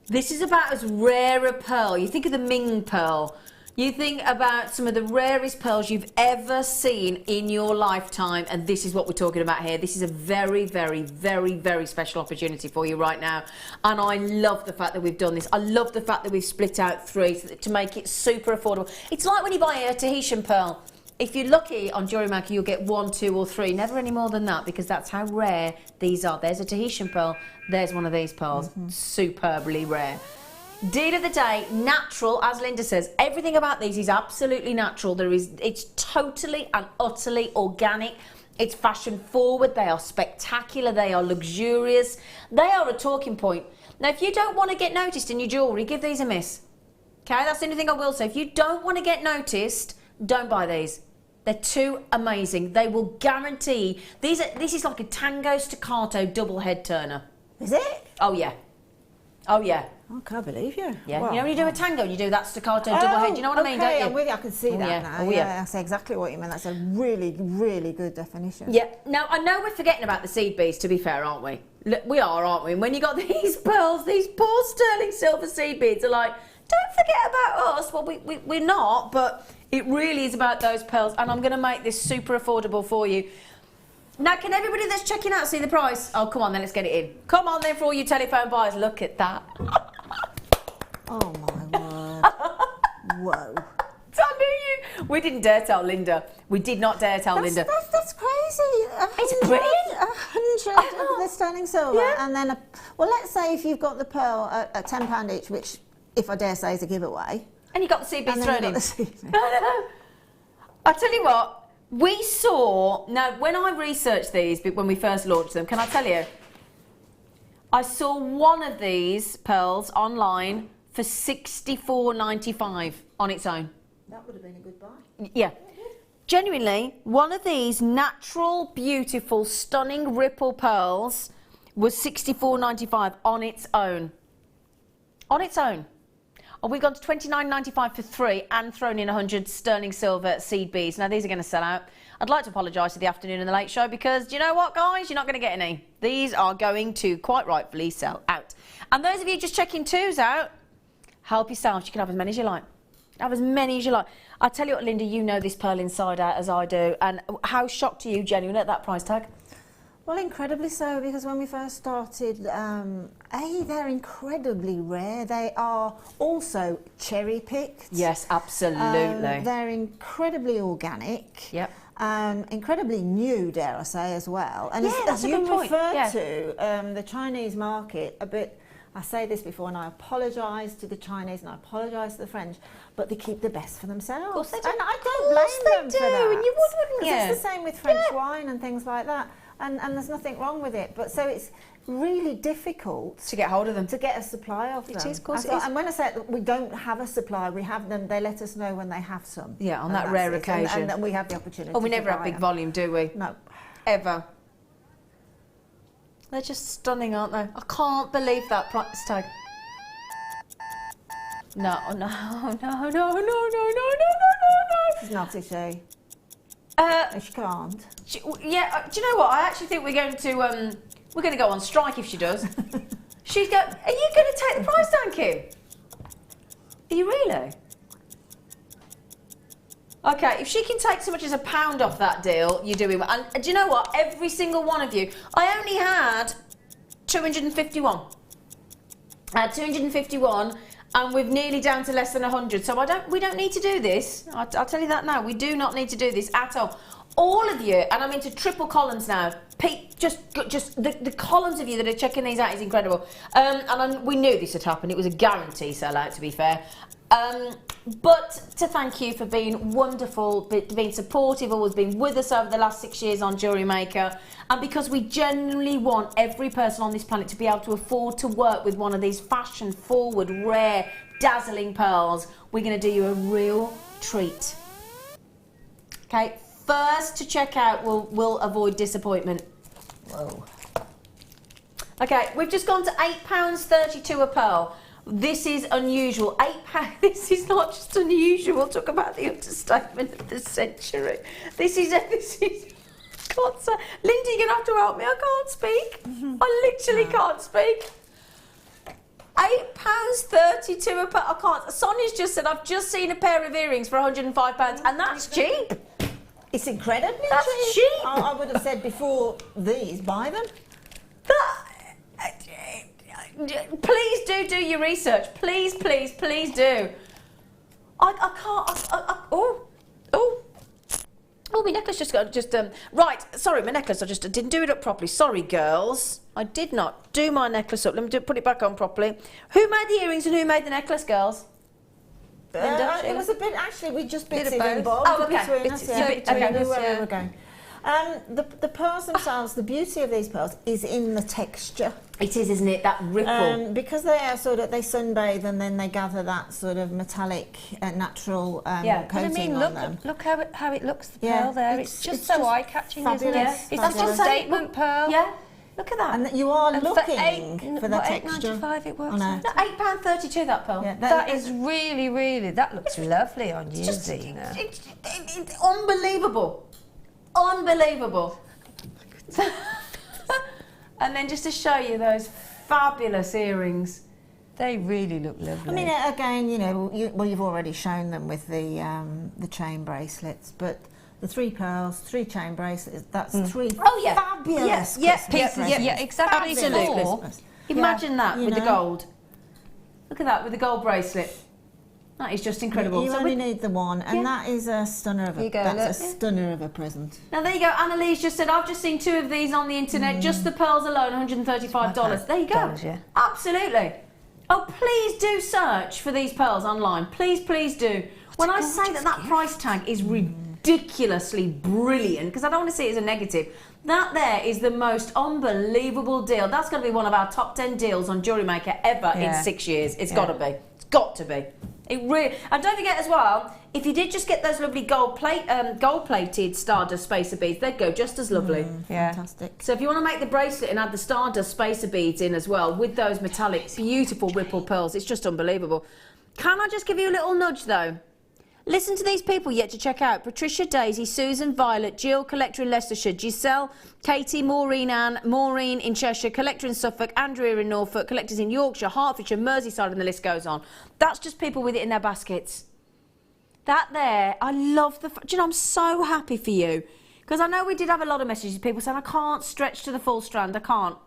S1: This is about as rare a pearl. You think of the Ming pearl. You think about some of the rarest pearls you've ever seen in your lifetime, and this is what we're talking about here. This is a very, very, very, very special opportunity for you right now, and I love the fact that we've done this. I love the fact that we've split out 3 to make it super affordable. It's like when you buy a Tahitian pearl. If you're lucky on Jewellery Maker, you'll get 1, 2 or 3, never any more than that, because that's how rare these are. There's a Tahitian pearl, there's one of these pearls, superbly rare. Deal of the day, natural, as Linda says. Everything about these is absolutely natural. It's totally and utterly organic. It's fashion forward. They are spectacular. They are luxurious. They are a talking point. Now, if you don't want to get noticed in your jewellery, give these a miss. Okay, that's the only thing I will say. If you don't want to get noticed, don't buy these. They're too amazing. They will guarantee. This is like a tango staccato double head turner.
S3: Is it?
S1: Oh yeah. Oh yeah.
S3: I can't believe you.
S1: Yeah,
S3: Well,
S1: you know when you do a tango and you do that staccato double head, you know what I mean, don't you?
S3: I'm with you. I can see that now.
S1: Oh, yeah.
S3: I see exactly what you mean. That's a really, really good definition.
S1: Yeah. Now, I know we're forgetting about the seed beads, to be fair, aren't we? We are, aren't we? And when you got these pearls, these poor sterling silver seed beads are like, don't forget about us. Well, we're not, but it really is about those pearls, and I'm going to make this super affordable for you. Now, can everybody that's checking out see the price? Oh, come on then, let's get it in. Come on then for all you telephone buyers, look at that.
S3: Oh my word. Whoa.
S1: I knew you. We didn't dare tell Linda. We did not dare tell Linda.
S3: That's crazy.
S1: It's brilliant.
S3: 100 of the sterling silver, and then well, let's say if you've got the pearl at £10 each, which, if I dare say, is a giveaway.
S1: And you got the seed beads thrown in.
S3: I
S1: I tell you what, we saw. Now, when I researched these when we first launched them, can I tell you? I saw one of these pearls online for $64.95 on its own.
S3: That would have been a good buy.
S1: Yeah. Genuinely, one of these natural, beautiful, stunning ripple pearls was $64.95 on its own. On its own. And we've gone to $29.95 for 3 and thrown in 100 sterling silver seed beads. Now, these are going to sell out. I'd like to apologise to the afternoon and the late show because, do you know what, guys? You're not going to get any. These are going to, quite rightfully, sell out. And those of you just checking 2s out, help yourself. You can have as many as you like. Have as many as you like. I'll tell you what, Linda, you know this pearl inside out as I do. And how shocked are you, genuinely, at that price tag?
S3: Well, incredibly so, because when we first started, they're incredibly rare. They are also cherry-picked.
S1: Yes, absolutely.
S3: They're incredibly organic.
S1: Yep.
S3: Incredibly new, dare I say, as well. And as you refer to the Chinese market a bit, I say this before, and I apologise to the Chinese and I apologise to the French, but they keep the best for themselves.
S1: Of course they do.
S3: And I don't blame them for that.
S1: And you wouldn't you?
S3: It's the same with French wine and things like that. and there's nothing wrong with it. But so it's really difficult
S1: to get hold of them,
S3: to get a supply of them.
S1: It is, of course it is.
S3: And when I say that we don't have a supply, we have them. They let us know when they have some.
S1: Yeah, on that rare occasion.
S3: And then we have the opportunity.
S1: Oh, we never have big volume, do we?
S3: No,
S1: ever. They're just stunning, aren't they? I can't believe that price tag. No.
S3: She's not, is she? She can't.
S1: Yeah. Do you know what? I actually think we're going to go on strike if she does. She's go. Are you going to take the price down, Kim? Are you really? Okay, if she can take so much as £1 off that deal, you're doing well. And do you know what? Every single one of you, I only had 251. I had 251, and we're nearly down to less than 100. So we don't need to do this. I'll tell you that now. We do not need to do this at all. All of you, and I'm into triple columns now. Pete, just the columns of you that are checking these out is incredible. We knew this had happened. It was a guarantee sellout, to be fair. But to thank you for being wonderful, being supportive, always been with us over the last 6 years on Jewellery Maker, and because we genuinely want every person on this planet to be able to afford to work with one of these fashion-forward, rare, dazzling pearls, we're going to do you a real treat. Okay, first to check out will avoid disappointment. Whoa. Okay, we've just gone to £8.32 a pearl. This is unusual. £8. This is not just unusual. Talk about the understatement of the century. This is. God, Linda, you're gonna have to help me. I can't speak. I literally can't speak. £8.32 a pair. I can't. Sonia's just said I've just seen a pair of earrings for £105, and that's cheap.
S3: It's incredibly cheap.
S1: That's cheap.
S3: I would have said before these, buy them.
S1: Please do your research. Please do. I can't. Oh, my necklace right. Sorry, my necklace. I just didn't do it up properly. Sorry, girls. I did not do my necklace up. Let me put it back on properly. Who made the earrings and who made the necklace, girls? Linda,
S3: it was a bit. Actually, we just bit it
S1: both.
S3: involved.
S1: Oh, okay.
S3: Between us, where we were going. The pearls themselves, the beauty of these pearls is in the texture.
S1: It is, isn't it? That ripple.
S3: Because they are they sunbathe and then they gather that sort of metallic, natural coating on them.
S2: Look how it looks, the pearl there. It's just so eye-catching, isn't it? It's
S1: That's
S2: just a statement pearl.
S1: Yeah. Look at that.
S3: And you are looking for the texture.
S2: £8.95 it works.
S3: No,
S1: £8.32 that pearl.
S3: Yeah,
S2: that is really, that looks lovely on you, Zena.
S1: It's unbelievable. Unbelievable. And then just to show you those fabulous earrings.
S2: They really look lovely.
S3: I mean, again, you've already shown them with the chain bracelets, but the 3 pearls, 3 chain bracelets, that's 3 fabulous pieces.
S2: Yeah, exactly.
S1: Absolutely. Imagine that with the gold. Look at that with the gold bracelet. That is just incredible.
S3: You only need the one, and that is a stunner of a stunner of a present.
S1: Now there you go. Annalise just said, I've just seen 2 of these on the internet. Just the pearls alone, $135. There you go.
S2: Yeah.
S1: Absolutely. Oh, please do search for these pearls online. Please do. When I say that price tag is ridiculously brilliant, because I don't want to see it as a negative, that there is the most unbelievable deal. That's going to be one of our top 10 deals on Jewellery Maker ever in 6 years. It's got to be. It's got to be. It really, and don't forget as well, if you did just get those lovely gold-plated Stardust spacer beads, they'd go just as lovely.
S3: Fantastic.
S1: So if you want to make the bracelet and add the Stardust spacer beads in as well with those metallic, beautiful ripple pearls, it's just unbelievable. Can I just give you a little nudge though? Listen to these people yet to check out. Patricia, Daisy, Susan, Violet, Jill, collector in Leicestershire, Giselle, Katie, Maureen, Anne, Maureen in Cheshire, collector in Suffolk, Andrea in Norfolk, collectors in Yorkshire, Hertfordshire, Merseyside, and the list goes on. That's just people with it in their baskets. That there, I love the... Do you know, I'm so happy for you. Because I know we did have a lot of messages, people saying, I can't stretch to the full strand, I can't.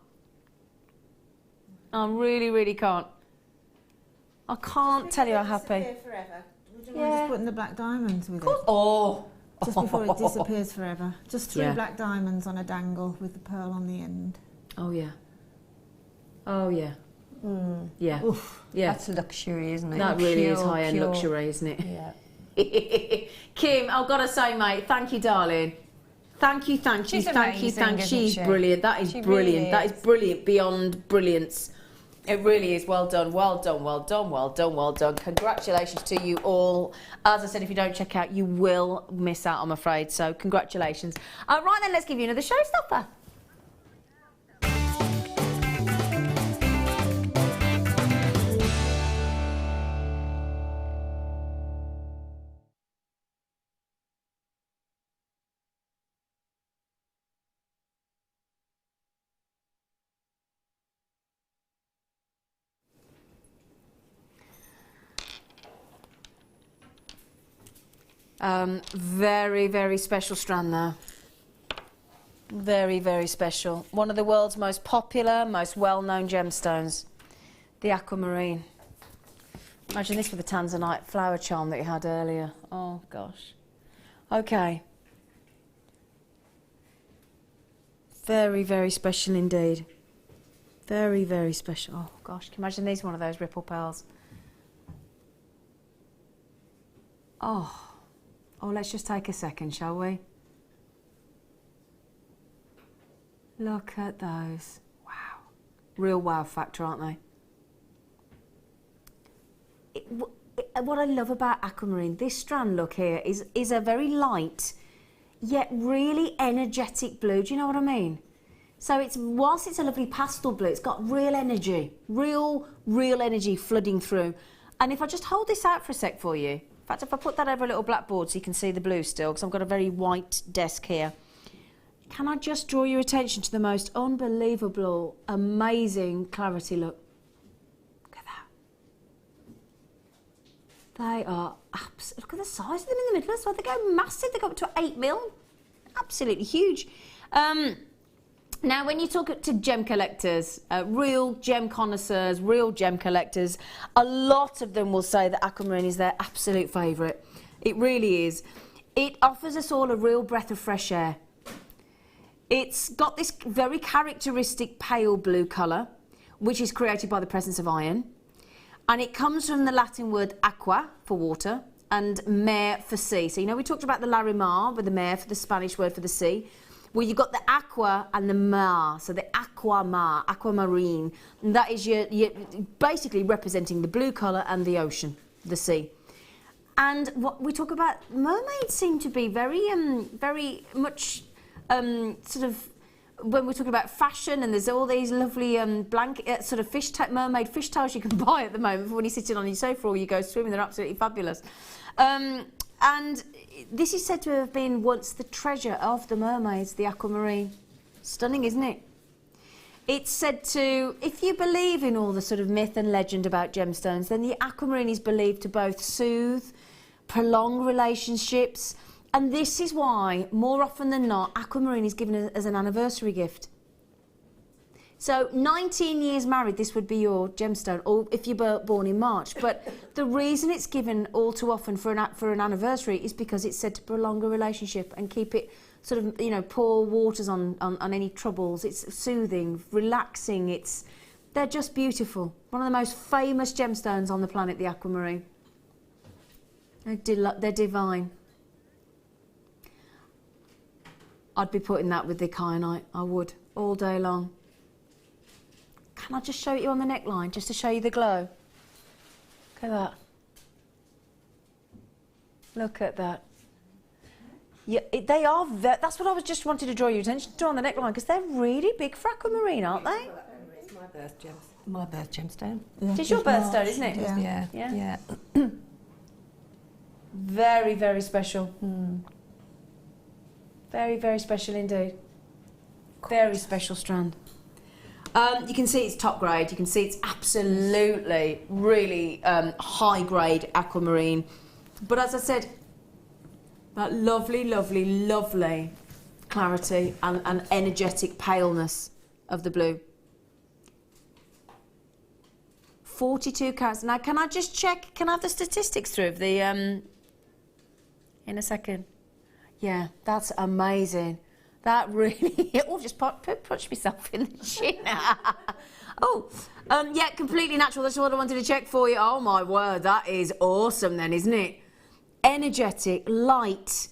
S1: I really can't. I can't tell you how happy.
S3: Forever. Would you mind just putting the black diamonds with it?
S1: Oh!
S3: Just before it disappears forever. Just 3 black diamonds on a dangle with the pearl on the end.
S1: Oh, yeah. Oh, yeah. Yeah.
S3: Oof.
S1: Yeah.
S2: That's luxury, isn't it?
S1: That really is high-end luxury, isn't it?
S2: Yeah.
S1: Kim, I've got to say, mate, thank you, darling. Thank you, thank you,
S2: She's
S1: thank you,
S2: amazing,
S1: thank you.
S2: isn't
S1: She's
S2: she?
S1: brilliant. That is
S2: She
S1: brilliant.
S2: really
S1: That is
S2: is.
S1: brilliant beyond brilliance. It really is. Well done, well done, well done, well done, well done. Congratulations to you all. As I said, if you don't check out, you will miss out, I'm afraid. So congratulations. Right then, let's give you another showstopper. Very, very special strand there. Very, very special. One of the world's most popular, most well-known gemstones, the Aquamarine. Imagine this with the tanzanite flower charm that you had earlier. Oh, gosh. Okay. Very, very special indeed. Very, very special. Oh, gosh. Can you imagine these one of those ripple pearls? Oh. Oh, let's just take a second, shall we? Look at those. Wow. Real wow factor, aren't they? What I love about Aquamarine, this strand look here is a very light, yet really energetic blue. Do you know what I mean? So whilst it's a lovely pastel blue, it's got real energy, real energy flooding through. And if I just hold this out for a sec for you, in fact, if I put that over a little blackboard so you can see the blue still, because I've got a very white desk here. Can I just draw your attention to the most unbelievable, amazing clarity look? Look at that. They are absolutely, look at the size of them in the middle as well. They go massive, they go up to 8 mil. Absolutely huge. Now, when you talk to gem collectors, real gem connoisseurs, real gem collectors, a lot of them will say that Aquamarine is their absolute favourite. It really is. It offers us all a real breath of fresh air. It's got this very characteristic pale blue colour, which is created by the presence of iron. And it comes from the Latin word aqua, for water, and mare for sea. So, you know, we talked about the Larimar, with the mare for the Spanish word for the sea. Well, you've got the aqua and the mar, so the Aquamar, aquamarine. And that is your basically representing the blue colour and the ocean, the sea. And what we talk about, mermaids seem to be very much sort of, when we're talking about fashion, and there's all these lovely blanket sort of mermaid fish towels you can buy at the moment for when you're sitting on your sofa or you go swimming. They're absolutely fabulous. And this is said to have been once the treasure of the mermaids, the Aquamarine. Stunning, isn't it? It's said to, if you believe in all the sort of myth and legend about gemstones, then the Aquamarine is believed to both soothe, prolong relationships, and this is why, more often than not, Aquamarine is given as an anniversary gift. So 19 years married, this would be your gemstone, or if you were born in March. But the reason it's given all too often for an anniversary is because it's said to prolong a relationship and keep it sort of, you know, pour waters on any troubles. It's soothing, relaxing. They're just beautiful. One of the most famous gemstones on the planet, the Aquamarine. They're divine. I'd be putting that with the kyanite. I would, all day long. Can I just show it you on the neckline, just to show you the glow? Look at that. Look at that. Yeah, they are. That's what I was just wanting to draw your attention to on the neckline, because they're really big for Aquamarine, aren't they?
S2: It's my birth gemstone.
S3: Yeah,
S1: It's your birthstone, isn't it?
S3: Yeah.
S2: Yeah.
S1: Very, very special. Very, very special indeed. Very special strand. You can see it's top grade. You can see it's absolutely, really high grade Aquamarine. But as I said, that lovely, lovely, lovely clarity and energetic paleness of the blue. 42 carats. Now, can I just check? Can I have the statistics through of the? In a second. Yeah, that's amazing. That really, I've just punched myself in the chin. Yeah, completely natural. That's what I wanted to check for you. Oh my word, that is awesome then, isn't it? Energetic, light.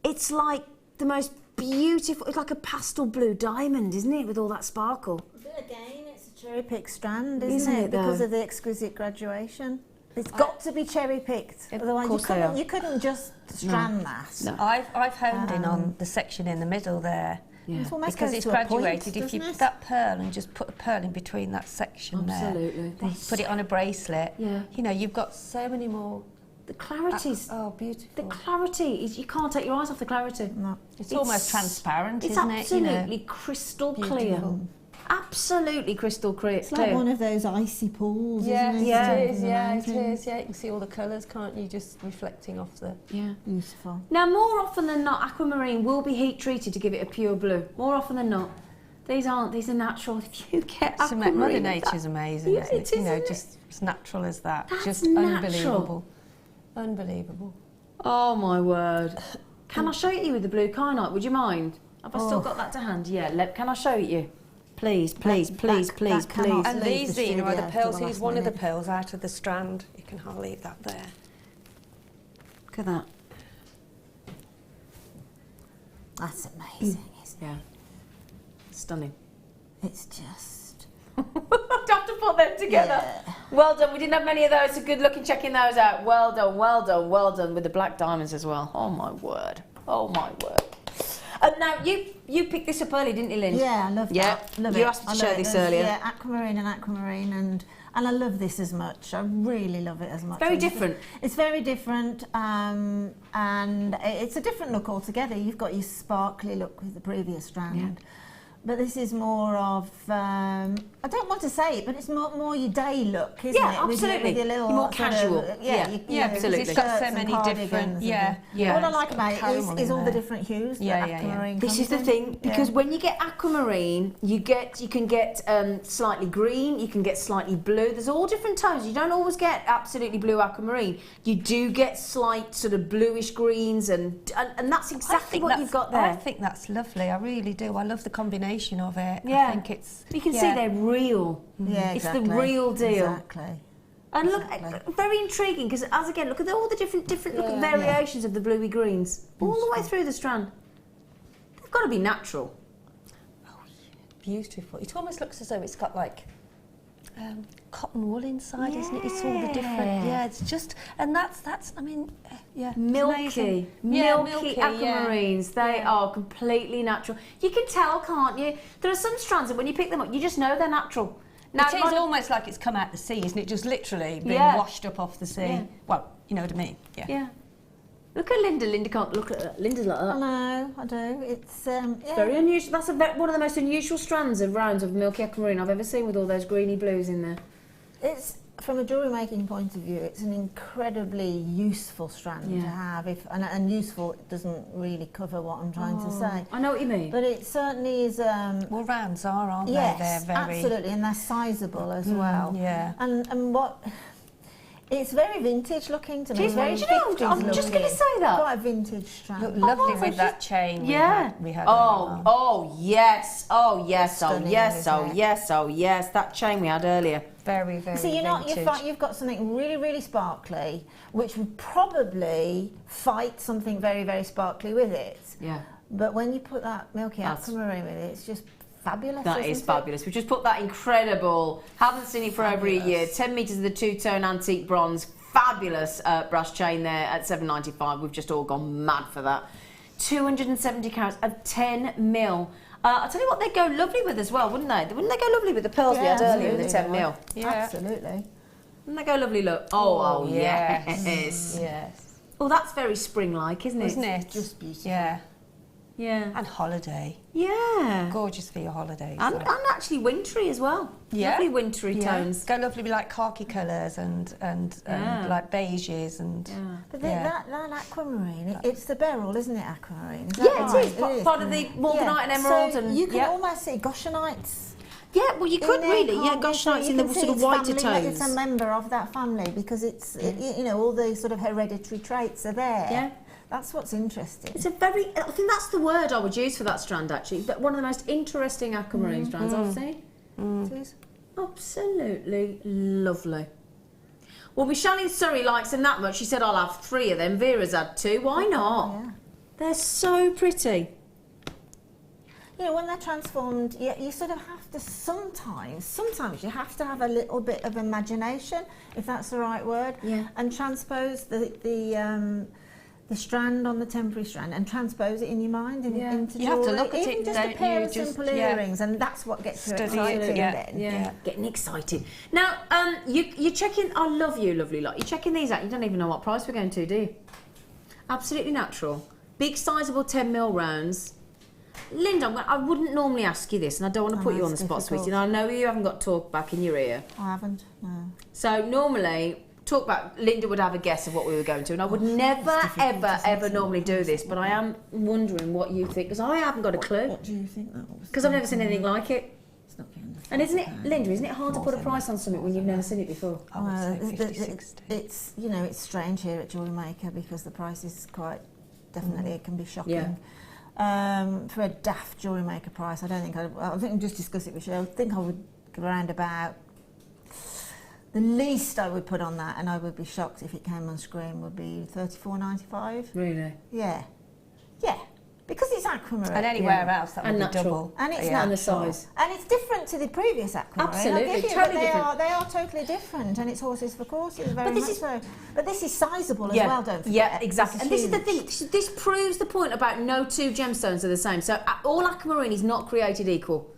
S1: It's like the most beautiful. It's like a pastel blue diamond, isn't it, with all that sparkle?
S3: But again, it's a cherry picked strand, isn't it? Because of the exquisite graduation. It's got to be cherry picked, otherwise you couldn't just strand that.
S2: No. I've honed in on the section in the middle there.
S3: Yeah.
S2: Because it's graduated. If you put that pearl and just put a pearl in between that section
S1: Absolutely.
S2: there, put it on a bracelet, you know, you've got so many more.
S1: The clarity's
S2: beautiful.
S1: The clarity is, you can't take your eyes off the clarity.
S3: No.
S2: It's almost transparent, isn't it?
S1: It's absolutely crystal clear. Absolutely crystal clear.
S3: It's like one of those icy pools, isn't it?
S2: Yeah, it is. Yeah, it is. Yeah, you can see all the colours, can't you? Just reflecting off the.
S1: Yeah,
S3: beautiful.
S1: Now, more often than not, aquamarine will be heat treated to give it a pure blue. More often than not, these aren't. These are natural. If you get aquamarine,
S2: Mother Nature's amazing, isn't it? You know, just as natural as that. Just unbelievable. Unbelievable.
S1: Oh my word! Can I show it you with the blue kyanite? Would you mind? Have I still got that to hand? Yeah. Can I show it you? Please, please, please, please, please.
S2: And these, Zena, are the pearls. Here's one of the pearls out of the strand. You can leave that there.
S1: Look at that.
S3: That's amazing, isn't it?
S1: Yeah. Stunning.
S3: It's just...
S1: I'd have to put them together. Yeah. Well done. We didn't have many of those, so good looking checking those out. Well done, well done, well done. With the black diamonds as well. Oh my word. Oh my word. Now, you picked this up early, didn't you, Lynn?
S3: Yeah, I love that.
S1: Love you asked me to show this earlier.
S3: Yeah, aquamarine, and I love this as much. I really love it as much.
S1: Very different.
S3: It's very different, and it's a different look altogether. You've got your sparkly look with the previous strand. But this is more of, I don't want to say it, but it's more your day look, isn't it?
S1: Absolutely.
S3: With your little
S1: more casual.
S2: Absolutely. It's got so many different,
S3: What I like about it is all the different hues that aquamarine
S1: This is the thing, because when you get aquamarine, you can get slightly green, you can get slightly blue. There's all different tones. You don't always get absolutely blue aquamarine. You do get slight sort of bluish greens, and that's exactly what you've got there.
S2: I think that's lovely. I really do. I love the combination of it.
S1: Yeah.
S2: I think it's...
S1: You can see they're real.
S3: Yeah,
S1: it's the real deal.
S3: Exactly.
S1: And look, very intriguing, because as again, look at all the different variations of the bluey greens all the way through the strand. They've got to be natural.
S2: Oh, beautiful. It almost looks as though it's got like cotton wool inside, isn't it? It's all the different. Yeah, it's just, and that's. I mean,
S1: milky aquamarines. They are completely natural. You can tell, can't you? There are some strands that when you pick them up, you just know they're natural.
S2: Now, it is almost like it's come out the sea, isn't it? Just literally being washed up off the sea. Yeah. Well, you know what I mean. Yeah.
S1: Look at Linda. Linda can't look at that. Linda's like that.
S3: I know, I do. It's
S1: very unusual. That's one of the most unusual strands of rounds of milky aquamarine I've ever seen, with all those greeny blues in there.
S3: It's, from a jewellery making point of view, it's an incredibly useful strand to have. And useful doesn't really cover what I'm trying to say.
S1: I know what you mean.
S3: But it certainly is.
S2: Well, rounds are, aren't they?
S3: Yes,
S2: They're very...
S3: absolutely, and they're sizable as well.
S2: Yeah.
S3: And what... It's very vintage looking to me.
S1: It's very vintage. I'm just going to say that.
S3: Quite a vintage strand.
S2: Look lovely with that chain. We had
S1: oh yes, oh yes,
S3: Stunning,
S1: oh yes, oh yes, oh yes. That chain we had earlier.
S2: Very, very.
S3: See, you've got something really, really sparkly, which would probably fight something very, very sparkly with it.
S1: Yeah.
S3: But when you put that milky aquamarine with it, it's just fabulous.
S1: That is fabulous. We just put that incredible, haven't seen it for over a year, 10 metres of the two-tone antique bronze, fabulous brass chain there at $7.95. We've just all gone mad for that. 270 carats of 10 mil. I'll tell you what, they'd go lovely with as well, wouldn't they? Wouldn't they go lovely with the pearls we had earlier with the 10 mil?
S3: Yeah, absolutely.
S1: Wouldn't they go lovely, look? Oh, yes.
S2: Yes.
S1: Oh, that's very spring-like, isn't it?
S2: Isn't it?
S3: Just beautiful.
S2: Yeah.
S1: Yeah.
S2: And holiday.
S1: Yeah.
S2: Gorgeous for your holidays.
S1: And actually wintry as well.
S2: Yeah.
S1: Lovely wintry tones.
S2: Go lovely with like khaki colours and like beiges and...
S1: Yeah.
S3: But that aquamarine, it's the beryl, isn't it, aquamarine?
S1: It is. Part of the morganite and emerald.
S3: So
S1: and
S3: you can almost see goshenites.
S1: Yeah, well, you could really. Yeah, goshenites in the sort of whiter tones.
S3: It's a member of that family because it's, all the sort of hereditary traits are there.
S1: Yeah.
S3: That's what's interesting.
S1: It's I think that's the word I would use for that strand, actually. But one of the most interesting aquamarine strands I've seen. It is absolutely lovely. Well, Michelle in Surrey likes them that much. She said, I'll have 3 of them. Vera's had 2. Why not?
S3: Yeah.
S1: They're so pretty.
S3: You know, when they're transformed, you sort of have to sometimes you have to have a little bit of imagination, if that's the right word, and transpose the strand on the temporary strand and transpose it in your mind into jewellery.
S2: You have to look at
S3: even
S2: it,
S3: just a
S2: don't
S3: pair
S2: you?
S3: of
S2: Just,
S3: simple earrings, and that's what gets you excited then.
S1: Getting excited. Now, you're checking, I love you, lovely lot. You're checking these out. You don't even know what price we're going to, do you? Absolutely natural. Big, sizable 10mm rounds. Linda, I wouldn't normally ask you this, and I don't want to put you on the spot, sweetie. And I know you haven't got talk back in your ear.
S3: I haven't, no.
S1: So normally, talk back, Linda would have a guess of what we were going to, and I would never, ever normally do this, but I am wondering what you think, because I haven't got a clue.
S3: What do you think that was?
S1: Because I've never seen anything like it.
S3: It's not getting the
S1: And isn't it, Linda, isn't it hard to put a price on something when you've never seen it before?
S2: I would say 50, 60.
S3: It's, you know, it's strange here at Jewellery Maker because the price is quite, definitely, it can be shocking.
S1: Yeah.
S3: For a daft Jewellery Maker price, I don't think I think we'll just discuss it with you. I think I would go around about, the least I would put on that, and I would be shocked if it came on screen, would be $34.95.
S1: Really?
S3: Yeah. Yeah. Because it's Aquamarine.
S2: And anywhere else, that would be
S1: natural.
S2: double.
S3: And it's
S1: And the
S3: natural.
S1: size.
S3: And it's different to the previous Aquamarine.
S1: Absolutely,
S3: I'll give you,
S1: totally
S3: but
S1: different.
S3: They are totally different, and it's horses for courses, very much so. But this is sizable as well, don't forget.
S1: Yeah, exactly. And this is the
S3: huge.
S1: thing, this proves the point about no two gemstones are the same. So all Aquamarine is not created equal.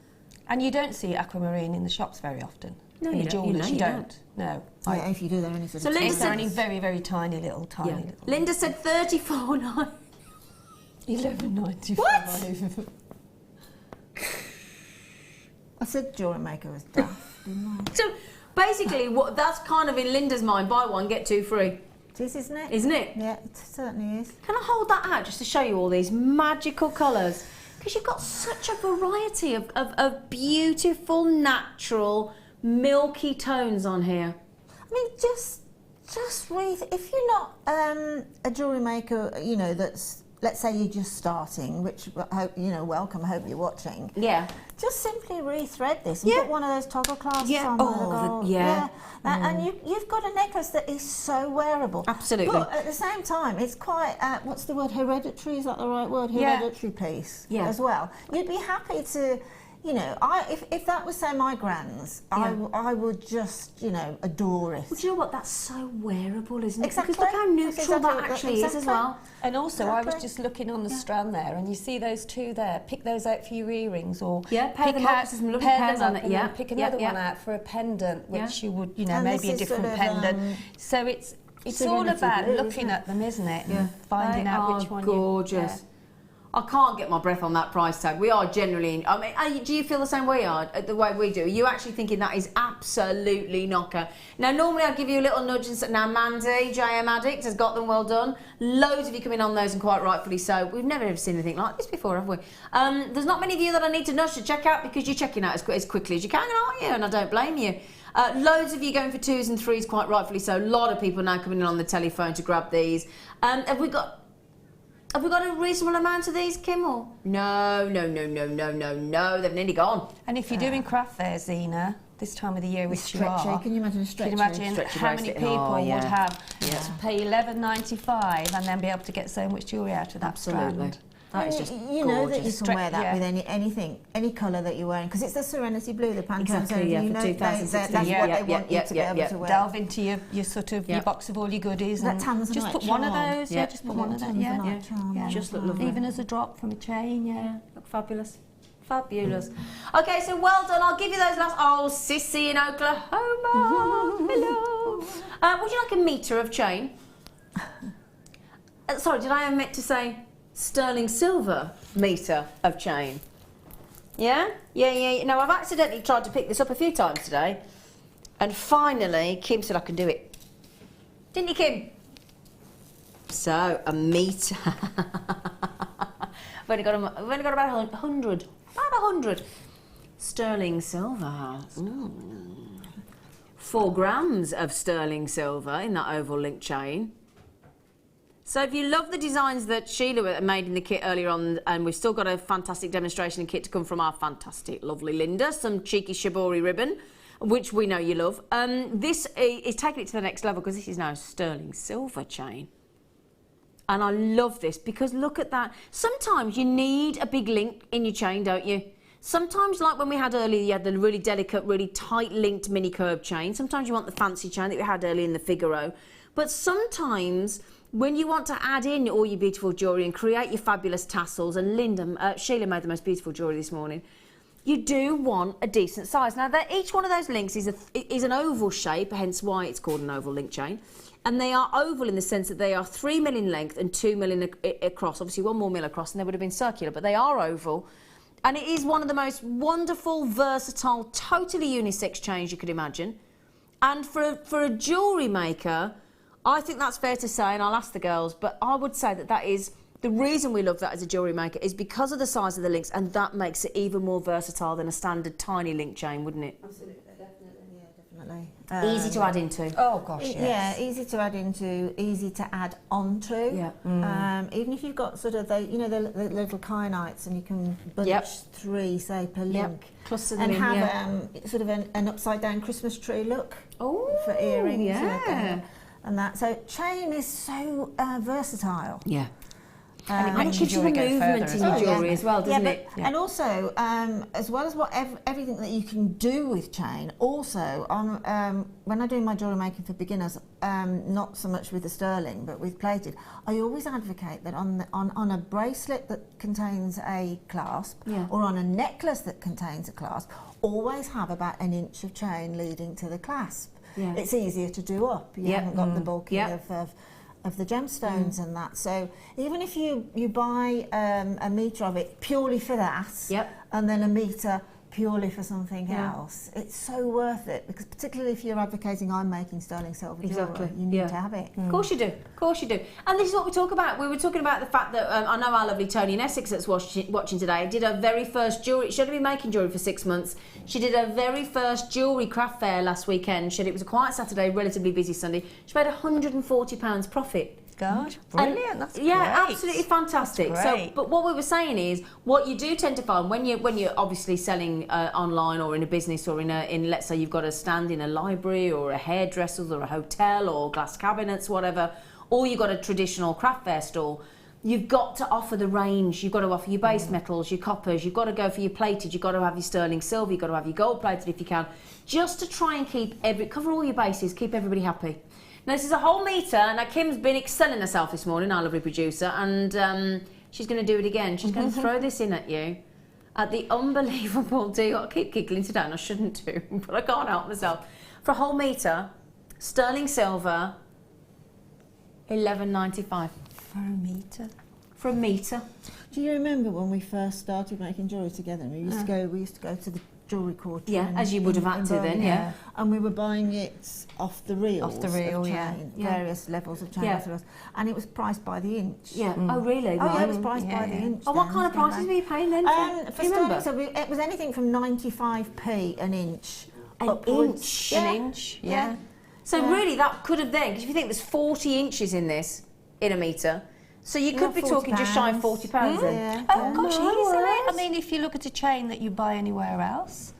S2: And you don't see Aquamarine in the shops very often.
S1: No,
S2: in
S1: you
S2: the
S1: don't.
S2: jewellers,
S1: You
S2: you
S1: know,
S2: don't. No.
S3: Yeah, if you do, they're only sort of...
S1: So Linda
S2: It's
S1: said,
S2: only very, very tiny little.
S1: Linda said 34.9.
S2: 11.95.
S3: I said Jewellery Maker was daft, didn't I?
S1: So basically, what that's kind of in Linda's mind, buy one, get two free.
S3: It is, isn't it?
S1: Isn't it?
S3: Yeah, it certainly is.
S1: Can I hold that out just to show you all these magical colours? Because you've got such a variety of beautiful, natural, milky tones on here.
S3: I mean, just read. If you're not a jewellery maker, you know, that's, let's say you're just starting, which I hope, you know, welcome, I hope you're watching.
S1: Yeah.
S3: Just simply rethread this and put one of those toggle clasps on. And you've got a necklace that is so wearable.
S1: Absolutely.
S3: But at the same time, it's quite, what's the word, hereditary, is that the right word? Hereditary piece as well. You'd be happy to, you know, if that was, say, my grand's, I would just, you know, adore it.
S1: Well, do you know what? That's so wearable, isn't it?
S3: Exactly.
S1: Because look how neutral that actually is as well.
S2: And also, I was just looking on the strand there, and you see those two there. Pick those out for your earrings, or
S1: pair them up, there's some lovely pairs on it.
S2: and then pick another one out for a pendant, which you would, you know,
S3: And
S2: maybe a
S3: this is
S2: different
S3: sort of,
S2: pendant. So it's all
S3: Serenity
S2: about
S3: blue,
S2: looking at them, isn't it? And finding
S1: They
S2: out
S1: are
S2: which one.
S1: Gorgeous. I can't get my breath on that price tag. We are generally, I mean, do you feel the same way, the way we do? Are you actually thinking that is absolutely knocker? Now, normally I'd give you a little nudge and say, now Mandy, JM Addict, has got them well done. Loads of you coming on those, and quite rightfully so. We've never ever seen anything like this before, have we? There's not many of you that I need to nudge to check out, because you're checking out as quickly as you can, aren't you? And I don't blame you. Loads of you going for 2s and 3s, quite rightfully so. A lot of people now coming in on the telephone to grab these. Have we got a reasonable amount of these, Kim? Or no, they've nearly gone.
S2: And if you're doing craft fairs, Zena, this time of the year, which you are,
S3: Can you imagine a stretchy?
S2: can you imagine
S1: Stretchy
S2: how many
S1: bracelet.
S2: people
S1: Yeah.
S2: would have to pay $11.95 and then be able to get so much jewellery out of that
S1: Absolutely.
S2: strand?
S1: That is just
S3: you know that you
S1: gorgeous.
S3: can wear that with anything, any colour that you're wearing, because it's the Serenity Blue, the Pantone.
S1: Exactly,
S3: so you
S1: for
S3: know
S1: 2016.
S3: that's what they want you to be able to wear.
S2: Delve into your sort of your box of all your goodies,
S3: That
S2: and
S3: Tanzanite
S2: just put one of
S3: charm.
S2: those.
S1: Yeah.
S2: Just put one of them. Yeah,
S3: Charm.
S1: Just look lovely.
S2: even as a drop from a chain.
S1: Look fabulous. Fabulous. Okay, so well done. I'll give you those last. Oh, Sissy in Oklahoma. Hello. Would you like a metre of chain? Sorry, did I omit to say sterling silver metre of chain? Yeah? Yeah. No, I've accidentally tried to pick this up a few times today. And finally, Kim said I can do it. Didn't you, Kim? So, a metre. We've only got about 100. About 100. Sterling silver. 4 grams of sterling silver in that oval link chain. So if you love the designs that Sheila made in the kit earlier on, and we've still got a fantastic demonstration kit to come from our fantastic, lovely Linda, some cheeky shibori ribbon, which we know you love. This is taking it to the next level, because this is now sterling silver chain. And I love this because look at that. Sometimes you need a big link in your chain, don't you? Sometimes, like when we had earlier, you had the really delicate, really tight linked mini curve chain. Sometimes you want the fancy chain that we had earlier in the Figaro. But sometimes when you want to add in all your beautiful jewellery and create your fabulous tassels, and Sheila made the most beautiful jewellery this morning, you do want a decent size. Now, each one of those links is an oval shape, hence why it's called an oval link chain. And they are oval in the sense that they are 3 mil in length and 2 mil across. Obviously, 1 more mil across, and they would have been circular, but they are oval. And it is one of the most wonderful, versatile, totally unisex chains you could imagine. And for a jewellery maker, I think that's fair to say, and I'll ask the girls, but I would say that is the reason we love that as a jewellery maker is because of the size of the links, and that makes it even more versatile than a standard tiny link chain, wouldn't it?
S3: Absolutely, definitely, yeah, definitely.
S1: Easy to add into.
S2: Oh gosh, yes.
S3: Yeah, easy to add into, easy to add onto.
S1: Yeah.
S3: Even if you've got sort of the little kyanites, and you can bunch 3, say, per link,
S1: Cluster them
S3: and
S1: in,
S3: have sort of an upside down Christmas tree look for earrings.
S1: Yeah.
S3: And that. So chain is so versatile.
S1: Yeah.
S2: And
S1: it gives you the movement in your jewellery as well, doesn't it?
S3: And also, as well as everything that you can do with chain, also, when I do my jewellery making for beginners, not so much with the sterling, but with plated, I always advocate that on a bracelet that contains a clasp, or on a necklace that contains a clasp, always have about 1 inch of chain leading to the clasp. Yeah. It's easier to do up. You haven't got the bulking of the gemstones and that. So even if you buy a metre of it purely for that, and then a metre purely for something else, it's so worth it, because particularly if you're advocating I'm making sterling silver jewellery, you need to have it.
S1: Of course you do, of course you do. And this is what we talk about. We were talking about the fact that I know our lovely Tony in Essex that's watching today did her very first jewellery. She had been making jewellery for 6 months. She did her very first jewellery craft fair last weekend. It was a quiet Saturday, relatively busy Sunday. She made £140 profit.
S2: Gosh, brilliant! That's great.
S1: Absolutely fantastic. So, but what we were saying is, what you do tend to find when you're obviously selling online or in a business or in let's say you've got a stand in a library or a hairdresser's or a hotel or glass cabinets, whatever, or you've got a traditional craft fair stall. You've got to offer the range. You've got to offer your base metals, your coppers. You've got to go for your plated. You've got to have your sterling silver. You've got to have your gold plated if you can, just to try and cover all your bases, keep everybody happy. Now, this is a whole metre. Now, Kim's been excelling herself this morning, our lovely producer, and she's going to do it again. She's going to throw this in at you at the unbelievable deal. I keep giggling today, and I shouldn't do, but I can't help myself. For a whole metre, sterling silver, $11.95.
S2: For a metre?
S1: For a metre.
S3: Do you remember when we first started making jewellery together? We used to go to the jewellery quarter.
S1: Yeah, as you would have had to then, yeah.
S3: And we were buying it off the reels.
S2: Off the reel,
S3: various levels of chain. And it was priced by the inch.
S1: Yeah. Oh, really?
S3: Oh, yeah, it was priced by the inch.
S1: Oh, what kind of prices were you paying then?
S3: For sterling, so it was anything from 95p an inch.
S1: An inch?
S2: An inch, yeah.
S1: So really, that could have then, because if you think there's 40 inches in this, in a metre, so you could be talking just shy of £40 then.
S3: Yeah.
S2: Oh gosh, easily. I mean, if you look at a chain that you buy anywhere else,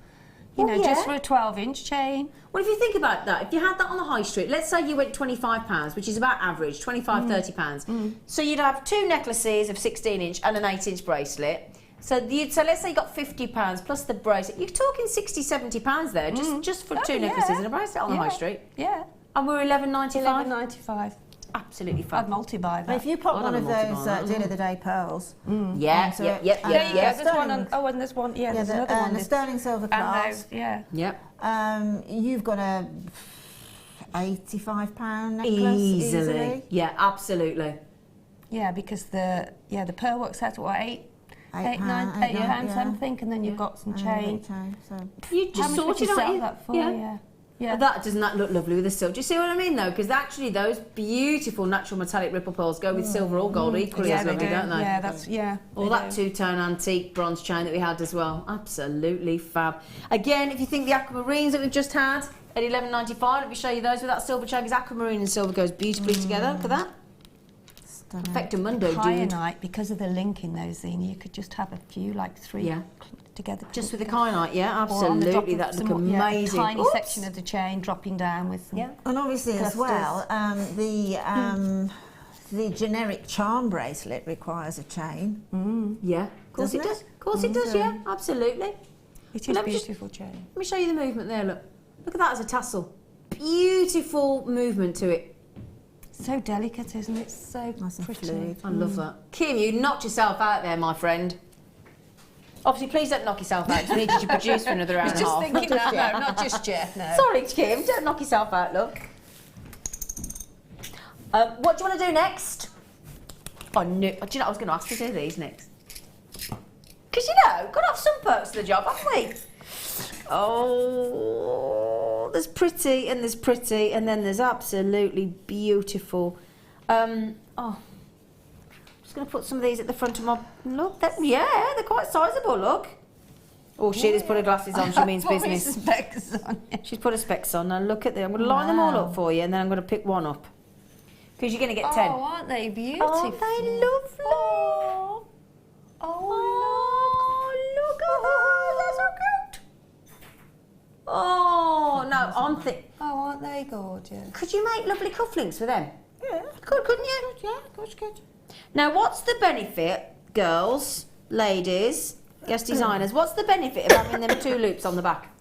S2: just for a 12-inch chain.
S1: Well, if you think about that, if you had that on the high street, let's say you went £25, which is about average, £25, £30. So you'd have 2 necklaces of 16-inch and an 8-inch bracelet. So let's say you got £50 plus the bracelet. You're talking £60, £70 there, just for 2 necklaces and a bracelet on the high street.
S2: Yeah.
S1: And we're £11.95.
S2: £11.95.
S1: Absolutely fab.
S2: I'd multi-buy that.
S3: If you pop one of those deal of the day pearls.
S1: Yeah.
S2: There's one and there's one. Yeah, there's another one.
S3: The sterling silver clasp. You've got a £85 necklace easily.
S1: Yeah, absolutely.
S2: Yeah, because the pearl works out at what, £8 something, and then you've got some chain.
S1: You just sorted out
S2: that for. Yeah.
S1: Doesn't that look lovely with the silver? Do you see what I mean, though? Because actually, those beautiful natural metallic ripple pearls go with silver or gold equally as lovely, don't they?
S2: Yeah,
S1: Or that two-tone antique bronze chain that we had as well. Absolutely fab. Again, if you think the aquamarines that we've just had at $11.95, let me show you those with that silver chain, because aquamarine and silver goes beautifully together. Look at that. Perfectamundo, dude.
S2: Kyanite, because of the link in those, Zena, you could just have a few, like 3 together.
S1: Just with the kyanite, absolutely. That look amazing.
S2: Tiny section of the chain dropping down with some.
S3: And obviously as well, the the generic charm bracelet requires a chain.
S1: Yeah, of course
S3: Doesn't
S1: it does.
S3: it?
S1: Of course it does, yeah, absolutely.
S2: It is
S1: Let me
S2: beautiful chain.
S1: Let me show you the movement there, look. Look at that as a tassel. Beautiful movement to it.
S2: So delicate, isn't it? So
S3: Nice and
S2: pretty.
S3: fluid.
S1: I love that. Kim, you knocked yourself out there, my friend. Obviously, please don't knock yourself out, because we need you to produce for another hour and a half.
S2: thinking that, no, not just yet, no.
S1: Sorry, Kim, don't knock yourself out, look. What do you want to do next? Oh, no. Do you know, I was going to ask you to do these next. Because, you know, got to have some perks to the job, haven't we? Oh, there's pretty, and then there's absolutely beautiful. I'm just going to put some of these at the front of my... Look, yeah, they're quite sizable, look. Oh, Sheila's put her glasses on, she means business.
S2: Specs on.
S1: She's put her specs on. Now look at them. I'm going to line them all up for you, and then I'm going to pick one up. Because you're going to get 10.
S2: Oh, aren't they beautiful?
S1: Aren't they lovely? Oh, look at those. They're so cute. Oh, no, I'm thinking...
S2: Oh, aren't they gorgeous?
S1: Could you make lovely cufflinks for them?
S3: Yeah.
S1: Could, couldn't you?
S3: Yeah, of course you could.
S1: Now, what's the benefit, girls, ladies, guest designers, what's the benefit of having them 2 loops on the back?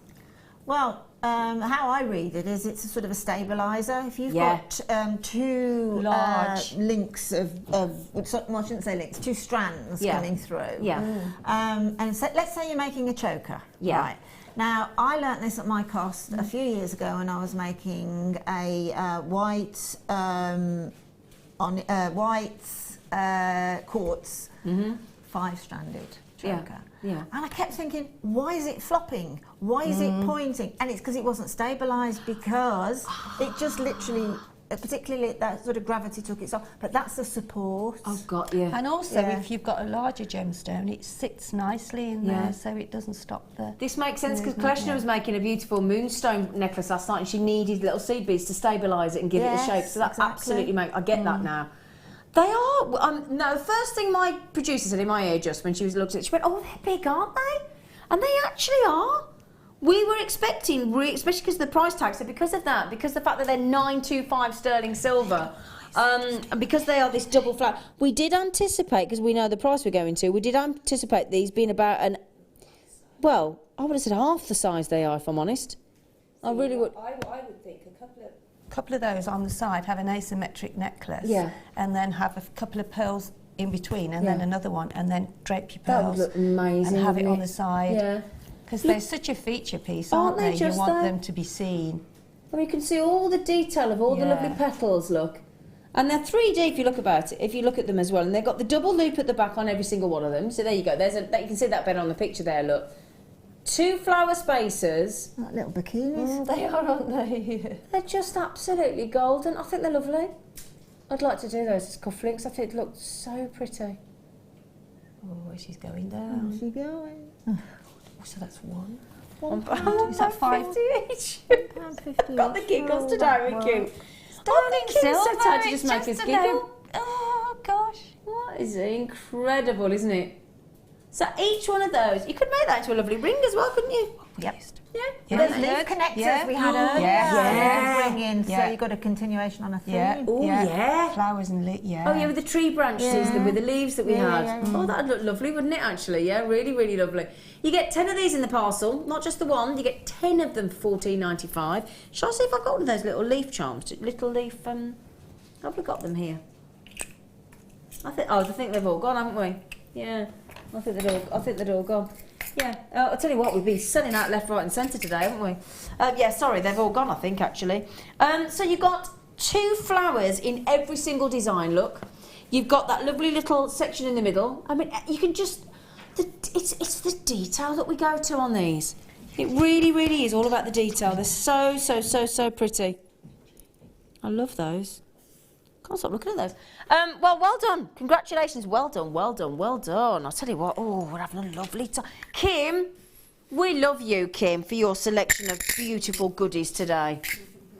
S3: Well, how I read it is it's a sort of a stabiliser. If you've got 2
S2: large
S3: links well, I shouldn't say links, 2 strands coming through.
S1: Yeah.
S3: And so, let's say you're making a choker.
S1: Yeah.
S3: Right. Now, I learnt this at my cost a few years ago when I was making a white quartz 5-stranded choker.
S1: Yeah.
S3: And I kept thinking, why is it flopping? Why is it pointing? And it's because it wasn't stabilised, because it just literally, particularly that sort of gravity took its off. But that's the support.
S1: I've got you.
S2: And also,
S3: Yeah.
S2: if you've got a larger gemstone, it sits nicely in there, so it doesn't stop the...
S1: This makes sense, because Kleshna was making a beautiful moonstone necklace last night, and she needed little seed beads to stabilise it and give it a shape. So that absolutely makes... I get that now. They are... no, the first thing my producer said in my ear just when she was looked at it, she went, oh, they're big, aren't they? And they actually are. We were expecting, especially because of the price tag, so because of that, because of the fact that they're 925 sterling silver, and because they are this double flat, we did anticipate, because we know the price we're going to, we did anticipate these being about I would have said half the size they are, if I'm honest. I really would.
S2: I would think a couple of those on the side, have an asymmetric necklace, and then have a couple of pearls in between, and then another one, and then drape your pearls.
S1: That would look amazing,
S2: and have it
S1: wouldn't
S2: on the side.
S1: Yeah.
S2: Because they're such a feature piece, aren't they? You want them to be seen.
S1: Well, you can see all the detail of all the lovely petals, look. And they're 3D if you look at them as well. And they've got the double loop at the back on every single one of them. So there you go. You can see that better on the picture there, look. 2 flower spacers.
S3: Like little bikinis.
S2: They are, aren't they?
S1: They're just absolutely golden. I think they're lovely. I'd like to do those as cufflinks. I think it looks so pretty.
S2: Oh, she's going down.
S3: Where's she going?
S2: Oh, so that's one.
S1: £1.50
S2: Is that 5
S1: each.
S3: £1.50
S1: I've got the giggles today with Kim. I think Kim's so tired to just make us giggle.
S2: Oh, gosh.
S1: That is incredible, isn't it? So each one of those, you could make that into a lovely ring as well, couldn't you?
S2: Yep.
S1: Yeah.
S3: Those leaf connectors we had earlier.
S1: Yeah.
S3: Bring in, so you've got a continuation on a theme.
S2: Yeah.
S1: Oh, yeah.
S2: Flowers and
S1: Oh, yeah, with the tree branches, with the leaves that we had.
S3: yeah.
S1: Oh, that'd look lovely, wouldn't it, actually? Yeah, really, really lovely. You get 10 of these in the parcel, not just the one. You get 10 of them for $14.95. Shall I see if I've got one of those little leaf charms? Little leaf, have we got them here? I think they've all gone, haven't we? Yeah, I think they'd all gone. Yeah, I'll tell you what, we've been selling out left, right and centre today, haven't we? Yeah, sorry, they've all gone, I think, actually. So you've got 2 flowers in every single design, look. You've got that lovely little section in the middle. I mean, you can just... It's the detail that we go to on these. It really, really is all about the detail. They're so pretty. I love those. Can't stop looking at those. Well done. Congratulations. Well done. I'll tell you what. Oh, we're having a lovely time. Kim, we love you, Kim, for your selection of beautiful goodies today.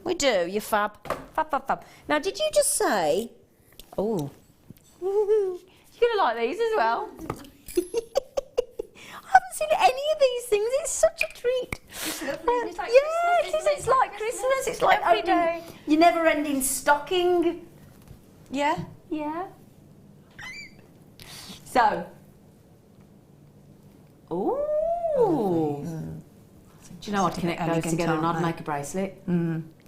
S1: We do. You're fab. Fab. Now, did you just say... Oh. You're going to like these as well. I haven't seen any of these things. It's such a treat.
S2: It's lovely. It's like
S1: It's like Christmas. It's like
S2: every day.
S1: Your never-ending stocking.
S2: Yeah.
S1: Yeah. So. Ooh. Do you know I'd connect those
S2: elegant,
S1: together and
S2: aren't
S1: I'd
S2: they?
S1: make a bracelet?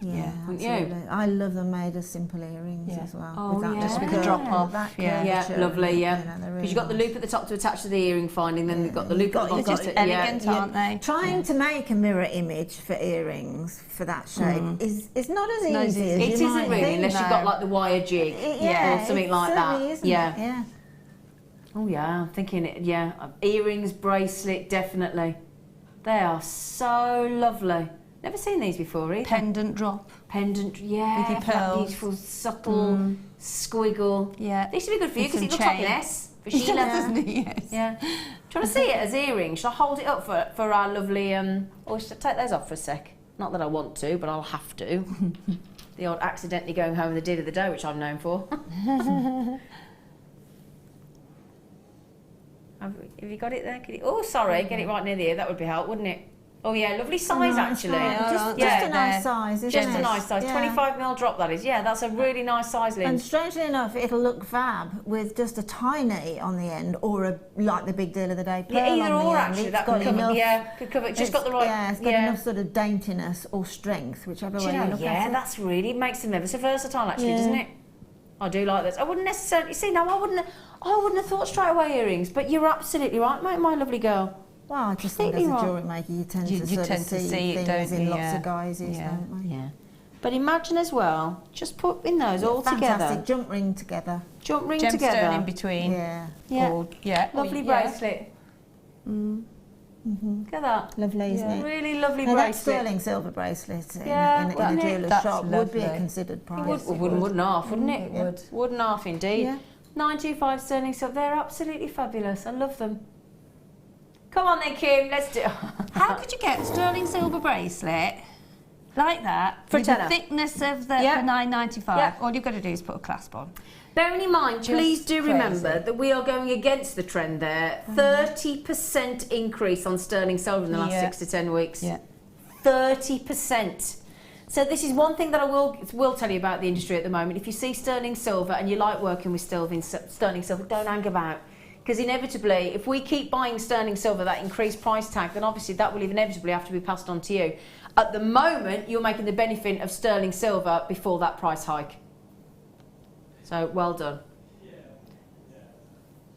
S3: Yeah,
S1: Wouldn't you?
S3: absolutely. I love them made as simple earrings as well.
S1: Oh,
S3: with that
S1: yeah.
S3: little
S1: Just with the
S3: curve,
S2: drop off,
S3: that
S2: yeah.
S3: curvature,
S1: Lovely, yeah.
S3: you know, they're
S1: Because
S3: really
S1: you've got the
S3: nice.
S1: loop at the top to attach to the earring finding, then you've got the loop at the
S3: You've
S1: bottom.
S3: got
S2: Just elegant, aren't they?
S3: Trying to make a mirror image for earrings for that shape is not as
S2: not as
S3: easy
S2: easy.
S3: as
S1: It
S3: you
S1: isn't
S3: might
S1: really,
S3: think.
S1: unless you've got like the wire jig or something
S3: it
S1: like
S3: certainly
S1: that.
S3: isn't
S1: Yeah.
S3: it? Yeah.
S1: Oh yeah, I'm thinking it. Yeah, earrings, bracelet, definitely. They are so lovely. Never seen these before either.
S2: Pendant drop.
S1: Pendant, yeah.
S2: With your
S1: that
S2: pearls.
S1: beautiful, subtle squiggle.
S2: Yeah.
S1: This would be good for you
S2: With
S1: because it
S2: some
S1: looks like an
S2: chain.
S1: S for Sheila.
S2: Doesn't it? Yes.
S1: Yeah. Do you want to see it as earrings? Shall I hold it up for our lovely... or should I take those off for a sec? Not that I want to, but I'll have to. The odd accidentally going home with the deal of the day, which I'm known for. Have you got it there? Oh, sorry, get it right near the ear. That would be help, wouldn't it? Oh yeah, lovely size actually.
S3: Just
S1: Yeah.
S3: a nice size, isn't
S1: Just
S3: it?
S1: a nice size.
S3: Yeah.
S1: 25mm drop, that is. Yeah, that's a really nice size, Lynn.
S3: And strangely enough, it'll look fab with just a tiny on the end, or like the big deal of the day, pearl
S1: Yeah, either
S3: on the
S1: or
S3: end.
S1: actually.
S3: It's
S1: That
S3: got
S1: could cover.
S3: enough.
S1: Yeah, could cover. Just got the right.
S3: Yeah, it's got enough sort of daintiness or strength, whichever
S1: Do
S3: way
S1: you
S3: you
S1: know,
S3: look
S1: yeah,
S3: at it.
S1: that's really makes them ever so versatile, actually,
S3: Yeah.
S1: doesn't it? I do like this. I wouldn't necessarily see. No, I wouldn't have thought straight away earrings. But you're absolutely right, mate, my lovely girl.
S3: Well, I just think as a
S1: Completely
S3: jewellery maker, you tend
S2: You
S3: to sort
S2: tend
S3: of
S2: to
S3: see
S2: see it,
S3: things
S2: don't
S3: in
S2: you?
S3: lots
S2: Yeah.
S3: of guises,
S2: Yeah.
S3: don't we?
S1: Yeah. But imagine as well, just put in those all
S3: Fantastic.
S1: together.
S3: Jump ring together.
S1: Jump ring
S2: Gemstone
S1: together.
S2: in between.
S3: Yeah.
S1: Yeah.
S2: Or, yeah.
S1: Lovely
S2: or, yeah.
S1: bracelet. Look at that.
S3: Lovely, isn't it?
S1: Really lovely
S3: Now, that
S1: bracelet.
S3: sterling silver bracelet
S1: Yeah,
S3: in a
S1: wouldn't it?
S3: jeweller's
S2: That's
S3: shop would be a
S2: lovely.
S3: considered price.
S1: Wouldn't half, wouldn't it?
S2: It would.
S1: Wouldn't half indeed.
S3: Yeah.
S1: 925 sterling silver. They're absolutely fabulous. I love them. Come on then, Kim. Let's do.
S2: How could you get a sterling silver bracelet like that
S1: For
S2: with the
S1: tenner.
S2: thickness of the
S1: Yeah.
S2: for $9.95?
S1: Yeah.
S2: All you've got to do is put a clasp on.
S1: Bearing in mind, please
S2: Just
S1: do
S2: crazy.
S1: remember that we are going against the trend there. 30% increase on sterling silver in the last
S2: Yeah.
S1: 6 to 10 weeks.
S2: Yeah.
S1: 30%. So this is one thing that I will tell you about the industry at the moment. If you see sterling silver and you like working with sterling silver, don't hang about. Because inevitably, if we keep buying sterling silver, that increased price tag, then obviously that will inevitably have to be passed on to you. At the moment, you're making the benefit of sterling silver before that price hike. So, well done.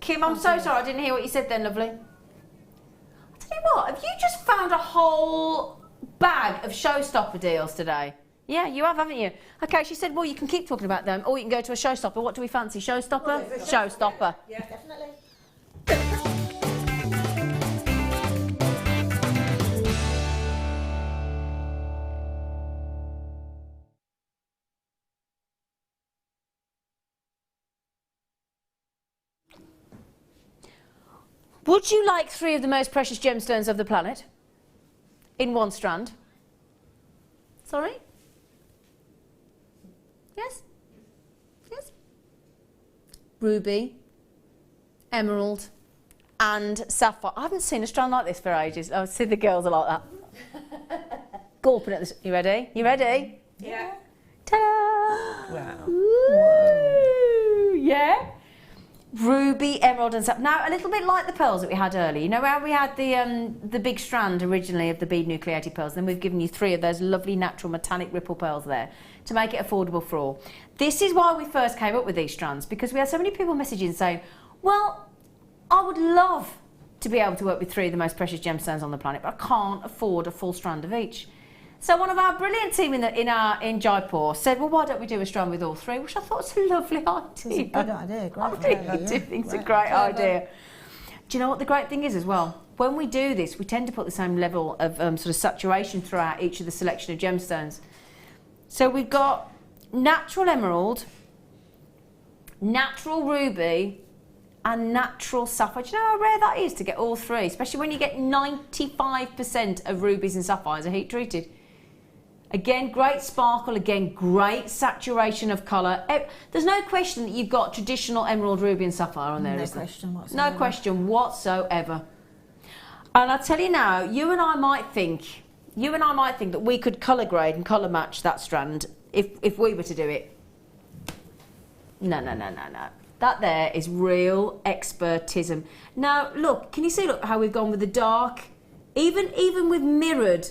S1: Kim, I'm so sorry, I didn't hear what you said then, lovely. I'll tell you what, have you just found a whole bag of showstopper deals today? Yeah, you have, haven't you? Okay, she said, well, you can keep talking about them, or you can go to a showstopper. What do we fancy? Showstopper? Showstopper.
S3: Yeah, definitely.
S1: Would you like 3 of the most precious gemstones of the planet in one strand? Sorry? Yes? Yes? Ruby, emerald, and sapphire. I haven't seen a strand like this for ages. I see the girls are like that. Gulping at this. You ready? You ready?
S3: Yeah.
S1: Ta-da!
S2: Wow.
S1: Woo! Yeah? Ruby, emerald and sapphire. Now, a little bit like the pearls that we had earlier. You know how we had the big strand originally of the bead nucleated pearls, then we've given you 3 of those lovely natural metallic ripple pearls there to make it affordable for all. This is why we first came up with these strands, because we had so many people messaging saying, well, I would love to be able to work with 3 of the most precious gemstones on the planet, but I can't afford a full strand of each. So one of our brilliant team in Jaipur said, well, why don't we do a strand with all 3, which I thought was a lovely idea.
S3: It's a good idea. Great
S1: I really
S3: idea,
S1: do
S3: yeah.
S1: think it's a great idea. Do you know what the great thing is as well? When we do this, we tend to put the same level of sort of saturation throughout each of the selection of gemstones. So we've got natural emerald, natural ruby, and natural sapphire. Do you know how rare that is to get all 3? Especially when you get 95% of rubies and sapphires are heat treated. Again, great sparkle, again, great saturation of colour. There's no question that you've got traditional emerald, ruby and sapphire on there,
S3: No
S1: is there?
S3: question whatsoever.
S1: No question whatsoever. And I'll tell you now, you and I might think that we could colour grade and colour match that strand if we were to do it. No. That there is real expertism. Now, look, can you see, look, how we've gone with the dark? Even with mirrored,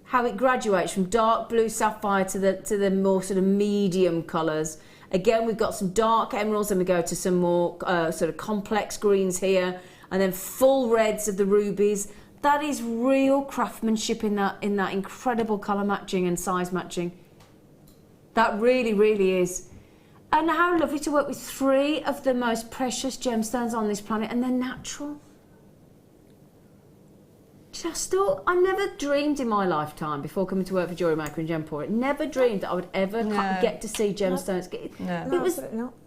S1: how it graduates from dark blue sapphire to the more sort of medium colours. Again, we've got some dark emeralds, and we go to some more sort of complex greens here, and then full reds of the rubies. That is real craftsmanship in that incredible colour matching and size matching. That really, really is. And how lovely to work with 3 of the most precious gemstones on this planet, and they're natural. Just thought, I never dreamed in my lifetime, before coming to work for Jewellery Maker and Gemporium, never dreamed that I would ever get to see gemstones.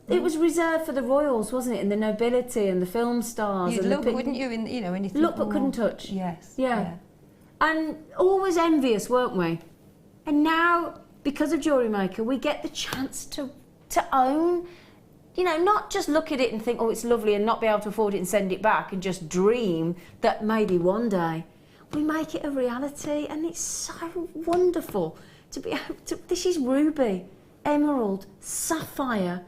S1: It was reserved for the royals, wasn't it? And the nobility and the film stars.
S2: You'd
S1: and
S2: look, wouldn't you? And you think,
S1: look but couldn't touch.
S2: Yes.
S1: Yeah. And always envious, weren't we? And now, because of Jewellery Maker, we get the chance to own, not just look at it and think, oh, it's lovely, and not be able to afford it and send it back, and just dream that maybe one day we make it a reality. And it's so wonderful to be able to. This is ruby, emerald, sapphire.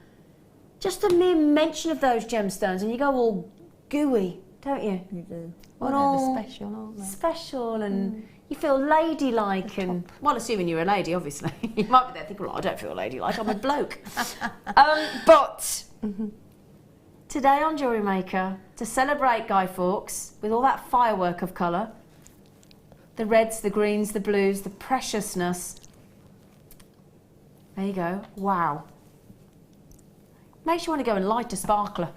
S1: Just the mere mention of those gemstones, and you go all gooey, don't you?
S3: You do.
S2: Well,
S1: all
S2: they're special, aren't they?
S1: special, and you feel ladylike, and well, assuming you're a lady, obviously. You might be there thinking, well, I don't feel ladylike, I'm a bloke. But today on Jewellery Maker, to celebrate Guy Fawkes with all that firework of colour, the reds, the greens, the blues, the preciousness. There you go. Wow. Makes you want to go and light a sparkler.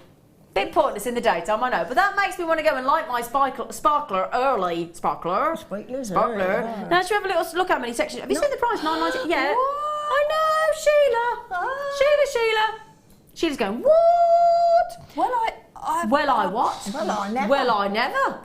S1: Bit pointless in the daytime, I know, but that makes me want to go and light my sparkler early. Sparkler.
S3: Sparkler.
S1: Now, should we have a little look how many sections? Have you seen the price? $9.90. Yeah. I know, Sheila. Sheila. Sheila's going, what?
S2: Well, I
S1: what?
S3: Well, I never.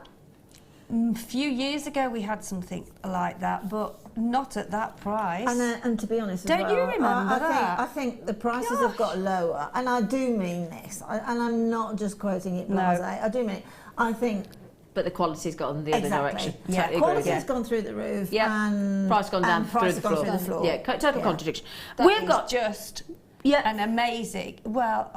S2: A few years ago we had something like that, but not at that price.
S3: And to be honest,
S2: Don't you remember that?
S3: I think the prices have got lower, and I do mean this, and I'm not just quoting it blasé. I do mean it. I think.
S1: But the quality's gone the other direction.
S3: Yeah,
S1: totally
S3: quality's gone through the roof.
S1: Yeah,
S3: and
S1: price gone down
S3: price
S1: through the floor. Yeah, total contradiction.
S2: We've got just an amazing. Well,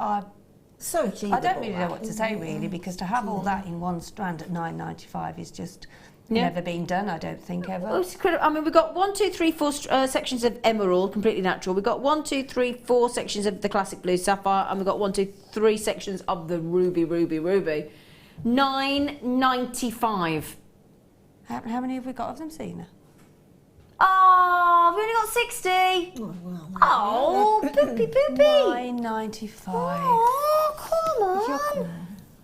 S3: so achievable.
S2: I don't really know what to say really, because to have all that in one strand at $9.95 is just never been done, I don't think, ever.
S1: Oh, it's incredible. I mean, we've got 1, 2, 3, 4 sections of emerald, completely natural. We've got 1, 2, 3, 4 sections of the classic blue sapphire, and we've got 1, 2, 3 sections of the ruby. $9.95.
S2: How many have we got of them, Zena?
S1: Oh, we've only got 60. Oh, poopy.
S2: $9.95.
S1: Oh, come on.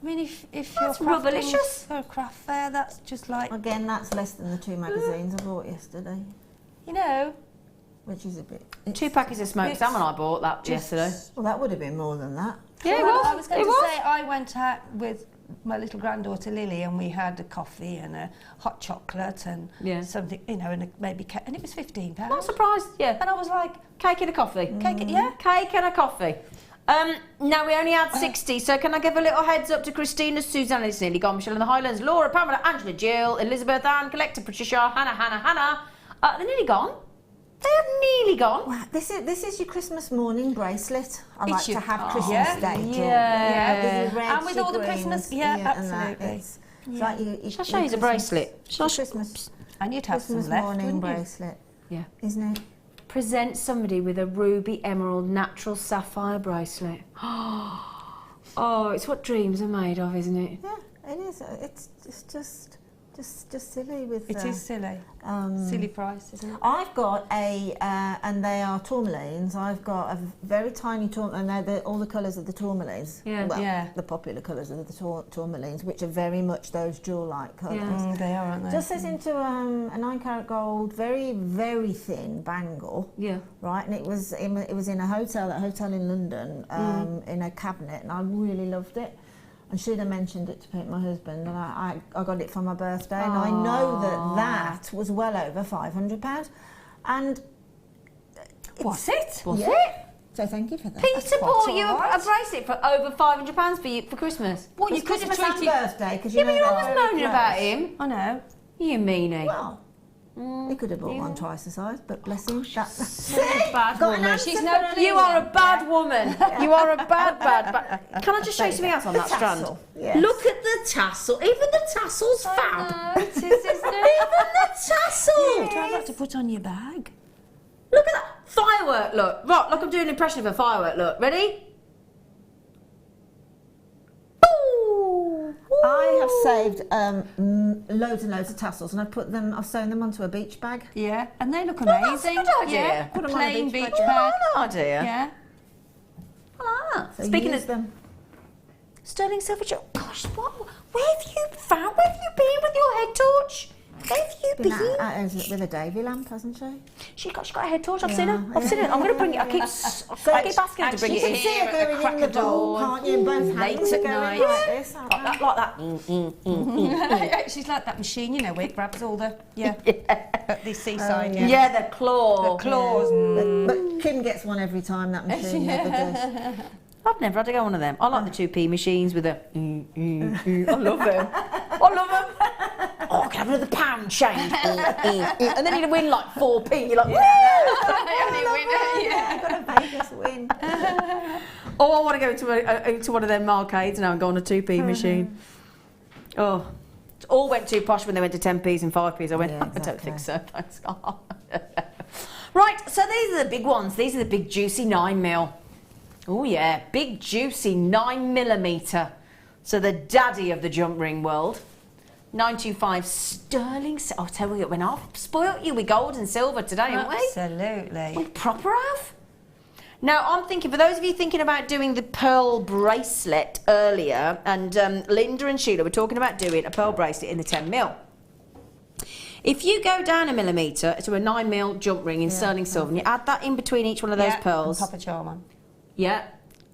S2: I mean, if
S1: That's
S2: you're crafting
S1: rubblicious.
S2: for a craft fair, that's just like,
S3: Again, that's less than the 2 magazines I bought yesterday, which is a bit.
S1: 2 packets of smoked salmon I bought that yesterday.
S3: Well, that would have been more than that.
S1: Yeah,
S2: well, I was going to say, I went out with my little granddaughter Lily, and we had a coffee and a hot chocolate and something, and maybe cake, and it was £15.
S1: Not surprised, yeah.
S2: And I was like,
S1: Cake and a coffee.
S2: Cake and
S1: a coffee. Now we only had 60, so can I give a little heads up to Christina, Susanna, it's nearly gone, Michelle in the Highlands, Laura, Pamela, Angela, Jill, Elizabeth, Anne, Collector, Patricia, Hannah. They're nearly gone. They are nearly gone.
S3: Wow, this is your Christmas morning bracelet. I
S2: It's
S3: like to
S2: your-
S3: have Christmas Day jewellery.
S1: Yeah.
S3: With your reds,
S2: And with
S3: your
S2: all the
S3: greens,
S2: Christmas-
S3: and
S2: absolutely.
S3: that. It's like
S1: Shall I show you the bracelet?
S3: Christmas
S2: and you'd have
S3: Christmas
S2: some left,
S3: morning
S2: wouldn't you?
S3: bracelet.
S1: Yeah.
S3: Isn't it?
S1: Present somebody with a ruby emerald natural sapphire bracelet. Oh, it's what dreams are made of, isn't it?
S3: Yeah, it is. It's just silly with.
S2: It is silly. Silly price, isn't it?
S3: I've got and they are tourmalines. I've got a very tiny tourmaline, and they're all the colours of the tourmalines.
S1: Yeah.
S3: Well, the popular colours of the tourmalines, which are very much those jewel-like colours.
S2: They are, aren't they?
S3: Just as into a 9-carat gold, very, very thin bangle.
S1: Yeah.
S3: Right, and it was in a hotel, that hotel in London, in a cabinet, and I really loved it. And Sheila mentioned it to my husband, and I got it for my birthday, and I know that was well over £500. And
S2: Was it?
S1: Was it?
S3: So thank you for that.
S1: Peter bought you a bracelet for over £500 for you for Christmas.
S2: Well, you could have
S3: Christmas and
S2: treated...
S3: birthday, because
S1: Yeah, but you're always moaning about him.
S2: I know.
S1: You meanie.
S3: Well, He could have bought one twice the size, but bless him.
S1: She's a bad woman. You are a bad woman. You are a bad. Can I just show you something else on that strand?
S3: Yes.
S1: Look at the tassel. Even the tassel's fab.
S2: It is, isn't it?
S1: Even the tassel.
S2: Try not to put on your bag.
S1: Look at that. Firework, look. Right, look, I'm doing an impression of a firework, look. Ready?
S3: I have saved loads and loads of tassels, and I've sewn them onto a beach bag.
S2: Yeah, and they look amazing.
S1: That's a good idea.
S2: Yeah,
S3: Put
S2: a
S3: 'em on a
S2: plain
S3: beach
S2: beach
S3: bag.
S2: bag.
S1: Good idea.
S2: Yeah.
S1: I like that.
S3: So
S1: Speaking
S3: use
S1: of
S3: them.
S1: sterling silver, gosh, where have you been with your head torch? Where have you
S3: Been
S1: been?
S3: out with a Davy lamp, hasn't she?
S1: She's got a head torch. I've seen her. I've seen it. I'm going to bring it. I keep asking her to bring it in.
S3: See her going in the door, can't you? Both hands
S2: at
S3: are going
S2: night.
S3: like this.
S1: Like that.
S2: She's like that machine, you know, where it grabs all the at the seaside.
S1: Yeah, the claw.
S2: The claws.
S3: But Kim gets one every time, that machine never does.
S1: I've never had to go one of them. I like the 2p machines with the. I love them. Oh, can I have another pound change? And then you'd win like 4p. You're like,
S3: I've got a Vegas win.
S1: oh, I want to go into one of them arcades now and go on a 2p machine. Oh, it all went too posh when they went to 10p's and 5p's. I went,
S3: Yeah,
S1: I don't think
S3: exactly.
S1: so. Thanks. Right, so these are the big ones. These are the big juicy 9mm. Oh yeah, big juicy 9mm. So the daddy of the jump ring world. 925 sterling. I'll tell you, when I've spoilt you with gold and silver today, haven't we?
S2: Absolutely.
S1: We proper have. Now, I'm thinking, for those of you thinking about doing the pearl bracelet earlier, and Linda and Sheila were talking about doing a pearl bracelet in the 10mm. If you go down a millimetre to a 9mm jump ring in sterling silver, and you add that in between each one of those pearls.
S2: And pop a charm on.
S1: Yeah.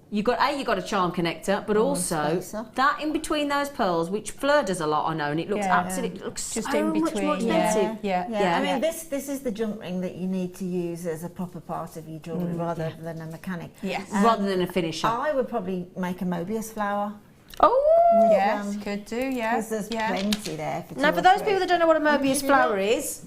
S1: You got a charm connector, but also that in between those pearls, which Fleur does a lot, I know, and it looks absolutely, it looks
S2: just
S1: so
S2: in
S1: much
S2: between.
S1: more expensive.
S3: I mean, this is the jump ring that you need to use as a proper part of your jewellery rather than a mechanic.
S2: Yes.
S1: Rather than a finisher.
S3: I would probably make a Mobius flower.
S1: Oh,
S2: Yes, could do,
S3: Because there's plenty there for
S1: now, for those people that don't know what a Mobius flower is,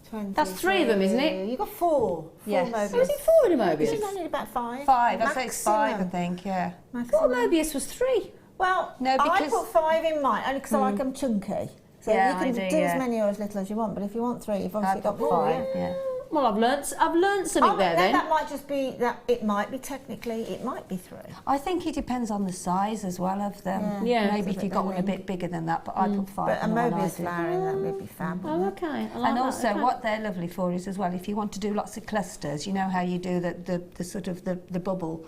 S3: 20,
S1: that's 3 of them, isn't it?
S3: You've got 4.
S2: Yes.
S3: Mobius.
S1: So is it 4 in a
S3: This is
S1: Mobius?
S3: only about 5.
S2: 5. I'd say it's 5, I
S3: Maximum.
S2: think, yeah.
S1: I thought Mobius was 3.
S3: Well,
S2: No,
S3: I
S2: because-
S3: put 5 in mine, only because I like them chunky. So
S2: Yeah,
S3: you can
S2: I
S3: do
S2: do,
S3: as many or as little as you want, but if you want 3, you've obviously got 4.
S2: 5, yeah.
S1: Well, I've learnt something there then.
S3: That might just be that. It might be technically, it might be 3.
S2: I think it depends on the size as well of them.
S1: Yeah.
S2: Maybe if you've got one a bit bigger than that, but I put 5
S3: But a
S2: in the one I
S3: Mobius
S2: do.
S3: flower in that would be fab.
S1: Oh, okay. I like
S2: And
S1: that,
S2: also,
S1: okay.
S2: what they're lovely for is as well, if you want to do lots of clusters, you know how you do the sort of the bubble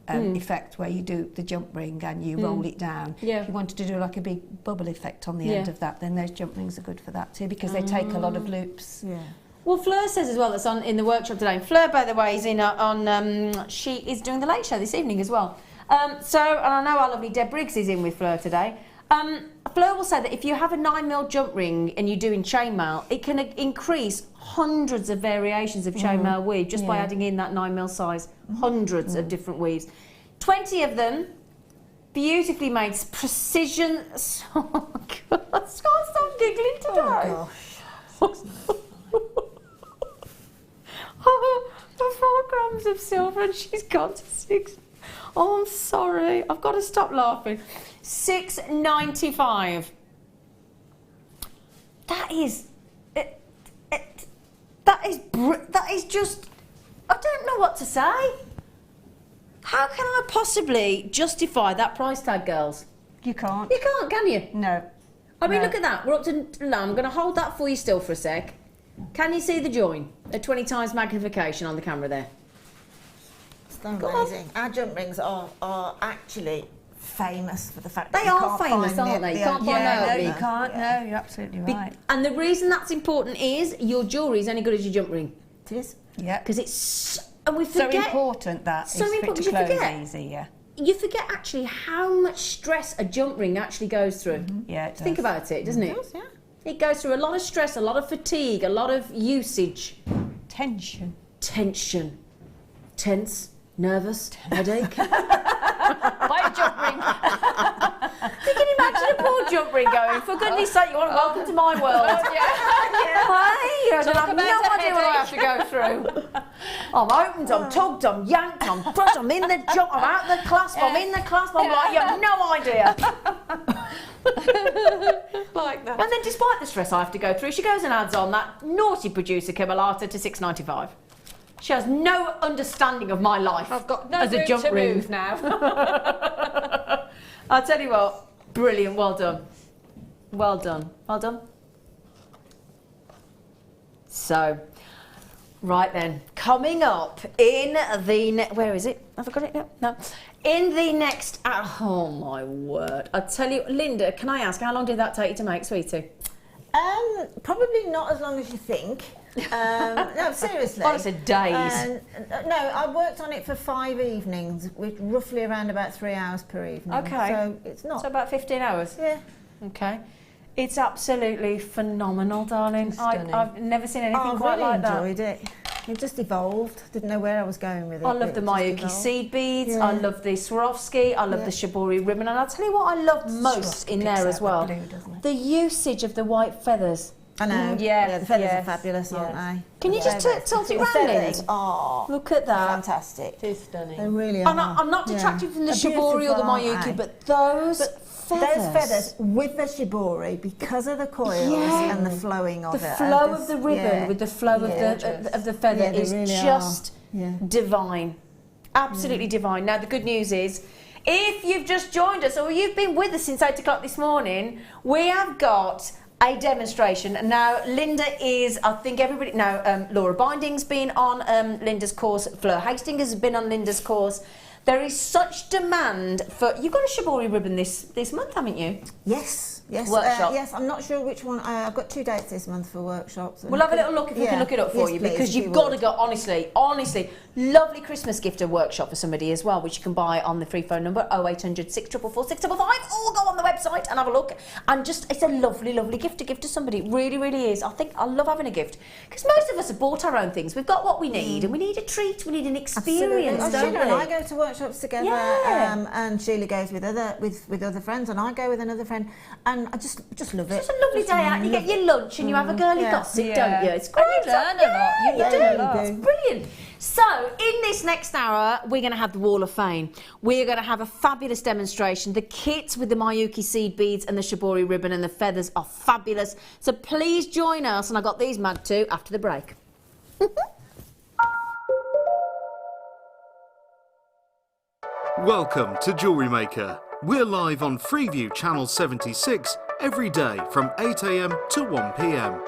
S2: effect where you do the jump ring and you roll it down.
S1: Yeah.
S2: If you wanted to do like a big bubble effect on the end of that, then those jump rings are good for that too, because they take a lot of loops.
S3: Yeah.
S1: Well, Fleur says as well that's in the workshop today. Fleur, by the way, is she is doing the late show this evening as well. And I know our lovely Deb Briggs is in with Fleur today. Fleur will say that if you have a 9mm jump ring and you're doing chainmail, it can increase hundreds of variations of chainmail weave just by adding in that 9mm size. Hundreds of different weaves. 20 of them, beautifully made, precision. Oh, God, I can't stop giggling today. Oh, 4 grams of silver and she's gone to 6. Oh, I'm sorry. I've got to stop laughing. $6.95. That is just, I don't know what to say. How can I possibly justify that price tag, girls?
S2: You can't.
S1: You can't, can you?
S2: No.
S1: I mean,
S2: No.
S1: look at that. We're up to, I'm going to hold that for you still for a sec. Can you see the join? At 20 times magnification on the camera there.
S3: It's amazing. Our jump rings are actually famous for the fact that
S1: They
S3: you
S1: are
S3: can't
S1: famous,
S3: find
S1: aren't they? You
S3: the
S1: can't find
S2: Yeah,
S1: out.
S2: no, you can't. No, you're absolutely right.
S1: And the reason that's important is your jewellery is only good as your jump ring.
S3: It is.
S2: Yeah.
S1: Because it's, and we
S2: So
S1: forget,
S2: important that
S1: So
S2: is for it
S1: important
S2: to
S1: you
S2: close
S1: forget.
S2: easy, yeah.
S1: you forget actually how much stress a jump ring actually goes through.
S2: Yeah, it does.
S1: Think about it, doesn't it?
S3: It does, yeah.
S1: It goes through a lot of stress, a lot of fatigue, a lot of usage.
S2: Tension.
S1: Tension. Tense. Nervous. Headache.
S2: Buy a jump ring.
S1: You can imagine a poor jump ring going, for goodness sake, you want to welcome to my world. Hey, I don't have no idea what I have to go through. I'm opened, I'm tugged, I'm yanked, I'm crushed, I'm in the jump, I'm out the clasp, I'm in the clasp, I'm like, you have no idea.
S2: Like that.
S1: And then despite the stress I have to go through, she goes and adds on that naughty producer Camelata to $6.95. She has no understanding of my life.
S2: I've got no
S1: as a
S2: room
S1: jump
S2: to
S1: room
S2: move now.
S1: I'll tell you what, brilliant, well done. Well done. Well done. So, right then, coming up in the... where is it? Have I got it now? No. In the next... oh, my word. I'll tell you... Linda, can I ask, how long did that take you to make, sweetie?
S3: Probably not as long as you think. No, seriously.
S1: Oh, I said days.
S3: No, I worked on it for 5 evenings, with roughly around about 3 hours per evening.
S1: Okay.
S3: So it's not...
S1: So about 15 hours?
S3: Yeah.
S1: Okay. It's absolutely phenomenal, darling. I've never seen anything quite like that.
S3: I really enjoyed it. It just evolved. Didn't know where I was going with it.
S1: I love the Miyuki seed beads. Yeah. I love the Swarovski. I love the shibori ribbon. And I'll tell you what I love most in there as well. The usage of the white feathers.
S3: I know. Yeah, the feathers are fabulous, aren't they?
S1: Can you just tilt it round, Linda?
S3: Oh,
S1: look at that.
S3: Fantastic.
S2: It is stunning.
S3: They really are.
S1: I'm not detracting from the shibori or the Miyuki, but those feathers.
S3: Those feathers with the shibori, because of the coils and the flowing of it.
S1: The flow of the ribbon with the flow of the feather is really just divine. Absolutely divine. Now, the good news is, if you've just joined us or you've been with us since 8 o'clock this morning, we have got a demonstration. Now, Linda is, I think everybody, Laura Binding's been on Linda's course, Fleur Hastings has been on Linda's course. There is such demand for... You've got a shibori ribbon this month, haven't you?
S3: Yes.
S1: Workshop.
S3: Yes, I'm not sure which one. I've got 2 dates this month for workshops.
S1: We'll have a little look if we can look it up for you, because you've got to go, honestly, lovely Christmas gift of workshop for somebody as well, which you can buy on the free phone number 0800 644 655, or go on the website and have a look. And just, it's a lovely, lovely gift to give to somebody. It really, really is. I think I love having a gift, because most of us have bought our own things. We've got what we need, and we need a treat, we need an experience, don't we?
S3: Sheila and I go to workshops together, and Sheila goes with other friends, and I go with another friend, and I just love it.
S1: It's just a lovely day out, and you get your lunch, and you have a girly gossip, don't you? It's great.
S2: You learn a lot. You learn a lot.
S1: It's brilliant. So, in this next hour, we're going to have the Wall of Fame. We're going to have a fabulous demonstration. The kits with the Miyuki seed beads and the shibori ribbon and the feathers are fabulous. So please join us, and I got these mad too after the break.
S4: Welcome to Jewellery Maker. We're live on Freeview Channel 76 every day from 8 AM to 1 PM.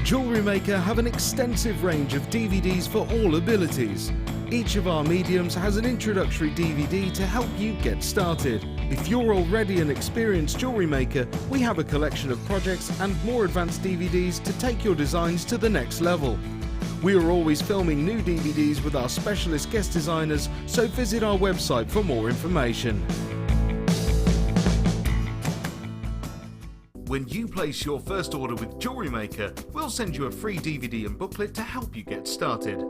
S4: Jewellery Maker have an extensive range of DVDs for all abilities. Each of our mediums has an introductory DVD to help you get started. If you're already an experienced jewellery maker, we have a collection of projects and more advanced DVDs to take your designs to the next level. We are always filming new DVDs with our specialist guest designers, so visit our website for more information. When you place your first order with Jewellery Maker, we'll send you a free DVD and booklet to help you get started.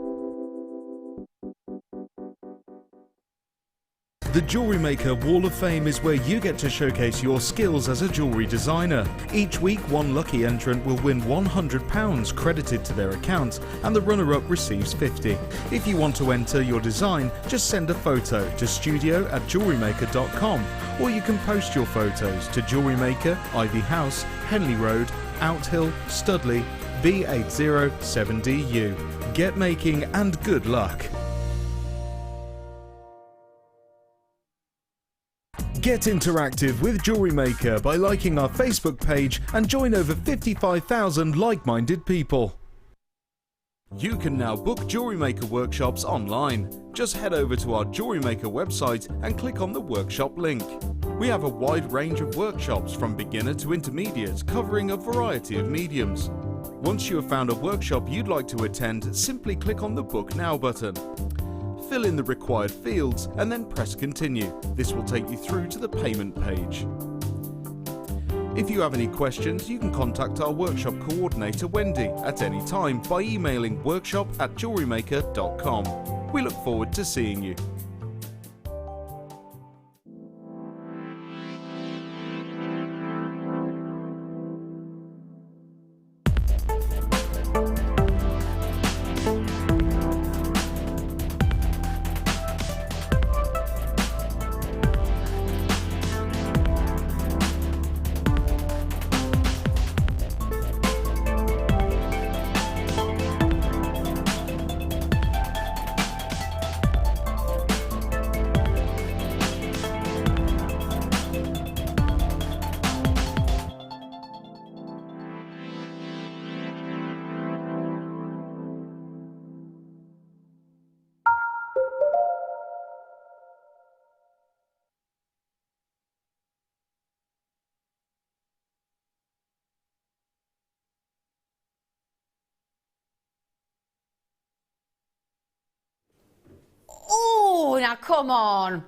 S4: The Jewellery Maker Wall of Fame is where you get to showcase your skills as a jewellery designer. Each week, one lucky entrant will win £100 credited to their account, and the runner-up receives £50. If you want to enter your design, just send a photo to studio@jewellerymaker.com, or you can post your photos to Jewellery Maker, Ivy House, Henley Road, Outhill, Studley, B807DU. Get making and good luck. Get interactive with Jewellery Maker by liking our Facebook page and join over 55,000 like-minded people. You can now book Jewellery Maker workshops online. Just head over to our Jewellery Maker website and click on the workshop link. We have a wide range of workshops from beginner to intermediate, covering a variety of mediums. Once you have found a workshop you'd like to attend, simply click on the Book Now button. Fill in the required fields and then press continue. This will take you through to the payment page. If you have any questions, you can contact our workshop coordinator Wendy at any time by emailing workshop@jewellerymaker.com. We look forward to seeing you.
S1: Oh, now come on.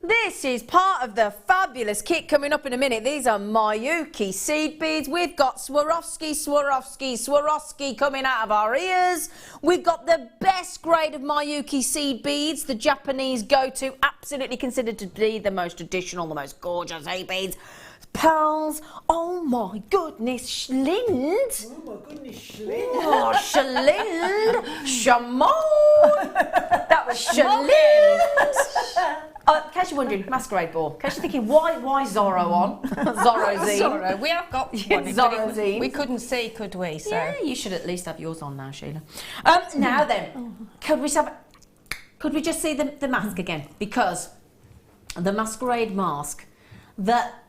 S1: This is part of the fabulous kit coming up in a minute. These are Miyuki seed beads. We've got Swarovski coming out of our ears. We've got the best grade of Miyuki seed beads, the Japanese go-to, absolutely considered to be the most traditional, the most gorgeous seed beads. Pearls. Oh my goodness, Schlind.
S9: Oh my goodness, Schlind.
S1: Oh, Schlind. Shamon. That was Schlind. In case you're wondering, masquerade ball. In case you're thinking, why Zorro on? Zorro zine.
S2: Zorro, we have got one.
S1: Zorro zine.
S2: We couldn't see, could we? So.
S1: Yeah, you should at least have yours on now, Sheila. Now then, could we just see the mask again? Because the masquerade mask that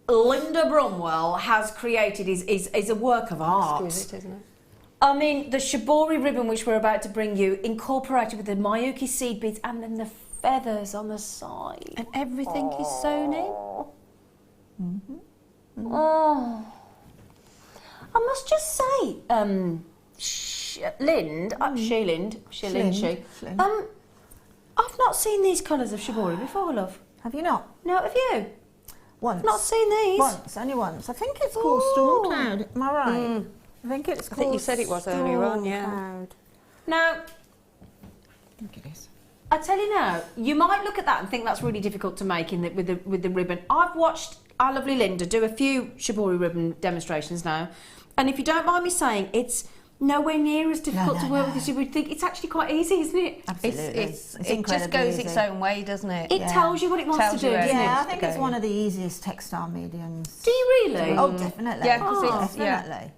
S1: Linda Brumwell has created is a work of art.
S2: Exquisite, isn't it?
S1: I mean, the shibori ribbon which we're about to bring you, incorporated with the Miyuki seed beads and then the feathers on the side.
S2: And everything is sewn in.
S1: Oh, I must just say, Shilind, I've not seen these colours of shibori before, love.
S3: Have you not?
S1: No, have you?
S3: Once.
S1: Not seen these.
S3: Once, only once. I think it's called Storm Cloud. Am I right? I think it's called.
S2: I think you said it was earlier on, yeah.
S3: Cloud.
S1: Now,
S3: I think it is.
S1: I tell you now, you might look at that and think that's really difficult to make with the ribbon. I've watched our lovely Linda do a few shibori ribbon demonstrations now, and if you don't mind me saying, it's nowhere near as difficult to work with as you would think. It's actually quite easy, isn't it?
S3: Absolutely.
S2: It just goes its own way, doesn't it?
S1: It tells you what it wants to do, doesn't it?
S3: Yeah, I think it's one of the easiest textile mediums.
S1: Do you really?
S3: Oh, definitely.
S2: Yeah, because it's
S3: definitely.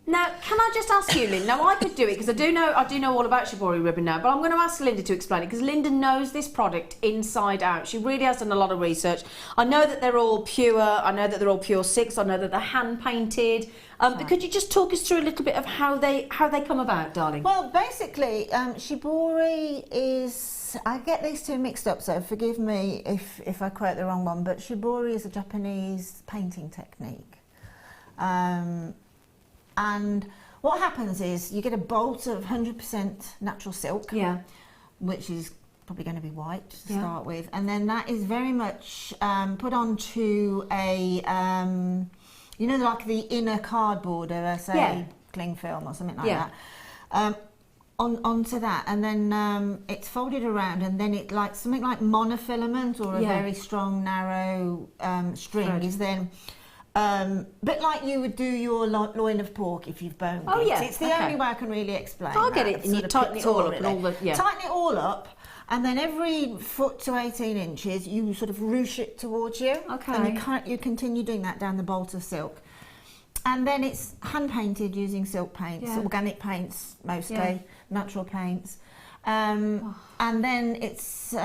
S1: Now, can I just ask you, Linda? Now, I could do it because I do know all about shibori ribbon now, but I'm going to ask Linda to explain it because Linda knows this product inside out. She really has done a lot of research. I know that they're all pure. I know that they're all pure silks. I know that they're hand painted. But could you just talk us through a little bit of how they come about, darling?
S3: Well, basically, shibori is. I get these two mixed up, so forgive me if I quote the wrong one. But shibori is a Japanese painting technique. And what happens is you get a bolt of 100% natural silk, which is probably going to be white to start with, and then that is very much put onto a, like the inner cardboard of a, say, cling film or something like that. Onto that, and then it's folded around, and then it like something like monofilament or a very strong narrow string is then. Bit like you would do your loin of pork if you've boned it.
S1: Yeah.
S3: It's the only way I can really explain.
S1: I get it, and you tighten it all up and all the
S3: tighten it all up, and then every foot to 18 inches you sort of ruche it towards you.
S1: Okay.
S3: And you continue doing that down the bolt of silk, and then it's hand painted using silk paints, organic paints mostly, natural paints. And then it's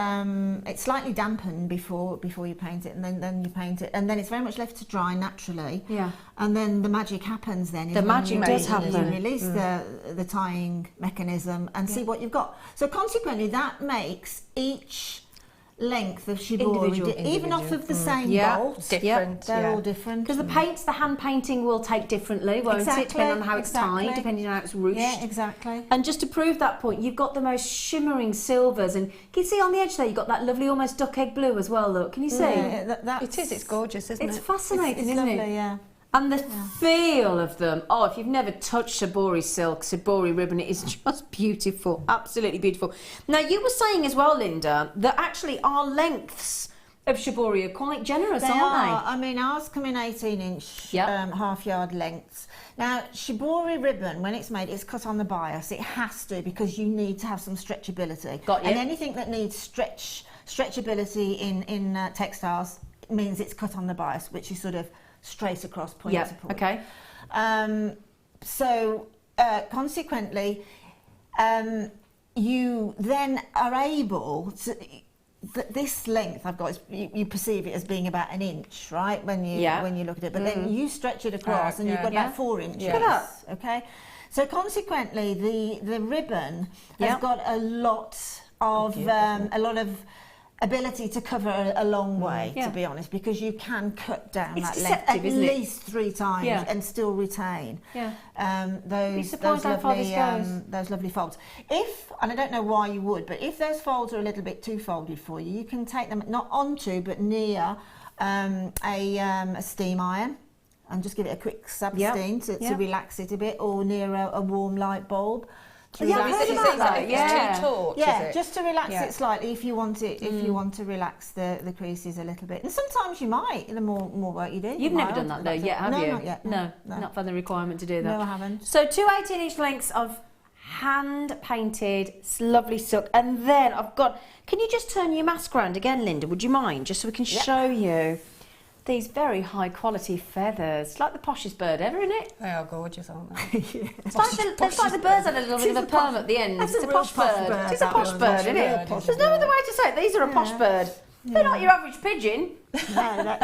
S3: slightly dampened before you paint it, and then you paint it, and then it's very much left to dry naturally. Yeah. And then the magic happens. Then
S1: the magic does happen.
S3: You release the tying mechanism and see what you've got. So consequently, that makes each length of shibori, even off of the same bolt.
S2: Different.
S3: They're all different.
S1: Because the hand painting will take differently, won't it? Depending on how it's tied, depending on how it's ruched.
S3: Yeah, exactly.
S1: And just to prove that point, you've got the most shimmering silvers, and can you see on the edge there, you've got that lovely almost duck egg blue as well, look. Can you see?
S3: Yeah,
S2: it is, it's gorgeous, isn't it?
S1: It's fascinating,
S3: it's
S1: isn't
S3: lovely,
S1: it?
S3: yeah.
S1: And the feel of them. Oh, if you've never touched shibori silk, shibori ribbon, it is just beautiful. Absolutely beautiful. Now, you were saying as well, Linda, that actually our lengths of shibori are quite generous, aren't they?
S3: I mean, ours come in 18-inch half-yard lengths. Now, shibori ribbon, when it's made, it's cut on the bias. It has to, because you need to have some stretchability.
S1: Got you.
S3: And anything that needs stretchability in textiles means it's cut on the bias, which is sort of straight across point to point.
S1: Okay.
S3: Consequently, you then are able to... This length I've got, you perceive it as being about an inch, right? When you look at it, but then you stretch it across, and you've got about 4 inches.
S1: Look at that.
S3: Okay, so consequently, the ribbon has got a lot of ability to cover a long way, to be honest, because you can cut down
S1: It's
S3: that length at
S1: deceptive, isn't it?
S3: least 3 times and still retain those
S1: surprised how far this goes.
S3: those lovely folds. If, and I don't know why you would, but if those folds are a little bit too folded for you, you can take them not onto but near a steam iron and just give it a quick sub steam to relax it a bit, or near a warm light bulb.
S2: It's too taut,
S3: yeah,
S2: is it?
S3: just to relax it slightly if you want it. If you want to relax the creases a little bit, and sometimes you might. The more work you do,
S1: You've never done that though yet, have you?
S3: Not yet.
S1: No, not found the requirement to do that.
S3: No, I haven't.
S1: So 2 18-inch lengths of hand painted lovely silk, and then I've got. Can you just turn your mask around again, Linda? Would you mind, just so we can show you these very high quality feathers? It's like the poshest bird ever, isn't it?
S2: They are gorgeous, aren't they?
S1: It's like the birds had a little bit of a perm at the end. It's a posh bird. It's a posh bird, isn't it? There's no other way to say it. These are a posh bird. They're not your average pigeon.
S3: No,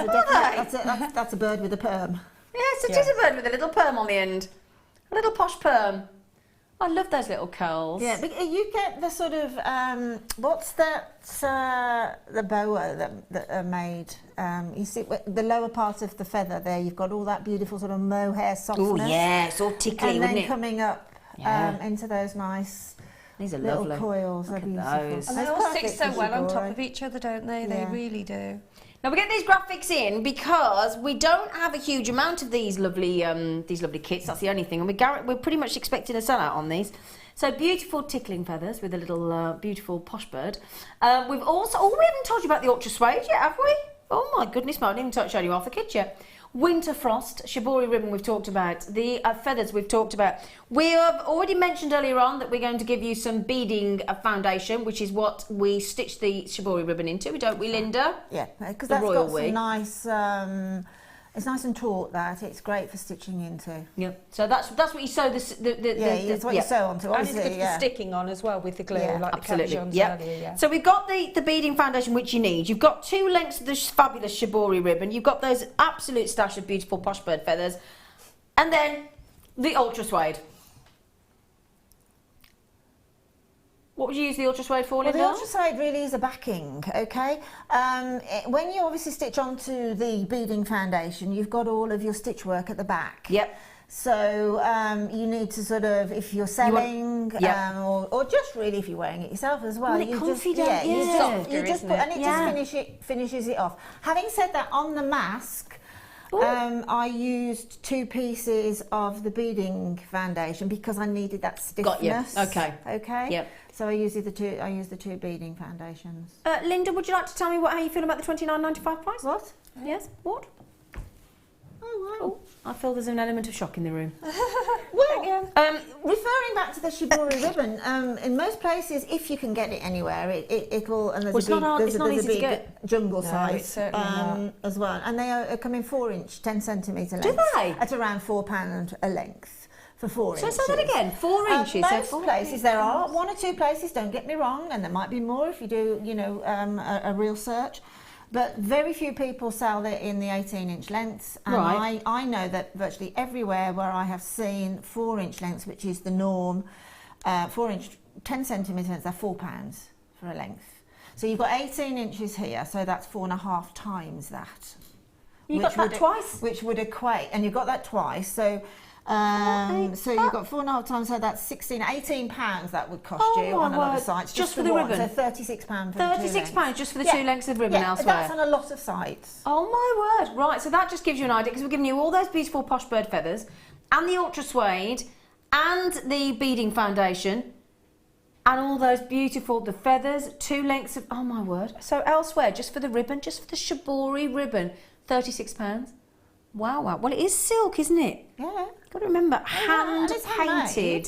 S3: that's a bird with a perm.
S1: Yes, it is a bird with a little perm on the end. A little posh perm. I love those little curls.
S3: Yeah, but you get the sort of what's that? The boa that are made. You see the lower part of the feather there. You've got all that beautiful sort of mohair softness.
S1: Oh yeah, it's all tickly,
S3: and
S1: wouldn't
S3: then
S1: it?
S3: coming up into those nice.
S1: These are
S3: little
S1: lovely.
S3: coils.
S1: Look
S3: They're
S1: at
S3: beautiful.
S1: those.
S2: And they all stick so well on top of each other, don't they? They really do.
S1: Now we get these graphics in because we don't have a huge amount of these lovely kits. That's the only thing, and we're pretty much expecting a sellout on these. So beautiful tickling feathers with a little beautiful posh bird. We've also we haven't told you about the ultra suede yet, have we? Oh my goodness, I didn't even show you off the kit yet. Winter frost, shibori ribbon we've talked about, the feathers we've talked about. We have already mentioned earlier on that we're going to give you some beading foundation, which is what we stitch the shibori ribbon into, don't we, Linda?
S3: Yeah, because that's got some nice. It's nice and taut. It's great for stitching into.
S1: Yeah. So that's what you sew
S3: that's what you sew onto.
S2: And it's good for sticking on as well with the glue, like
S1: absolutely.
S2: the cabochons earlier. Yeah.
S1: So we've got the beading foundation which you need. You've got 2 lengths of this fabulous shibori ribbon. You've got those absolute stash of beautiful posh bird feathers, and then the ultra suede. What would you use the ultra suede for, Linda?
S3: Well, the ultra suede really is a backing, okay? When you obviously stitch onto the beading foundation, you've got all of your stitch work at the back.
S1: Yep.
S3: So you need to sort of, if you're selling, or just really if you're wearing it yourself as well.
S1: You just
S3: finishes it off. Having said that, on the mask, I used 2 pieces of the beading foundation because I needed that stiffness.
S1: Got you.
S3: Okay.
S1: Yep.
S3: So I used the two beading foundations.
S1: Linda, would you like to tell me how you feel about the $29.95 price?
S3: What?
S1: Yes. What?
S3: Oh, wow.
S1: Oh, I feel there's an element of shock in the room.
S3: Well, referring back to the shibori ribbon, in most places, if you can get it anywhere, it will. And there's a big jungle size as well, and they are coming 4-inch, 10 centimetre length.
S1: Do they?
S3: At around £4 a length. For 4 inches.
S1: So say that again, 4 inches.
S3: Most places there are 1 or 2 places. Don't get me wrong, and there might be more if you do, a real search. But very few people sell it in the 18-inch lengths, and I know that virtually everywhere where I have seen 4-inch lengths, which is the norm, 4-inch, 10 centimetres, they're £4 for a length. So you've got 18 inches here, so that's 4.5 times that.
S1: You got that twice?
S3: Which would equate, and you've got that twice, so you've got 4.5 times, so that's 18 pounds that would cost you on a lot of sites.
S1: Just for the ribbon?
S3: So £36 for
S1: £36 just for the 2 lengths of ribbon elsewhere?
S3: That's on a lot of sites.
S1: Oh my word, right, so that just gives you an idea, because we're giving you all those beautiful posh bird feathers, and the ultra suede, and the beading foundation, and all those beautiful, the feathers, 2 lengths of, oh my word. So elsewhere, just for the ribbon, just for the shibori ribbon, £36. Wow, wow. Well, it is silk, isn't it?
S3: Yeah.
S1: Got to remember, hand painted.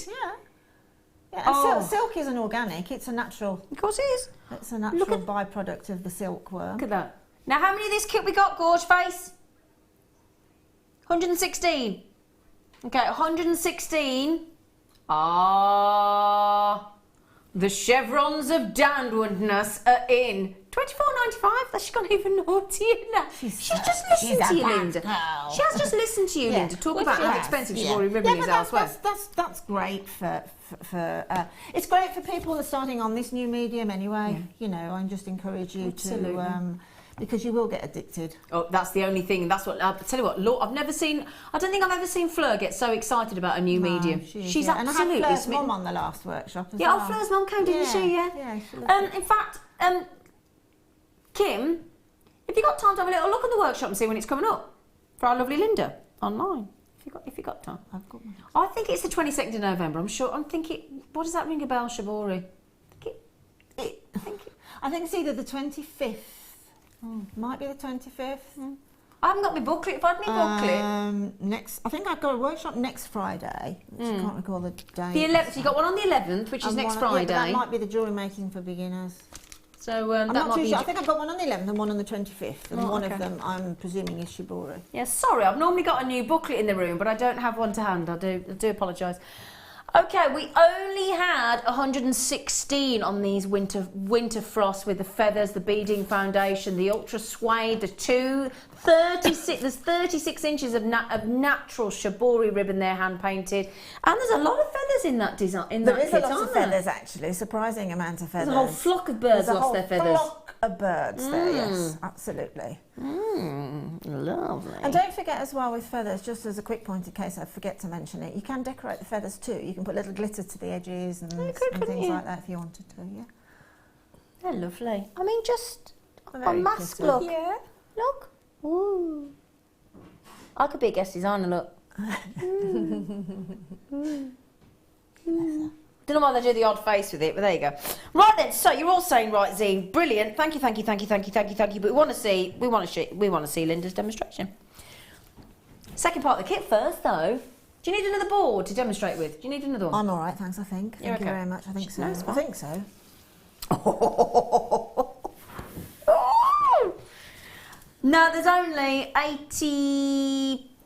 S3: Yeah. And silk isn't organic, it's a natural.
S1: Of course it is.
S3: It's a natural byproduct of the silkworm.
S1: Look at that. Now, how many of this kit we got, Gorge Face? 116. Okay, 116. The chevrons of downwardness are in. £24.95. She's gone even naughtier now. She's just listened to you, Linda. She has just listened to you, Linda, talk about how expensive shibori ribbon is elsewhere.
S3: That's great for it's great for people that are starting on this new medium anyway. You know, I just encourage you to because you will get addicted.
S1: Oh, that's the only thing. That's what I'll tell you what. Look, I don't think I've ever seen Fleur get so excited about a new medium. She's absolutely.
S3: And I had Fleur's mum on the last workshop as well.
S1: Yeah, Fleur's mum came, didn't she? Yeah. In fact, Kim, have you got time to have a little look at the workshop and see when it's coming up for our lovely Linda online? If you got time.
S3: I've got one.
S1: I think it's the 22nd of November. I'm sure. I'm thinking. What does that ring a bell, shibori?
S3: I think it's either the 25th. Might be the 25th.
S1: I haven't got my booklet. If I had my booklet.
S3: I think I've got a workshop next Friday, which I can't recall the date.
S1: The 11th. You got one on the 11th, which is next Friday.
S3: That might be the jewellery making for beginners.
S1: So
S3: I'm not too sure. I think I've got one on the 11th and one on the 25th, and one of them I'm presuming is shibori.
S1: Yeah, sorry, I've normally got a new booklet in the room, but I don't have one to hand. I do apologise. Okay, we only had 116 on these winter frost with the feathers, the beading foundation, the ultra suede, the 36. There's 36 inches of natural shibori ribbon there, hand painted, and there's a lot of feathers in that design.
S3: There is a lot of feathers, actually, surprising amount of feathers.
S1: There's a whole flock of birds lost their feathers.
S3: Flock of birds there, yes, absolutely.
S1: Lovely.
S3: And don't forget as well with feathers, just as a quick point in case I forget to mention it, you can decorate the feathers too. You can put little glitter to the edges and things like that if you wanted to, yeah.
S1: They're lovely. I mean, just
S3: Very
S1: a mask
S3: pretty.
S1: look. Yeah. Look. Ooh. I could be a guest designer, look. Don't know why they do the odd face with it, but there you go. Right then, so you're all saying, right, Zine, brilliant. Thank you. But we want to see Linda's demonstration. Second part of the kit first, though. Do you need another board to demonstrate with? Do you need another one?
S3: I'm all right, thanks. I think. Thank you very much. I think so.
S1: No, it's fine.
S3: I think so.
S1: No, there's only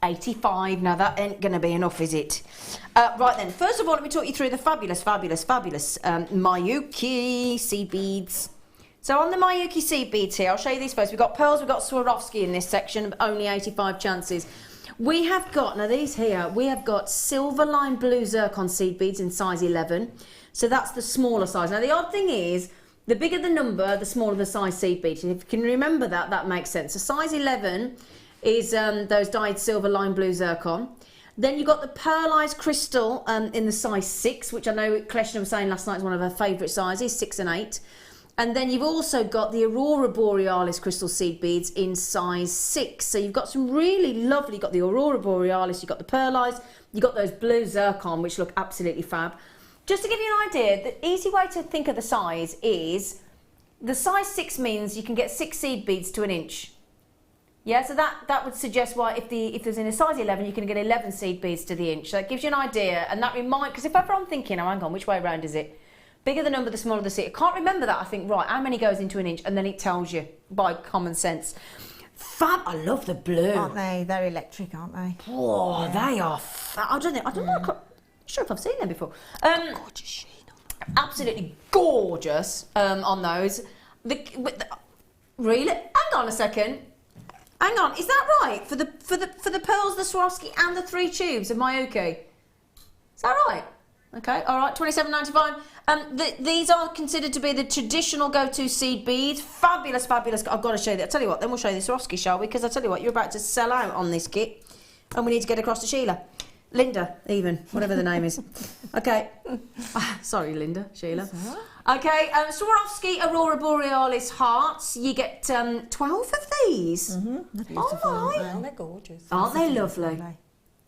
S1: 85. Now that ain't going to be enough, is it? Right then, first of all, let me talk you through the fabulous Miyuki seed beads. So on the Miyuki seed beads here, I'll show you these first. We've got pearls, we've got Swarovski in this section, only 85 chances. We have got, now these here, we have got silver line blue zircon seed beads in size 11. So that's the smaller size. Now the odd thing is, the bigger the number, the smaller the size seed bead. And if you can remember that, that makes sense. So size 11 is those dyed silver line blue zircon. Then you've got the pearlized crystal in the size 6, which I know Kleshna was saying last night is one of her favourite sizes, 6 and 8. And then you've also got the Aurora Borealis crystal seed beads in size 6. So you've got some really lovely, you've got the Aurora Borealis, you've got the pearlized, you've got those blue zircon, which look absolutely fab. Just to give you an idea, the easy way to think of the size is, the size 6 means you can get 6 seed beads to an inch. Yeah, so that would suggest why if there's in a size 11, you can get 11 seed beads to the inch. So that gives you an idea, and that because if ever I'm thinking, oh, hang on, which way around is it? Bigger the number, the smaller the seed. I can't remember that. I think, right, how many goes into an inch? And then it tells you by common sense. Fab, I love the blue.
S3: Aren't they? They're electric, aren't they?
S1: Oh, yeah. They are fab. I don't know. I'm not sure if I've seen them before.
S3: Gorgeous sheen.
S1: Absolutely gorgeous on those. Really? Hang on a second. Hang on, is that right? For the pearls, the Swarovski, and the 3 tubes of Miyuki? Is that right? Okay, all right, $27.95. These are considered to be the traditional go-to seed beads. Fabulous, fabulous. I've got to show you that. I'll tell you what, then we'll show you the Swarovski, shall we? Because I'll tell you what, you're about to sell out on this kit. And we need to get across to Sheila. Linda, even, whatever the name is. Okay. Sorry, Linda, Sheila. Okay, Swarovski Aurora Borealis hearts. You get 12 of these.
S3: Beautiful.
S2: Oh, they're gorgeous.
S1: Aren't they lovely?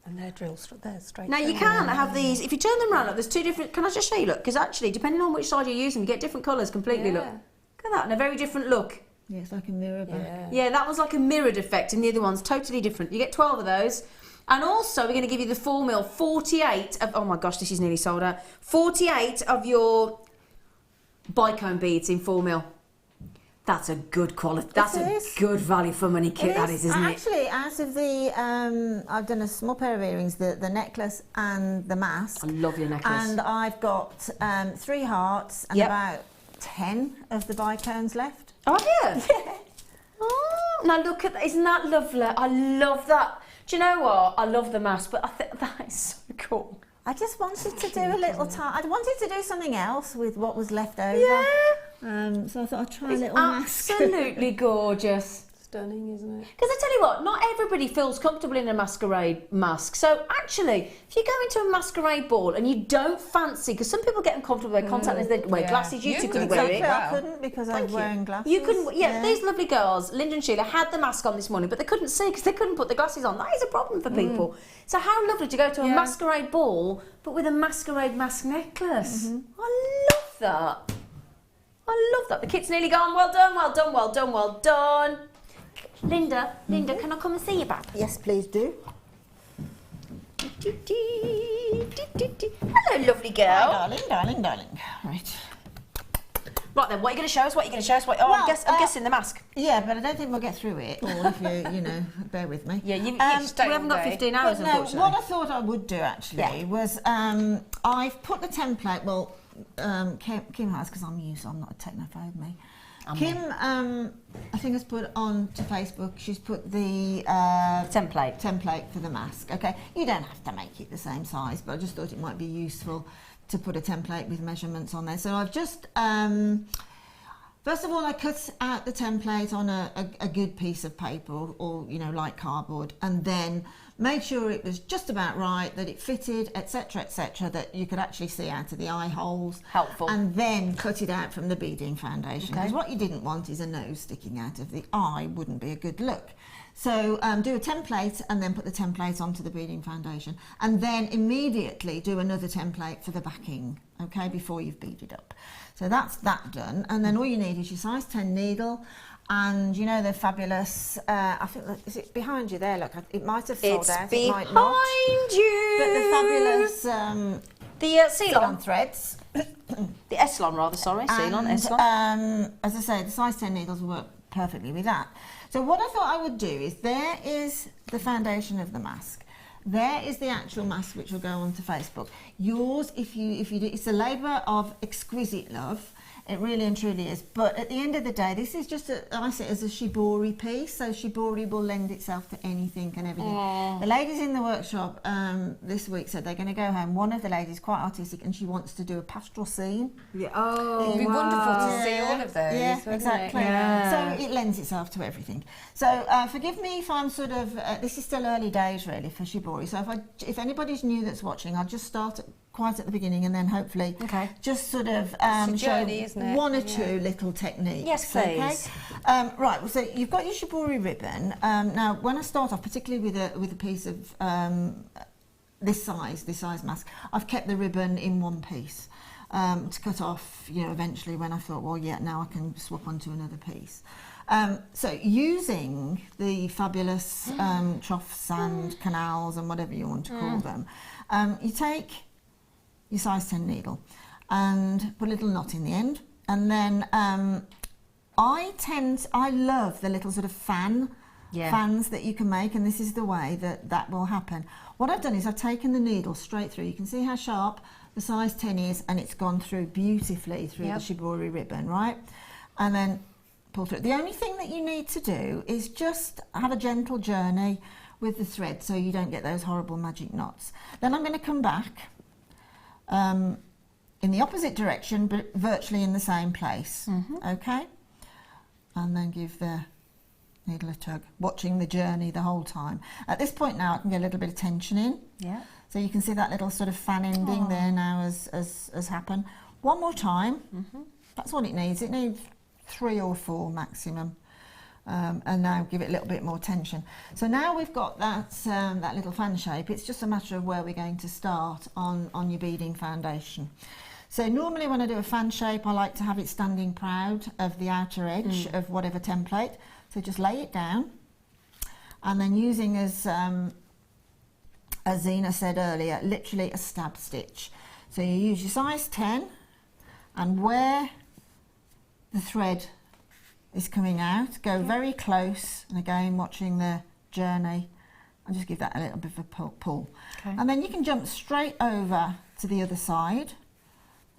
S2: And they're they're straight.
S1: Now you can have these, if you turn them around, look, there's two different, can I just show you, look, because actually, depending on which side you use them, you get different colours completely, look. Look at that, and a very different look.
S3: Yeah, it's like a mirror back.
S1: Yeah, that was like a mirrored effect, and the other one's totally different. You get 12 of those. And also, we're going to give you the 4 mil, 48 of, oh my gosh, this is nearly sold out, 48 of your bicone beads in 4 mil. That's a good quality, that's a good value for money kit, that is, isn't it?
S3: Actually, out of the, I've done a small pair of earrings, the necklace and the mask.
S1: I love your necklace.
S3: And I've got 3 hearts and about 10 of the bicones left.
S1: Oh, yeah? Yeah. Oh, now look at that, isn't that lovely? I love that. Do you know what? I love the mask, but I think that is so cool.
S3: I just wanted to do a little I wanted to do something else with what was left over.
S1: Yeah.
S3: So I thought I'd try a little mask.
S1: Absolutely gorgeous.
S2: Stunning, isn't it?
S1: Because I tell you what, not everybody feels comfortable in a masquerade mask. So actually, if you go into a masquerade ball and you don't fancy, because some people get uncomfortable with contact lenses, they wear glasses, you two couldn't wear it.
S3: I couldn't because I was wearing glasses.
S1: You couldn't, these lovely girls, Linda and Sheila, had the mask on this morning, but they couldn't see because they couldn't put the glasses on. That is a problem for people. So how lovely to go to a masquerade ball, but with a masquerade mask necklace. I love that. I love that. The kit's nearly gone. Well done, well done, well done, well done. Linda, can I come and see you back?
S3: Yes, please do.
S1: Hello, lovely girl.
S3: Hi, darling. Right.
S1: Right then, what are you going to show us? I'm guessing the mask.
S3: Yeah, but I don't think we'll get through it. Or if you bear with me.
S1: Yeah, we haven't got 15 hours, unfortunately.
S3: What I thought I would do actually was I've put the template. Well, Kim has, because I'm not a technophobe, me. Kim, I think has put on to Facebook. She's put the template for the mask. Okay, you don't have to make it the same size, but I just thought it might be useful to put a template with measurements on there. So I've just first of all, I cut out the template on a good piece of paper or light cardboard, and then made sure it was just about right, that it fitted, etc., that you could actually see out of the eye holes.
S1: Helpful.
S3: And then cut it out from the beading foundation. Because what you didn't want is a nose sticking out of the eye, wouldn't be a good look. So do a template and then put the template onto the beading foundation. And then immediately do another template for the backing, okay, before you've beaded up. So that's that done. And then all you need is your size 10 needle. And the fabulous, I think, is it behind you there? Look, it might have sold out, it might not.
S1: It's behind you!
S3: But the fabulous,
S1: the Ceylon
S3: threads.
S1: The Eslon, rather, sorry, Ceylon, Eslon.
S3: As I say, the size 10 needles work perfectly with that. So what I thought I would do is, there is the foundation of the mask. There is the actual mask which will go onto Facebook. Yours, if you do, it's a labour of exquisite love. It really and truly is. But at the end of the day, this is just I see it as a shibori piece. So shibori will lend itself to anything and everything. The ladies in the workshop this week said they're going to go home. One of the ladies, quite artistic, and she wants to do a pastoral scene.
S1: Yeah. Oh,
S2: it'd be wonderful to see all of those.
S3: Yeah, exactly.
S1: Yeah.
S3: So it lends itself to everything. So forgive me if I'm sort of. This is still early days, really, for shibori. So if anybody's new that's watching, I'll just start quite at the beginning and then hopefully just sort of show one or two little techniques.
S1: Yes, please.
S3: Okay? Right, so you've got your shibori ribbon. Now, when I start off, particularly with a piece of this size mask, I've kept the ribbon in one piece to cut off, eventually when I thought, well, yeah, now I can swap onto another piece. So using the fabulous troughs and canals and whatever you want to call them, you take your size 10 needle and put a little knot in the end, and then I love the little sort of fans that you can make, and this is the way that will happen. What I've done is I've taken the needle straight through. You can see how sharp the size 10 is, and it's gone through beautifully through the shibori ribbon, right? And then pull through. The only thing that you need to do is just have a gentle journey with the thread so you don't get those horrible magic knots. Then I'm going to come back in the opposite direction, but virtually in the same place. Okay? And then give the needle a tug, watching the journey the whole time. At this point now, I can get a little bit of tension in.
S2: Yeah.
S3: So you can see that little sort of fan ending there now has happened. One more time. That's what it needs. It needs 3 or 4 maximum. And now give it a little bit more tension. So now we've got that that little fan shape. It's just a matter of where we're going to start on your beading foundation. So normally when I do a fan shape, I like to have it standing proud of the outer edge of whatever template. So just lay it down, and then using, as Zena said earlier, literally a stab stitch. So you use your size 10, and where the thread is coming out, go very close, and again watching the journey, and just give that a little bit of a pull. And then you can jump straight over to the other side.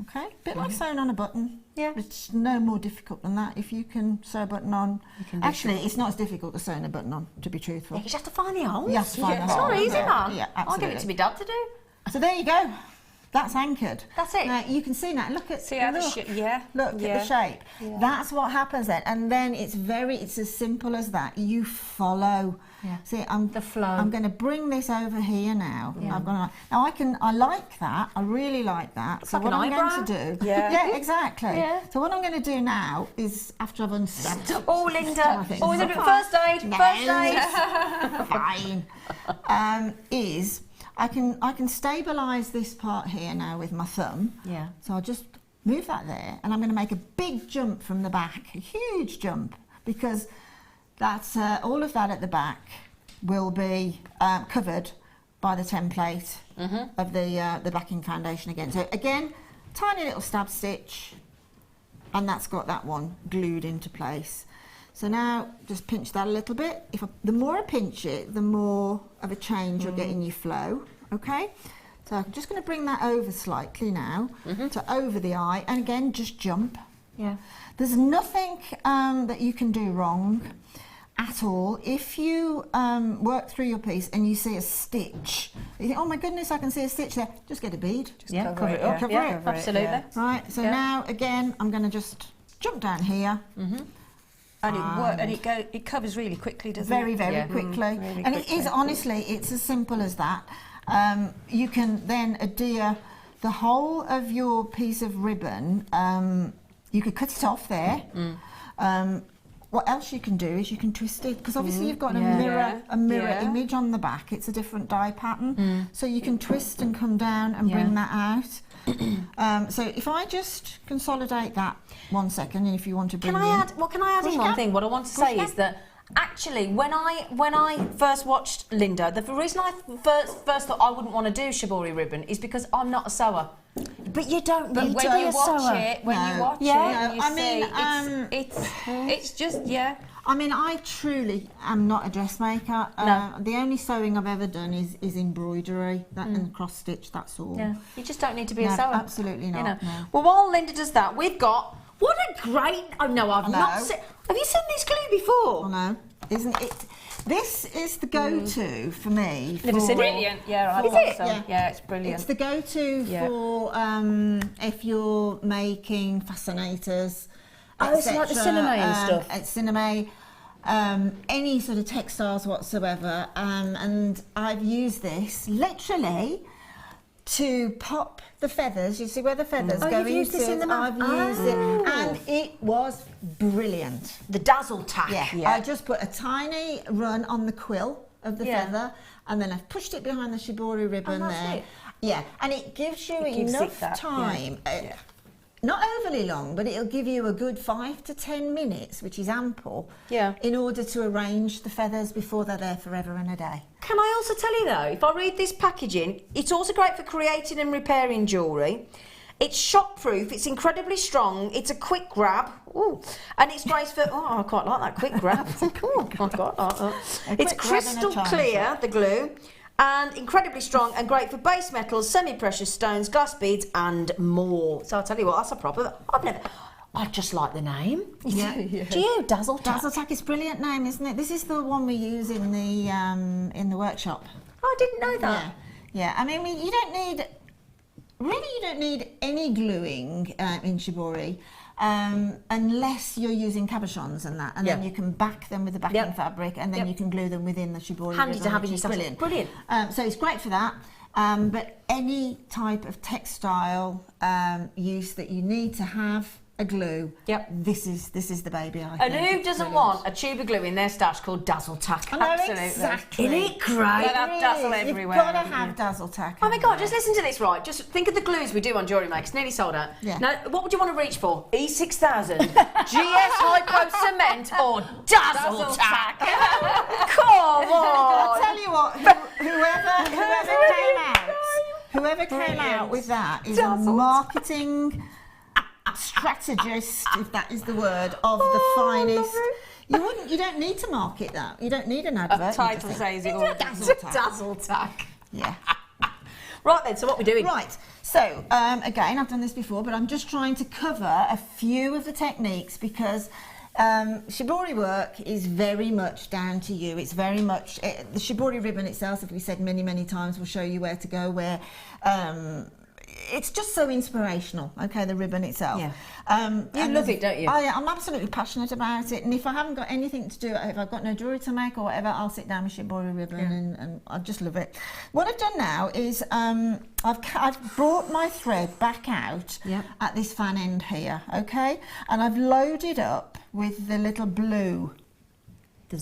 S3: Okay, a bit like sewing on a button.
S1: Yeah.
S3: It's no more difficult than that. If you can sew a button on, actually it's not as difficult as sewing a button on, to be truthful.
S1: You just have to find the holes.
S3: You have to find the
S1: It's
S3: hole.
S1: not easy, man.
S3: Yeah,
S1: I'll give it to my dad to do.
S3: So there you go. That's anchored.
S1: That's it.
S3: Now you can see now. Look at
S2: See how
S3: look
S2: at the
S3: shape.
S2: Yeah.
S3: That's what happens then, and then it's as simple as that. You follow.
S1: Yeah.
S3: See,
S1: The flow.
S3: I'm going to bring this over here now. Now I like that. I really like that. So
S1: like
S3: what
S1: an
S3: I'm
S1: eyebrow.
S3: going to do?
S2: Yeah.
S3: Exactly.
S1: Yeah.
S3: So what I'm going to do now is, after I've unstabbed.
S1: Oh, Linda.
S3: think
S1: Always a
S3: it's
S1: bit first aid.
S3: No.
S1: First aid.
S3: Fine. Is I can stabilise this part here now with my thumb.
S1: Yeah.
S3: So I'll just move that there, and I'm going to make a big jump from the back, a huge jump, because that's all of that at the back will be covered by the template of the backing foundation again. So again, tiny little stab stitch, and that's got that one glued into place. So now just pinch that a little bit. The more I pinch it, the more of a change you'll get in your flow. Okay, so I'm just going to bring that over slightly now to over the eye, and again just jump.
S1: Yeah.
S3: There's nothing that you can do wrong at all. If you work through your piece and you see a stitch, you think, oh my goodness, I can see a stitch there, just get a bead.
S1: Cover it up.
S3: Cover it.
S1: Absolutely.
S3: Right, so now again I'm going to just jump down here.
S2: And it covers really quickly, doesn't it?
S3: Very quickly.
S2: Really
S3: And
S2: quickly.
S3: it is, honestly, it's as simple as that. You can then adhere the whole of your piece of ribbon. You could cut it off there. What else you can do is you can twist it, because obviously you've got a mirror image on the back. It's a different die pattern, so you can twist and come down and bring that out. So if I just consolidate that 1 second, and if you want to bring
S1: Can I add in one thing? What I want to say is that actually, when I first watched Linda, the reason I first thought I wouldn't want to do shibori ribbon is because I'm not a sewer. But you don't need to be a sewer.
S2: When you watch it, it's just
S3: I mean, I truly am not a dressmaker.
S1: No.
S3: The only sewing I've ever done is embroidery and cross stitch. That's all.
S1: Yeah. You just don't need to be
S3: No,
S1: a sewer.
S3: absolutely not.
S1: You know.
S3: No.
S1: Well, while Linda does that, we've got what a great. Oh no, I've not
S3: know.
S1: seen. Have you seen this glue before?
S3: Oh no, isn't it? This is the go-to for me.
S1: Never seen it.
S2: brilliant. Yeah, I
S1: Is
S2: thought
S1: it?
S2: so. Yeah, it's brilliant.
S3: It's the go-to for if you're making fascinators.
S1: Oh, it's like the cinema and stuff.
S3: At cinema, any sort of textiles whatsoever, and I've used this literally to pop the feathers. You see where the feathers go
S1: you've used this in the
S3: I've used it, and it was brilliant.
S1: The dazzle tack.
S3: Yeah. I just put a tiny run on the quill of the feather, and then I've pushed it behind the shibori ribbon
S1: that's
S3: there.
S1: it.
S3: Yeah, and it gives you
S2: gives
S3: enough
S2: it that,
S3: time. Not overly long, but it'll give you a good 5 to 10 minutes, which is ample, in order to arrange the feathers before they're there forever and a day.
S1: Can I also tell you though, if I read this packaging, it's also great for creating and repairing jewellery. It's shock-proof, it's incredibly strong, it's a quick grab, and it's great for, I quite like that quick grab. I quite like that. It's crystal clear, the glue, and incredibly strong and great for base metals, semi-precious stones, glass beads and more. So I'll tell you what, that's a proper, I just like the name.
S3: Yeah.
S1: Do you? Dazzle Tack?
S3: Dazzle Tack is a brilliant name, isn't it? This is the one we use in the workshop.
S1: Oh, I didn't know that.
S3: Yeah. I mean, you don't need really you don't need any gluing in shibori. Unless you're using cabochons and that, and then you can back them with the backing fabric, and then you can glue them within the shibori.
S1: Handy to have in your
S3: brilliant.
S1: Brilliant.
S3: So it's great for that. But any type of textile use that you need to have a glue, this is the baby. I
S1: And
S3: think.
S1: who doesn't want a tube of glue in their stash called Dazzle Tack?
S3: I know,
S1: Absolutely.
S3: exactly.
S1: Isn't it great?
S2: Gotta have Dazzle everywhere.
S3: You've got to have Dazzle Tack.
S1: Oh my God, just listen to this, right? Just think of the glues we do on Jewellery Maker. It's nearly sold out.
S3: Yeah.
S1: Now, what would you want to reach for? E6000, GS Hypo Cement, or Dazzle Tack? Come on!
S3: I'll tell you what, whoever came out with that is a marketing strategist, if that is the word, of the finest. You don't need to market that. You don't need an advert.
S2: Title says it all.
S1: Dazzle Tack.
S3: Yeah.
S1: Right then, so what we're doing?
S3: Right. So again, I've done this before, but I'm just trying to cover a few of the techniques because shibori work is very much down to you. It's very much the shibori ribbon itself, as we said many times, will show you where to go, where it's just so inspirational, okay, the ribbon itself.
S1: Yeah. You love it, don't you?
S3: I'm absolutely passionate about it, and if I haven't got anything to do, if I've got no jewellery to make or whatever, I'll sit down with shibori ribbon and I just love it. What I've done now is I've brought my thread back out at this fan end here, okay, and I've loaded up with the little blue,
S1: the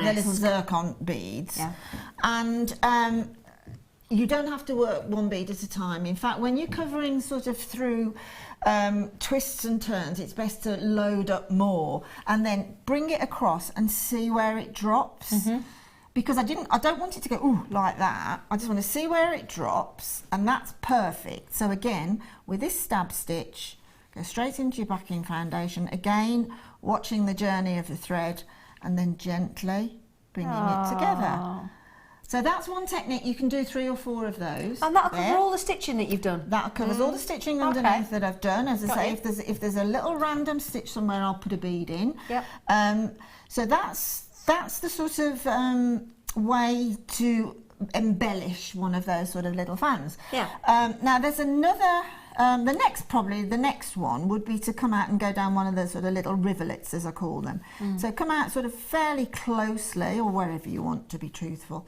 S1: little
S3: zircon beads, and you don't have to work one bead at a time. In fact, when you're covering sort of through twists and turns, it's best to load up more and then bring it across and see where it drops. Because I don't want it to go ooh like that. I just want to see where it drops, and that's perfect. So again, with this stab stitch, go straight into your backing foundation. Again, watching the journey of the thread, and then gently bringing it together. So that's one technique. You can do 3 or 4 of those.
S1: And that'll cover all the stitching that you've done?
S3: That covers all the stitching underneath that I've done. As I say, if there's a little random stitch somewhere, I'll put a bead in. So that's the sort of way to embellish one of those sort of little fans. Now there's another, the next one would be to come out and go down one of the sort of little rivulets, as I call them. So come out sort of fairly closely, or wherever you want, to be truthful.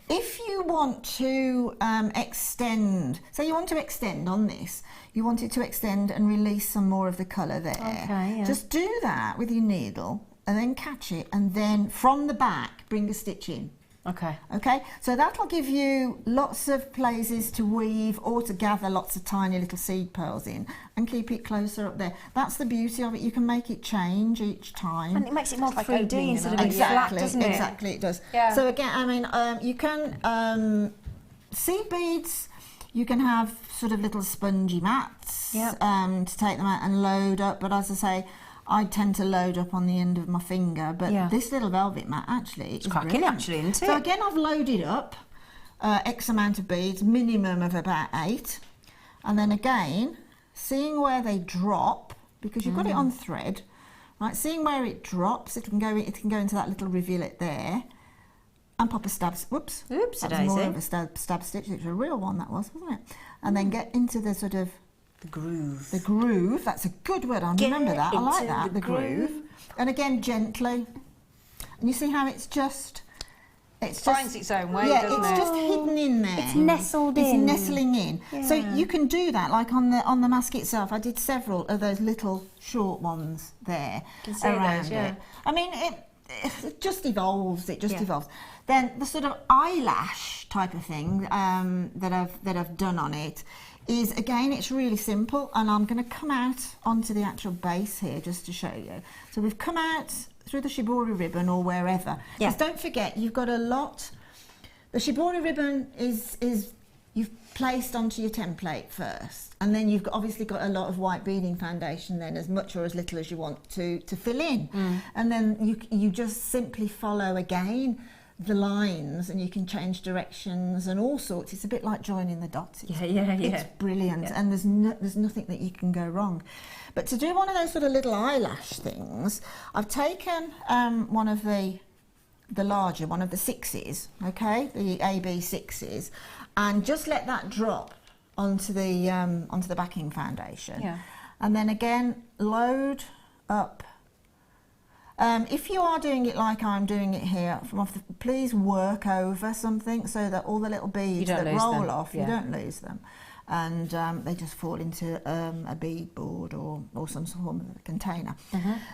S3: If you want to extend, say you want to extend on this, you want it to extend and release some more of the colour there. Just do that with your needle and then catch it, and then from the back bring a stitch in. Okay, so that'll give you lots of places to weave or to gather lots of tiny little seed pearls in and keep it closer up there. That's the beauty of it. You can make it change each time.
S1: And it makes it more
S2: like
S1: 3D
S2: opening
S1: instead of
S2: it
S1: being flat,
S3: Exactly,
S1: doesn't it?
S3: exactly, it does.
S1: Yeah.
S3: So again, I mean, you can seed beads. You can have sort of little spongy mats to take them out and load up. But as I say, I tend to load up on the end of my finger, but this little velvet mat actually is
S1: cracking,
S3: brilliant.
S1: actually, isn't it?
S3: So again, I've loaded up X amount of beads, minimum of about 8, and then again, seeing where they drop, because you've got it on thread, right? Seeing where it drops, it can go into that little rivulet there, and pop a stab. Whoops, that was more of a stab stitch. It was a real one, that was, wasn't it? And then get into the sort of
S1: the groove.
S3: The groove, that's a good word, I remember that. I like that, the groove. And again, gently. And you see how it
S2: finds its own way, doesn't
S3: it's
S2: it?
S3: just hidden in there.
S1: It's nestled in.
S3: It's nestling in. So you can do that, like on the mask itself. I did several of those little short ones there around it. I mean, it just evolves. It just evolves. Then the sort of eyelash type of thing that I've done on it is, again, it's really simple, and I'm going to come out onto the actual base here just to show you. So we've come out through the shibori ribbon or wherever. Because don't forget, you've got a lot. The shibori ribbon is you've placed onto your template first, and then you've obviously got a lot of white beading foundation then, as much or as little as you want to fill in. And then you just simply follow again the lines, and you can change directions and all sorts. It's a bit like joining the dots. It's brilliant, and there's nothing that you can go wrong. But to do one of those sort of little eyelash things, I've taken one of the larger, one of the 6s, okay, the AB 6s, and just let that drop onto the backing foundation.
S2: Yeah.
S3: And then again, load up. If you are doing it like I'm doing it here, please work over something so that all the little beads that roll off, you don't lose them. And they just fall into a bead board or some sort of container.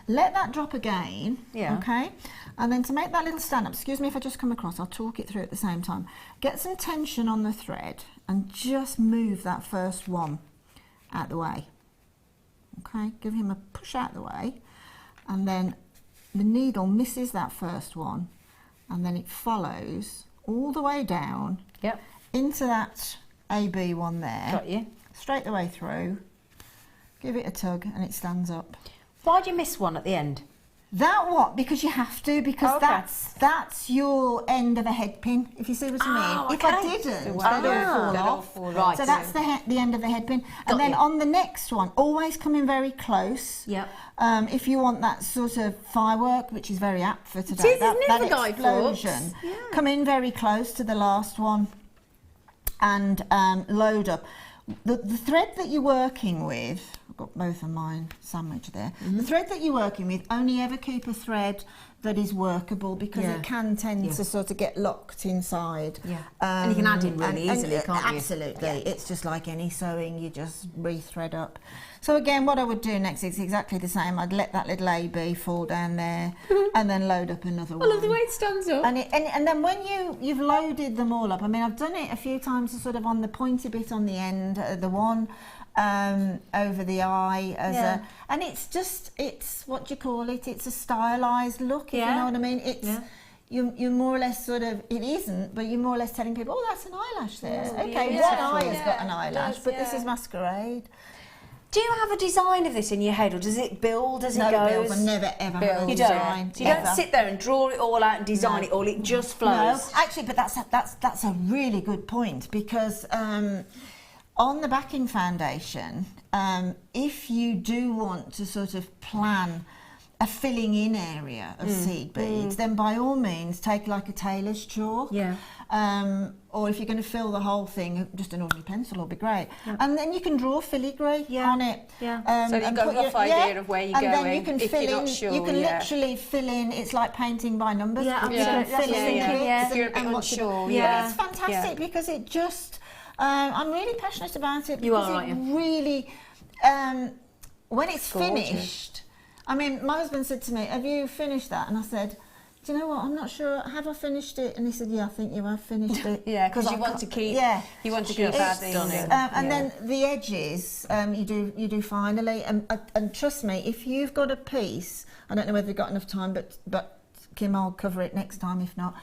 S3: Let that drop again, okay? And then to make that little stand up, excuse me if I just come across, I'll talk it through at the same time. Get some tension on the thread and just move that first one out the way. Okay, give him a push out the way, and then the needle misses that first one, and then it follows all the way down into that AB one there.
S1: Got you.
S3: Straight the way through. Give it a tug and it stands up.
S1: Why'd you miss one at the end?
S3: That what? Because you have to, because that's your end of a head pin, if you see what I mean. If I didn't, they'd all fall off.
S1: Right.
S3: So that's the end of the head pin. And then on the next one, always come in very close. If you want that sort of firework, which is very apt for today, that explosion, come in very close to the last one and load up. The thread that you're working with, I've got both of mine sandwiched there. The thread that you're working with, only ever keep a thread that is workable, because it can tend to sort of get locked inside.
S1: And you can add in really easily, can't you?
S3: Absolutely. It's just like any sewing, you just re-thread up. So again, what I would do next is exactly the same. I'd let that little AB fall down there and then load up another one.
S1: I love the way it stands up.
S3: And then when you've loaded them all up, I mean, I've done it a few times sort of on the pointy bit on the end, the one over the eye, and it's what do you call it? It's a stylised look, if you know what I mean. It's you're more or less sort of, it isn't, but you're more or less telling people, oh, that's an eyelash there. Okay, one eye has got an eyelash, but this is masquerade.
S1: Do you have a design of this in your head, or does it build as it goes?
S3: No, it builds. I never ever have a design.
S1: So you don't sit there and draw it all out and design it all. It just flows.
S3: No, actually, but that's a really good point, because on the backing foundation, if you do want to sort of plan a filling in area of seed beads, then by all means take like a tailor's chalk. Or if you're going to fill the whole thing, just an ordinary pencil will be great. And then you can draw filigree on it.
S2: So you've got a rough idea of where you're going.
S3: And then you can
S2: if
S3: fill
S2: you're
S3: in.
S2: not sure,
S3: you can literally fill in. It's like painting by numbers. You can fill in
S2: if you're a bit unsure.
S3: But it's fantastic because it just. I'm really passionate about it.
S1: You are,
S3: because
S1: aren't
S3: it
S1: you?
S3: really, when it's finished. I mean, my husband said to me, "Have you finished that?" And I said, "Do you know what? I'm not sure. Have I finished it?" And he said, "Yeah, I think you have finished it."
S2: Because you want to keep. You want to keep adding.
S3: And then the edges, you do finally. And trust me, if you've got a piece, I don't know whether we've got enough time, but Kim, I'll cover it next time if not.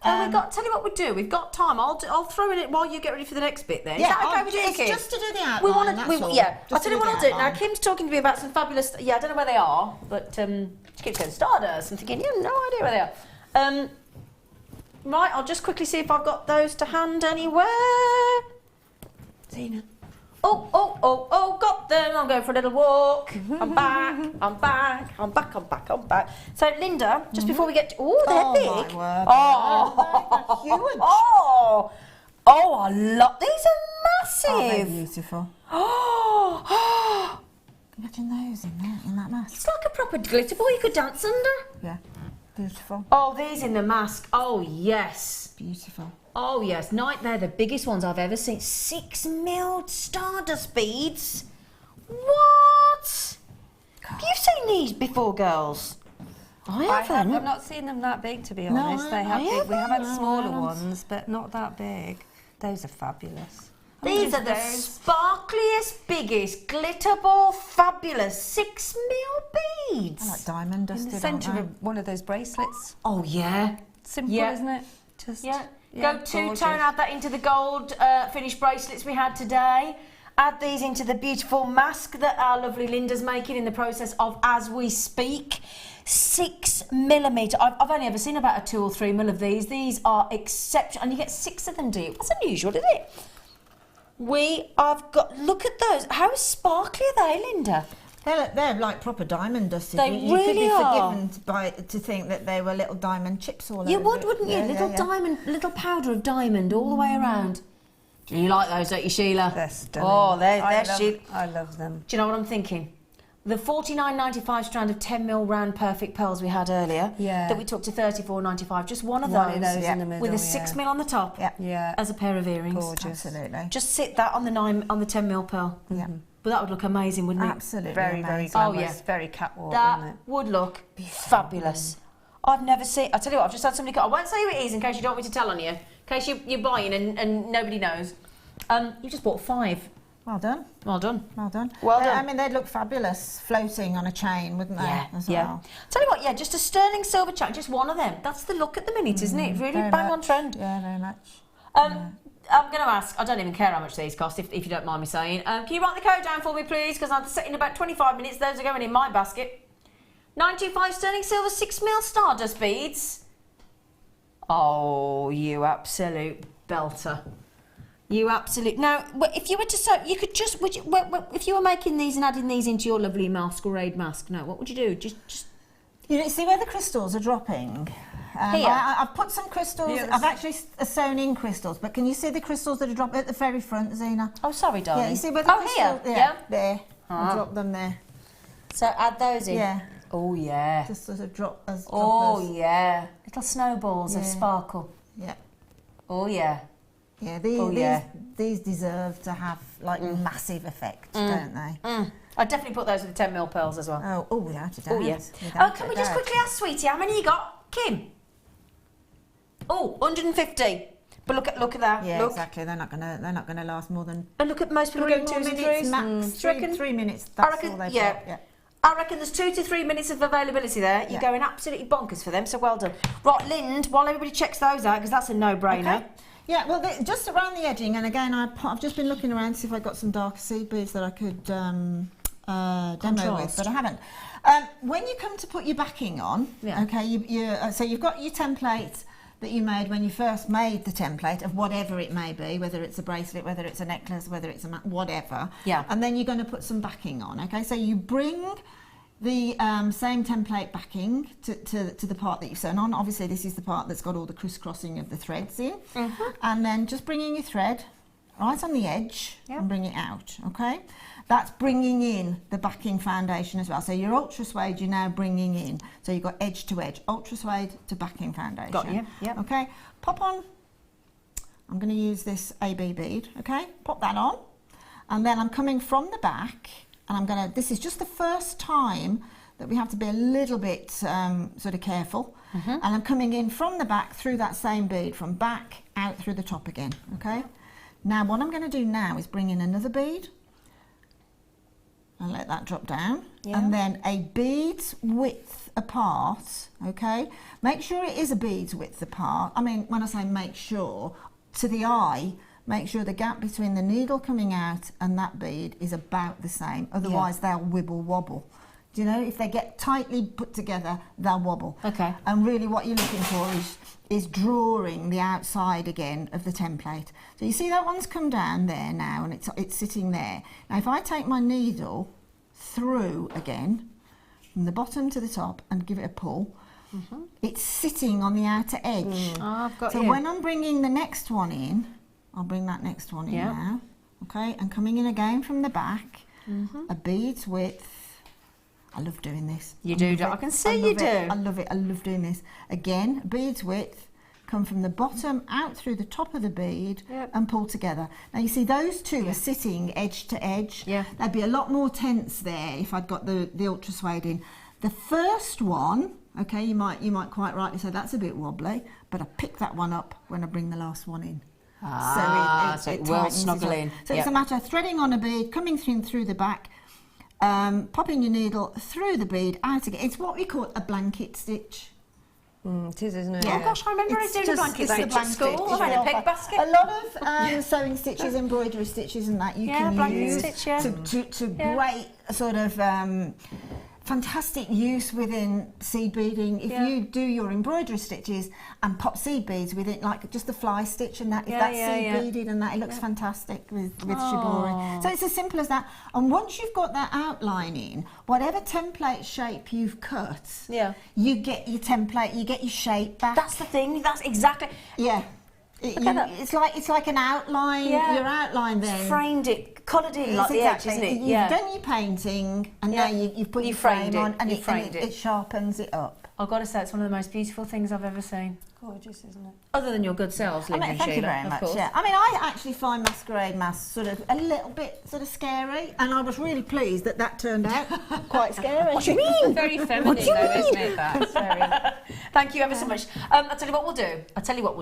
S1: Tell you what we do. We've got time. I'll throw in it while you get ready for the next bit. Then is that okay with you, Kim?
S3: It's just to do the outline.
S1: I'll tell you what I'll do now. Kim's talking to me about some fabulous. I don't know where they are, but she keeps going Stardust. I'm thinking, no idea where they are. Right, I'll just quickly see if I've got those to hand anywhere. Zena. Oh, got them. I'm going for a little walk. I'm back. So, Linda, just before we get to... Oh, they're big.
S3: My word.
S1: Oh,
S3: huge.
S1: I love... These are massive.
S3: Oh, they're beautiful.
S1: Oh,
S3: imagine those in that mask.
S1: it's like a proper glitter ball you could dance under.
S3: Yeah, beautiful.
S1: Oh, these in the mask. Oh, yes.
S3: Beautiful.
S1: Oh, yes. They're the biggest ones I've ever seen. 6 milled Stardust beads. What? Have you seen these before, girls? I haven't.
S2: I've not seen them that big, to be honest. We have had smaller ones, but not that big. Those are fabulous.
S1: These are the sparkliest, biggest, glitter ball, fabulous 6 mil beads.
S3: I like diamond dusted,
S2: In the centre of one of those bracelets.
S1: Oh, yeah.
S2: Simple, isn't it? Just
S1: Go two-tone, add that into the gold finished bracelets we had today. Add these into the beautiful mask that our lovely Linda's making in the process of as we speak. 6 millimetre. I've only ever seen about a 2 or 3 mil of these. These are exceptional. And you get 6 of them, do you? That's unusual, isn't it? Look at those. How sparkly are they, Linda?
S3: They're like proper diamond dusted.
S1: They
S3: you
S1: really
S3: could be
S1: are.
S3: forgiven to think that they were little diamond chips all over.
S1: You would, wouldn't you?
S3: Yeah,
S1: Diamond, little powder of diamond all the way around. You like those, don't you, Sheila?
S2: They're stunning.
S1: Oh, they're Sheila.
S2: I love them.
S1: Do you know what I'm thinking? The $49.95 strand of 10mm round perfect pearls we had earlier, that we took to $34.95, just one of those,
S2: in the middle,
S1: with a 6mm on the top, as a pair of earrings.
S2: Gorgeous.
S3: Absolutely.
S1: Just sit that on the 10mm pearl.
S3: Yeah.
S1: But that would look amazing, wouldn't it?
S3: Absolutely.
S2: Very
S3: amazing.
S2: glamorous. Very catwalk,
S1: That
S2: wouldn't it?
S1: would look fabulous. I've never seen... I tell you what, I've just had somebody... I won't say who it is in case you don't want me to tell on you. In case you're buying and nobody knows. You just bought 5.
S3: Well done.
S1: Well done.
S3: Well done.
S1: Well done.
S3: I mean, they'd look fabulous floating on a chain, wouldn't they? As well.
S1: Tell you what, just a sterling silver chain, just one of them. That's the look at the minute, isn't it? Really bang on trend.
S3: Yeah, very much.
S1: I'm going to ask, I don't even care how much these cost, if you don't mind me saying. Can you write the code down for me, please? Because I'm set in about 25 minutes. Those are going in my basket. 925 sterling silver 6mm Stardust beads. Oh, you absolute belter. You absolute... Now, if you were to sew, you could just... if you were making these and adding these into your lovely masquerade mask, now, what would you do? Just...
S3: You know, see where the crystals are dropping?
S1: Here?
S3: I've put some crystals... I've actually sewn in crystals, but can you see the crystals that are dropping at the very front, Zena?
S1: Oh, sorry, darling.
S3: Yeah, you see where the crystals...
S1: Here? Yeah.
S3: There. I drop them there.
S1: So add those in?
S3: Yeah.
S1: Oh, yeah.
S3: Just sort of drop as...
S1: Oh, yeah. Little snowballs of sparkle.
S3: Yeah.
S1: Oh, yeah.
S3: Yeah, these deserve to have like massive effect, don't they?
S1: I'd definitely put those with the 10mm pearls as well.
S3: Oh, without a doubt.
S1: Oh, yes. Can we just quickly ask Sweetie, how many you got? Kim? Oh, 150. But look at that.
S3: Yeah,
S1: look.
S3: exactly. They're not gonna last more than.
S1: And look at most people go 2 and 3
S3: max.
S1: Do you reckon?
S3: 3 minutes. That's all they've got. Yeah.
S1: I reckon there's 2 to 3 minutes of availability there. You're going absolutely bonkers for them, so well done. Right, Lind, while everybody checks those out, because that's a no-brainer.
S3: Okay. Yeah, well, just around the edging, and again, I've just been looking around to see if I got some darker seed beads that I could demo with, but I haven't. When you come to put your backing on, okay, so you've got your template that you made when you first made the template of whatever it may be, whether it's a bracelet, whether it's a necklace, whether it's a whatever.
S1: Yeah.
S3: And then you're going to put some backing on, okay? So you bring the same template backing to the part that you've sewn on. Obviously, this is the part that's got all the crisscrossing of the threads in. And then just bringing your thread right on the edge and bring it out, okay? That's bringing in the backing foundation as well. So your ultra suede, you're now bringing in. So you've got edge to edge, ultra suede to backing foundation.
S1: Got you, yeah.
S3: Okay, pop on. I'm going to use this AB bead, okay? Pop that on. And then I'm coming from the back, and I'm going to, this is just the first time that we have to be a little bit sort of careful. And I'm coming in from the back through that same bead, from back out through the top again, okay? Now what I'm going to do now is bring in another bead and let that drop down, and then a bead's width apart, okay? Make sure it is a bead's width apart. I mean, when I say make sure, to the eye, make sure the gap between the needle coming out and that bead is about the same, otherwise they'll wibble wobble. Do you know, if they get tightly put together, they'll wobble.
S1: Okay.
S3: And really what you're looking for is drawing the outside again of the template. So you see that one's come down there now, and it's sitting there. Now if I take my needle through again, from the bottom to the top, and give it a pull, it's sitting on the outer edge.
S1: I've got
S3: so when I'm bringing the next one in, I'll bring that next one in now, okay, and coming in again from the back, a bead's width. I love doing this.
S1: You do, I can see you do.
S3: I love it. I love doing this. Again, bead's width, come from the bottom out through the top of the bead and pull together. Now you see those two are sitting edge to edge. There'd be a lot more tense there if I'd got the ultra suede in. The first one, okay, you might quite rightly say that's a bit wobbly, but I pick that one up when I bring the last one in.
S1: So it will snuggle in.
S3: So it's a matter of threading on a bead, coming through the back, popping your needle through the bead out again. It's what we call a blanket stitch.
S2: It is, isn't it?
S1: Oh gosh, I remember I did a blanket stitch at school. I had a peg basket.
S3: A lot of sewing stitches, embroidery stitches and that you can use to great sort of fantastic use within seed beading. If you do your embroidery stitches and pop seed beads with it, like just the fly stitch and that, if that's seed beaded and that, it looks fantastic with shibori. So it's as simple as that. And once you've got that outline in, whatever template shape you've cut, you get your template, you get your shape back.
S1: That's the thing. That's exactly.
S3: Yeah. It's like an outline.
S1: Yeah.
S3: Your outline then.
S1: Framed it, coloured in
S3: It's
S1: like the edge, isn't it?
S3: You've done your painting, and now you've put your
S1: framed
S3: frame
S1: it.
S3: on, and
S1: You framed it.
S3: it sharpens it up.
S1: I've got to say, it's one of the most beautiful things I've ever seen.
S2: Gorgeous, isn't it?
S1: Other than your good selves, Linda and
S3: Thank you
S1: Sheila,
S3: very
S1: of
S3: much.
S1: course.
S3: Yeah. I mean, I actually find masquerade masks sort of a little bit sort of scary, and I was really pleased that turned out quite scary.
S1: What do you mean?
S2: Very feminine, though, isn't it? That's very.
S1: Thank you ever so much. I'll tell you what we'll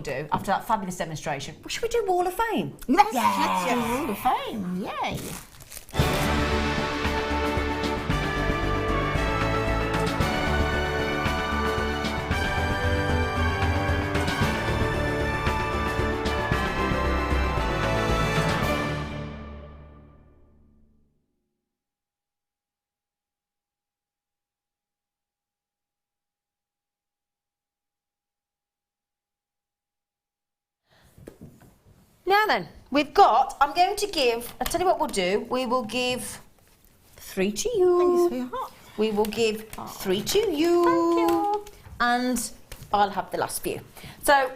S1: do after that fabulous demonstration. Should we do Wall of Fame?
S3: Let's do Wall of Fame. Yay!
S1: Now then, I'm going to give, I'll tell you what we'll do. We will give 3 to you.
S3: Thank you, sweetheart.
S1: We will give 3 to you.
S3: Thank you.
S1: And I'll have the last few. So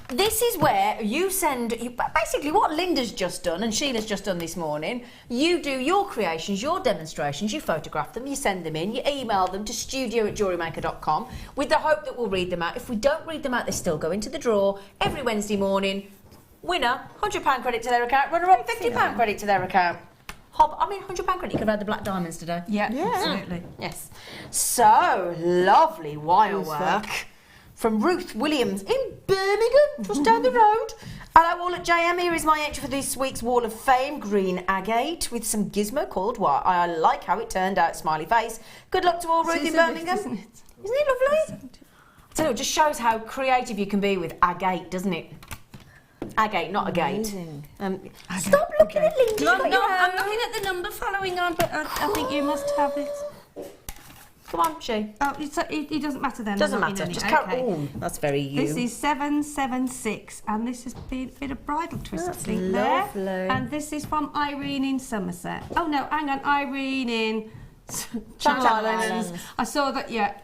S1: this is where basically what Linda's just done and Sheila's just done this morning. You do your creations, your demonstrations, you photograph them, you send them in, you email them to studio@jewellerymaker.com with the hope that we'll read them out. If we don't read them out, they still go into the draw every Wednesday morning. Winner, £100 credit to their account. Runner-up, £50 credit to their account. £100 credit. You could have had the black diamonds today.
S2: Yeah, absolutely.
S1: Yes. So, lovely wire work from Ruth Williams in Birmingham, just down the road. Hello all at JM. Here is my entry for this week's Wall of Fame, green agate with some gizmo called wire. I like how it turned out, smiley face. Good luck to all, Ruth in Birmingham.
S2: Isn't it?
S1: Isn't it lovely? I tell you, it just shows how creative you can be with agate, doesn't it? Agate, not agate. Stop looking at Linda.
S2: No, I'm looking at the number following on, but I think you must have it.
S1: Come on, she.
S2: Oh, it doesn't matter then.
S1: Doesn't
S2: I'm not
S1: matter.
S2: in on
S1: Just
S2: it.
S1: count.
S2: Okay.
S1: Oh, that's very you.
S2: This is 776, and this has been a bit of bridal twist, I think,
S1: lovely.
S2: there. And this is from Irene in Somerset. Oh no, hang on, Irene in Channel Islands. I saw that. Yeah.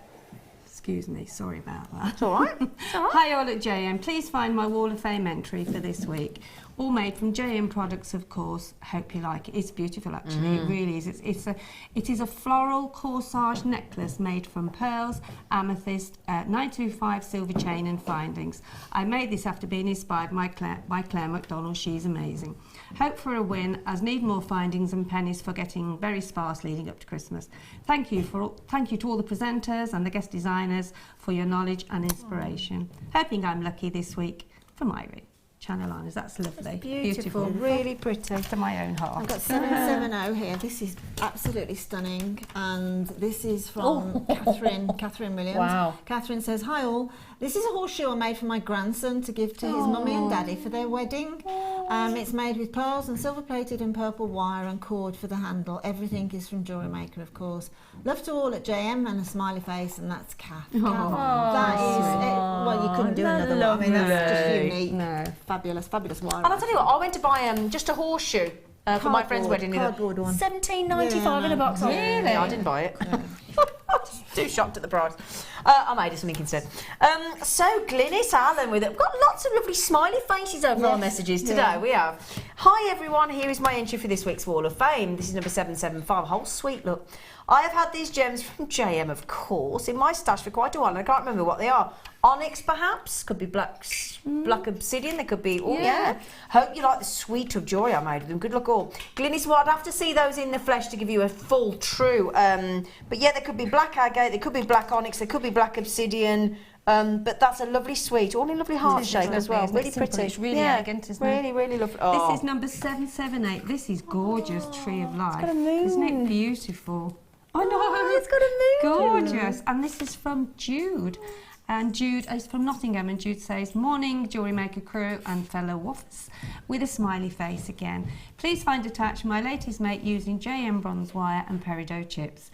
S2: Excuse me, sorry about that.
S1: It's all right. It's all right.
S2: Hi all at JM. Please find my Wall of Fame entry for this week. All made from JM products, of course. Hope you like it. It's beautiful, actually. It really is. It is a floral corsage necklace made from pearls, amethyst, 925 silver chain and findings. I made this after being inspired by Claire McDonald. She's amazing. Hope for a win, as need more findings and pennies for getting very sparse leading up to Christmas. Thank you to all the presenters and the guest designers for your knowledge and inspiration. Hoping I'm lucky this week. From Irene. Channel Islands, that's lovely.
S1: Beautiful, really pretty.
S2: To my own heart.
S3: I've got 770 here. This is absolutely stunning, and this is from Catherine Williams.
S1: Wow.
S3: Catherine says, "Hi all. This is a horseshoe I made for my grandson to give to his mummy and daddy for their wedding. It's made with pearls and silver-plated and purple wire and cord for the handle. Everything is from Jewellery Maker, of course. Love to all at JM," and a smiley face, and that's Kath. That is well, you couldn't do another one. I mean, that's just unique.
S2: No.
S3: Fabulous wire.
S1: And I'll tell you what, I went to buy just a horseshoe for my friend's wedding.
S3: Cardboard one.
S1: £17.95 in a box.
S2: Really?
S1: Yeah, I didn't buy it. Too shocked at the price. I made her something instead. So Glynis Allen with it. We've got lots of lovely smiley faces over our messages today. We have. Hi everyone, here is my entry for this week's Wall of Fame. This is number 775. Oh, sweet look. I have had these gems from JM, of course, in my stash for quite a while, and I can't remember what they are. Onyx, perhaps? Could be black obsidian. They could be, Hope you like the suite of joy I made with them. Good luck all. Glynis, well, I'd have to see those in the flesh to give you a full true. But yeah, they could be black agate, they could be black onyx, they could be black obsidian. But that's a lovely suite, all in lovely heart shape as well. Really pretty.
S2: It's really elegant, isn't it?
S1: Really, really lovely. Oh.
S2: This is number 778. This is gorgeous, Tree of Life.
S1: got a moon.
S2: Isn't it beautiful? I know.
S1: It's got a moon.
S2: Gorgeous. And this is from Jude. And Jude is from Nottingham, and Jude says, "Morning, Jewellery Maker crew and fellow waffers," with a smiley face again. Please find attached my latest mate using JM bronze wire and peridot chips.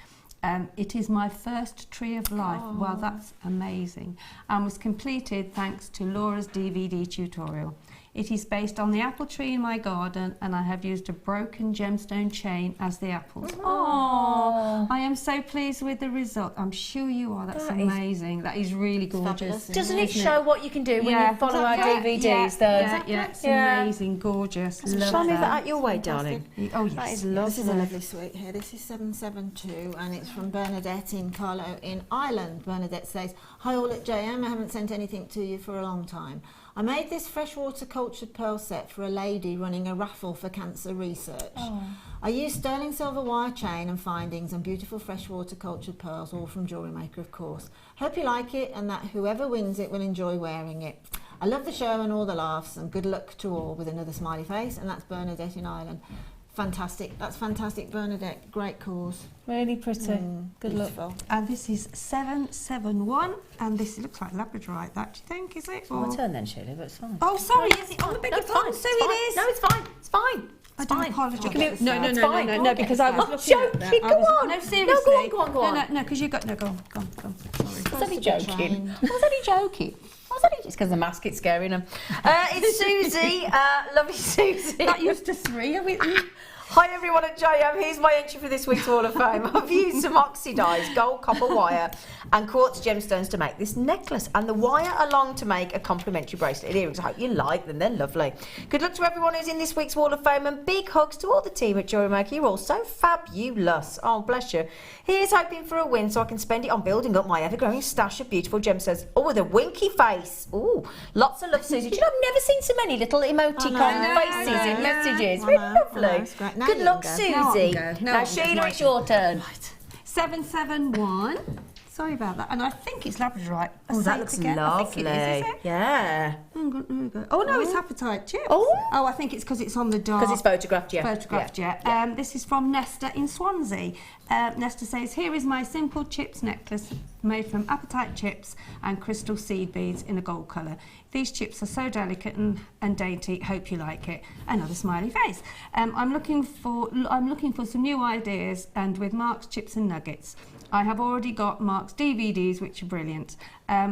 S2: It is my first Tree of Life. Oh. Well, that's amazing. And was completed thanks to Laura's DVD tutorial. It is based on the apple tree in my garden, and I have used a broken gemstone chain as the apples. Oh, I am so pleased with the result. I'm sure you are. That's amazing. That is really gorgeous.
S1: Doesn't it show what you can do when you follow our DVDs, though?
S2: Yeah, it's amazing, gorgeous. Love
S1: Show me
S2: that.
S1: that your way, darling.
S2: Oh, yes.
S1: That is lovely.
S3: This is a lovely suite here. This is 772 and it's from Bernadette in Carlo in Ireland. Bernadette says, hi all at JM, I haven't sent anything to you for a long time. I made this freshwater cultured pearl set for a lady running a raffle for cancer research. I used sterling silver wire chain and findings and beautiful freshwater cultured pearls, all from Jewellery Maker, of course. Hope you like it and that whoever wins it will enjoy wearing it. I love the show and all the laughs, and good luck to all, with another smiley face. And that's Bernadette in Ireland. Fantastic. That's fantastic, Bernadette. Great cause.
S1: Really pretty. Good luck.
S2: And this is 771, and this looks like labradorite, that, do you think, is it? Or...
S1: My turn then, Sheila, but it's fine.
S2: Oh, sorry, yes, it, oh, I beg your pardon, so it is.
S1: No, it's fine. It's fine.
S2: I do apologise.
S1: No, because I was
S2: joking.
S1: Go on.
S2: No, seriously.
S1: No, go on.
S2: No, because you got, no, go on. Sorry.
S1: I was only joking. It's because the mask, it's scaring them. It's Susie, lovely Susie.
S2: That used to 3, are we?
S1: Hi everyone at JM, here's my entry for this week's Hall of Fame. I've used some oxidised gold copper wire and quartz gemstones to make this necklace, and the wire along to make a complimentary bracelet earrings. I hope you like them, they're lovely. Good luck to everyone who's in this week's Hall of Fame, and big hugs to all the team at Jewellery Maker. You're all so fabulous. Oh, bless you. Here's hoping for a win so I can spend it on building up my ever-growing stash of beautiful gemstones. Oh, with a winky face. Ooh, lots of love, Susie. Do you know, I've never seen so many little emoticon faces in messages. Really lovely. Good luck, Susie. Now, Sheila, it's your turn.
S2: Right. 771. Sorry about that. And I think it's labradorite.
S1: Oh, that looks lovely.
S2: I think it is it?
S1: Yeah.
S2: Oh, no, it's apatite chip.
S1: Oh,
S2: I think it's because it's on the dark.
S1: because it's photographed, yeah.
S2: Photographed, yeah. This is from Nesta in Swansea. Nesta says, here is my simple chips necklace made from apatite chips and crystal seed beads in a gold colour. These chips are so delicate and dainty. Hope you like it. Another smiley face. I'm looking for some new ideas, and with Mark's chips and nuggets. I have already got Mark's DVDs, which are brilliant.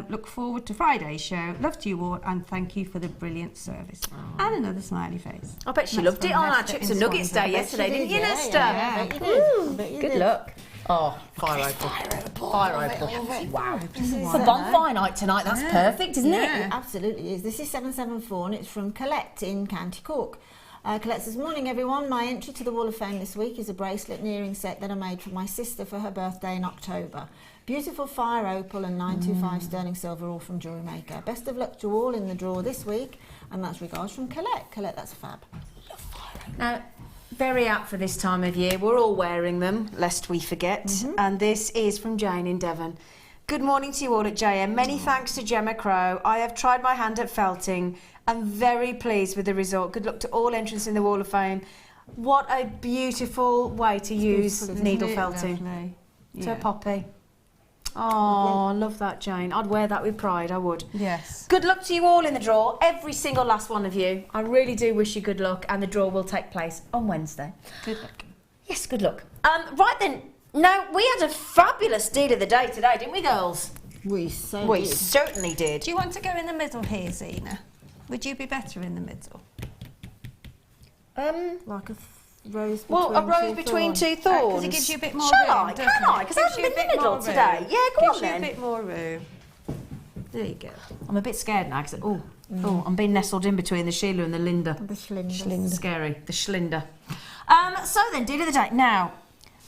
S2: Look forward to Friday's show. Love to you all, and thank you for the brilliant service. And another smiley face.
S1: I bet she loved it on our Chips and Nuggets Day yesterday, didn't you, Nesta?
S3: Yeah, I bet you did.
S1: Good luck. Oh, fire opal. Wow. For bonfire night tonight, that's perfect, isn't it?
S3: It absolutely is. This is 774 and it's from Colette in County Cork. Colette says, morning everyone. My entry to the Wall of Fame this week is a bracelet and earring set that I made for my sister for her birthday in October. Beautiful fire opal and 925 sterling silver, all from Jewellery Maker. Best of luck to all in the draw this week, and that's regards from Colette. Colette, that's fab.
S1: Now, very apt for this time of year. We're all wearing them, lest we forget. And this is from Jane in Devon. Good morning to you all at JM. Many thanks to Gemma Crow. I have tried my hand at felting. I'm very pleased with the result. Good luck to all entrants in the Wall of Fame. What a beautiful way to use needle felting. To a poppy. Oh, I love that, Jane. I'd wear that with pride, I would.
S2: Yes.
S1: Good luck to you all in the draw, every single last one of you. I really do wish you good luck, and the draw will take place on Wednesday.
S2: Good luck.
S1: Yes, good luck. Right then, now, we had a fabulous deal of the day today, didn't we, girls?
S3: We
S1: certainly did.
S2: Do you want to go in the middle here, Zena? Would you be better in the middle?
S3: Like a rose between
S1: well, a rose between two thorns.
S2: Because it gives you a bit more
S1: Shall
S2: room,
S1: I?
S2: doesn't
S1: Can I?
S2: it?
S1: Because I'm in the middle today. Yeah, go on then.
S2: Gives you a bit more room. There you go.
S1: I'm a bit scared now because I'm being nestled in between the Sheila and the Linda.
S3: The Schlinder.
S1: Scary. The Schlinder. So then, deal of the day. Now,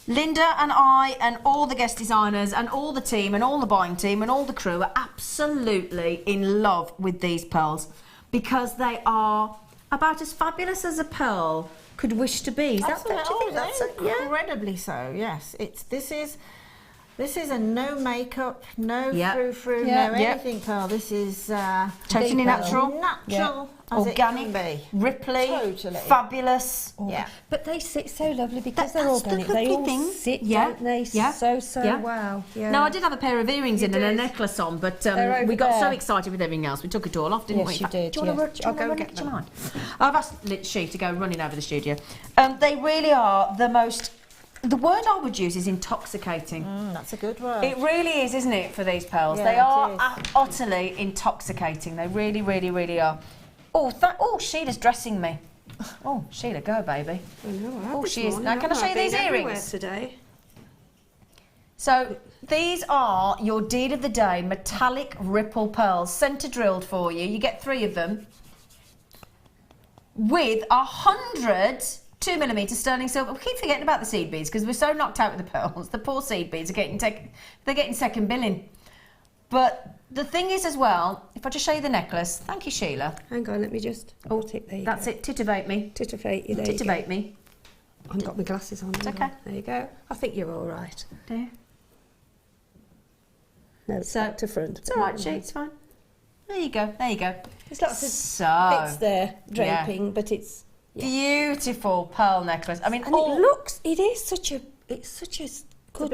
S1: Linda and I and all the guest designers and all the team and all the buying team and all the crew are absolutely in love with these pearls because they are about as fabulous as a pearl could wish to be. Is that what you think? That's
S3: incredibly so. Yes, this is a no makeup, no frou-frou, no anything pearl. This is
S1: totally natural,
S3: as
S1: organic,
S3: it can be.
S1: ripply,
S3: Totally.
S1: fabulous.
S3: Yeah.
S2: But they sit so lovely because they're
S1: That's the
S2: organic. They
S1: lovely
S2: all
S1: thing.
S2: sit, don't they? So wow. Yeah.
S1: Now, I did have a pair of earrings in and a necklace on, but we got so excited with everything else, we took it all off, didn't we?
S2: Yes, you did.
S1: Do you want to
S2: I'll go
S1: run
S2: get
S1: it?
S2: them.
S1: Do you mind? I've asked She to go running over the studio. They really are the most... The word I would use is intoxicating.
S3: That's a good word.
S1: It really is, isn't it, for these pearls?
S3: Yeah,
S1: they
S3: it
S1: are
S3: is.
S1: utterly intoxicating. They really, really, really are. Oh, Sheila's dressing me. Oh, Sheila, go, baby.
S2: I know,
S1: Oh, she is. Now, can I show you these earrings?
S2: Today.
S1: So, these are your deed of the day, metallic ripple pearls, centre drilled for you. You get 3 of them. With 100 2mm sterling silver. We keep forgetting about the seed beads because we're so knocked out with the pearls. The poor seed beads are getting second billing. But the thing is as well, if I just show you the necklace, thank you, Sheila.
S2: Hang on, let me just. Oh, there you
S1: That's
S2: go.
S1: it. Titivate me.
S2: Titivate you. There you go.
S1: Titivate me.
S2: I haven't got my glasses on.
S1: It's okay.
S2: There you go. I think you're all right.
S1: There.
S2: No,
S1: So
S2: back to front.
S1: It's all right, She. It's fine. There you go. There you go.
S2: There's lots of bits there draping, but it's
S1: beautiful pearl necklace. I mean,
S2: and it is such a good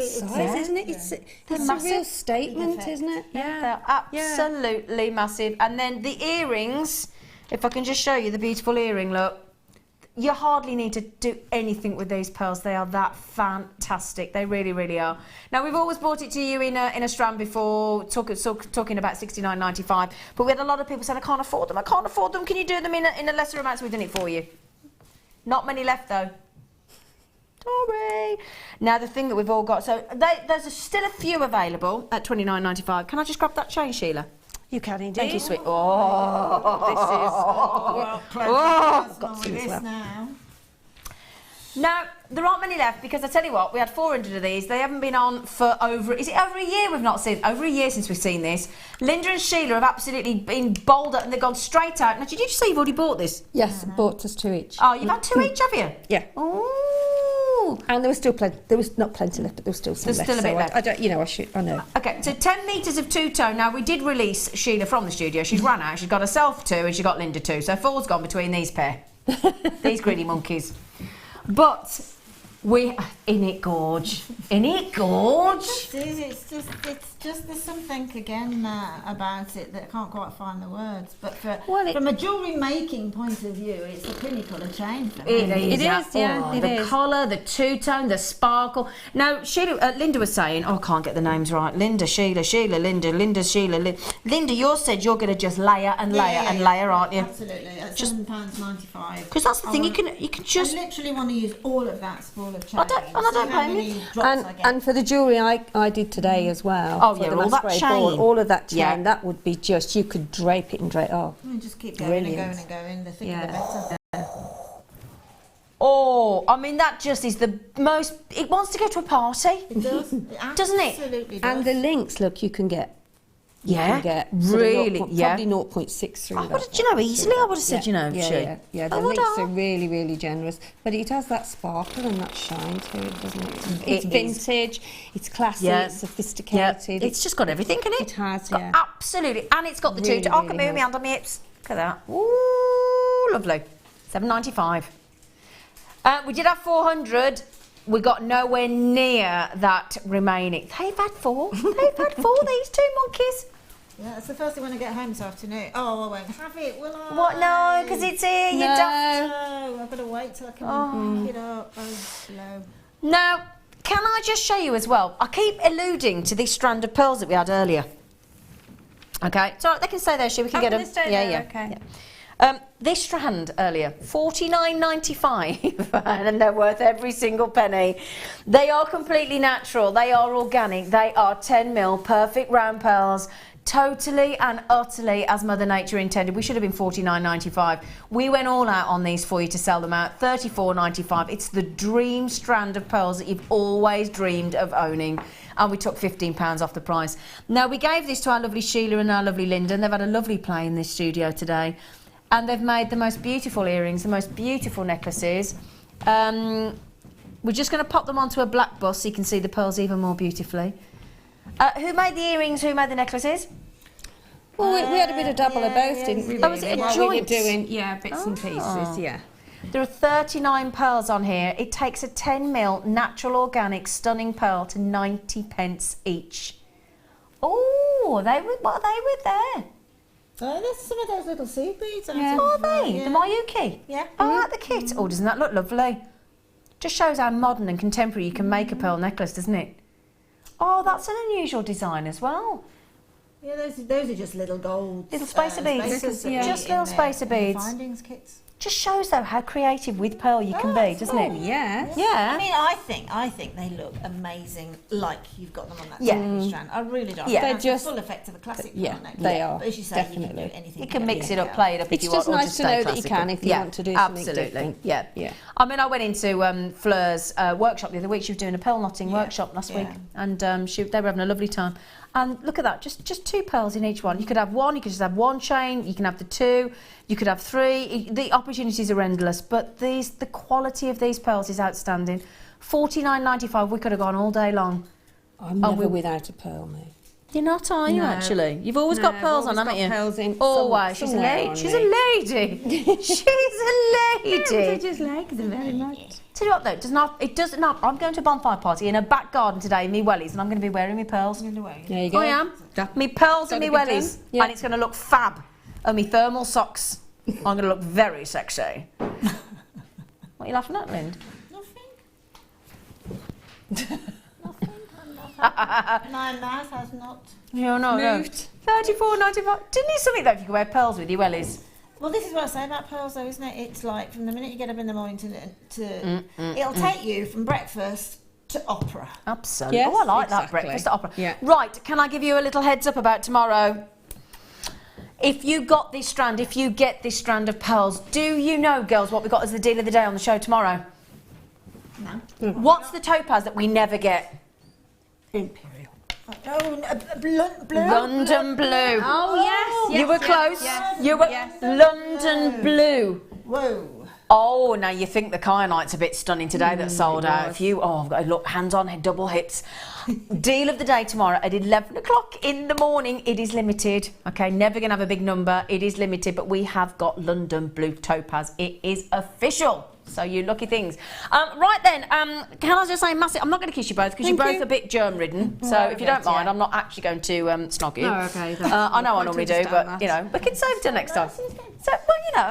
S2: size, isn't it? It's a real statement, isn't it?
S1: Yeah, they're absolutely massive. And then the earrings, if I can just show you the beautiful earring look. You hardly need to do anything with these pearls. They are that fantastic. They really, really are. Now, we've always brought it to you in a strand before, talking about $69.95. But we had a lot of people saying, I can't afford them. I can't afford them. Can you do them in a lesser amount? So we've done it for you. Not many left, though. Sorry. Now, the thing that we've all got. So there's still a few available at $29.95. Can I just grab that chain, Sheila?
S2: You can indeed.
S1: Thank you, sweet. Oh,
S3: Got some as well.
S1: Now, there aren't many left because I tell you what, we had 400 of these. They haven't been on for over a year we've not seen, over a year since we've seen this. Linda and Sheila have absolutely been bowled up and they've gone straight out. Now, did you say you've already bought this?
S2: Yes, bought us 2 each.
S1: Oh, you've had 2 each, have you?
S2: Yeah.
S1: Oh.
S2: And there was still plenty. There was not plenty left, but there was still some
S1: There's
S2: left.
S1: still a bit left.
S2: I don't. You know, I know.
S1: Okay, so 10 metres of two-tone. Now, we did release Sheila from the studio. She's run out. She's got herself 2 and she got Linda 2. So 4's gone between these pair. These greedy monkeys. But in it gorge.
S3: It's just there's something again about it that I can't quite find the words. But from a jewellery making point of view, it's the pinnacle of chain for me.
S2: It is, yeah.
S1: The colour, the two-tone, the sparkle. Now, Sheila, Linda was saying, I can't get the names right. Linda, Sheila, Linda, Sheila. Linda, you said you're going to just layer and layer, aren't you?
S3: Absolutely. At £7.95.
S1: Because that's the thing, you can just.
S3: I literally want to use all of that spool of chain.
S1: I don't blame you.
S2: And for the jewellery I did today as well.
S1: Oh,
S2: for
S1: yeah,
S2: the
S1: all that
S2: masquerade
S1: chain.
S2: ball, all of that chain,
S1: Yeah.
S2: that would be just, you could drape it and drape. Oh,
S3: Just keep going
S2: brilliant.
S3: and going. The thicker the better.
S1: Oh, I mean, that just is the most. It wants to go to a party.
S3: It does.
S1: Doesn't it?
S3: Absolutely does.
S2: And the links, look, you can get.
S1: Yeah,
S2: Really,
S1: yeah.
S2: Probably 0.63.
S1: I would have, easily I would have said,
S2: Yeah. The
S1: I would
S2: links
S1: have.
S2: are really, really generous, but it has that sparkle and that shine to it, doesn't it? It's
S1: It is.
S2: vintage, it's classy,
S1: Yeah.
S2: it's sophisticated.
S1: It's just got everything, isn't it?
S2: It has,
S1: It's got
S2: yeah.
S1: absolutely, and it's got the
S2: Really,
S1: two. I can
S2: really
S1: move my
S2: has.
S1: hand on my hips. Look at that. Ooh, lovely. $7.95. We did have 400. We got nowhere near that remaining. They've had 4. They've had 4. These 2 monkeys.
S3: Yeah, that's the first thing when I get home this afternoon. Oh, I won't have it, will I?
S1: What? No, because it's here. You don't.
S3: No, I've got to wait till I can pick it up. Oh, slow.
S1: Now, can I just show you as well? I keep alluding to this strand of pearls that we had earlier. Okay, it's all right, they can stay there, we can get them.
S2: Okay.
S1: Yeah. This strand earlier, $49.95, and they're worth every single penny. They are completely natural, they are organic, they are 10mm perfect round pearls, totally and utterly as Mother Nature intended. We should have been $49.95. We went all out on these for you to sell them out, $34.95. It's the dream strand of pearls that you've always dreamed of owning. And we took £15 off the price. Now, we gave this to our lovely Sheila and our lovely Linda, and they've had a lovely play in this studio today. And they've made the most beautiful earrings, the most beautiful necklaces. We're just going to pop them onto a black bus so you can see the pearls even more beautifully. Who made the earrings? Who made the necklaces?
S2: Well, we had a bit of double of both, didn't we?
S1: Oh, was it a
S2: While we were
S1: joint?
S2: doing, bits and pieces, yeah.
S1: There are 39 pearls on here. It takes a 10mm natural organic stunning pearl to 90p each. Oh, what are they with there?
S3: Oh, there's some of those little seed beads.
S1: Are they? The Mayuki?
S3: Yeah.
S1: Oh, I like the kit. Oh, doesn't that look lovely? Just shows how modern and contemporary you can make a pearl necklace, doesn't it? Oh, that's an unusual design as well.
S3: Yeah, those are just little gold.
S1: Little spacer beads. Just little spacer beads.
S3: Findings kits.
S1: Just shows though how creative with pearl you can be, doesn't it?
S2: Yeah.
S1: Yeah.
S3: I mean, I think they look amazing, like you've got them on that secondary strand. I really do.
S1: Yeah.
S3: They're
S2: They're
S3: just
S2: just-
S3: full effect of the classic.
S2: Yeah,
S3: aren't
S2: they are.
S3: But as you say,
S2: Definitely.
S3: you can do anything.
S1: You can mix
S3: get
S1: it up, play it up if
S2: It's
S1: you
S2: just
S1: want. or
S2: nice to
S1: stay
S2: know that you
S1: classical.
S2: can if you want to do something
S1: absolutely.
S2: different.
S1: Yeah.
S2: Yeah.
S1: I mean, I went into Fleur's workshop the other week. She was doing a pearl knotting workshop last week, and they were having a lovely time. And look at that, just 2 pearls in each one. You could have one, you could just have one chain, you can have the 2, you could have 3. The opportunities are endless, but the quality of these pearls is outstanding. $49.95, we could have gone all day long.
S2: I'm never without a pearl, me.
S1: You're not, are you,
S2: No.
S1: actually? You've always
S2: No,
S1: got
S2: I've
S1: pearls on,
S2: always
S1: haven't you?
S2: got pearls in
S1: Always. She's a
S2: somewhere
S1: lady.
S2: on
S1: She's
S2: me.
S1: a lady. She's a lady.
S2: I just like them very much.
S1: Tell you what though, it does not. I'm going to a bonfire party in a back garden today in me wellies, and I'm going to be wearing my pearls.
S2: There you go.
S1: I am. Me pearls and me
S2: Gotta be
S1: wellies,
S2: done. Yeah.
S1: and it's going to look fab. And me thermal socks. I'm going to look very sexy. What are you laughing at, Lind?
S3: Nothing. My mouth has not.
S1: No.
S2: Moved.
S1: $34.95. Didn't you something though if you could wear pearls with your wellies?
S3: Well, this is what I say about pearls, though, isn't it? It's like from the minute you get up in the morning to it'll take you from breakfast to opera.
S1: Absolutely.
S2: Yes,
S1: Oh, I like that
S2: exactly.
S1: breakfast at opera.
S2: Yeah.
S1: Right, can I give you a little heads up about tomorrow? If you got this strand, if you get this strand of pearls, do you know, girls, what we got as the deal of the day on the show tomorrow?
S3: No.
S1: What's the topaz that we never get?
S2: Imperial.
S3: Oh, blue.
S1: London blue.
S2: Oh, yes.
S1: You were close. You were London blue.
S3: Whoa.
S1: Oh, now you think the kyanite's a bit stunning today that sold out. I've got to look, hands on, double hits. Deal of the day tomorrow at 11 o'clock in the morning. It is limited. Okay, never going to have a big number. It is limited, but we have got London blue topaz. It is official. So you lucky things. Right then, can I just say massive, I'm not going to kiss you both because you're both a bit germ-ridden. So if you don't mind, I'm not actually going to snog you.
S2: No, okay.
S1: I know I normally do, but, you know, we can save it till next time. So, well, you know,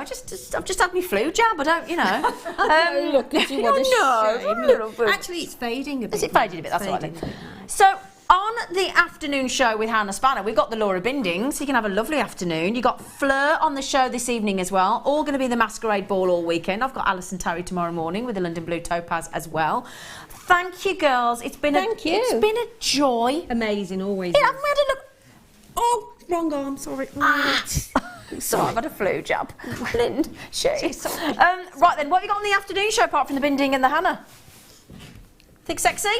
S1: I've just had my flu jab. I don't, you know.
S2: Look at you, what a shame.
S1: a little bit.
S2: Actually, it's fading a bit.
S1: Is it faded a bit? That's all right
S2: Fading
S1: then.
S2: a bit now.
S1: So, on the afternoon show with Hannah Spanner, we've got the Laura Binding, so you can have a lovely afternoon. You've got Fleur on the show this evening as well. All going to be the masquerade ball all weekend. I've got Alison Tarry tomorrow morning with the London Blue Topaz as well. Thank you, girls. It's been
S2: Thank you.
S1: It's been a joy.
S2: Amazing, always.
S1: Yeah, haven't we had a look?
S2: Oh, wrong arm, sorry.
S1: Sorry, I've had a flu jab. Lind, she's right then, what have you got on the afternoon show apart from the Binding and the Hannah? Think sexy?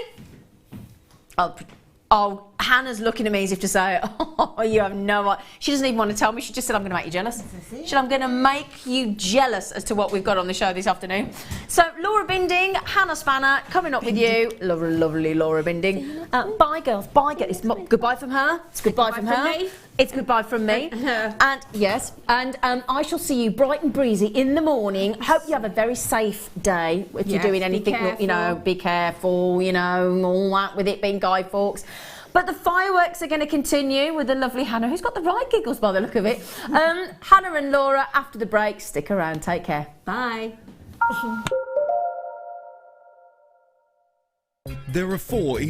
S1: Oh, Hannah's looking at me as if to say, oh, you have no idea. She doesn't even want to tell me. She just said, I'm going to make you jealous. She said, I'm going to make you jealous as to what we've got on the show this afternoon. So, Laura Binding, Hannah Spanner, coming up with you. Lovely Laura Binding. Bye, girls. Bye, girls. It's goodbye from her. It's goodbye from her.
S2: me.
S1: It's goodbye from me. And, yes, and I shall see you bright and breezy in the morning. Hope you have a very safe day if you're doing anything, you know, be careful, you know, all that with it being Guy Fawkes. But the fireworks are going to continue with the lovely Hannah, who's got the right giggles by the look of it. Hannah and Laura, after the break, stick around. Take care.
S2: Bye.
S4: There are 4